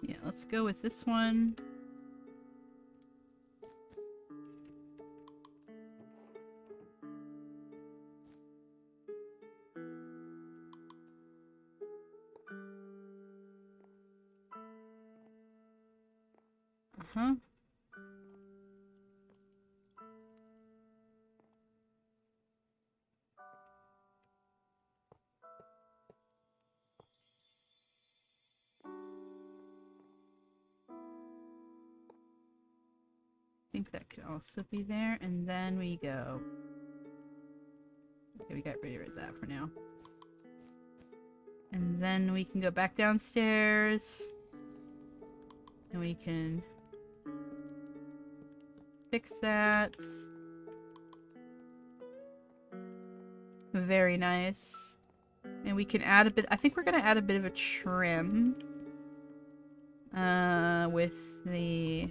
yeah, let's go with this one. Uh-huh. I think that could also be there, and then we go. Okay, we got rid of that for now. And then we can go back downstairs. And we can fix that. Very nice. And we can add a bit, I think we're gonna add a bit of a trim. With the...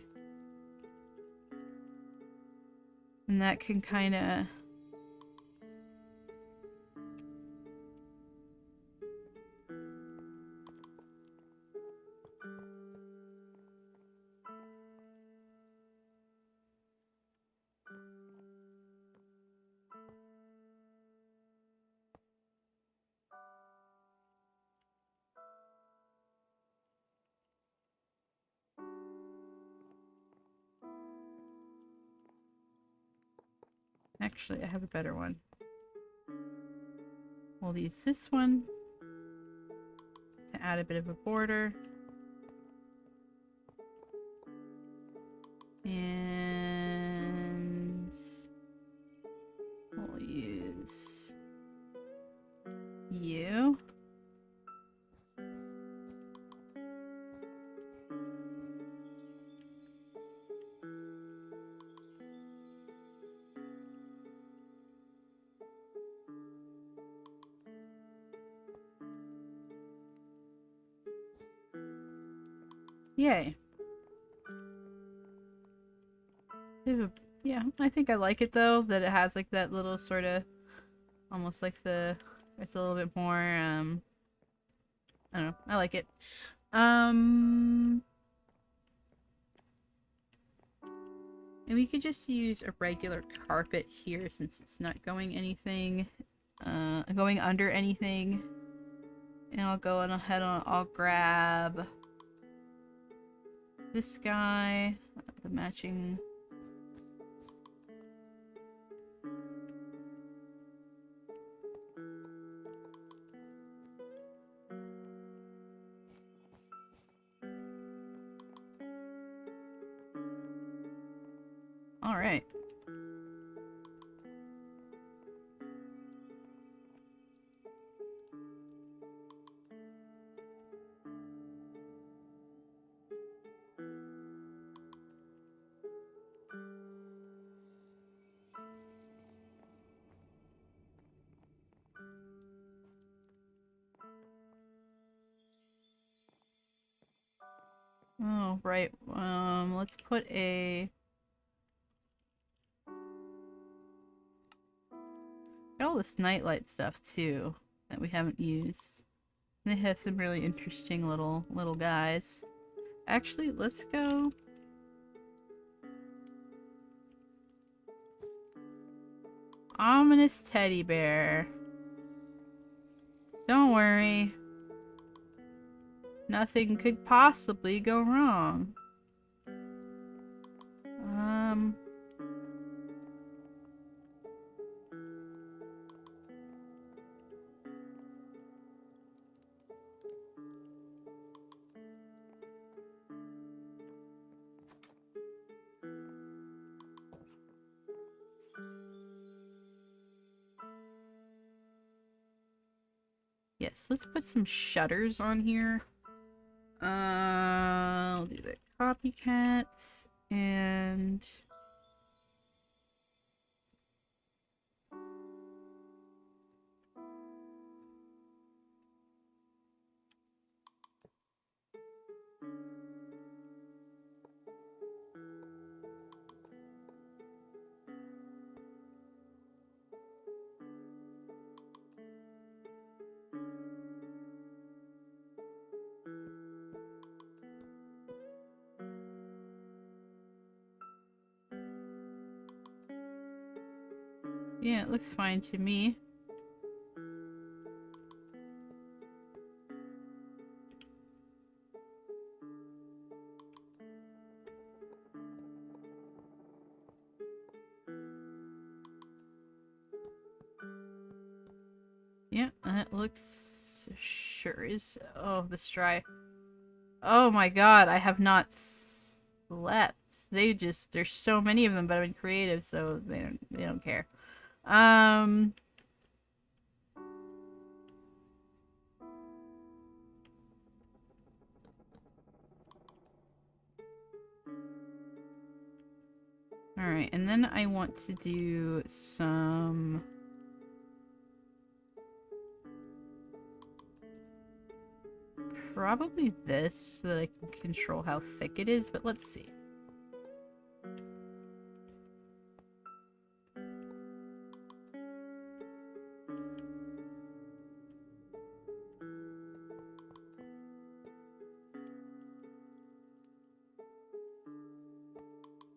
And that can kinda... Actually, I have a better one. We'll use this one to add a bit of a border. And we'll use you. Yay. Yeah, I think I like it though, that it has like that little sort of, almost like the, it's a little bit more, I don't know, I like it. And we could just use a regular carpet here since it's not going anything, going under anything. And I'll go ahead and I'll grab this guy, the matching. All right. Oh, right. Let's put a... Got all this nightlight stuff too that we haven't used. They have some really interesting little guys. Actually, let's go. Ominous teddy bear. Don't worry. Nothing could possibly go wrong. Yes, let's put some shutters on here. I'll do the copycats and... Yeah, it looks fine to me. Yeah, that looks sure is. Oh, the stripe. Oh my god, I have not slept. There's so many of them, but I'm creative, so they don't care. Alright, and then I want to do some... Probably this, so that I can control how thick it is, but let's see.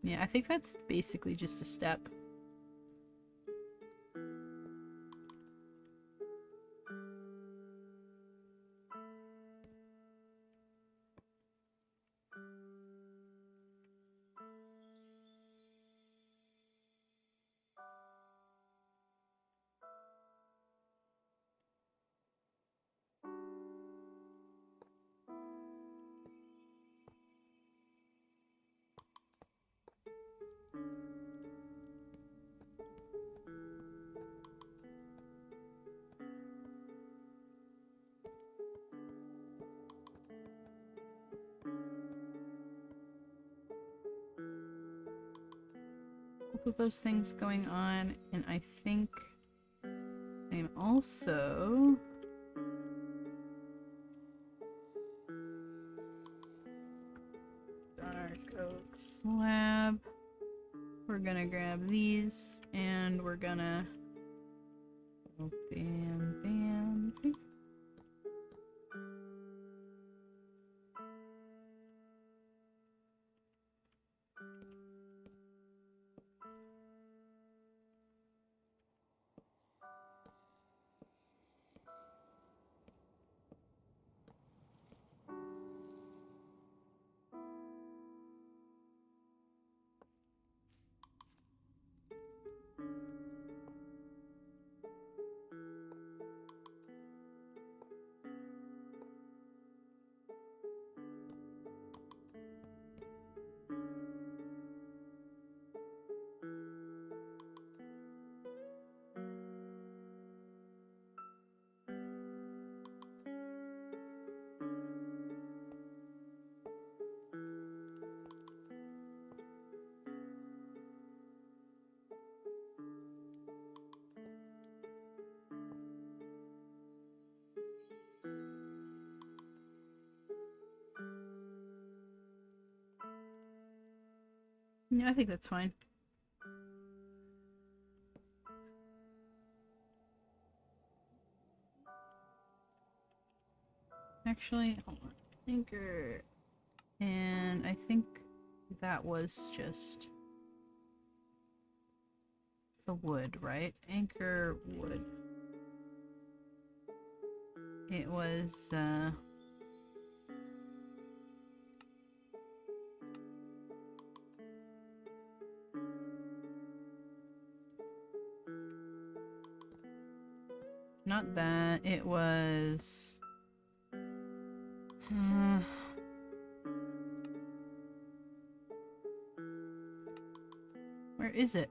Yeah, I think that's basically just a step. Both of those things going on, and I think I'm also... Dark oak slab. We're gonna grab these, and we're gonna... Oh, bam, bam, bam. Yeah, I think that's fine. Actually, hold on. Anchor. And I think that was just the wood, right? Anchor wood. It was, not that. It was... where is it?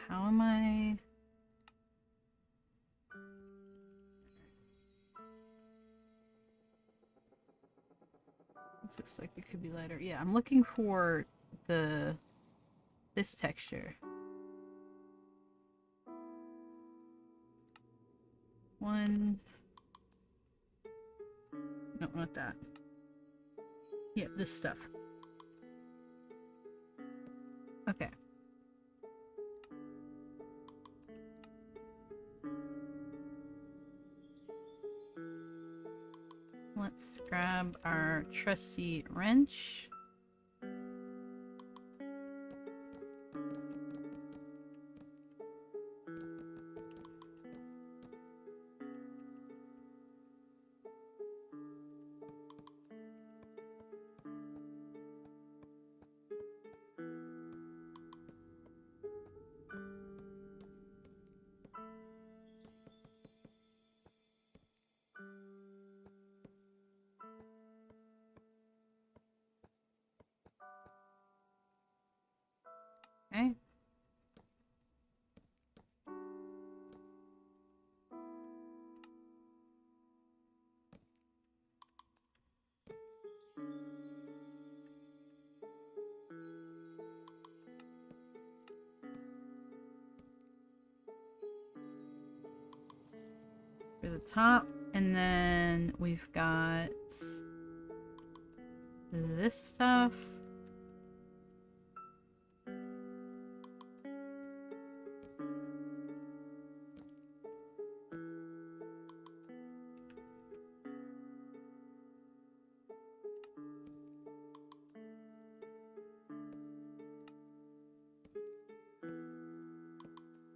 How am I... This looks like it could be lighter. Yeah, I'm looking for this texture. One... No, not that. Yeah, this stuff. Okay. let's grab our trusty wrench. Okay. For the top, and then we've got this stuff.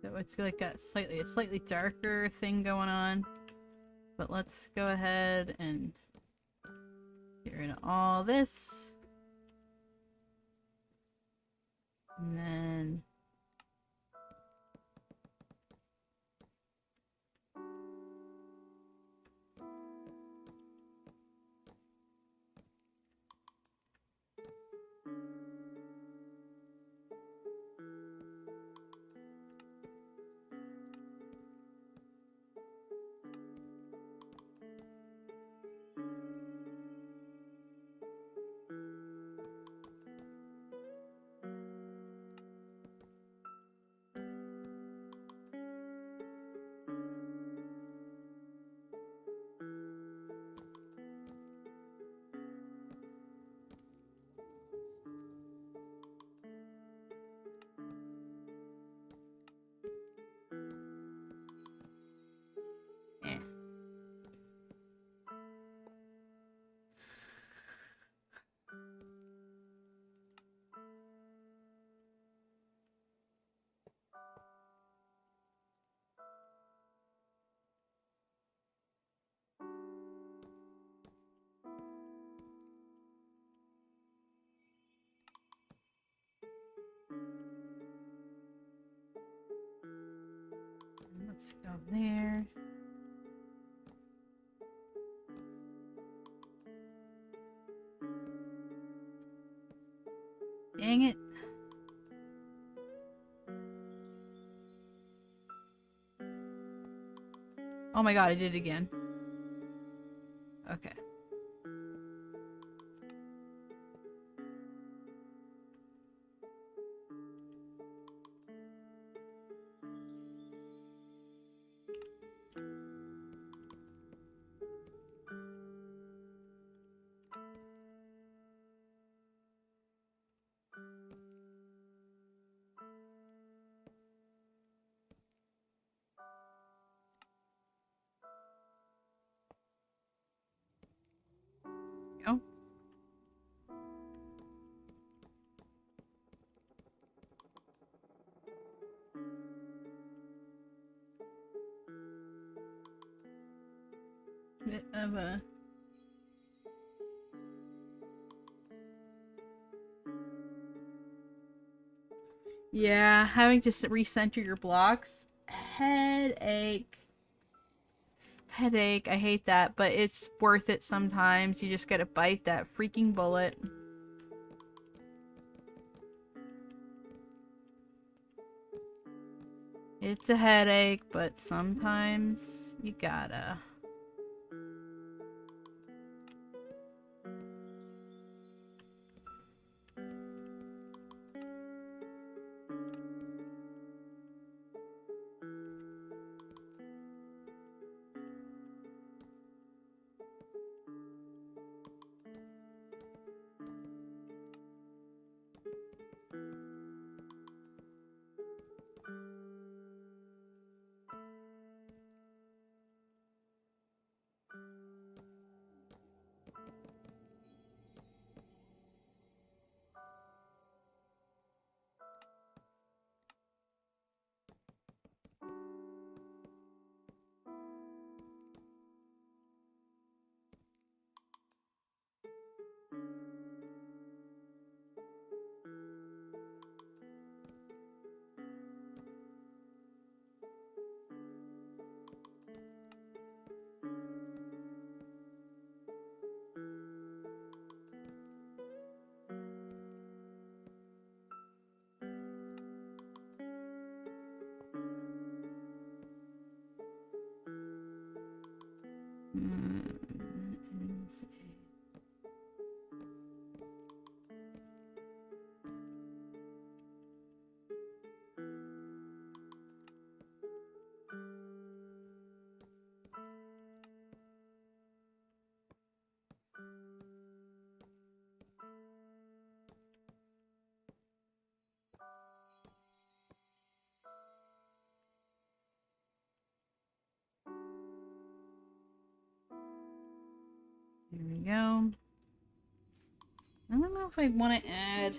So it's like a slightly darker thing going on. But let's go ahead and get rid of all this. And then eh. Let's go there. Dang it. Oh my god, I did it again. Okay. Go. Bit of a yeah, having to recenter your blocks. Headache. Headache. I hate that, but it's worth it sometimes. You just gotta bite that freaking bullet. It's a headache, but sometimes you gotta. Here we go. I don't know if I want to add...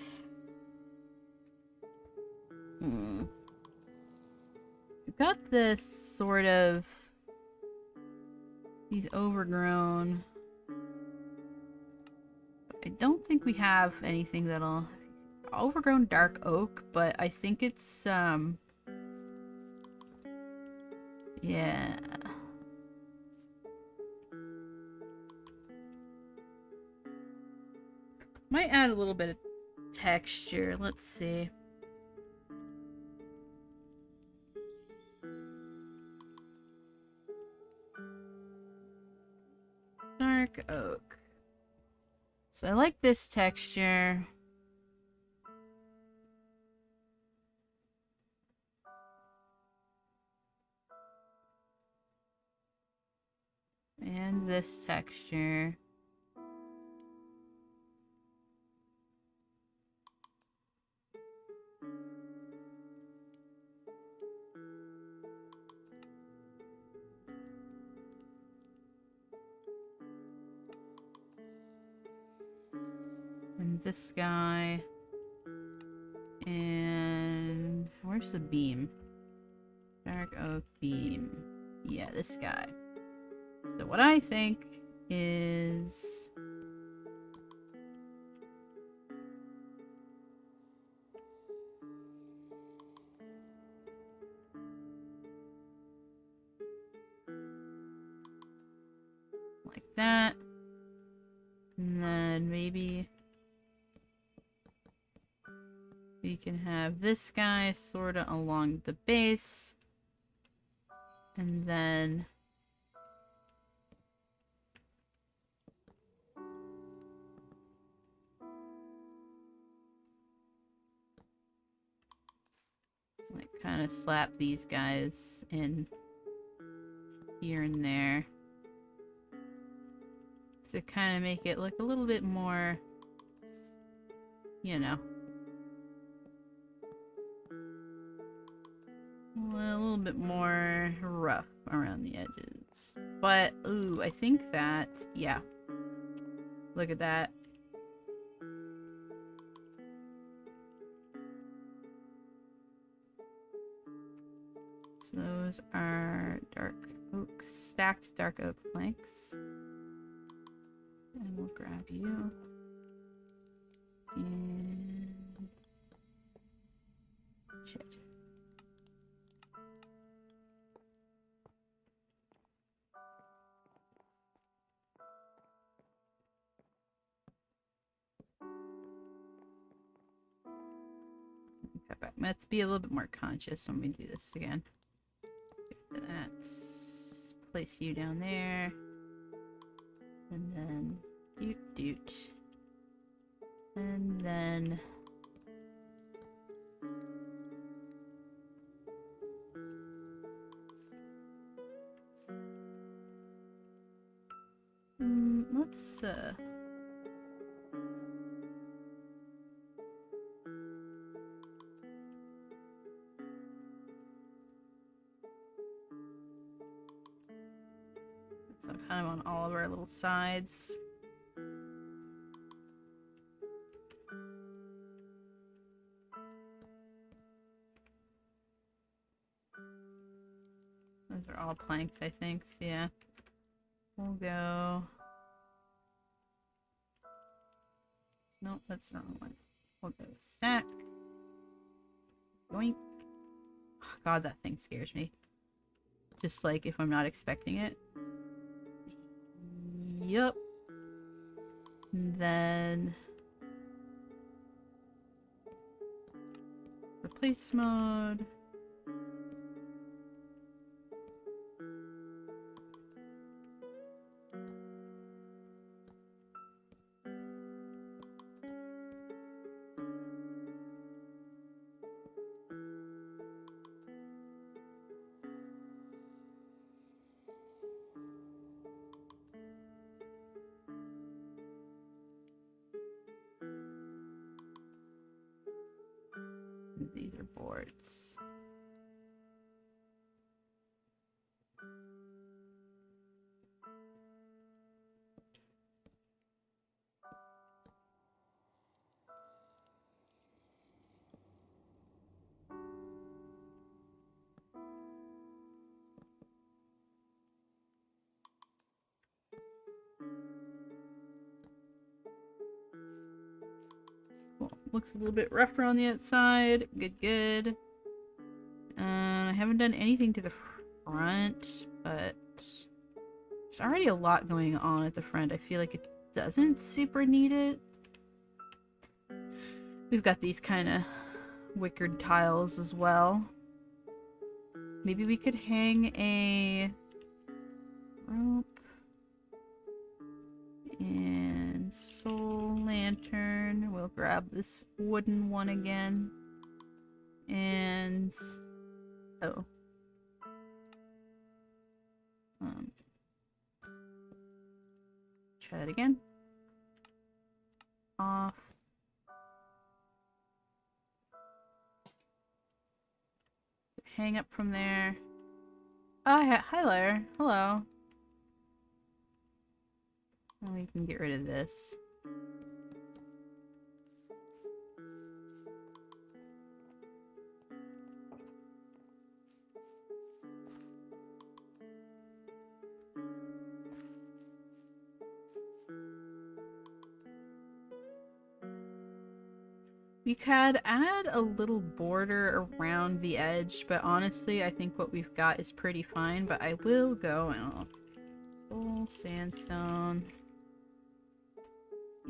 We've got this sort of... He's overgrown. I don't think we have anything that'll... Overgrown dark oak, but I think it's, yeah. Might add a little bit of texture. Let's see. Dark oak. So I like this texture. And this texture. And this guy. And where's the beam? Dark oak beam. Yeah, this guy. So what I think is... like that. And then maybe we can have this guy sort of along the base. And then like kind of slap these guys in here and there to kind of make it look a little bit more, you know, a little bit more rough around the edges. But, ooh, I think that, yeah, look at that. So those are dark oak, stacked dark oak planks. And we'll grab you. And... shit. Let's be a little bit more conscious when we do this again. Let's place you down there. And then doot doot. And then let's so kind of on all of our little sides. Those are all planks, I think. So yeah. We'll go. Nope, that's the wrong one. We'll go stack. Yoink. Oh, God, that thing scares me. Just like if I'm not expecting it. Yup. And then replace mode. these are boards. Cool. Looks a little bit rougher on the outside. Good, good. I haven't done anything to the front, but there's already a lot going on at the front. I feel like it doesn't super need it. We've got these kind of wickered tiles as well. Maybe we could hang a rope and soul lantern. We'll grab this wooden one again. And oh. Try that again. Off. Hang up from there. Oh, hi there. Hello. Oh, we can get rid of this. We could add a little border around the edge, but honestly, I think what we've got is pretty fine. But I will go and full sandstone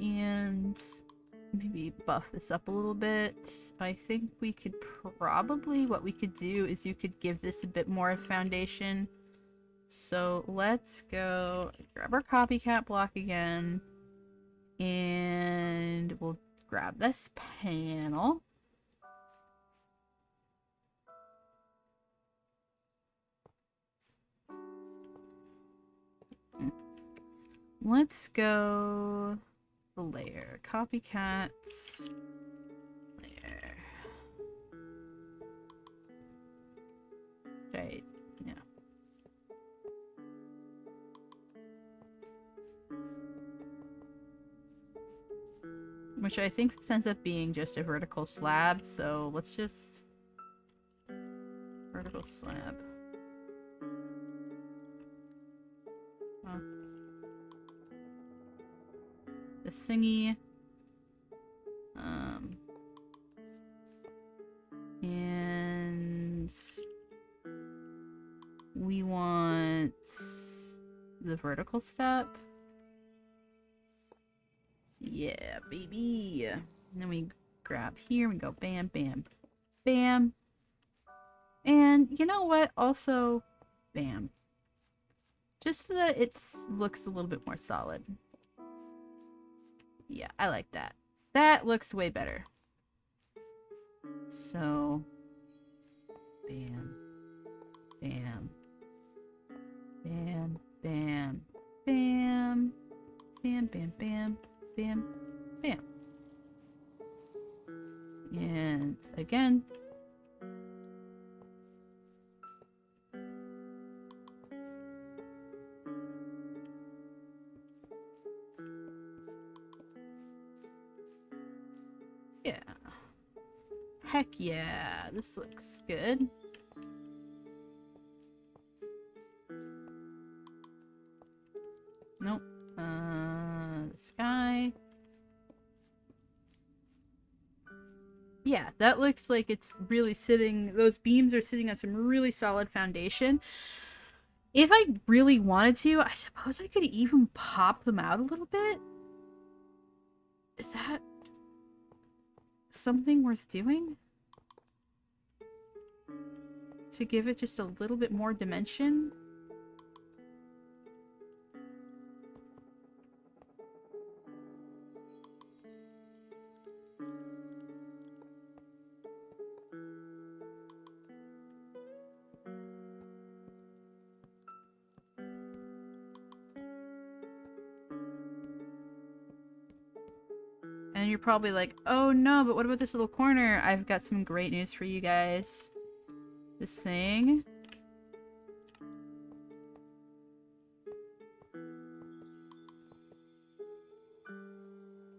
and maybe buff this up a little bit. I think we could probably, what we could do is you could give this a bit more of foundation. So let's go grab our copycat block again, and we'll grab this panel. Let's go the layer. Copycat layer. Right, yeah. Which I think this ends up being just a vertical slab, so let's just... vertical slab. Oh. The thingy. And... we want the vertical step. Yeah, baby. And then we grab here, we go bam, bam, bam. And you know what? Also, bam. Just so that it looks a little bit more solid. Yeah, I like that. That looks way better. So, bam, bam, bam, bam, bam, bam, bam, bam. Bam, bam. And again. Yeah. Heck yeah, this looks good. Nope. The sky. Yeah, that looks like it's really sitting, those beams are sitting on some really solid foundation. If I really wanted to, I suppose I could even pop them out a little bit. Is that something worth doing? To give it just a little bit more dimension? And you're probably like, oh no, but what about this little corner? I've got some great news for you guys. This thing.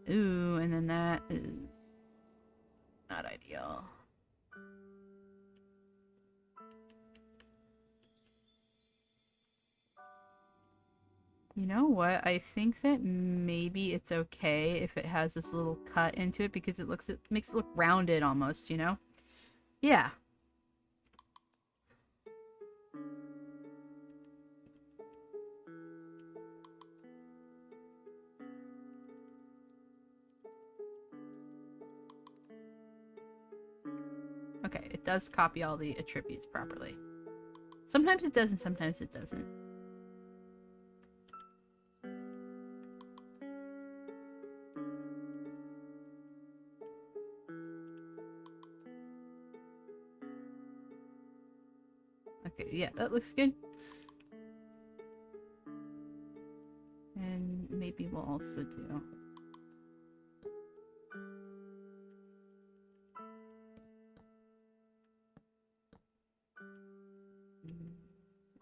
Ooh, and then that is not ideal. You know what? I think that maybe it's okay if it has this little cut into it because it makes it look rounded almost, you know? Yeah. Okay, it does copy all the attributes properly. Sometimes it does and sometimes it doesn't. Okay, yeah, that looks good. And maybe we'll also do...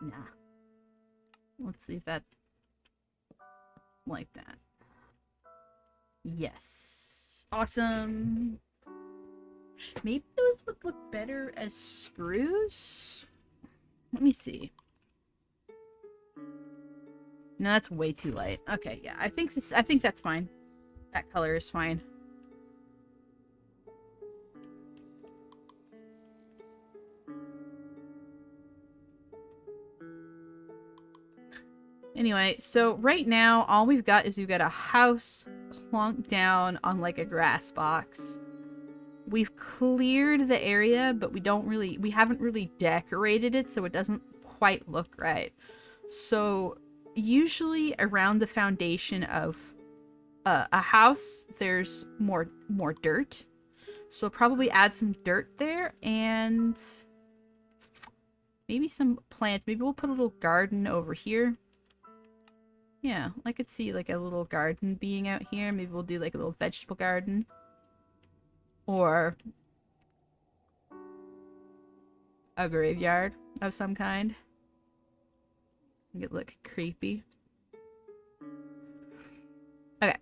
Nah. Let's leave that like that. Yes. Awesome. Maybe those would look better as sprues? Let me see. No, that's way too light. Okay, yeah. I think that's fine. That color is fine. Anyway, so right now all we've got is we've got a house plonked down on like a grass box. We've cleared the area, but we haven't really decorated it, so it doesn't quite look right. So usually around the foundation of a house, there's more dirt. So probably add some dirt there and maybe some plants. Maybe we'll put a little garden over here. Yeah, I could see like a little garden being out here. Maybe we'll do like a little vegetable garden. Or a graveyard of some kind. Make it look creepy. Okay.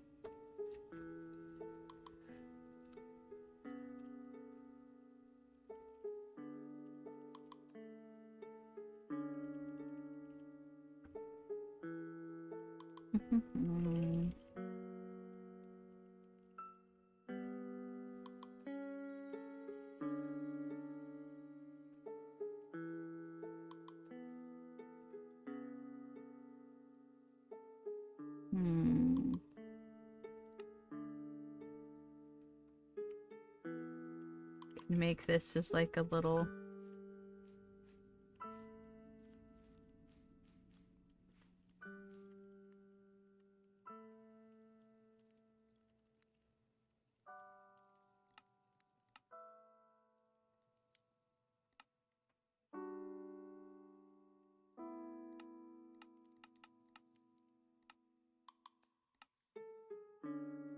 Make this just like a little...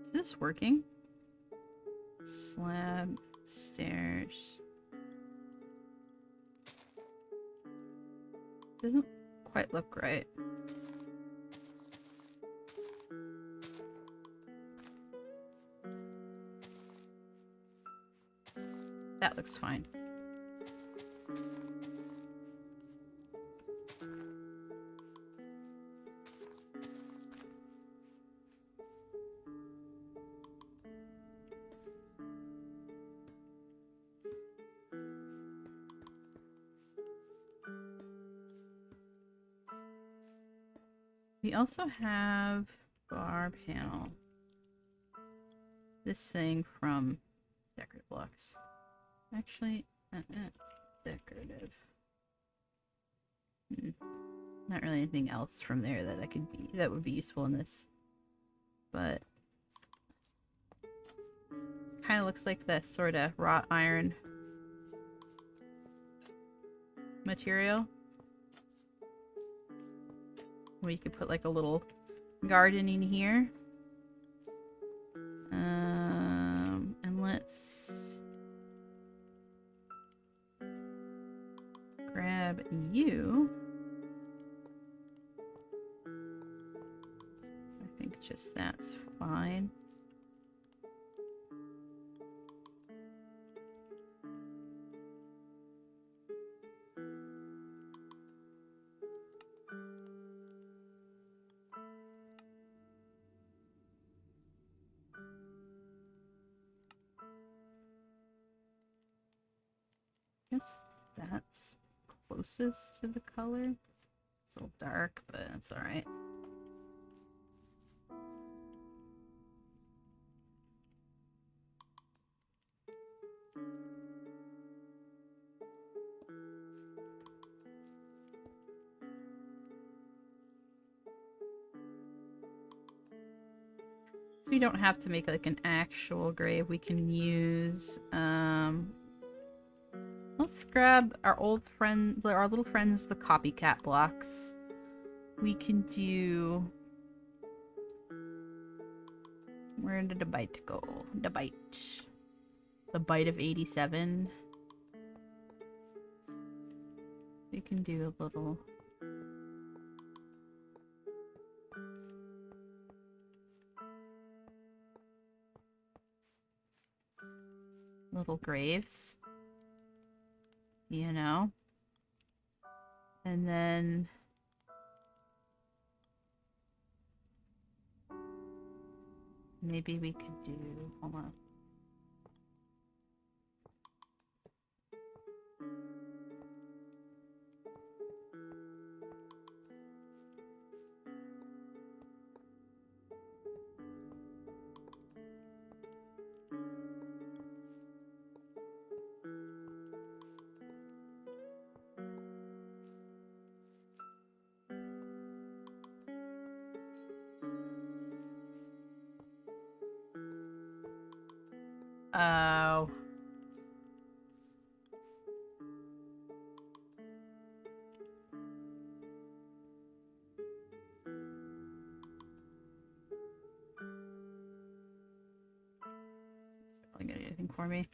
Is this working? Slab, stairs. Doesn't quite look right. That looks fine. We also have bar panel. This thing from decorative blocks. Actually, decorative. Not really anything else from there that would be useful in this. But kind of looks like this sort of wrought iron material. We could put like a little garden in here. you... I think just that's fine. Guess that's closest to the color. It's a little dark, but it's alright. So we don't have to make like an actual grave. We can use let's grab our old friend, our little friends, the copycat blocks. We can do... Where did the bite go? The bite. The bite of 87. We can do a little graves. You know? And then... maybe we could do... hold on. Oh. Probably gonna do anything for me.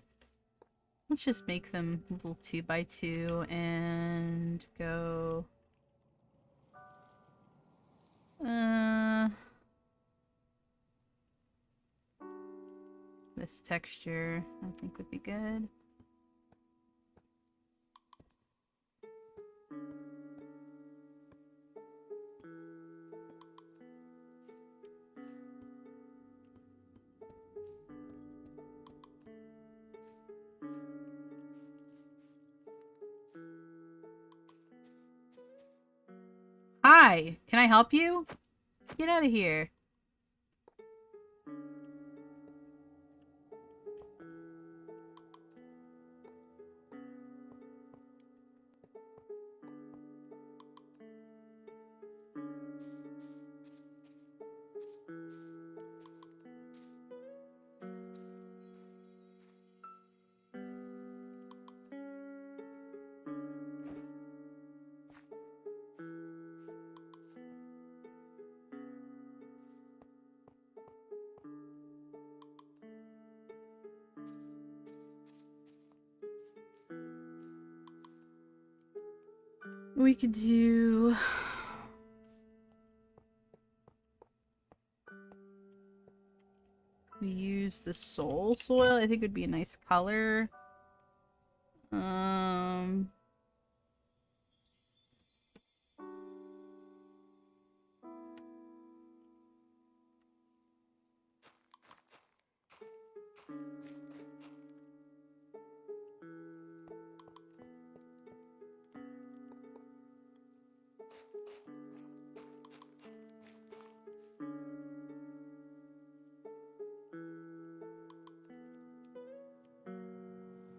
Let's just make them a little 2x2 and go... this texture, I think, would be good. Hi, can I help you? Get out of here. We could do... we use the soul soil. I think would be a nice color.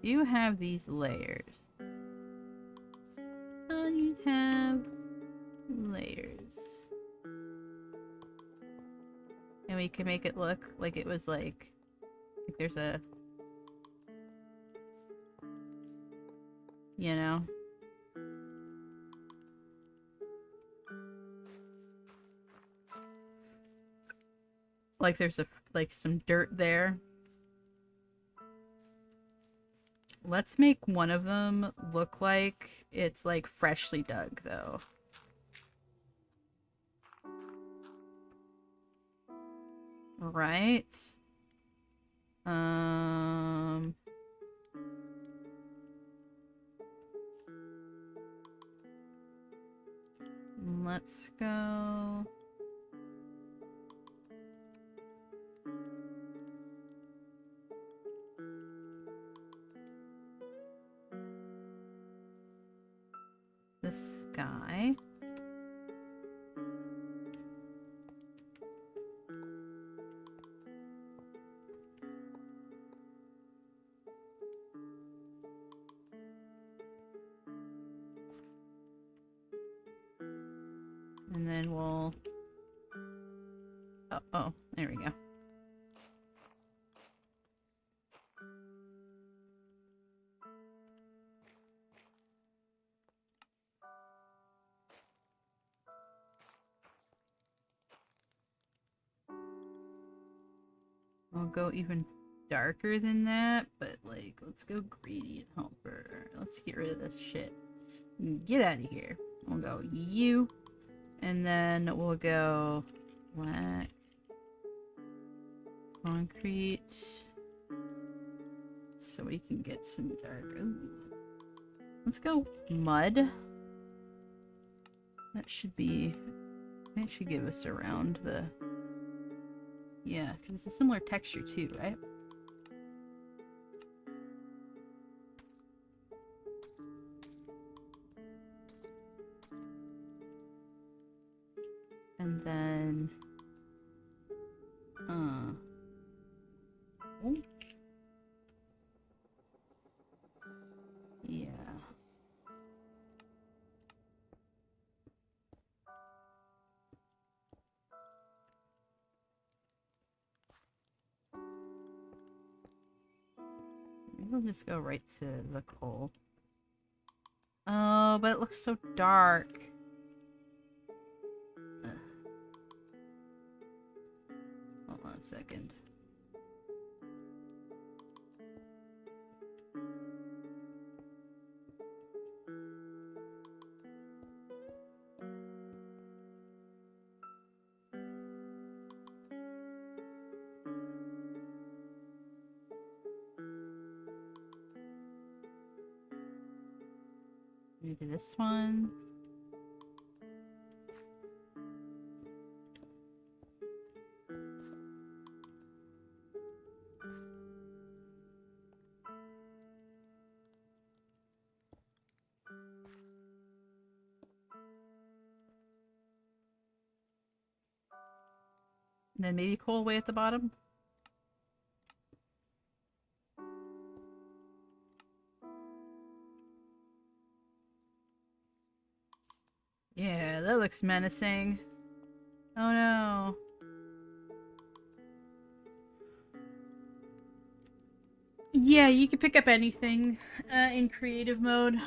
You have these layers. You have layers. And we can make it look like it was like there's a... you know? Like there's a, like some dirt there. Let's make one of them look like it's like freshly dug though. Right? Um let's go. This guy. And then we'll... Oh, there we go. I'll go even darker than that, but like, let's go gradient helper. Let's get rid of this shit. Get out of here. We'll go you, and then we'll go black, concrete, so we can get some dark. Ooh. Let's go mud. That should give us around the... Yeah, because it's a similar texture too, right? And then... Oh. Yeah. Maybe we'll just go right to the coal. Oh, but it looks so dark. Ugh. Hold on a second. Maybe this one. And then maybe coal way at the bottom. Yeah, that looks menacing. Oh no. Yeah, you can pick up anything in creative mode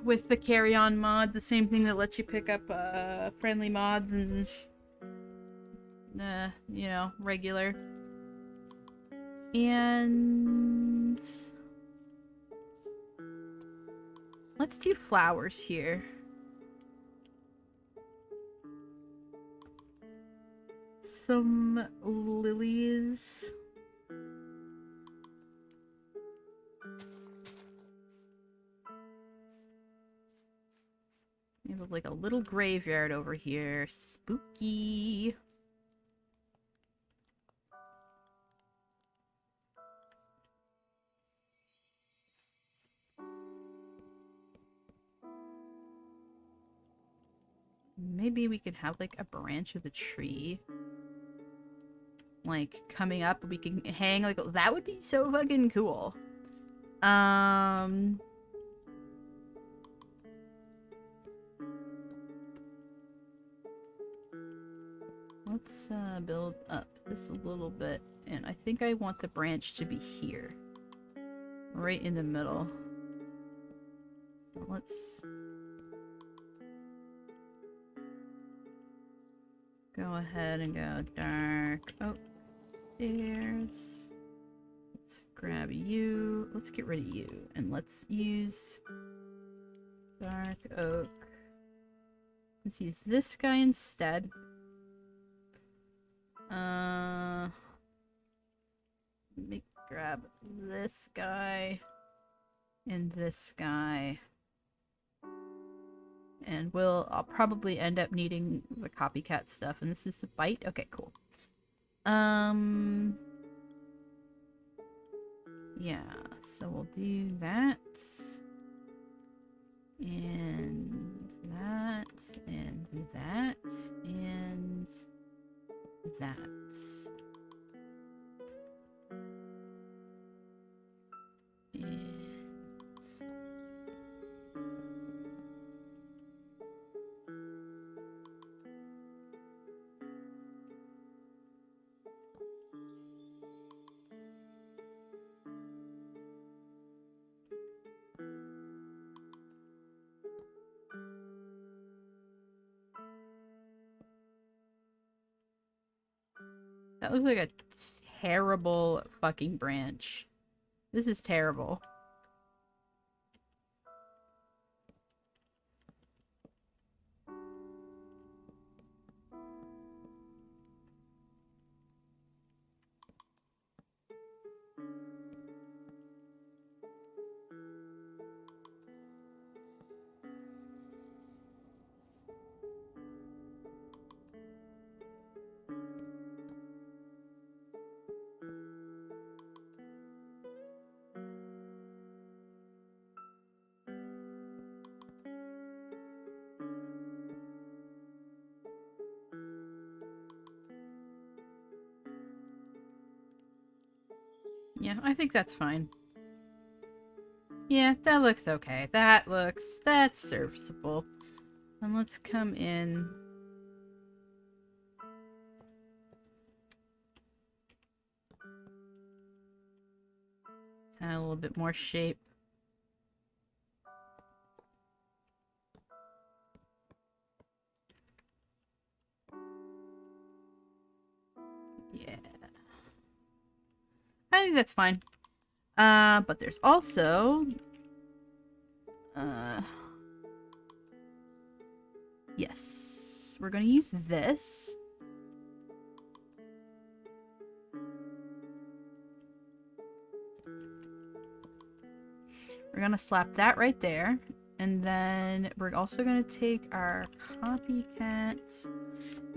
with the carry-on mod. The same thing that lets you pick up friendly mods and, you know, regular. And... let's do flowers here. Some lilies. We have like a little graveyard over here. Spooky. Maybe we could have like a branch of the tree like coming up. We can hang like that would be so fucking cool. Let's build up this a little bit, and I think I want the branch to be here, right in the middle. So let's go ahead and go dark. Oh, there's... let's Let's grab you. Let's get rid of you. And let's use dark oak. Let's use this guy instead. Let me grab this guy and this guy. And I'll probably end up needing the copycat stuff. And this is the bite? Okay, cool. Yeah, so we'll do that. And that. And that. And that. And... that looks like a terrible fucking branch. This is terrible. Yeah, I think that's fine. Yeah, that looks okay. That's serviceable. And let's come in. Add a little bit more shape. Yeah. I think that's fine. But there's also... yes. We're gonna use this. We're gonna slap that right there. And then we're also gonna take our copycat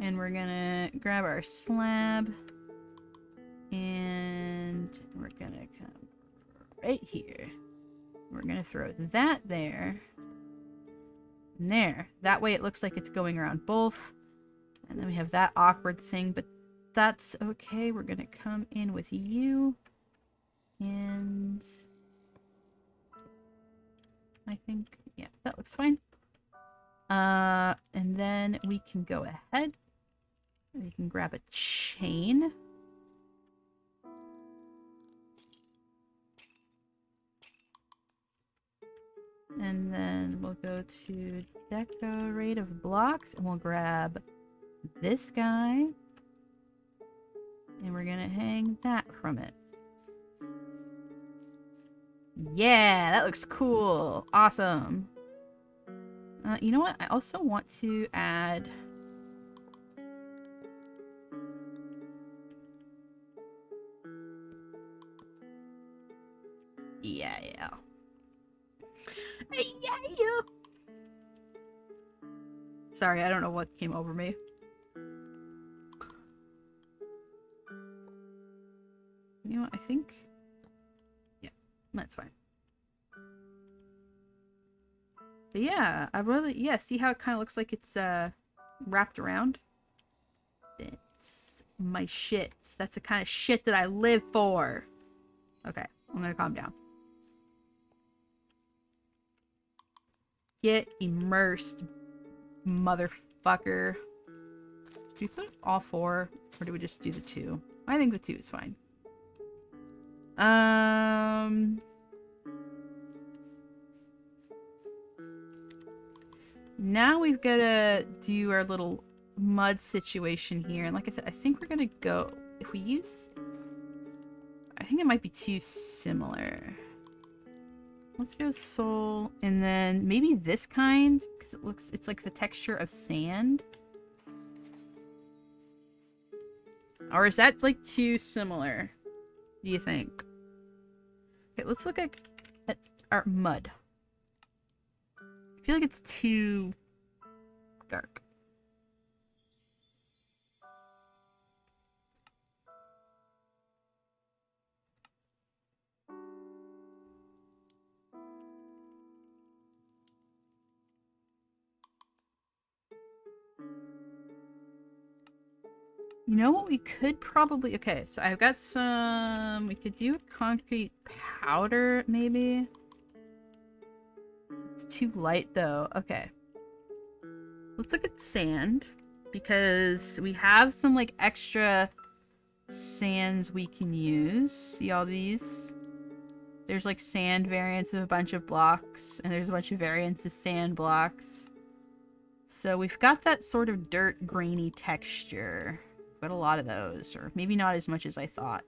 and we're gonna grab our slab and we're gonna come right here. We're gonna throw that there and there. That way it looks like it's going around both. And then we have that awkward thing, but that's okay. We're gonna come in with you and I think, yeah, that looks fine. And then we can go ahead. We can grab a chain. And then we'll go to decorative blocks and we'll grab this guy. And we're gonna hang that from it. Yeah, that looks cool. Awesome. You know what? I also want to add... yeah. Yeah. Sorry, I don't know what came over me. You know what? I think... yeah, that's fine. But yeah, I really... yeah, see how it kind of looks like it's wrapped around? It's my shit. That's the kind of shit that I live for. Okay, I'm gonna calm down. Get immersed, motherfucker. Do we put all 4? Or do we just do the 2? I think the 2 is fine. Now we've got to do our little mud situation here. And like I said, I think we're going to go... if we use I think it might be too similar. Let's go soul, and then maybe this kind, because it's like the texture of sand. Or is that like too similar, do you think? Okay, let's look at our mud. I feel like it's too dark. You know what we could probably... Okay, so I've got some... We could do concrete powder, maybe? It's too light, though. Okay. Let's look at sand, because we have some, like, extra sands we can use. See all these? There's, like, sand variants of a bunch of blocks, and there's a bunch of variants of sand blocks. So we've got that sort of dirt grainy texture. Got a lot of those, or maybe not as much as I thought.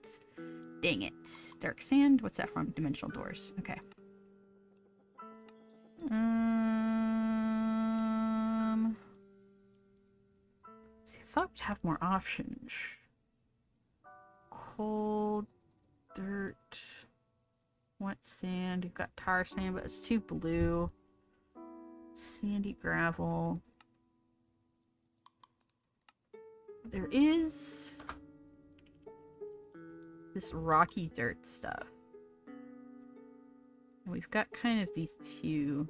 Dang it. Dark sand? What's that from? Dimensional doors. Okay. See, I thought we'd have more options. Cold, dirt, wet sand. You've got tar sand, but it's too blue. Sandy gravel. There is this rocky dirt stuff. And we've got kind of these two.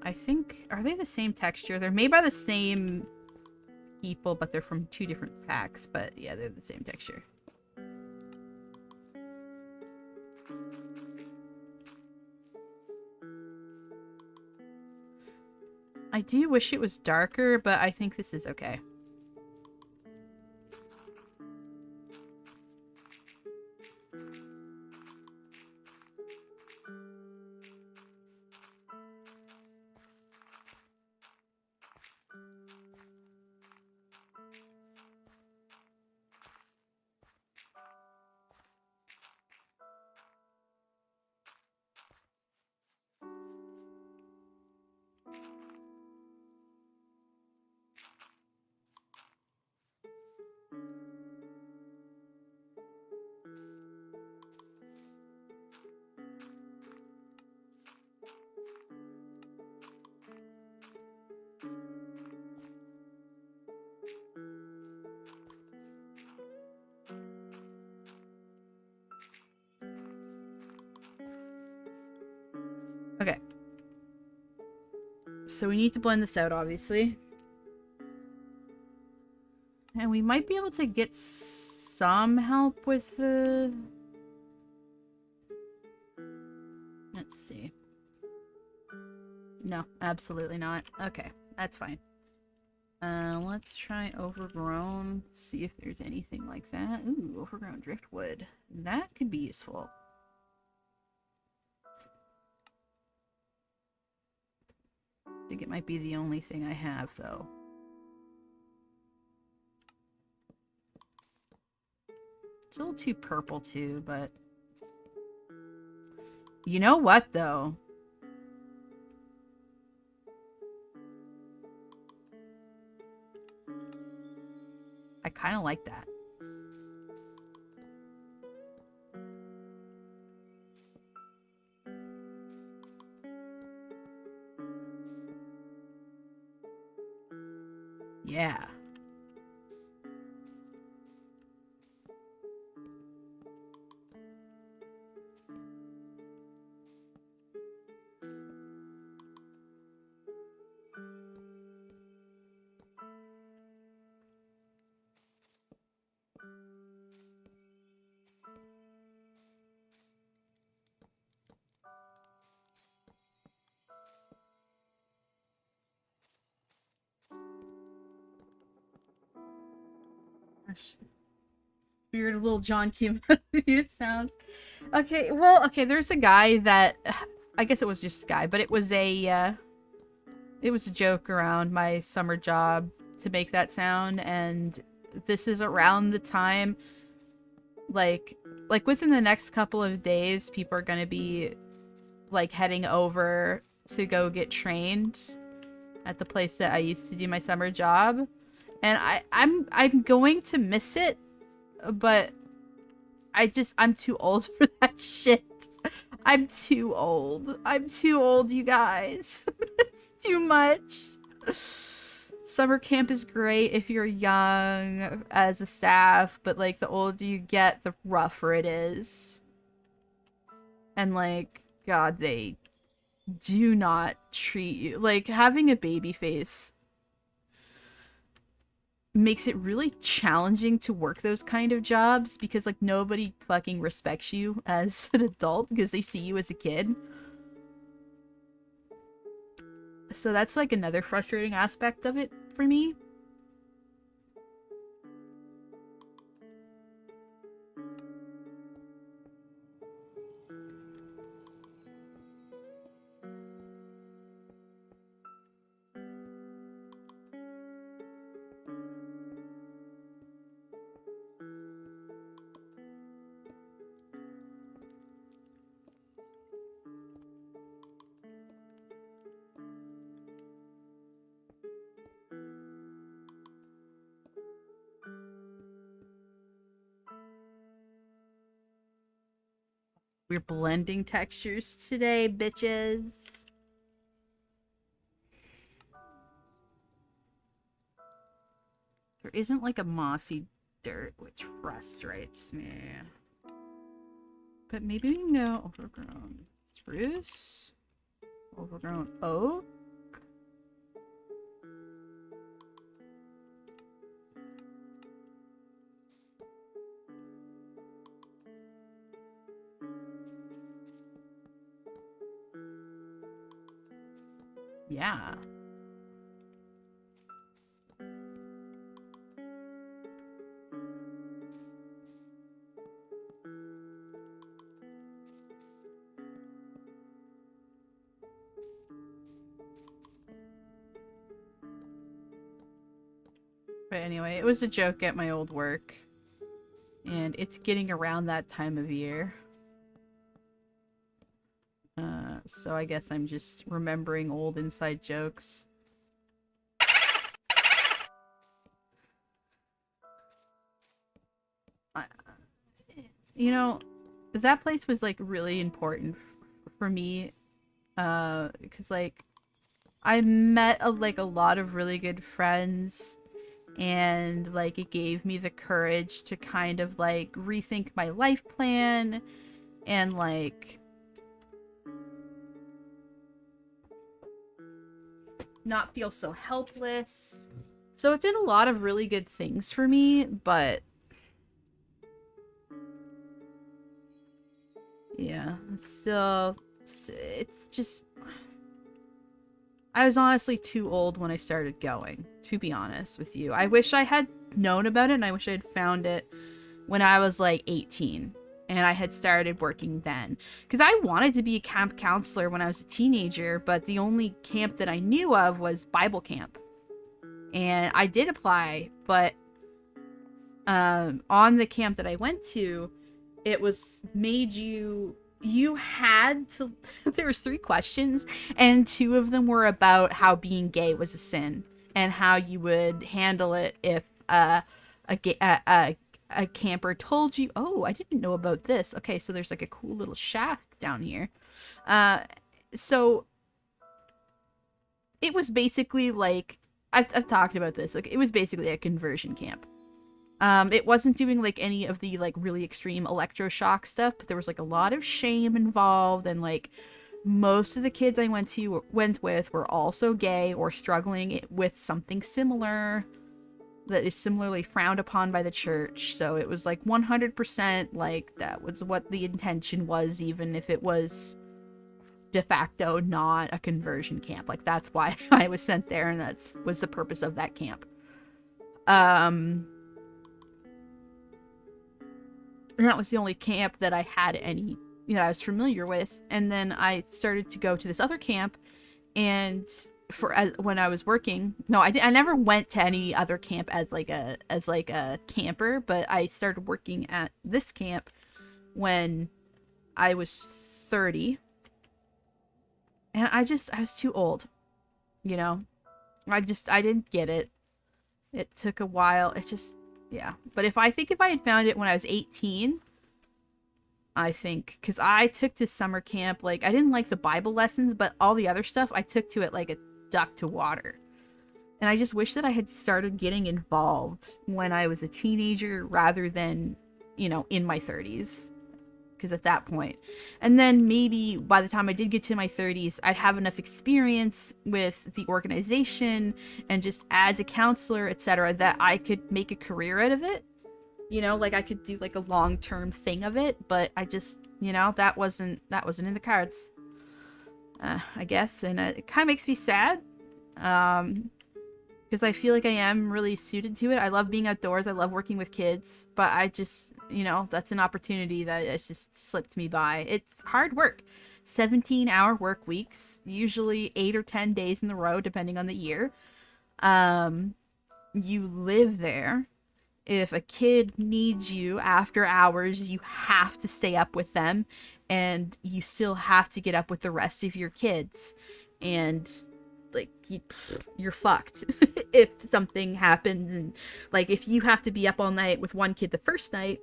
I think, are they the same texture? They're made by the same people, but they're from two different packs. But yeah, they're the same texture. I do wish it was darker, but I think this is okay. Okay. So we need to blend this out, obviously. And we might be able to get some help with the... Let's see. No, absolutely not. Okay, that's fine. Let's try overgrown. See if there's anything like that. Ooh, overgrown driftwood. That could be useful. I think it might be the only thing I have, though. It's a little too purple, too, but... You know what, though? I kind of like that. Yeah. Gosh. Weird little John Kim it sounds. Okay, well, okay, there's a guy that I guess it was just a guy, but it was a joke around my summer job to make that sound, and this is around the time like within the next couple of days, people are gonna be like heading over to go get trained at the place that I used to do my summer job, and I'm going to miss it, but I'm too old for that shit. I'm too old. I'm too old, you guys. It's too much. Summer camp is great if you're young as a staff, but like the older you get, the rougher it is. And like, God, they do not treat you like having a baby face makes it really challenging to work those kind of jobs because like nobody fucking respects you as an adult because they see you as a kid. So that's like another frustrating aspect of it for me. We're blending textures today, bitches. There isn't like a mossy dirt, which frustrates me. But maybe we can go overgrown spruce, overgrown oak. Yeah. But anyway, it was a joke at my old work. And it's getting around that time of year. So I guess I'm just remembering old inside jokes. You know, that place was like really important for me. Because like I met a lot of really good friends, and like it gave me the courage to kind of like rethink my life plan and like not feel so helpless. So it did a lot of really good things for me, but yeah, still, it's just, I was honestly too old when I started going, to be honest with you. I wish I had known about it, and I wish I had found it when I was like 18 and I had started working then. Because I wanted to be a camp counselor when I was a teenager, but the only camp that I knew of was Bible camp. And I did apply, but on the camp that I went to, it was made you had to there was 3 questions, and 2 of them were about how being gay was a sin and how you would handle it if a camper told you, oh, I didn't know about this. Okay, so there's like a cool little shaft down here. So it was basically like, I've talked about this, like it was basically a conversion camp. It wasn't doing like any of the like really extreme electroshock stuff, but there was like a lot of shame involved, and like most of the kids I went with were also gay or struggling with something similar that is similarly frowned upon by the church. So it was like 100% like that was what the intention was, even if it was de facto not a conversion camp. Like that's why I was sent there, and that's was the purpose of that camp. And that was the only camp that I had any, I was familiar with. And then I started to go to this other camp, and when I was working. No, I never went to any other camp as like a camper, but I started working at this camp when I was 30. And I was too old, you know. I didn't get it. It took a while. It just, yeah. But if I had found it when I was 18, I think, because I took to summer camp, like, I didn't like the Bible lessons, but all the other stuff, I took to it like a duck to water. And I just wish that I had started getting involved when I was a teenager rather than, you know, in my 30s. Because at that point, and then maybe by the time I did get to my 30s, I'd have enough experience with the organization and just as a counselor, etc., that I could make a career out of it. You know, like I could do like a long-term thing of it, but I just, you know, that wasn't in the cards. I guess, and it kind of makes me sad. Because I feel like I am really suited to it. I love being outdoors. I love working with kids. But I just, you know, that's an opportunity that has just slipped me by. It's hard work. 17-hour work weeks. Usually 8 or 10 days in a row, depending on the year. You live there. If a kid needs you after hours, you have to stay up with them. And you still have to get up with the rest of your kids. And like you're fucked if something happens, and like if you have to be up all night with one kid the first night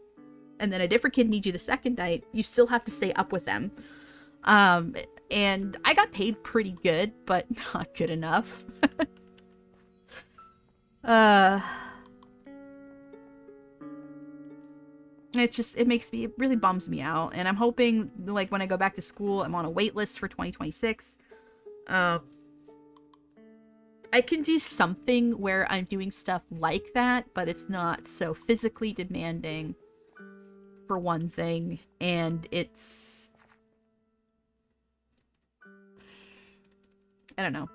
and then a different kid needs you the second night, you still have to stay up with them. And I got paid pretty good, but not good enough. It really bums me out, and I'm hoping like when I go back to school, I'm on a wait list for 2026. I can do something where I'm doing stuff like that, but it's not so physically demanding, for one thing, and it's... I don't know.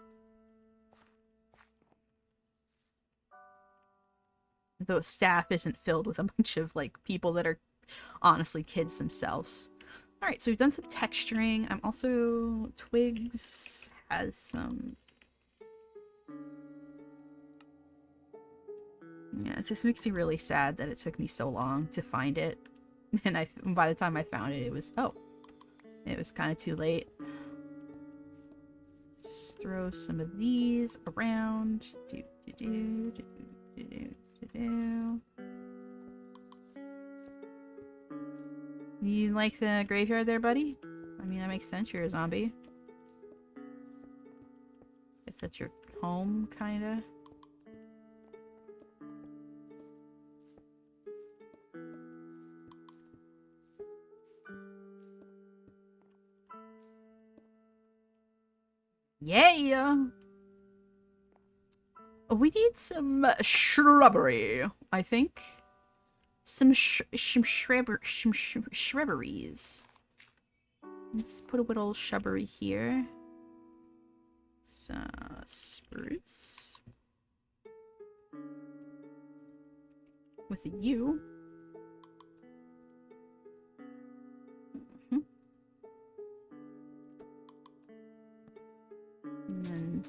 The staff isn't filled with a bunch of, like, people that are honestly kids themselves. Alright, so we've done some texturing. I'm also... Twigs has some... Yeah, it just makes me really sad that it took me so long to find it. And by the time I found it, it was kind of too late. Just throw some of these around. You like the graveyard there, buddy? I mean, that makes sense. You're a zombie. Guess that's your home, kinda. Yeah! We need some shrubbery, I think. Some shrubberies. Let's put a little shrubbery here. Spruce. With a U. And then...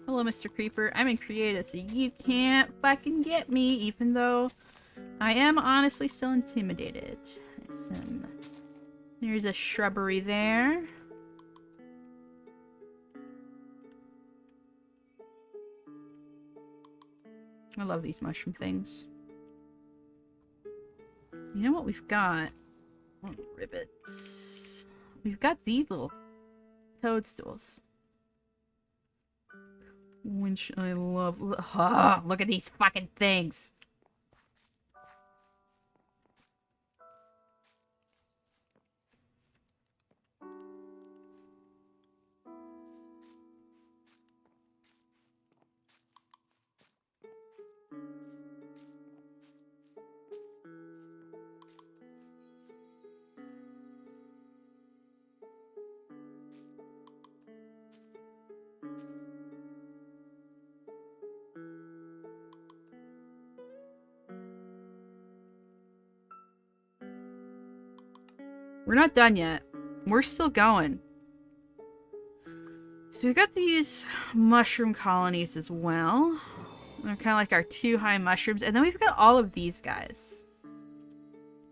Hello, Mr. Creeper. I'm in creative, so you can't fucking get me, even though I am honestly still intimidated. There's a shrubbery there. I love these mushroom things. You know what we've got? Oh, ribbits. We've got these little toadstools. Which I love. Oh, look at these fucking things. We're not done yet. We're still going. So we've got these mushroom colonies as well. They're kind of like our 2 high mushrooms. And then we've got all of these guys.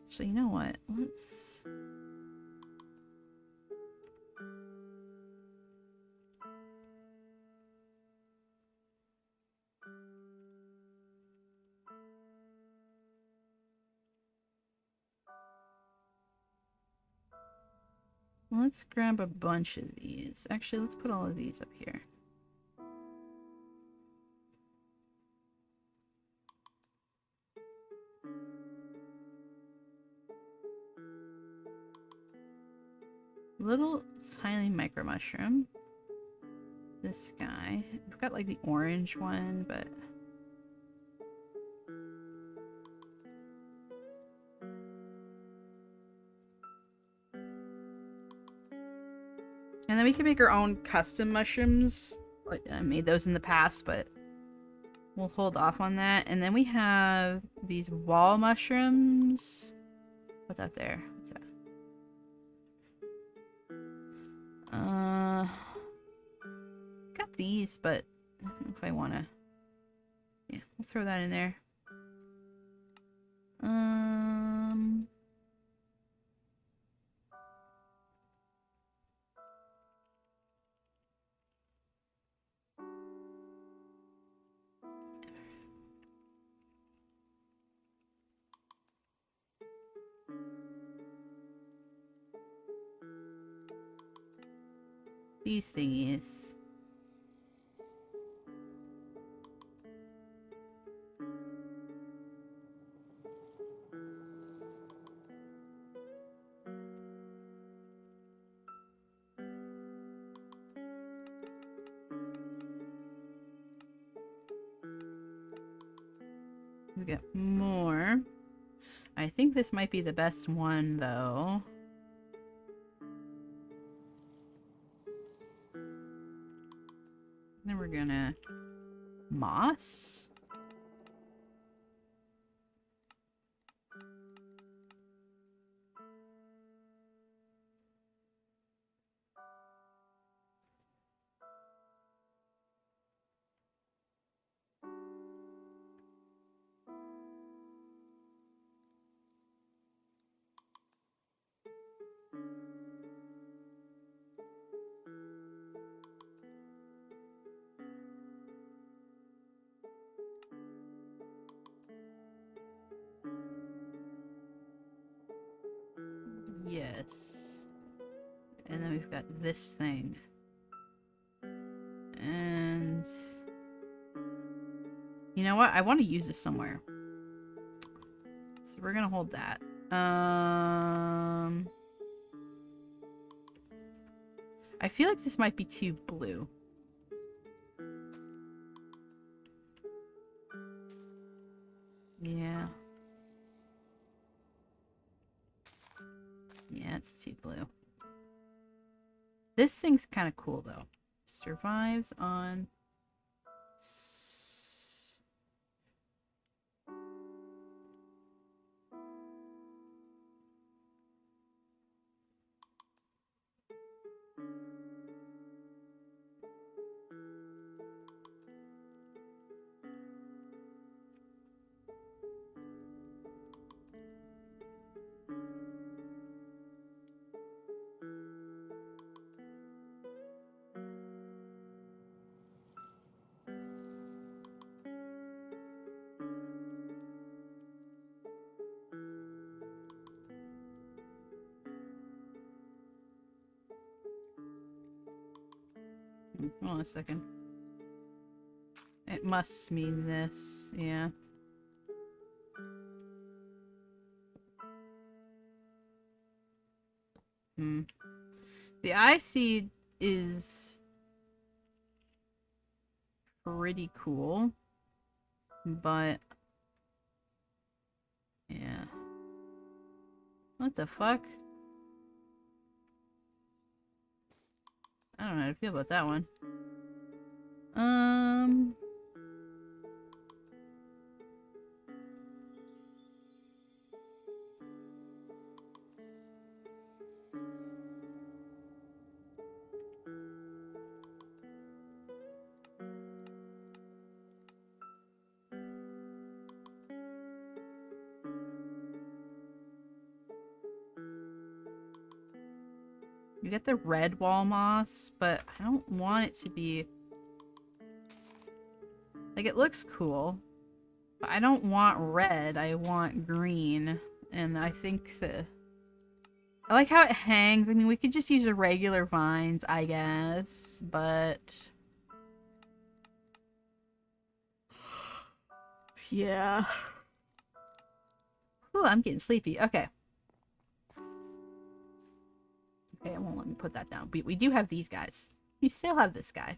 So you know what? Let's grab a bunch of these. Actually, let's put all of these up here. Little tiny micro mushroom. This guy. We've got like the orange one, but... And then we can make our own custom mushrooms. I made those in the past, but we'll hold off on that. And then we have these wall mushrooms. Put that there. What's that? Got these, but I don't know if I want to. Yeah, we'll throw that in there. These thingies. We get more. I think this might be the best one, though. Then we're gonna... moss? Yes. And then we've got this thing. And... you know what? I want to use this somewhere. So we're gonna hold that. I feel like this might be too blue. Yeah. Yeah, it's too blue. This thing's kind of cool, though. Survives on... Hold on a second. It must mean this, yeah. The eye seed is pretty cool, but yeah. What the fuck? I don't know how to feel about that one. We got the red wall moss, but I don't want it to be... Like, it looks cool, but I don't want red. I want green. And I think the... I like how it hangs. I mean, we could just use the regular vines, I guess, but... Yeah. Ooh, I'm getting sleepy. Okay. Okay, it won't let me put that down. We do have these guys. We still have this guy.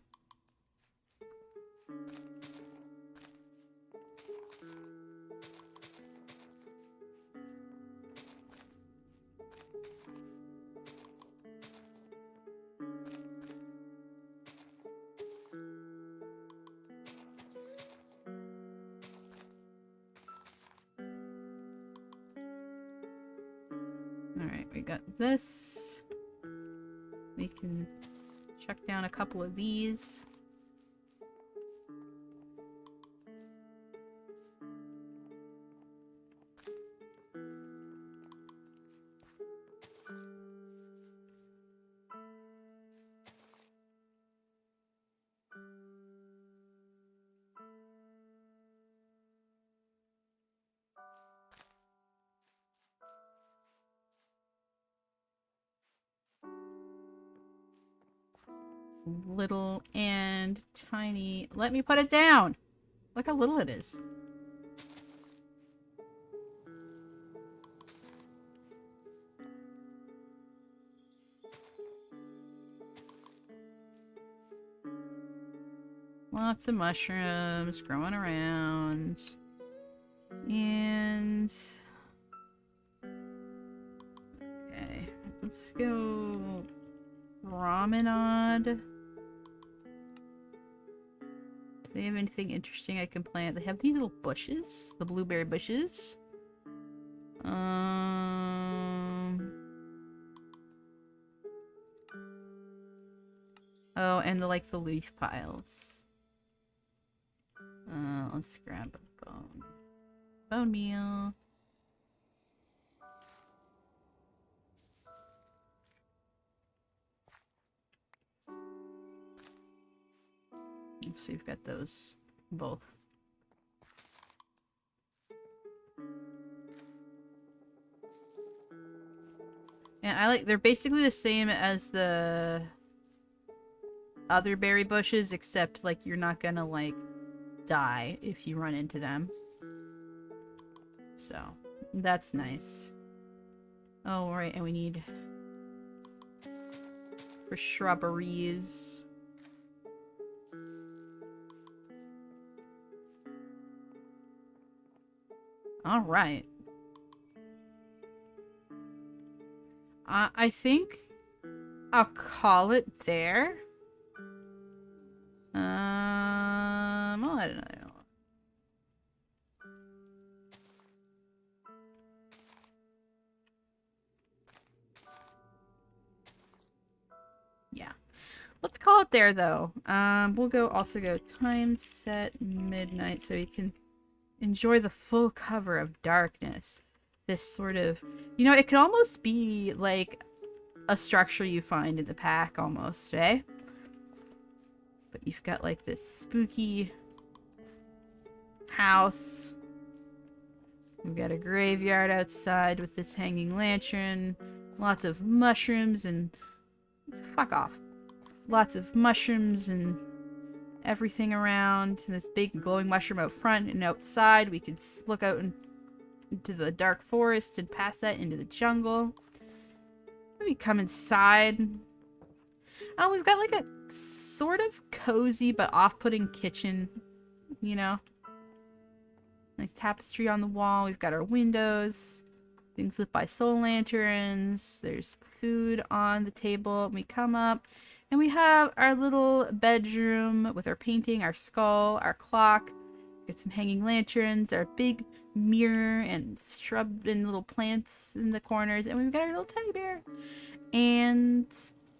Alright, we got this. We can chuck down a couple of these. Little and tiny. Let me put it down. Look how little it is. Lots of mushrooms growing around. And... Okay, let's go... Promenade. Do they have anything interesting I can plant? They have these little bushes. The blueberry bushes. Oh, and the leaf piles. Let's grab a bone. Bone meal. So you've got those both. And they're basically the same as the other berry bushes, except like you're not gonna like die if you run into them. So that's nice. Oh, right, and we need for shrubberies. All right. I think I'll call it there. I'll add another one. Yeah. Let's call it there, though. We'll also go time set midnight so you can enjoy the full cover of darkness. This sort of... You know, it could almost be like a structure you find in the pack, almost, eh? But you've got like this spooky house. We've got a graveyard outside with this hanging lantern. Lots of mushrooms and... Fuck off. Lots of mushrooms and everything around. And this big glowing mushroom out front and outside. We could look out into the dark forest and pass that into the jungle. Maybe come inside. Oh, we've got like a sort of cozy but off-putting kitchen, you know? Nice tapestry on the wall. We've got our windows. Things lit by soul lanterns. There's food on the table. We come up and we have our little bedroom with our painting, our skull, our clock. Got some hanging lanterns, our big mirror and shrub and little plants in the corners. And we've got our little teddy bear. And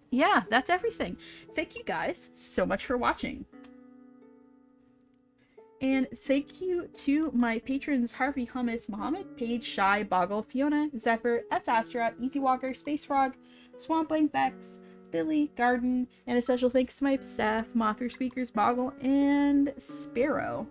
yeah, that's everything. Thank you guys so much for watching. And thank you to my patrons Harvey, Hummus, Mohammed, Paige, Shy, Boggle, Fiona, Zephyr, S. Astra, Easy Walker, Space Frog, Swampling Vex, Billy, Garden, and a special thanks to my staff, Mothra Speakers, Boggle, and Sparrow.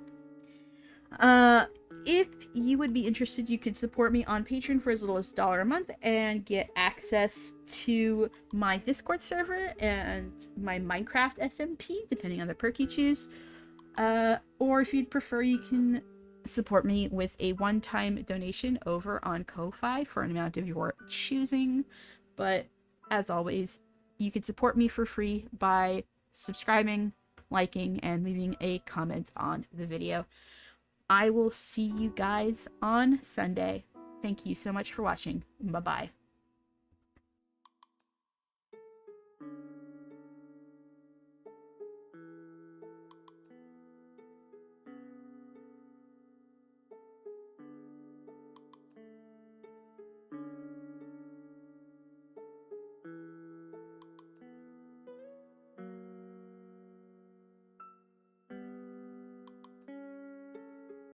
If you would be interested, you could support me on Patreon for as little as $1 a month and get access to my Discord server and my Minecraft SMP, depending on the perk you choose. Or if you'd prefer, you can support me with a one-time donation over on Ko-Fi for an amount of your choosing. But as always, you can support me for free by subscribing, liking, and leaving a comment on the video. I will see you guys on Sunday. Thank you so much for watching. Bye-bye.